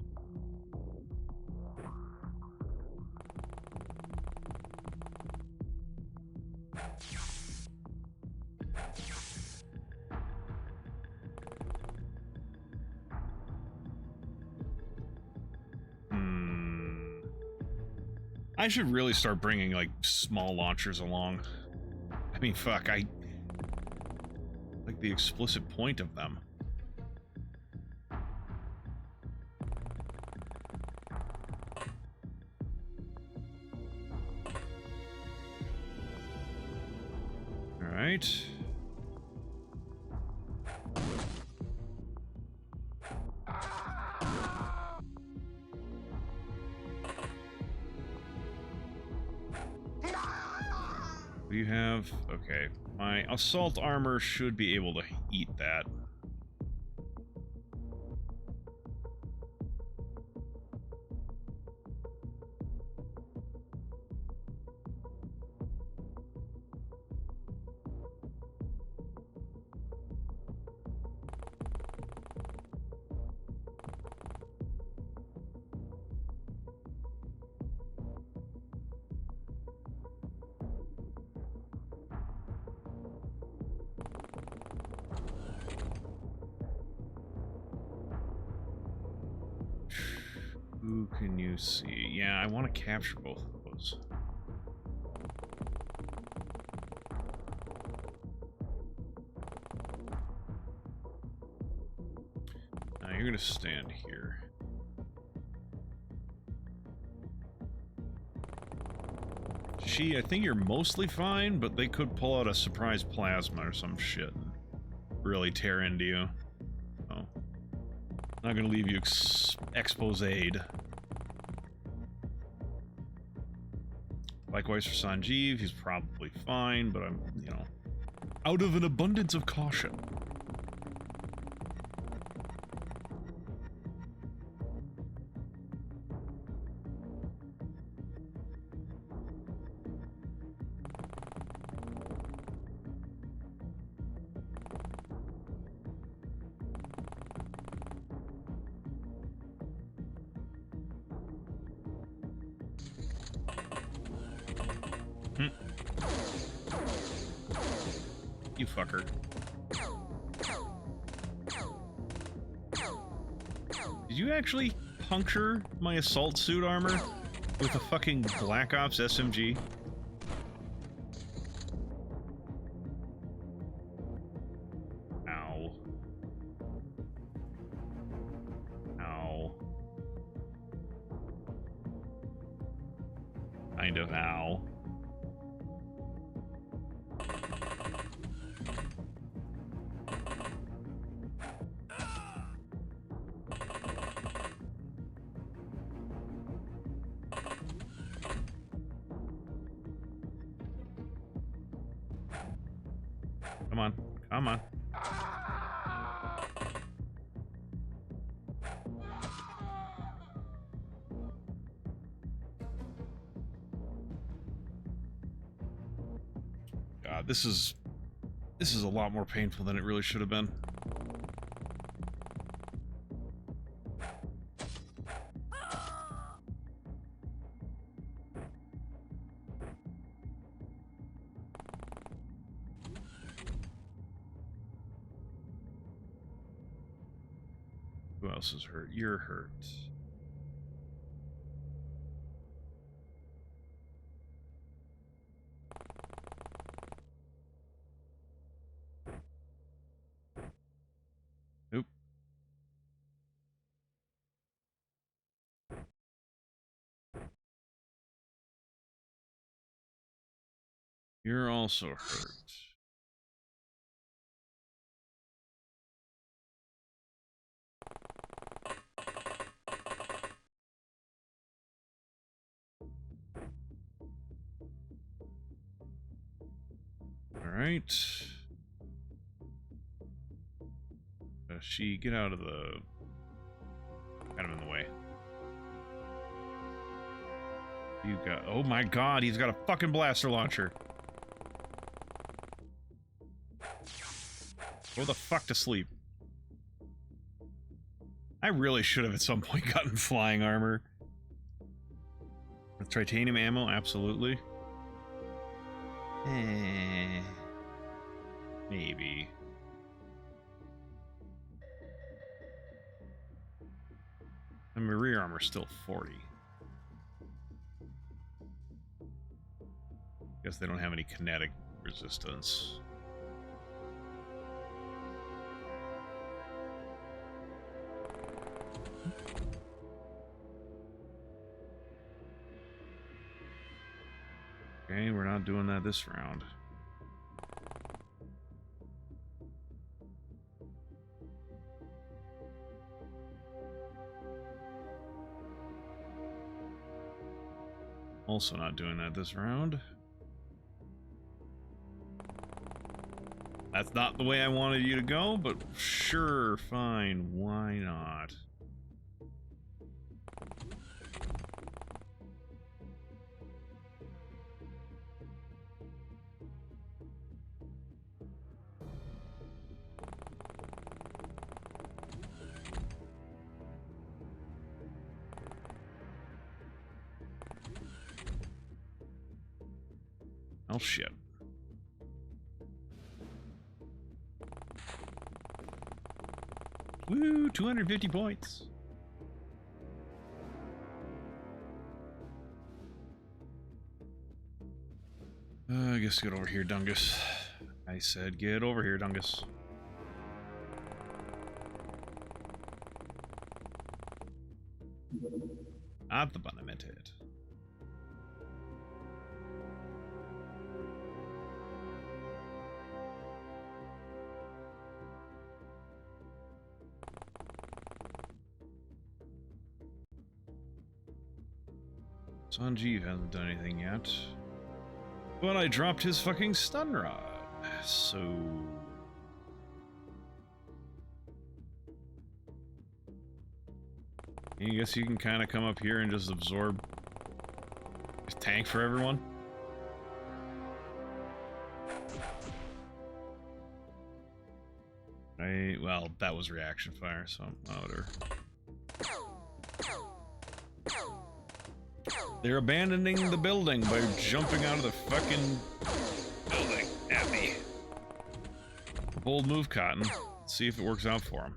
I should really start bringing, like, small launchers along. I mean, fuck, I like the explicit point of them. All right. We have, okay, my assault armor should be able to eat that. Who can you see? Yeah, I want to capture both of those. Now you're gonna stand here. I think you're mostly fine, but they could pull out a surprise plasma or some shit and really tear into you. Oh. Not gonna leave you exposed. Likewise for Sanjeev, he's probably fine, but I'm, you know, out of an abundance of caution. You fucker. Did you actually puncture my assault suit armor with a fucking Black Ops SMG? Ow. Ow. Kind of ow. Come on, come on. God, this is a lot more painful than it really should have been. Who else is hurt? You're hurt. Nope. You're also hurt. Alright. She, get out of the... kind of in the way. You got... oh my god, he's got a fucking blaster launcher. Go the fuck to sleep. I really should have at some point gotten flying armor. With titanium ammo, absolutely. Maybe. And my rear armor's still 40. Guess they don't have any kinetic resistance. Okay, we're not doing that this round. Also not doing that this round. That's not the way I wanted you to go, but sure, fine, why not? Oh shit. Woo, 250 points. I guess get over here, Dungus. I said get over here, Dungus. Not the button I meant to hit. Sanjeev hasn't done anything yet. But I dropped his fucking stun rod. So... I guess you can kind of come up here and just absorb his tank for everyone. Well, that was reaction fire, so whatever. They're abandoning the building by jumping out of the fucking building at me. Bold move, Cotton. Let's see if it works out for him.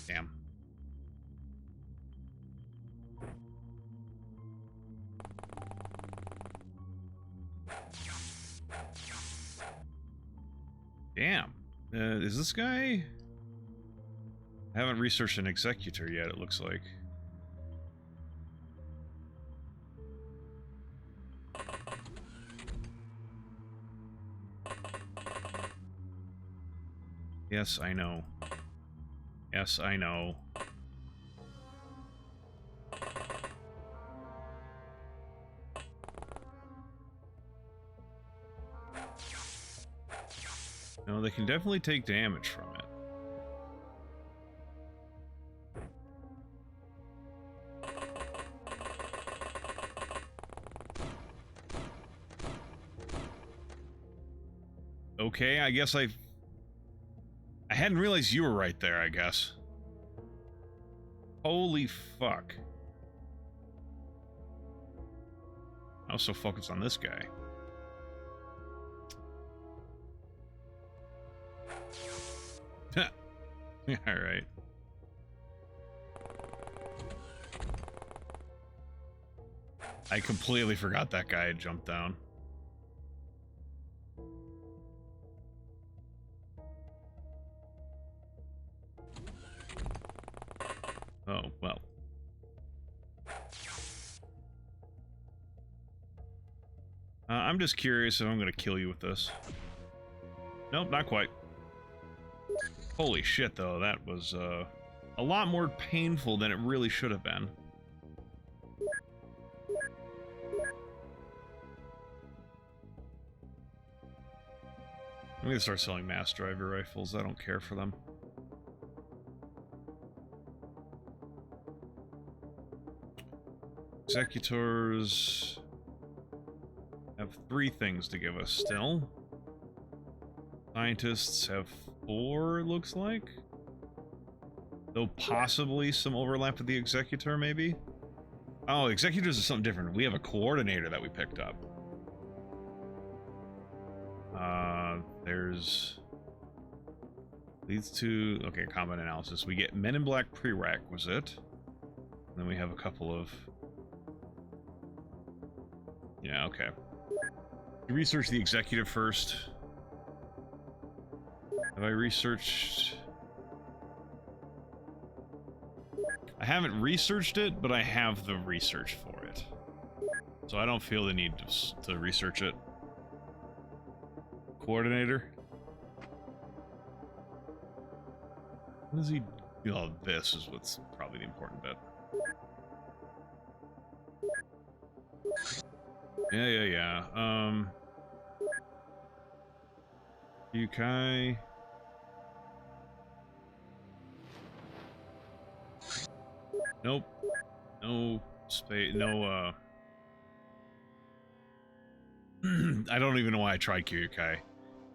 Damn. Damn. Is this guy... I haven't researched an executor yet, it looks like. Yes, I know. Yes, I know. No, they can definitely take damage from it. Okay, I guess I hadn't realized you were right there, I guess. Holy fuck. I was so focused on this guy. Alright. I completely forgot that guy had jumped down. Oh, well. I'm just curious if I'm going to kill you with this. Nope, not quite. Holy shit, though. That was a lot more painful than it really should have been. I'm going to start selling mass driver rifles. I don't care for them. Executors have 3 things to give us still. Scientists have 4, it looks like. Though possibly some overlap with the Executor, maybe? Oh, Executors is something different. We have a Coordinator that we picked up. There's... Leads to... Okay, combat analysis. We get Men in Black prerequisite. And then we have a couple of... Yeah, okay. You research the Executive first. Have I researched... I haven't researched it, but I have the research for it. So I don't feel the need to research it. Coordinator? What does he... Oh, this is what's probably the important bit. Yeah. Yukai... Nope. No space. No, I don't even know why I tried Kyukai.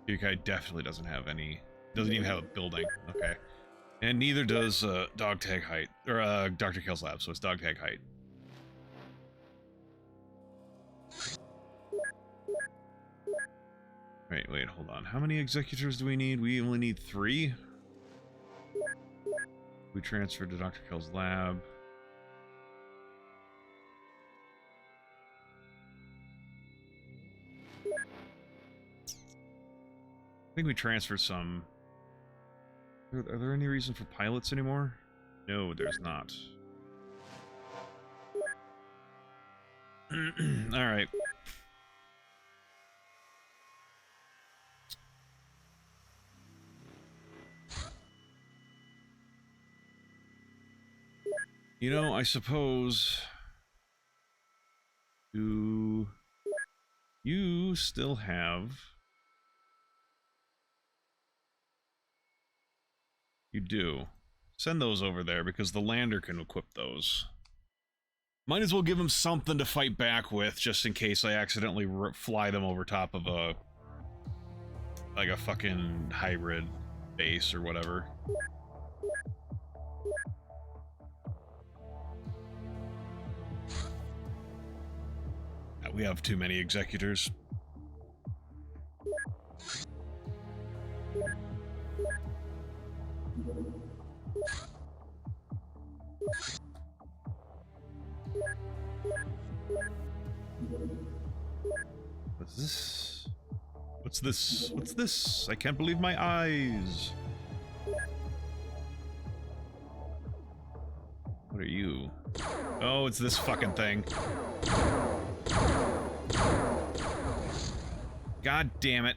Kyukai definitely doesn't have any... Doesn't even have a building. Okay. And neither does, Dog Tag Height. Or, Dr. Kill's Lab, so it's Dog Tag Height. Wait, hold on. How many executors do we need? We only need 3? We transferred to Dr. Kell's lab. I think we transferred some. Are there any reason for pilots anymore? No, there's not. Alright. You know, I suppose... Do you still have... You do. Send those over there, because the lander can equip those. Might as well give them something to fight back with, just in case I accidentally fly them over top of a... like a fucking hybrid base or whatever. We have too many executors. What's this? What's this? What's this? I can't believe my eyes. What are you? Oh, it's this fucking thing. God damn it.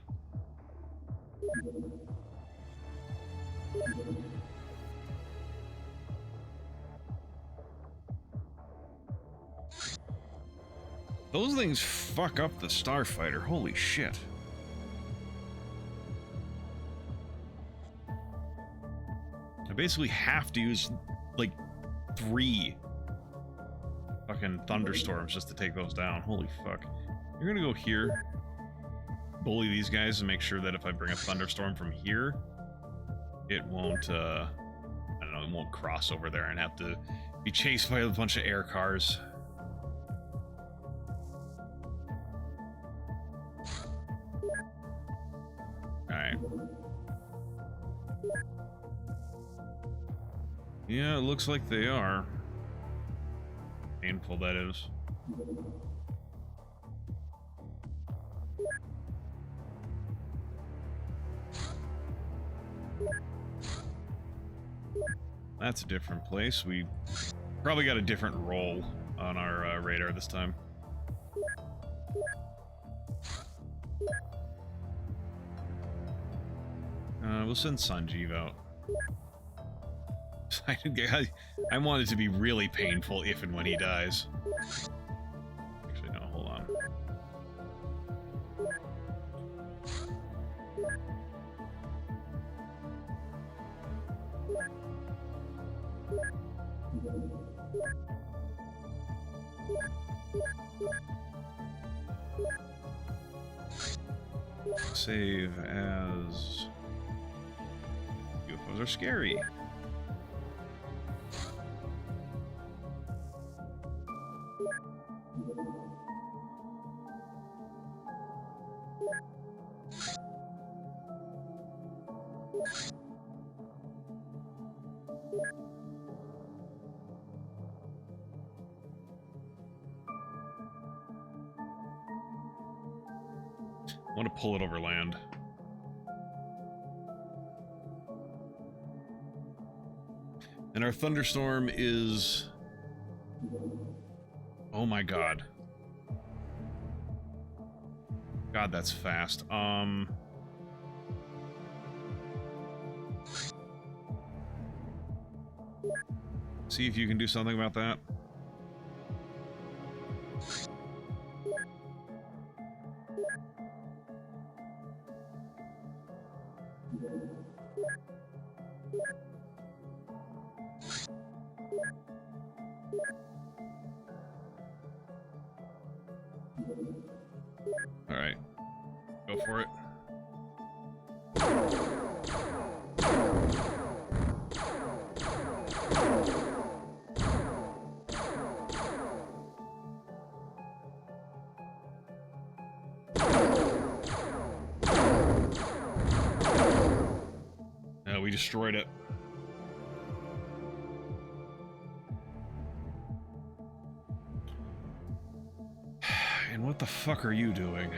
Those things fuck up the starfighter. Holy shit. I basically have to use, like, 3 fucking thunderstorms just to take those down. Holy fuck. You're gonna go here, bully these guys, and make sure that if I bring a thunderstorm from here, it won't, I don't know, it won't cross over there and have to be chased by a bunch of air cars. Alright. Yeah, it looks like they are. Painful, that is. That's a different place. We probably got a different role on our radar this time. We'll send Sanjeev out. I want it to be really painful if and when he dies. Actually, no, hold on. Save as... UFOs are scary. I want to pull it over land. And our thunderstorm is... Oh my god. God, that's fast. See if you can do something about that. All right, go for it. We destroyed it. what the fuck are you doing?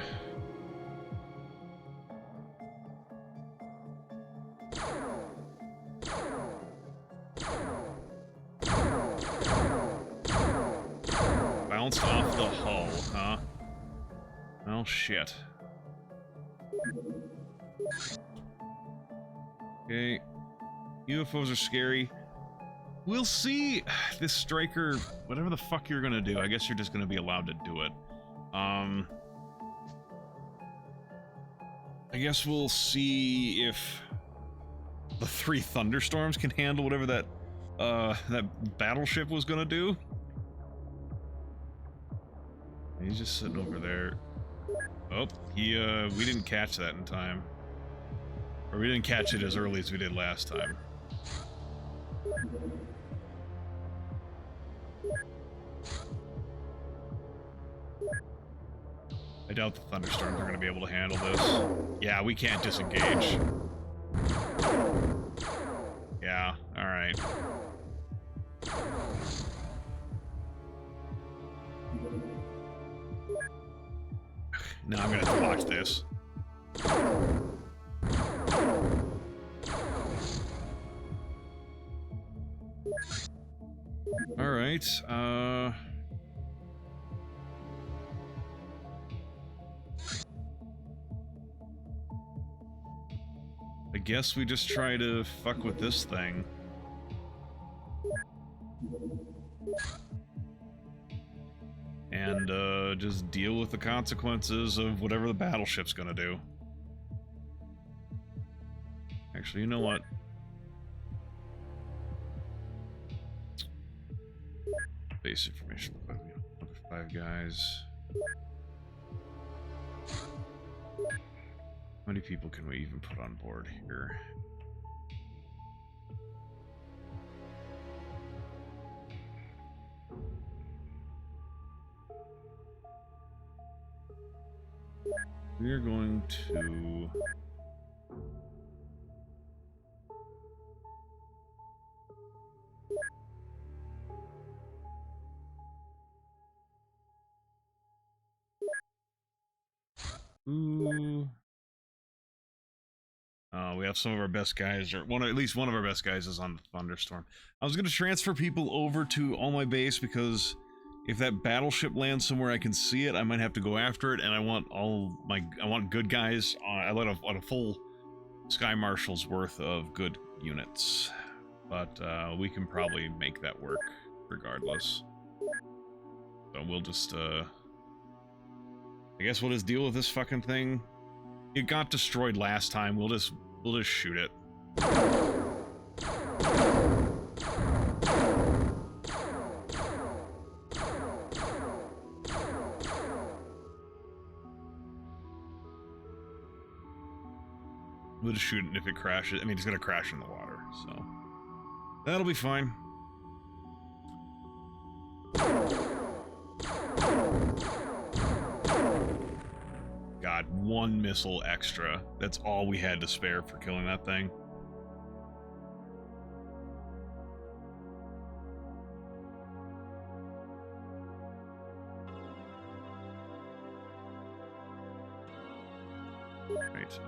Bounced off the hull, huh? Well, shit. Okay. UFOs are scary. We'll see. This striker, whatever the fuck you're gonna do, I guess you're just gonna be allowed to do it. I guess we'll see if the 3 thunderstorms can handle whatever that battleship was gonna do. He's just sitting over there. Oh, we didn't catch that in time. Or we didn't catch it as early as we did last time. I doubt the thunderstorms are going to be able to handle this. Yeah, we can't disengage. Yeah, alright. Now I'm going to have to watch this. Alright, I guess we just try to fuck with this thing. And, just deal with the consequences of whatever the battleship's gonna do. Actually, you know what? Base information. 5 guys. How many people can we even put on board here? We are going to... Ooh. We have some of our best guys, or at least one of our best guys is on the thunderstorm. I was going to transfer people over to all my base because if that battleship lands somewhere I can see it, I might have to go after it, and I want good guys. I want a full Sky Marshal's worth of good units, but we can probably make that work regardless. So we'll just I guess we'll just deal with this fucking thing. It got destroyed last time. We'll just shoot it. We'll just shoot it, and if it crashes, I mean, it's gonna crash in the water, so that'll be fine. God, 1 missile extra. That's all we had to spare for killing that thing. Right,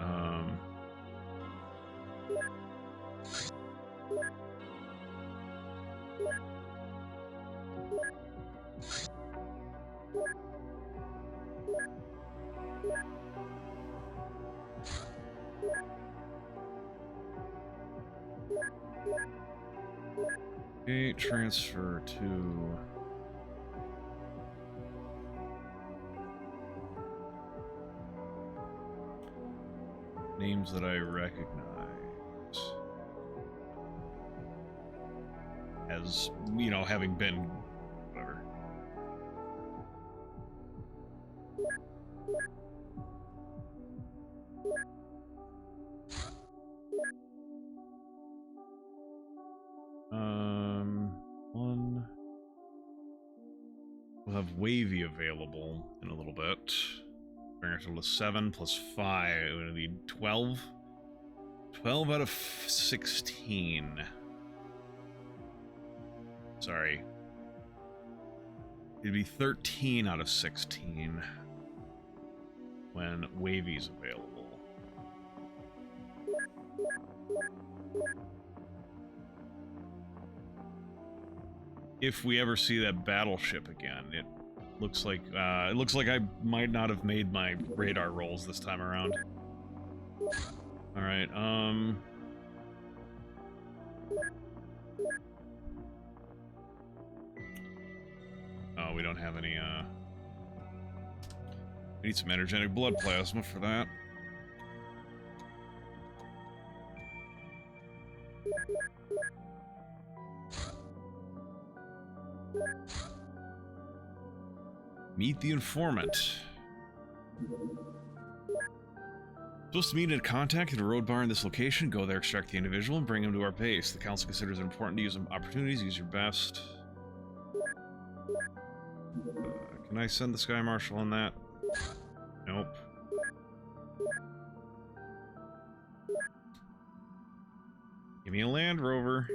okay, transfer to... names that I recognize. As, you know, having been... whatever. We'll have Wavy available in a little bit. Bring our total to 7 plus 5. It would be 12. 12 out of 16. Sorry. It'd be 13 out of 16. when Wavy's available. If we ever see that battleship again, it looks like I might not have made my radar rolls this time around. All right, oh, we don't have any, we need some energetic blood plasma for that. Meet the informant. Supposed to meet in contact at a road bar in this location. Go there, extract the individual, and bring him to our base. The council considers it important to use opportunities. Use your best. Can I send the Sky Marshal on that? Nope. Give me a Land Rover.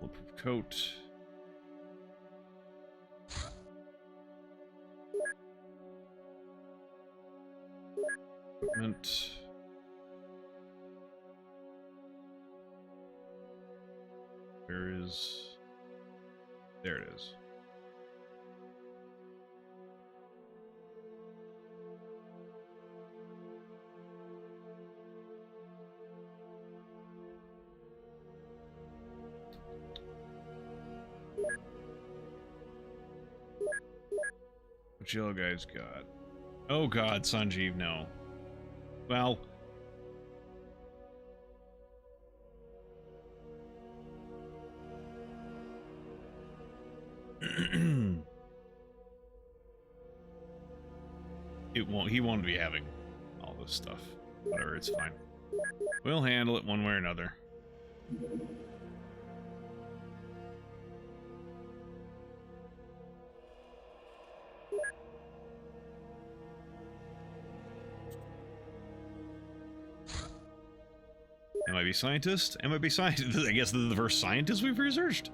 Bulletproof coat. Equipment. Where is... There it is. What y'all guys got? Oh god, Sanjeev, no. Well... he won't be having all this stuff. Whatever, it's fine. We'll handle it one way or another. MIB scientist? MIB scientist. I guess they're the first scientists we've researched.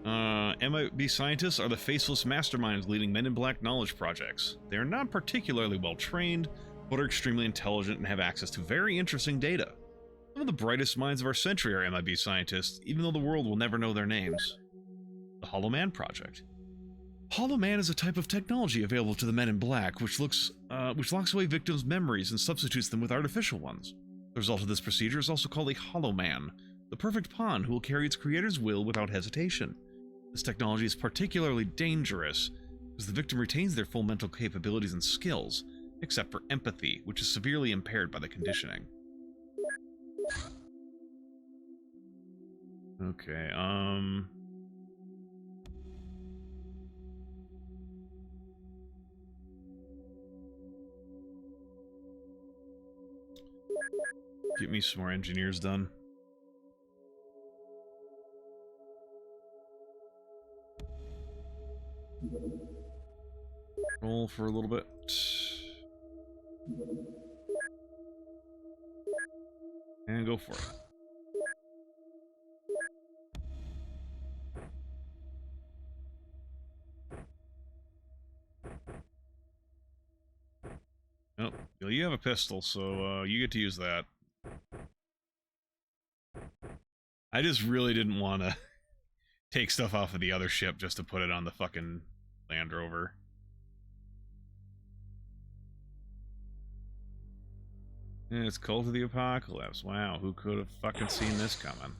MIB scientists are the faceless masterminds leading Men in Black knowledge projects. They are not particularly well trained, but are extremely intelligent and have access to very interesting data. Some of the brightest minds of our century are MIB scientists, even though the world will never know their names. The Hollow Man Project. Hollow Man is a type of technology available to the Men in Black, which locks away victims' memories and substitutes them with artificial ones. The result of this procedure is also called a Hollow Man, the perfect pawn who will carry its creator's will without hesitation. This technology is particularly dangerous, because the victim retains their full mental capabilities and skills, except for empathy, which is severely impaired by the conditioning. Okay, get me some more engineers done. Roll for a little bit. And go for it. Oh, well, you have a pistol, so you get to use that. I just really didn't want to take stuff off of the other ship just to put it on the fucking Land Rover. And it's Cult of the Apocalypse. Wow, who could have fucking seen this coming?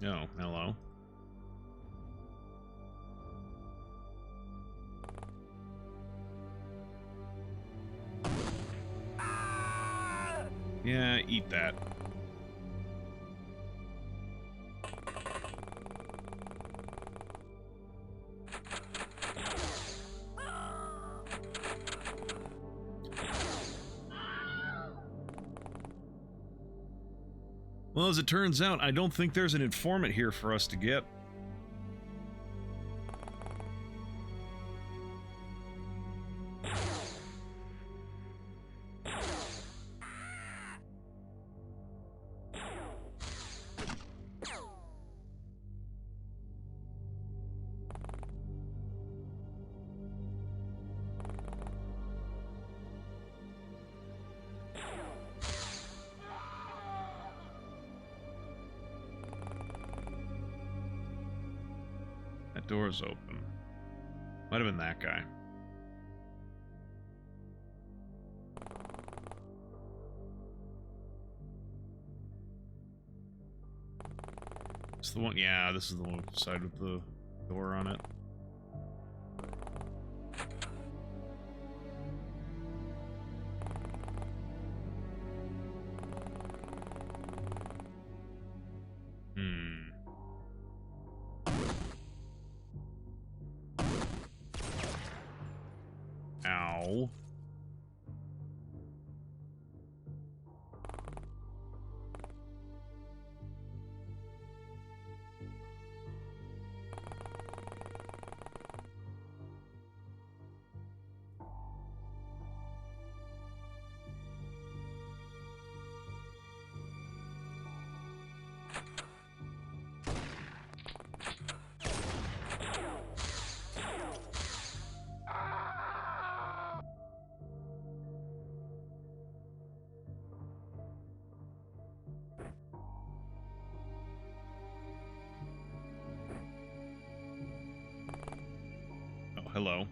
Oh, hello. Yeah, eat that. Well, as it turns out, I don't think there's an informant here for us to get. That door's open. Might have been that guy. It's the one, yeah, this is the one side with the door on it. Ow. Oh, hello.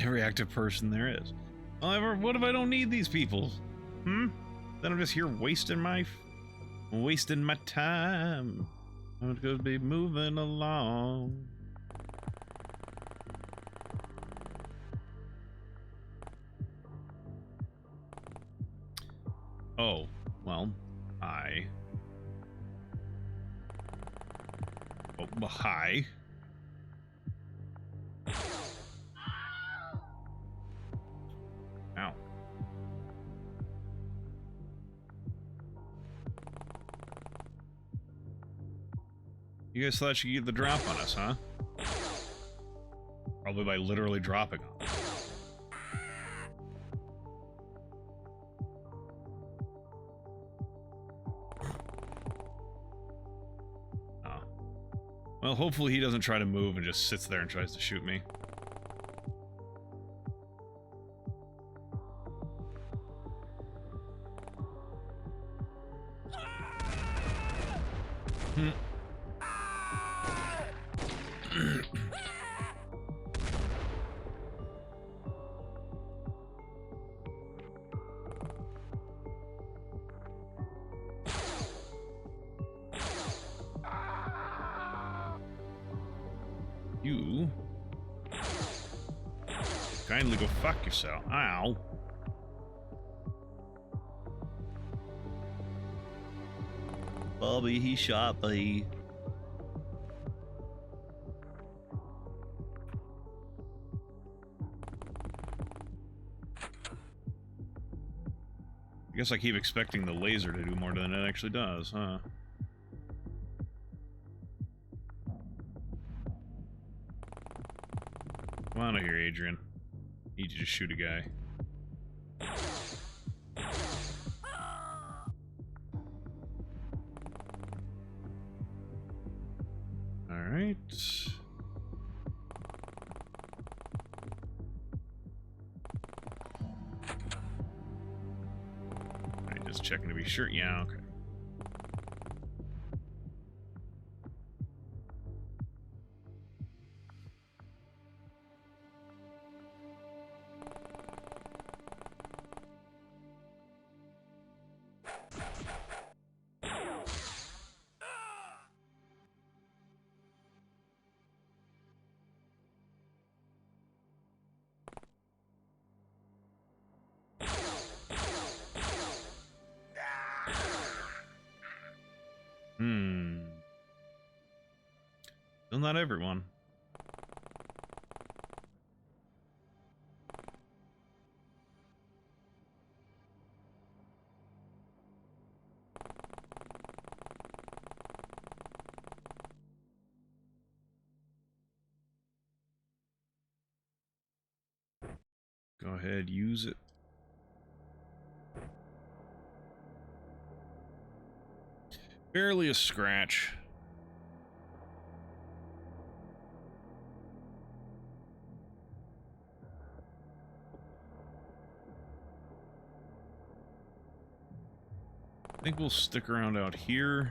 Every active person there is. However, what if I don't need these people? Then I'm just here wasting my time. I'm gonna be moving along. Oh, well, hi. Oh, well, hi. Ow. You guys thought you could get the drop on us, huh? Probably by literally dropping on us. Oh. Well, hopefully he doesn't try to move and just sits there and tries to shoot me. You kindly go fuck yourself. Ow. Bobby, he shot me. I guess I keep expecting the laser to do more than it actually does, huh? Come on out here, Adrian. Need you to shoot a guy. Alright. Alright, just checking to be sure. Yeah, okay. Well, not everyone. Go ahead, use it. Barely a scratch. I think we'll stick around out here.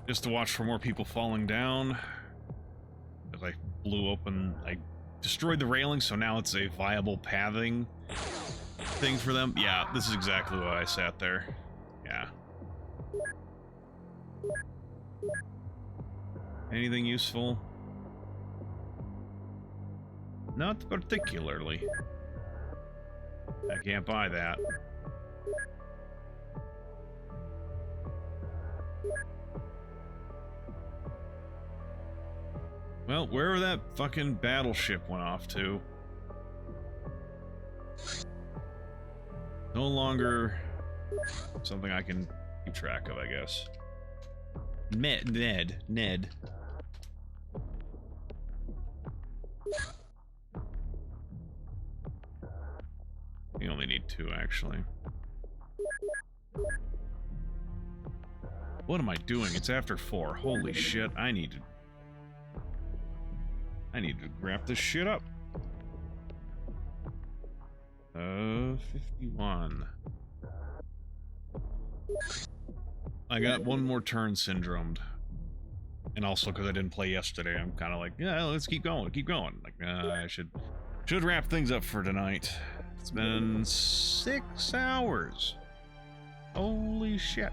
Just to watch for more people falling down. As I blew open, I destroyed the railing, so now it's a viable pathing thing for them. Yeah, this is exactly why I sat there. Yeah. Anything useful? Not particularly. I can't buy that. Well, wherever that fucking battleship went off to. No longer something I can keep track of, I guess. Ned. You only need 2, actually. What am I doing? It's after 4. Holy shit, I need to wrap this shit up. 51. I got one more turn syndromed. And also because I didn't play yesterday, I'm kind of like, yeah, let's keep going. Like, I should wrap things up for tonight. It's been 6 hours. Holy shit.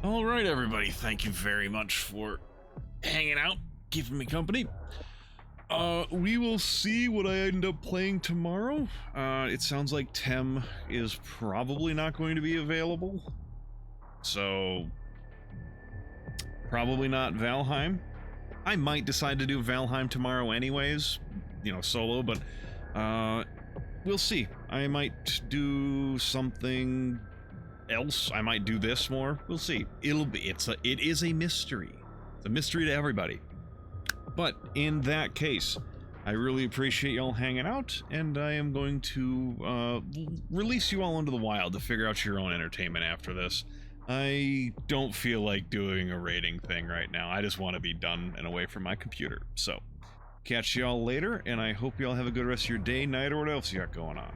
All right, everybody. Thank you very much for hanging out, keeping me company. We will see what I end up playing tomorrow. It sounds like Tem is probably not going to be available. So, probably not Valheim. I might decide to do Valheim tomorrow anyways, you know, solo, but we'll see. I might do something else. I might do this more. We'll see. It is a mystery. It's a mystery to everybody. But in that case, I really appreciate y'all hanging out, and I am going to release you all into the wild to figure out your own entertainment after this. I don't feel like doing a rating thing right now. I just want to be done and away from my computer. So, catch y'all later, and I hope y'all have a good rest of your day, night, or what else you got going on.